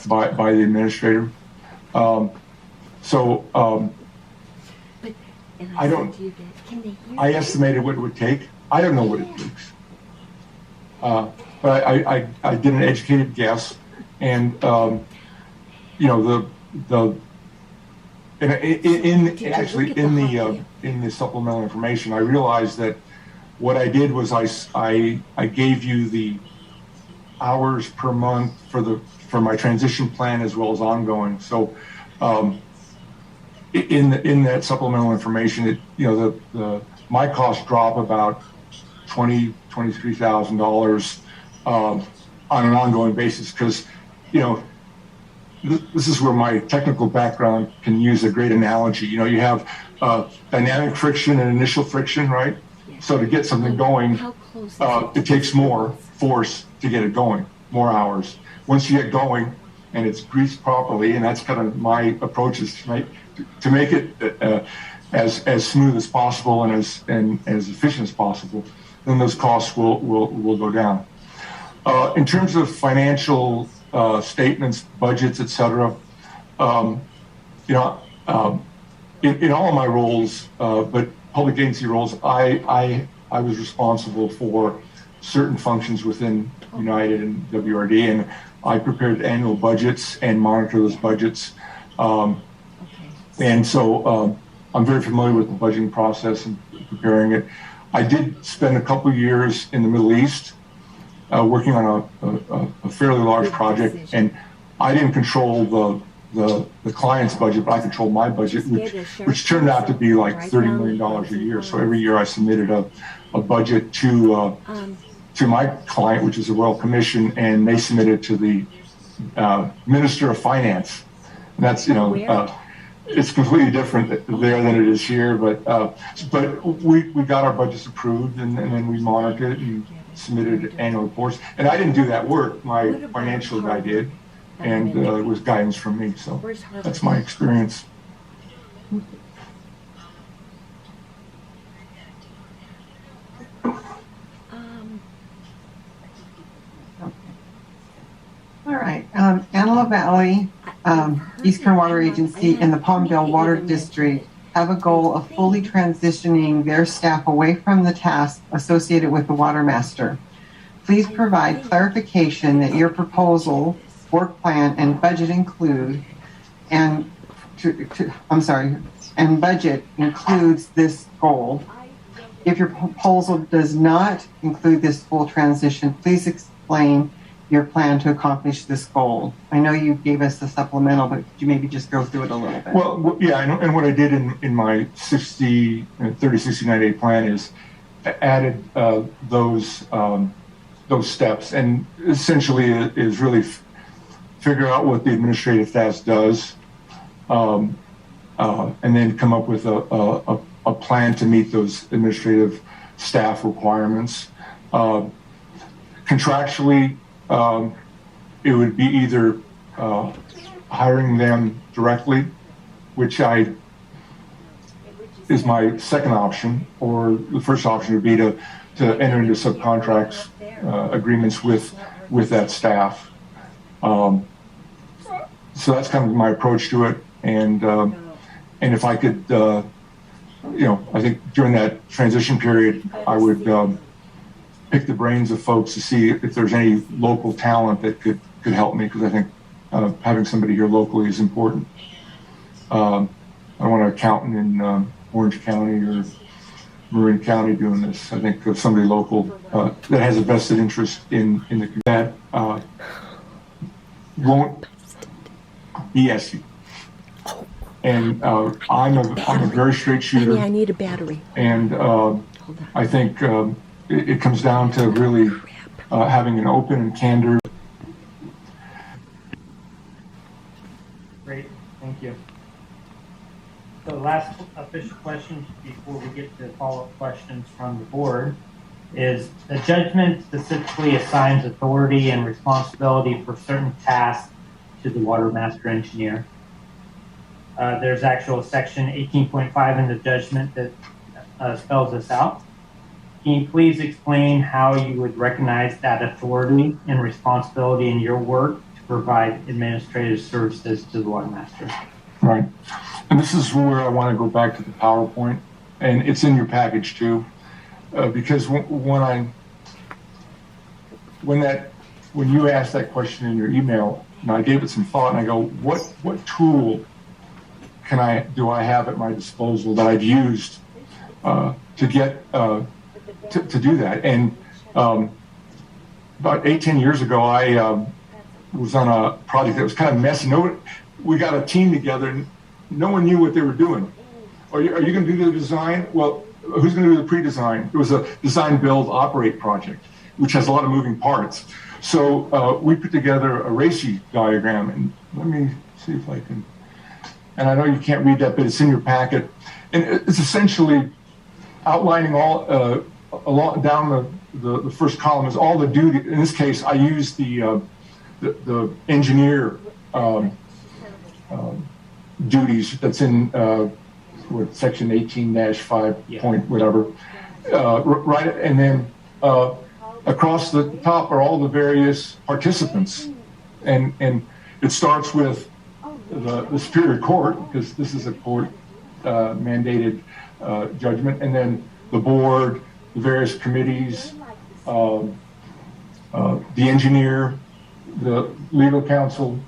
by the administrator. So I estimated what it would take. I don't know what it takes. But I did an educated guess, and in the supplemental information, I realized that what I did was I gave you the hours per month for my transition plan as well as ongoing. So in that supplemental information, my costs drop about $23,000 on an ongoing basis, because this is where my technical background can use a great analogy. You have dynamic friction and initial friction, right? So to get something going, it takes more force to get it going, more hours. Once you get going and it's greased properly, and that's kind of my approach, is to make it as smooth as possible and as efficient as possible, then those costs will go down. In terms of financial statements, budgets, etc., in all of my roles, but public agency roles, I was responsible for certain functions within United and WRD, and I prepared annual budgets and monitor those budgets. And so I'm very familiar with the budgeting process and preparing it. I did spend a couple of years in the Middle East working on a fairly large project, and I didn't control the client's budget, but I controlled my budget, which turned out to be like $30 million a year. So every year I submitted a budget to my client, which is the Royal Commission, and they submitted to the Minister of Finance. And that's, it's completely different there than it is here, but we got our budgets approved, and then we monitored it and submitted annual reports. And I didn't do that work. My financial guy did, and it was guidance from me. So that's my experience. All right. Antelope Valley, Eastern Water Agency, and the Palmdale Water District have a goal of fully transitioning their staff away from the tasks associated with the Watermaster. Please provide clarification that your proposal, work plan, and budget include, and budget includes this goal. If your proposal does not include this full transition, please explain your plan to accomplish this goal. I know you gave us the supplemental, but could you maybe just go through it a little bit? Well, yeah, and what I did in my 30-60-90-day plan is added those steps, and essentially is really figure out what the administrative task does, and then come up with a plan to meet those administrative staff requirements. Contractually, it would be either hiring them directly, which is my second option, or the first option would be to enter into subcontracts agreements with that staff. So that's kind of my approach to it, and if I could, I think during that transition period, I would pick the brains of folks to see if there's any local talent that could help me, because I think having somebody here locally is important. I don't want an accountant in Orange County or Marin County doing this. I think of somebody local that has a vested interest in the that won't BS you. And I'm a very straight shooter. I need a battery. And I think it comes down to really having an open and candor. Great, thank you. So the last official question before we get to follow-up questions from the board is the judgment specifically assigns authority and responsibility for certain tasks to the water master engineer. There's actual section 18.5 in the judgment that spells this out. Can you please explain how you would recognize that authority and responsibility in your work to provide administrative services to the water master? Right. And this is where I want to go back to the PowerPoint, and it's in your package too, because when you asked that question in your email, and I gave it some thought, and I go, what tool do I have at my disposal that I've used to get to do that? And about 10 years ago, I was on a project that was kind of messy. We got a team together, and no one knew what they were doing. Are you going to do the design? Well, who's going to do the pre-design? It was a design, build, operate project, which has a lot of moving parts. So we put together a RACI diagram, and let me see if I can. And I know you can't read that, but it's in your packet, and it's essentially outlining all along down the first column is all the duty. In this case, I used the engineer duties that's in section 18-5 point whatever, right, and then across the top are all the various participants, and it starts with the Superior Court, because this is a court mandated judgment, and then the board, the various committees, the engineer, the legal counsel,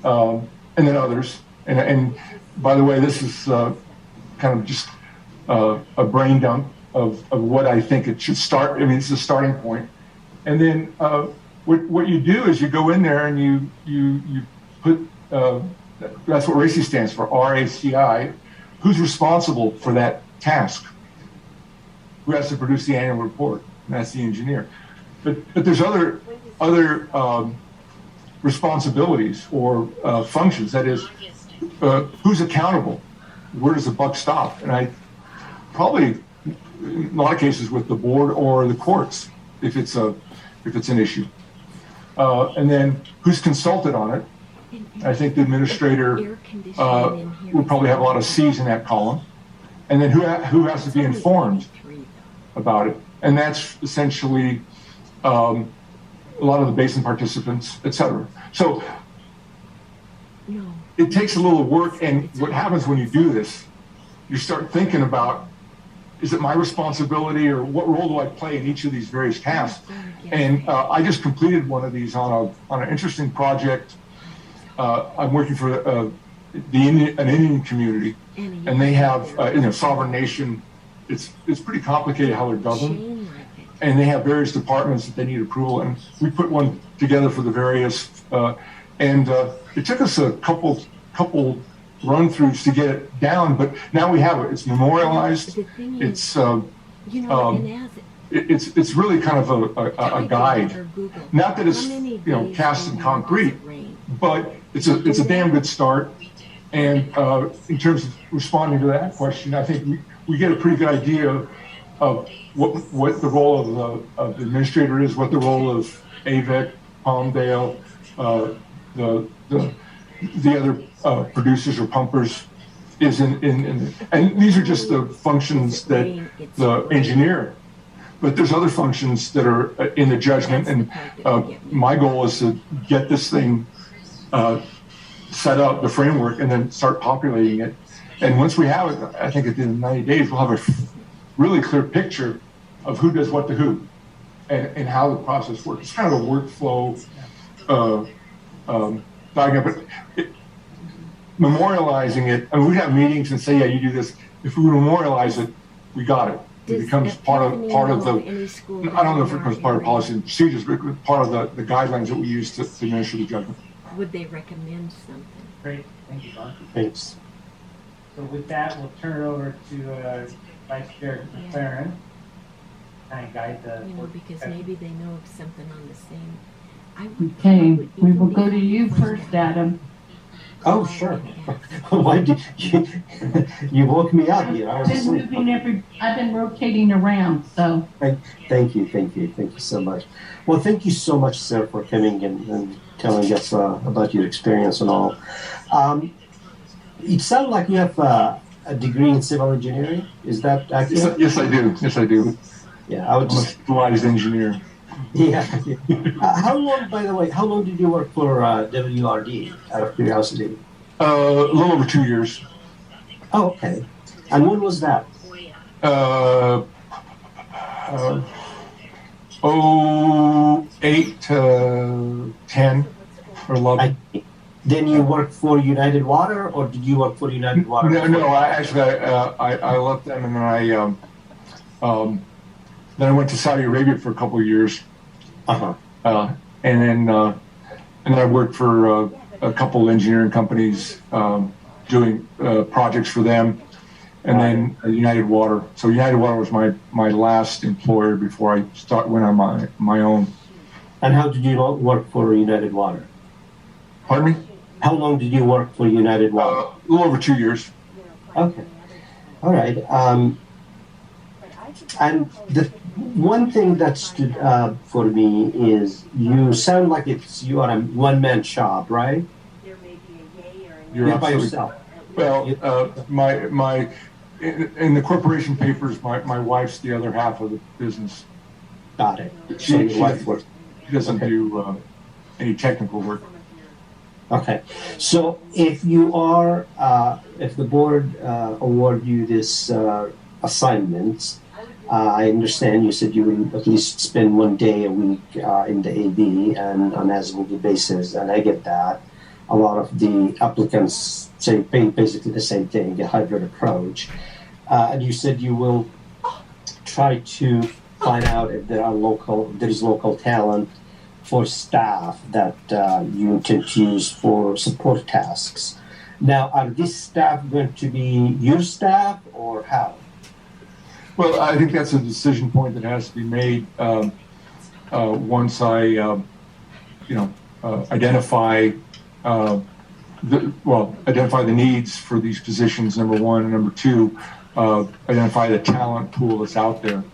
and then others. And by the way, this is kind of just a brain dump of what I think it should start. I mean, it's a starting point. And then what you do is you go in there and you put, that's what RACI stands for, RACI, who's responsible for that task, who has to produce the annual report, and that's the engineer. But there's other responsibilities or functions. That is, who's accountable? Where does the buck stop? And I probably, in a lot of cases, with the board or the courts, if it's an issue. And then who's consulted on it? I think the administrator will probably have a lot of C's in that column. And then who has to be informed about it? And that's essentially a lot of the basin participants, et cetera. So it takes a little work, and what happens when you do this, you start thinking about, is it my responsibility, or what role do I play in each of these various tasks? And I just completed one of these on an interesting project. I'm working for an Indian community, and they have sovereign nation. It's pretty complicated how they're governed, and they have various departments that they need approval. And we put one together for the various, and it took us a couple run-throughs to get it down, but now we have it. It's memorialized. It's it's really kind of a guide. Not that it's cast in concrete, but it's a damn good start. And in terms of responding to that question, I think we get a pretty good idea of what the role of the administrator is, what the role of AVEC, Palmdale, the other producers or pumpers is in, and these are just the functions that the engineer, but there's other functions that are in the judgment, and my goal is to get this thing set up, the framework, and then start populating it. And once we have it, I think at the end of 90 days, we'll have a really clear picture of who does what to who and how the process works. It's kind of a workflow diagram, but memorializing it, and we have meetings and say, yeah, you do this. If we memorialize it, we got it. It becomes part of the, I don't know if it becomes part of policy and procedures, but part of the guidelines that we use to administer the judgment. Would they recommend something? Great, thank you, Don. Thanks. So with that, we'll turn it over to Vice Chair McClaren. Kind of guide the because maybe they know of something on the same. Okay, we will go to you first, Adam. Oh, sure. Why did you woke me up here? I was asleep. I've been rotating around, so. Thank you so much. Well, thank you so much, sir, for coming and telling us about your experience and all. It sounds like you have a degree in civil engineering. Is that accurate? Yes, I do. Yes, I do. Yeah, I would just. I'm a wise engineer. Yeah. How long, by the way, how long did you work for WRD, out of curiosity? A little over 2 years. Oh, okay. And when was that? 08 to 10 or 11. Then you worked for United Water, or did you work for United Water? No. I left them, and then I went to Saudi Arabia for a couple of years. And then I worked for a couple of engineering companies doing projects for them, and then United Water. So United Water was my last employer before I went on my own. And how did you work for United Water? Pardon me? How long did you work for United Water? A little over 2 years. Okay. All right. And the one thing that stood out for me is you sound like you are a one-man shop, right? You're by yourself. Well, in the corporation papers, my wife's the other half of the business. Got it. She doesn't do any technical work. Okay, so if you are, if the board award you this assignment, I understand you said you would at least spend 1 day a week in the AV and on as-needed basis, and I get that. A lot of the applicants say basically the same thing, a hybrid approach. And you said you will try to find out if there is local talent for staff that you intend to use for support tasks. Now, are these staff going to be your staff or how? Well, I think that's a decision point that has to be made once I, identify identify the needs for these positions. Number one, and number two, identify the talent pool that's out there.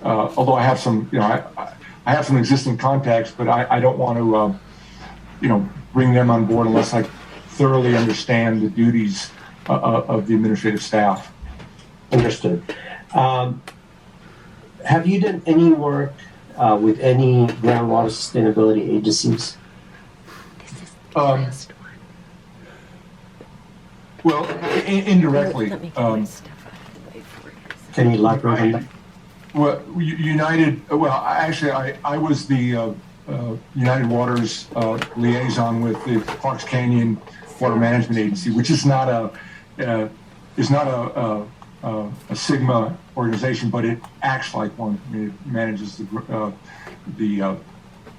Although I have some, I have some existing contacts, but I don't want to, bring them on board unless I thoroughly understand the duties of the administrative staff. Understood. Have you done any work with any groundwater sustainability agencies? Well, indirectly. Can you elaborate on that? Well, United. Well, I was the United Water's liaison with the Clarks Canyon Water Management Agency, which is not a Sigma organization, but it acts like one. I mean, it manages the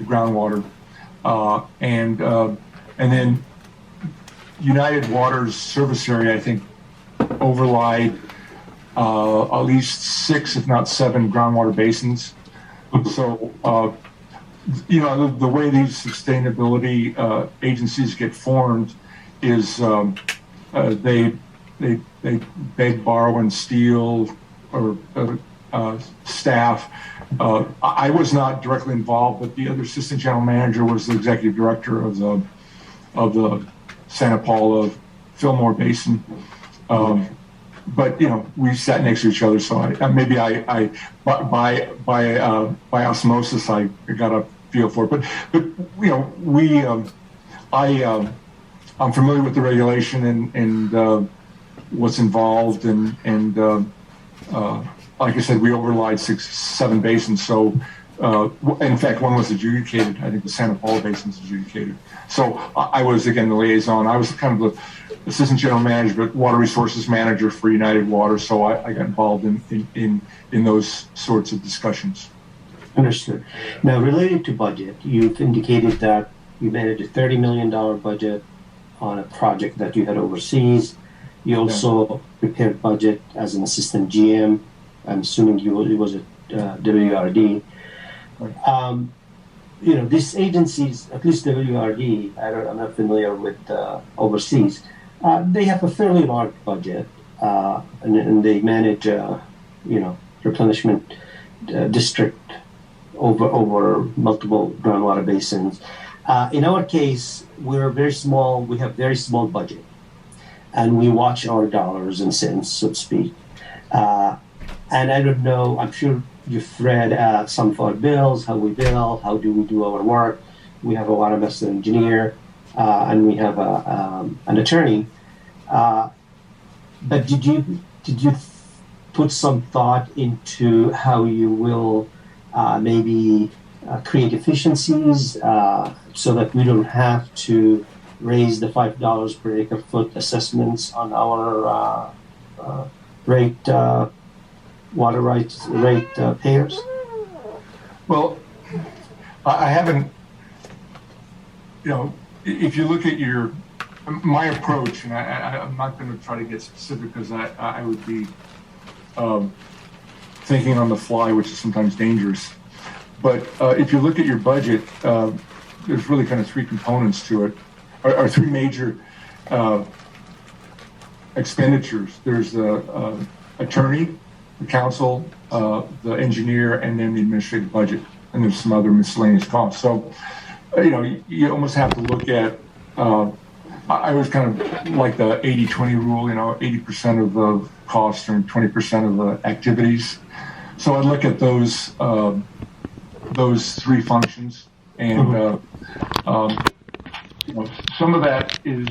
groundwater, and then United Water's service area, I think, overlied at least 6, if not 7, groundwater basins. So, the way these sustainability agencies get formed is they beg, borrow, and steal, or staff. I was not directly involved, but the other assistant general manager was the executive director of the Santa Paula Fillmore Basin. But we sat next to each other, so maybe by osmosis I got a feel for it. But I'm familiar with the regulation and what's involved, and like I said, we overlied 6, 7 basins. So in fact, one was adjudicated. I think the Santa Paula Basin's adjudicated. So I was, again, the liaison. I was kind of the assistant general manager, but water resources manager for United Water. So I got involved in those sorts of discussions. Understood. Now, related to budget, you've indicated that you managed a $30 million budget on a project that you had overseas. You also prepared budget as an assistant GM. I'm assuming it was at WRD. These agencies, at least WRD, I'm not familiar with overseas. They have a fairly large budget, and they manage, replenishment district over multiple groundwater basins. In our case, we're very small. We have very small budget, and we watch our dollars and cents, so to speak. And I don't know. I'm sure you've read some of our bills, how we bill, how do we do our work. We have a watermaster engineer. and we have an attorney. But did you put some thought into how you will maybe create efficiencies so that we don't have to raise the $5 per acre foot assessments on our water rights rate payers? Well, I haven't, if you look at my approach, and I'm not going to try to get specific because I would be thinking on the fly, which is sometimes dangerous. But if you look at your budget, there's really kind of three components to it, or three major expenditures. There's the attorney, the council, the engineer, and then the administrative budget. And there's some other miscellaneous costs. So, you almost have to look at, I was kind of like the 80-20 rule, 80% of the costs and 20% of the activities. So I look at those three functions, and some of that is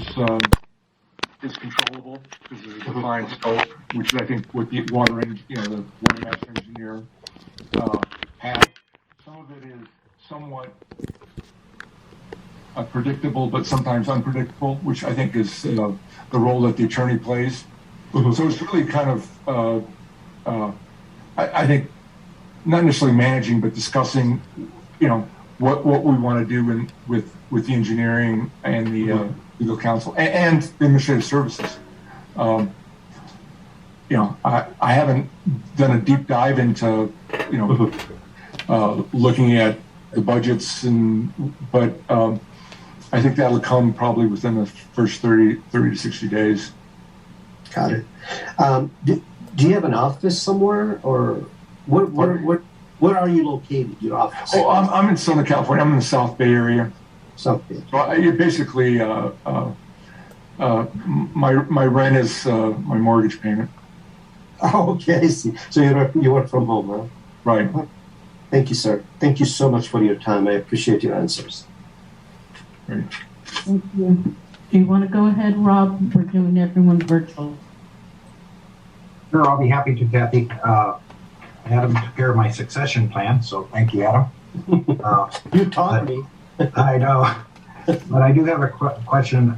controllable because there's a defined scope, which I think with the the watermaster engineer have. Some of it is somewhat predictable, but sometimes unpredictable, which I think is the role that the attorney plays. So it's really kind of, I think, not necessarily managing, but discussing, what we want to do with the engineering and the legal counsel and the administrative services. I haven't done a deep dive into, looking at the budgets, but I think that'll come probably within the first 30 to 60 days. Got it. Do you have an office somewhere, or where are you located, your office? Oh, I'm in Southern California. I'm in the South Bay area. South Bay. So you're basically, my rent is my mortgage payment. Oh, okay, I see. So you work from home, huh? Right. Thank you, sir. Thank you so much for your time. I appreciate your answers. Great. Thank you. Do you want to go ahead, Rob? We're doing everyone virtual. Sure, I'll be happy to, Kathy. Adam took care of my succession plan, so thank you, Adam. You taught me. I know. But I do have a question.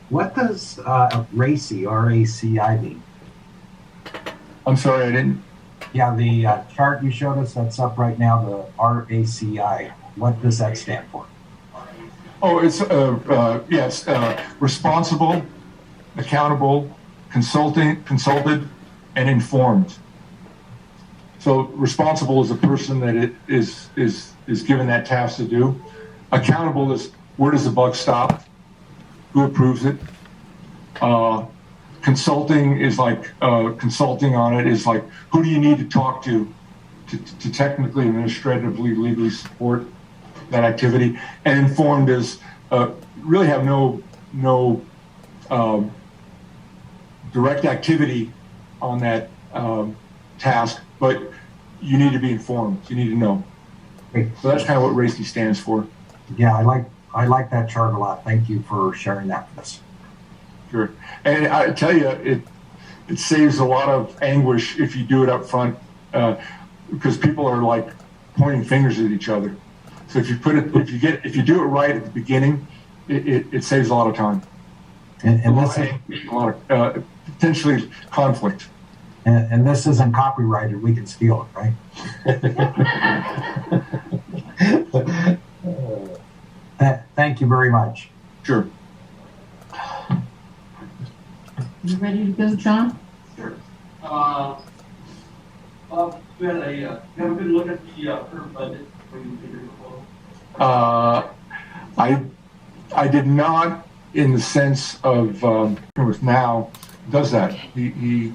What does RACI, R-A-C-I mean? I'm sorry, I didn't. Yeah, the chart you showed us that's up right now, the RACI. What does that stand for? Oh, it's yes, responsible, accountable, consulted, and informed. So responsible is a person that is given that task to do. Accountable is where does the buck stop? Who approves it? Consulting is like consulting on it is like who do you need to talk to technically, administratively, legally support that activity. And informed is really have no direct activity on that task, but you need to be informed. You need to know. Great. So that's kind of what RACI stands for. Yeah, I like that chart a lot. Thank you for sharing that with us. Sure. And I tell you, it saves a lot of anguish if you do it up front, because people are like pointing fingers at each other. So if you do it right at the beginning, it saves a lot of time. And this is a lot of potentially conflict. And this isn't copyrighted. We can steal it, right? Thank you very much. Sure. You ready to go, John? Sure. We had a good look at the current budget for you figure I did not, in the sense of with now does that. He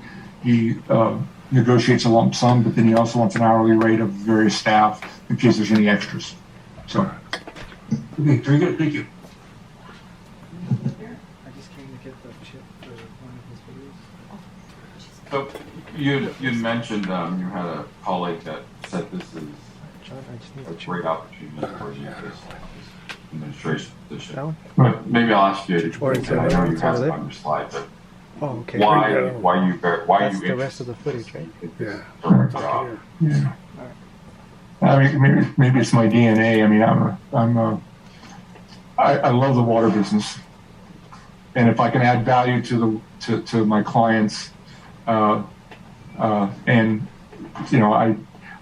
negotiates a lump sum, but then he also wants an hourly rate of various staff in case there's any extras. So, okay, very good. Thank you. So you mentioned you had a colleague that said this is a great opportunity for you to administration position. But maybe I'll ask you, and I know you have it on your slide, but why you That's the interested rest of the footage, right? in this job? Yeah. I mean, maybe it's my DNA. I mean, I love the water business, and if I can add value to my clients, and you know, I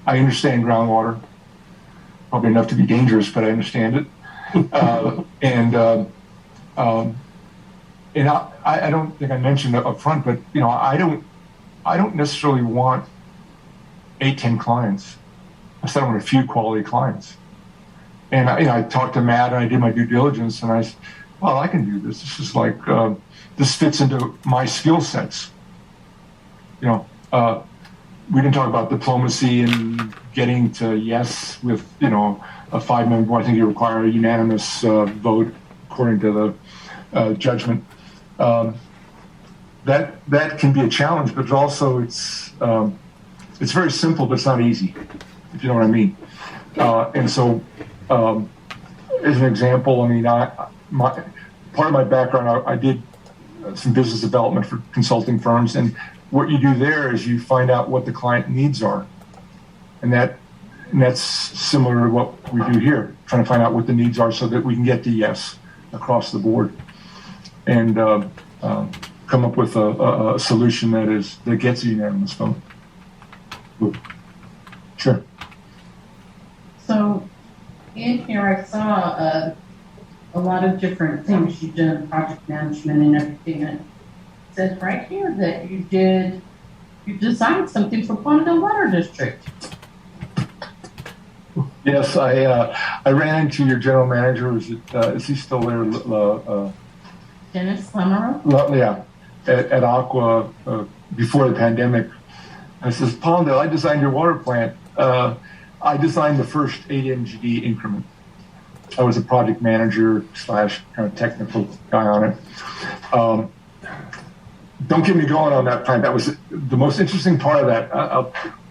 understand groundwater, probably enough to be dangerous, but I understand it, and I don't think I mentioned up front, but you know, I don't necessarily want 8-10 clients. I said I want a few quality clients. And I talked to Matt and I did my due diligence and I said, well, I can do this. This is like, this fits into my skill sets. You know, we didn't talk about diplomacy and getting to yes with, you know, a 5-member, I think you require a unanimous vote according to the judgment. That can be a challenge, but also it's very simple, but it's not easy, if you know what I mean. And so, as an example, I mean, part of my background, I did some business development for consulting firms, and what you do there is you find out what the client needs are, and that's similar to what we do here, trying to find out what the needs are so that we can get the yes across the board, and come up with a solution that gets a unanimous vote. Sure. So in here, I saw a lot of different things you've done, project management and everything. And it says right here that you designed something for Palmdale Water District. Yes, I ran into your general manager. Is he still there? Dennis Lemerow? Yeah, at Aqua before the pandemic. I says, Palmdale, I designed your water plant. I designed the first 8 MGD increment. I was a project manager / kind of technical guy on it. Don't get me going on that plant. That was the most interesting part of that.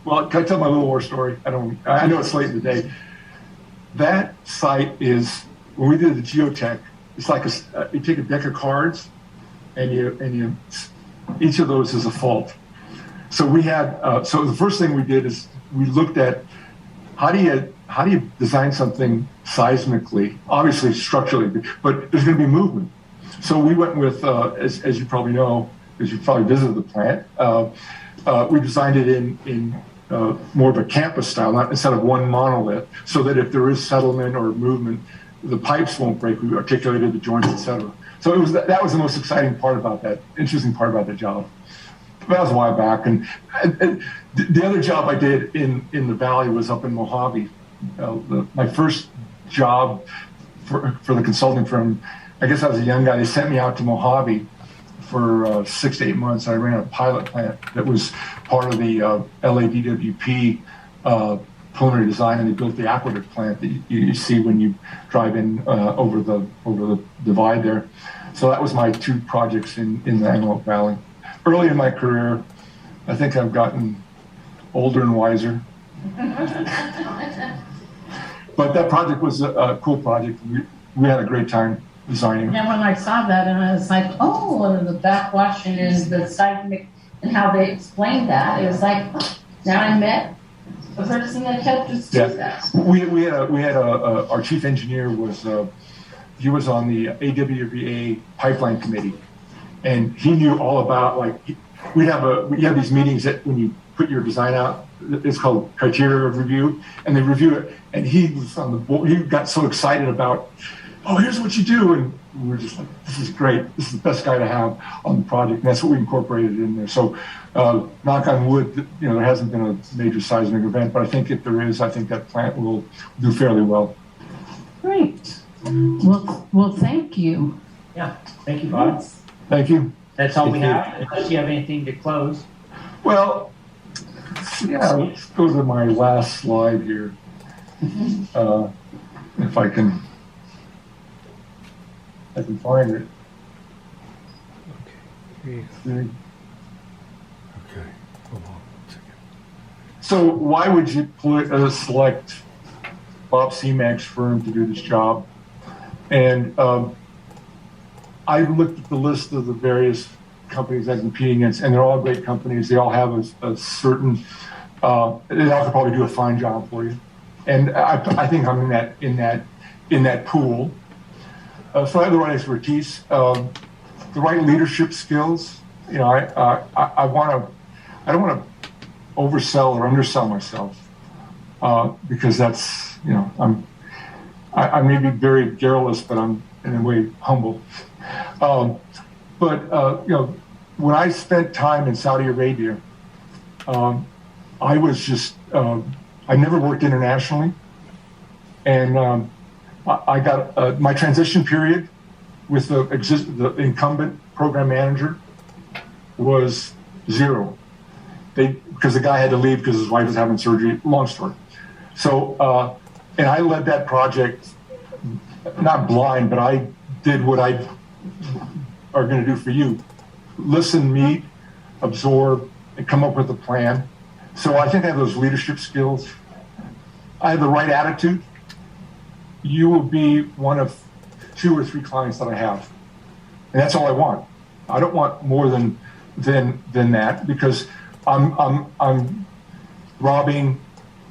Well, can I tell my little war story? I know it's late in the day. That site is, when we did the geotech, it's like you take a deck of cards and you each of those is a fault. So we had, so the first thing we did is we looked at how do you design something seismically, obviously structurally, but there's going to be movement. So we went with, as you probably know, because you probably visited the plant, we designed it in more of a campus style, not instead of one monolith, so that if there is settlement or movement, the pipes won't break. We articulated the joints, etc. So that was the most exciting part about that, interesting part about the job. That was a while back. And the other job I did in the valley was up in Mojave. My first job for the consulting firm, I guess I was a young guy. They sent me out to Mojave for 6 to 8 months. I ran a pilot plant that was part of the LADWP preliminary design, and they built the aqueduct plant that you see when you drive in over the divide there. So that was my 2 projects in the Antelope Valley. Early in my career, I think I've gotten older and wiser. But that project was a cool project. We had a great time designing. And when I saw that, and I was like, oh, the backwashing and the seismic and how they explained that, it was like, oh, now I met the person that helped us do that. We had our chief engineer he was on the AWBA pipeline committee, and he knew all about, like, we have these meetings that when you put your design out, it's called criteria review, and they review it. And he was on the board. He got so excited about, oh, here's what you do, and we were just like, this is great. This is the best guy to have on the project. And that's what we incorporated in there. So, knock on wood, there hasn't been a major seismic event, but I think if there is, I think that plant will do fairly well. Great. Well, thank you. Yeah, thank you, Bob. Thank you. That's all we have, unless you have anything to close. Well, yeah, let's go to my last slide here. If I can find it. Okay. Okay. Hold on one second. So why would you select Bob Seamack's firm to do this job? And I looked at the list of the various companies I'm competing against, and they're all great companies. They all have a certain, they all could probably do a fine job for you. And I think I'm in that pool. So I have the right expertise, the right leadership skills. You know, I don't want to oversell or undersell myself because that's, you know, I may be very garrulous, but I'm in a way humble. But you know, when I spent time in Saudi Arabia, I was just, I never worked internationally. And I got my transition period with the incumbent program manager was 0. Because the guy had to leave because his wife was having surgery, long story. So, and I led that project, not blind, but I did what I are going to do for you. Listen, meet, absorb, and come up with a plan. So I think I have those leadership skills. I have the right attitude. You will be one of 2 or 3 clients that I have. And that's all I want. I don't want more than that, because I'm robbing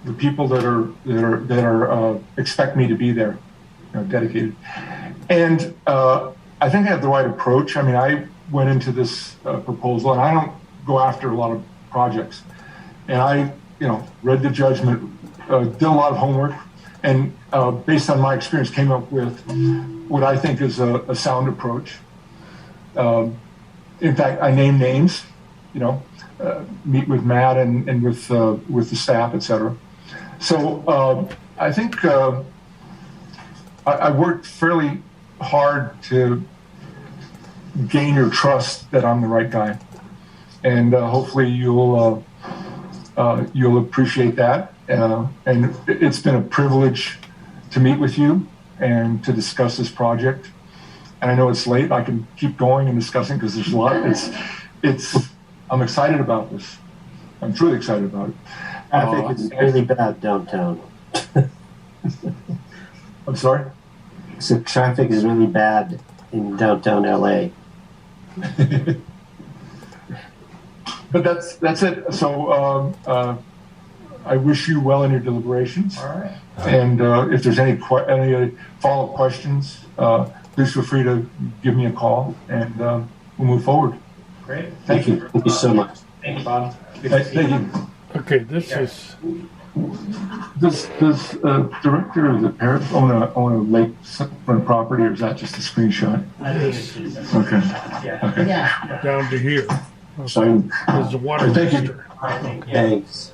the people that are expect me to be there, you know, dedicated. And I think I have the right approach. I mean, I went into this proposal, and I don't go after a lot of projects. And I, you know, read the judgment, did a lot of homework, and based on my experience, came up with what I think is a sound approach. In fact, I name names, you know, meet with Matt and with the staff, et cetera. So I think I worked fairly hard to gain your trust that I'm the right guy, and hopefully you'll appreciate that. And it's been a privilege to meet with you and to discuss this project. And I know it's late. I can keep going and discussing because there's a lot. I'm excited about this. I'm truly excited about it. I think it's really bad downtown. I'm sorry? So traffic is really bad in downtown LA. But that's it. So I wish you well in your deliberations. All right. And if there's any follow-up questions, please feel free to give me a call, and we'll move forward. Great. Thank you. Thank you so much. Thank you, Bob. Thank you. Okay, this is. Does director of the Parris own a lakefront property, or is that just a screenshot? I think it's just, Okay. Yeah. Okay. Yeah. Down to here. So, There's the water thank you. master. Thanks.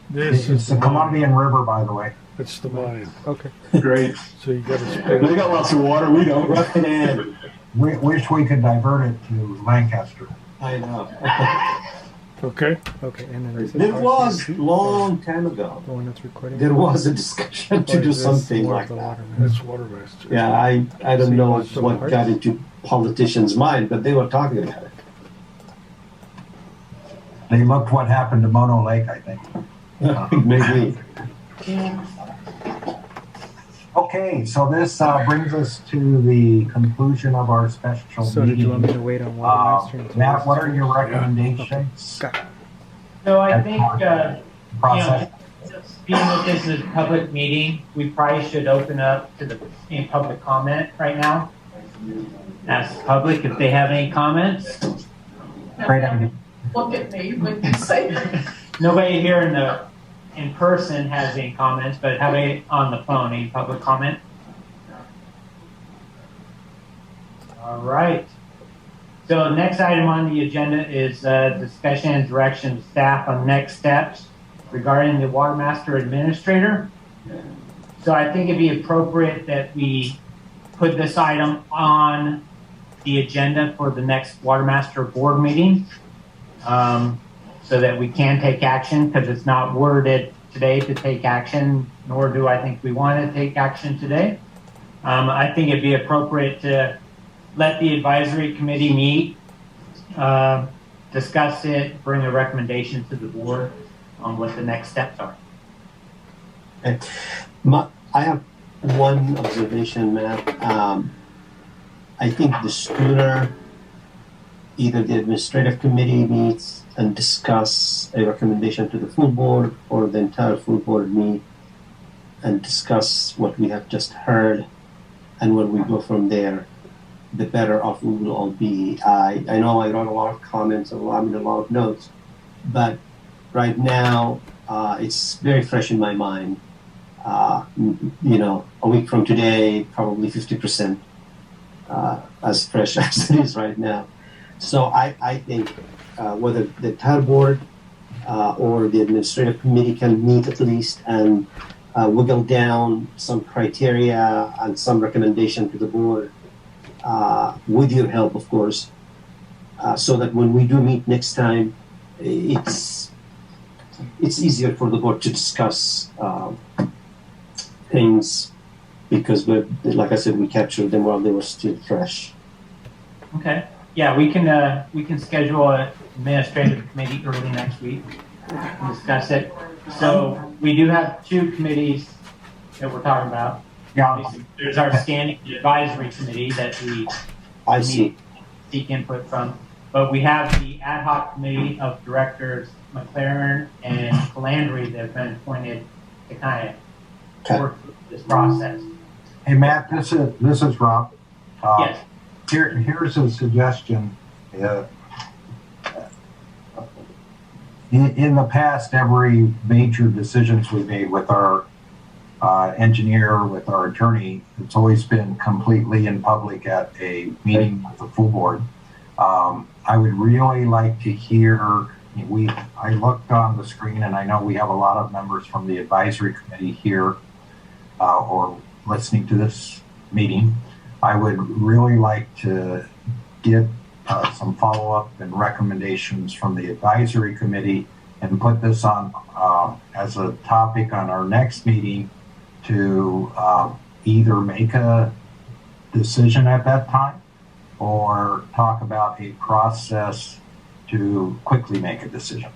This It's is the Columbian River, by the way. It's the mine. Okay. Great. So you got to They got lots of water. We don't. Rough it in. Wish we could divert it to Lancaster. I know. Okay. Okay. And then There was long time ago. the one that's recording. There was a discussion to do That's something more like the that. That's watermaster. Yeah, I don't know So what got into politicians' mind, but they were talking about it. They looked what happened to Mono Lake, I think. Maybe. Okay, so this brings us to the conclusion of our special So meeting. did you want me to wait on watermaster until Matt, what are your recommendations? So I think, Process. being that this is a public meeting, we probably should open up to any public comment right now. Ask the public if they have any comments. Great idea. Look at me when you say that. Nobody here in person has any comments, but have any on the phone, any public comment? All right. So next item on the agenda is discussion and direction of staff on next steps regarding the Watermaster Administrator. So I think it'd be appropriate that we put this item on the agenda for the next Watermaster board meeting, so that we can take action, because it's not worded today to take action, nor do I think we want to take action today. I think it'd be appropriate to let the advisory committee meet, discuss it, bring a recommendation to the board on what the next steps are. Okay. I have one observation, Matt. I think the sooner either the administrative committee meets and discuss a recommendation to the full board, or the entire full board meet and discuss what we have just heard, and when we go from there, the better off we will all be. I know I wrote a lot of comments, a lot of notes, but right now it's very fresh in my mind. A week from today, probably 50% as fresh as it is right now. So I think whether the entire board or the administrative committee can meet at least and wiggle down some criteria and some recommendation to the board, with your help, of course, so that when we do meet next time, it's easier for the board to discuss things, because like I said, we captured them while they were still fresh. Okay. Yeah, we can schedule an administrative committee early next week and discuss it. So we do have two committees that we're talking about. Yeah. There's our standing advisory committee that we seek input from, but we have the ad hoc committee of directors, McClaren and Calandri, that have been appointed to kind of work through this process. Hey, Matt, this is Rob. Yes. Here's a suggestion. In the past, every major decisions we made with our engineer, with our attorney, it's always been completely in public at a meeting with the full board. I would really like to hear, I looked on the screen and I know we have a lot of members from the advisory committee here or listening to this meeting. I would really like to get some follow-up and recommendations from the advisory committee and put this on as a topic on our next meeting to either make a decision at that time or talk about a process to quickly make a decision.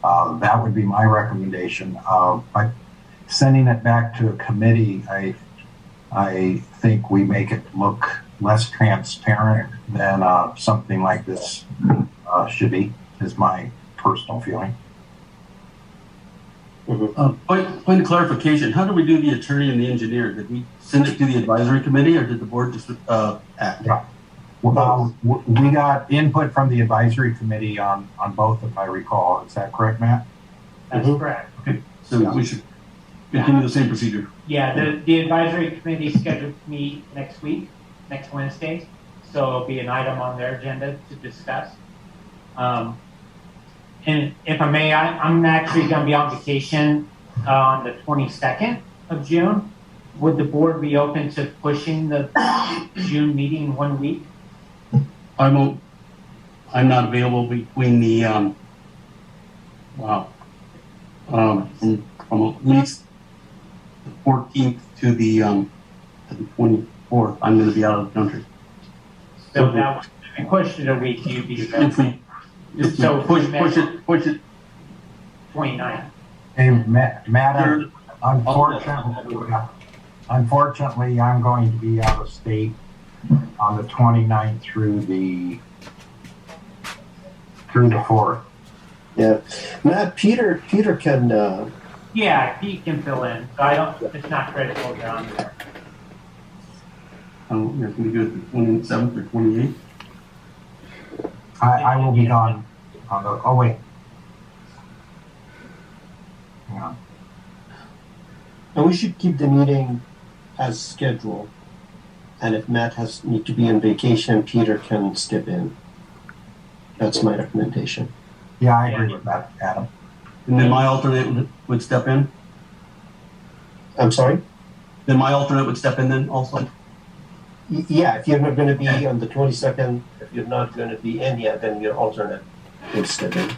That would be my recommendation. By sending it back to a committee, I think we make it look less transparent than something like this should be, is my personal feeling. Point of clarification, how do we do the attorney and the engineer? Did we send it to the advisory committee or did the board just act? Yeah. Well, we got input from the advisory committee on both, if I recall. Is that correct, Matt? That's correct. Okay, so we should continue the same procedure. Yeah, the advisory committee is scheduled to meet next week, next Wednesday. So it'll be an item on their agenda to discuss. And if I may, I'm actually going to be on vacation on the 22nd of June. Would the board be open to pushing the June meeting 1 week? I'm not available between the from at least the 14th to the 24th. I'm going to be out of the country. So that would push it a week. You'd be available. So push it. 29th. Hey, Matt, unfortunately, I'm going to be out of state on the 29th through the 4th. Yeah, Matt, Peter can. Yeah, he can fill in. So it's not critical that I'm there. You're going to do it the 27th or 28th? I will be on the, oh wait. Hang on. And we should keep the meeting as scheduled. And if Matt need to be on vacation, Peter can step in. That's my recommendation. Yeah, I agree with that, Adam. And then my alternate would step in? I'm sorry? Then my alternate would step in then also? Yeah, if you're not going to be on the 22nd, if you're not going to be in yet, then your alternate will step in.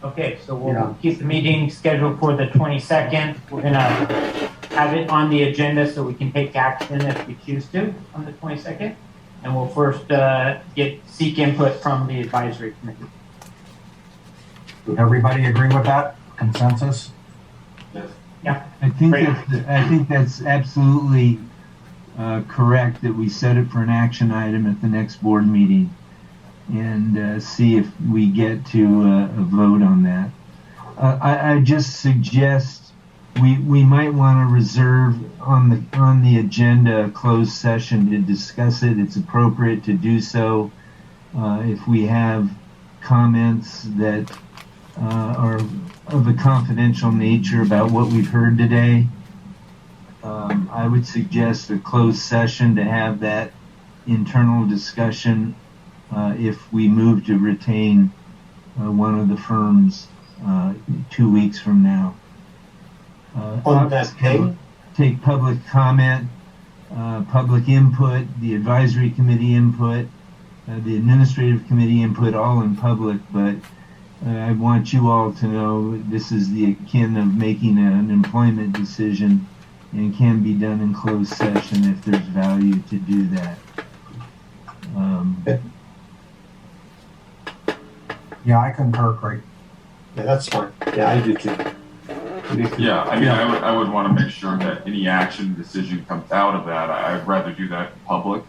Okay, so we'll keep the meeting scheduled for the 22nd. We're going to have it on the agenda so we can take action if we choose to on the 22nd. And we'll first seek input from the advisory committee. Everybody agree with that? Consensus? Yeah. I think that's absolutely correct that we set it for an action item at the next board meeting and see if we get to a vote on that. I just suggest we might want to reserve on the agenda a closed session to discuss it. It's appropriate to do so if we have comments that are of a confidential nature about what we've heard today. I would suggest a closed session to have that internal discussion if we move to retain one of the firms 2 weeks from now. On that day, take public comment, public input, the advisory committee input, the administrative committee input, all in public, but I want you all to know this is the akin of making an employment decision and can be done in closed session if there's value to do that. Yeah, I concur, Craig. Yeah, that's fine. Yeah, I do too. Yeah, I mean, I would want to make sure that any action decision comes out of that. I'd rather do that in public,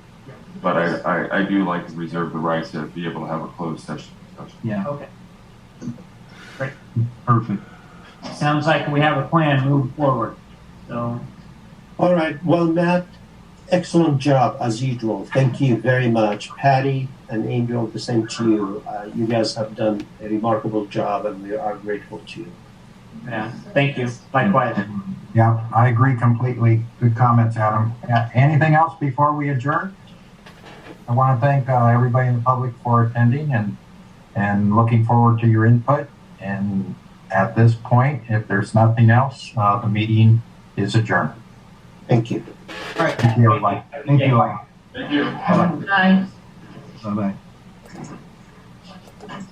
but I do like to reserve the right to be able to have a closed session discussion. Yeah. Okay. Great. Perfect. Sounds like we have a plan moving forward. So. All right. Well, Matt, excellent job as usual. Thank you very much. Patty and Angel, the same to you. You guys have done a remarkable job and we are grateful to you. Yeah, thank you. Likewise. Yeah, I agree completely. Good comments, Adam. Yeah, anything else before we adjourn? I want to thank everybody in the public for attending and looking forward to your input. And at this point, if there's nothing else, the meeting is adjourned. Thank you. All right. Thank you, everybody. Thank you. Thank you. Bye-bye. Bye. Bye-bye.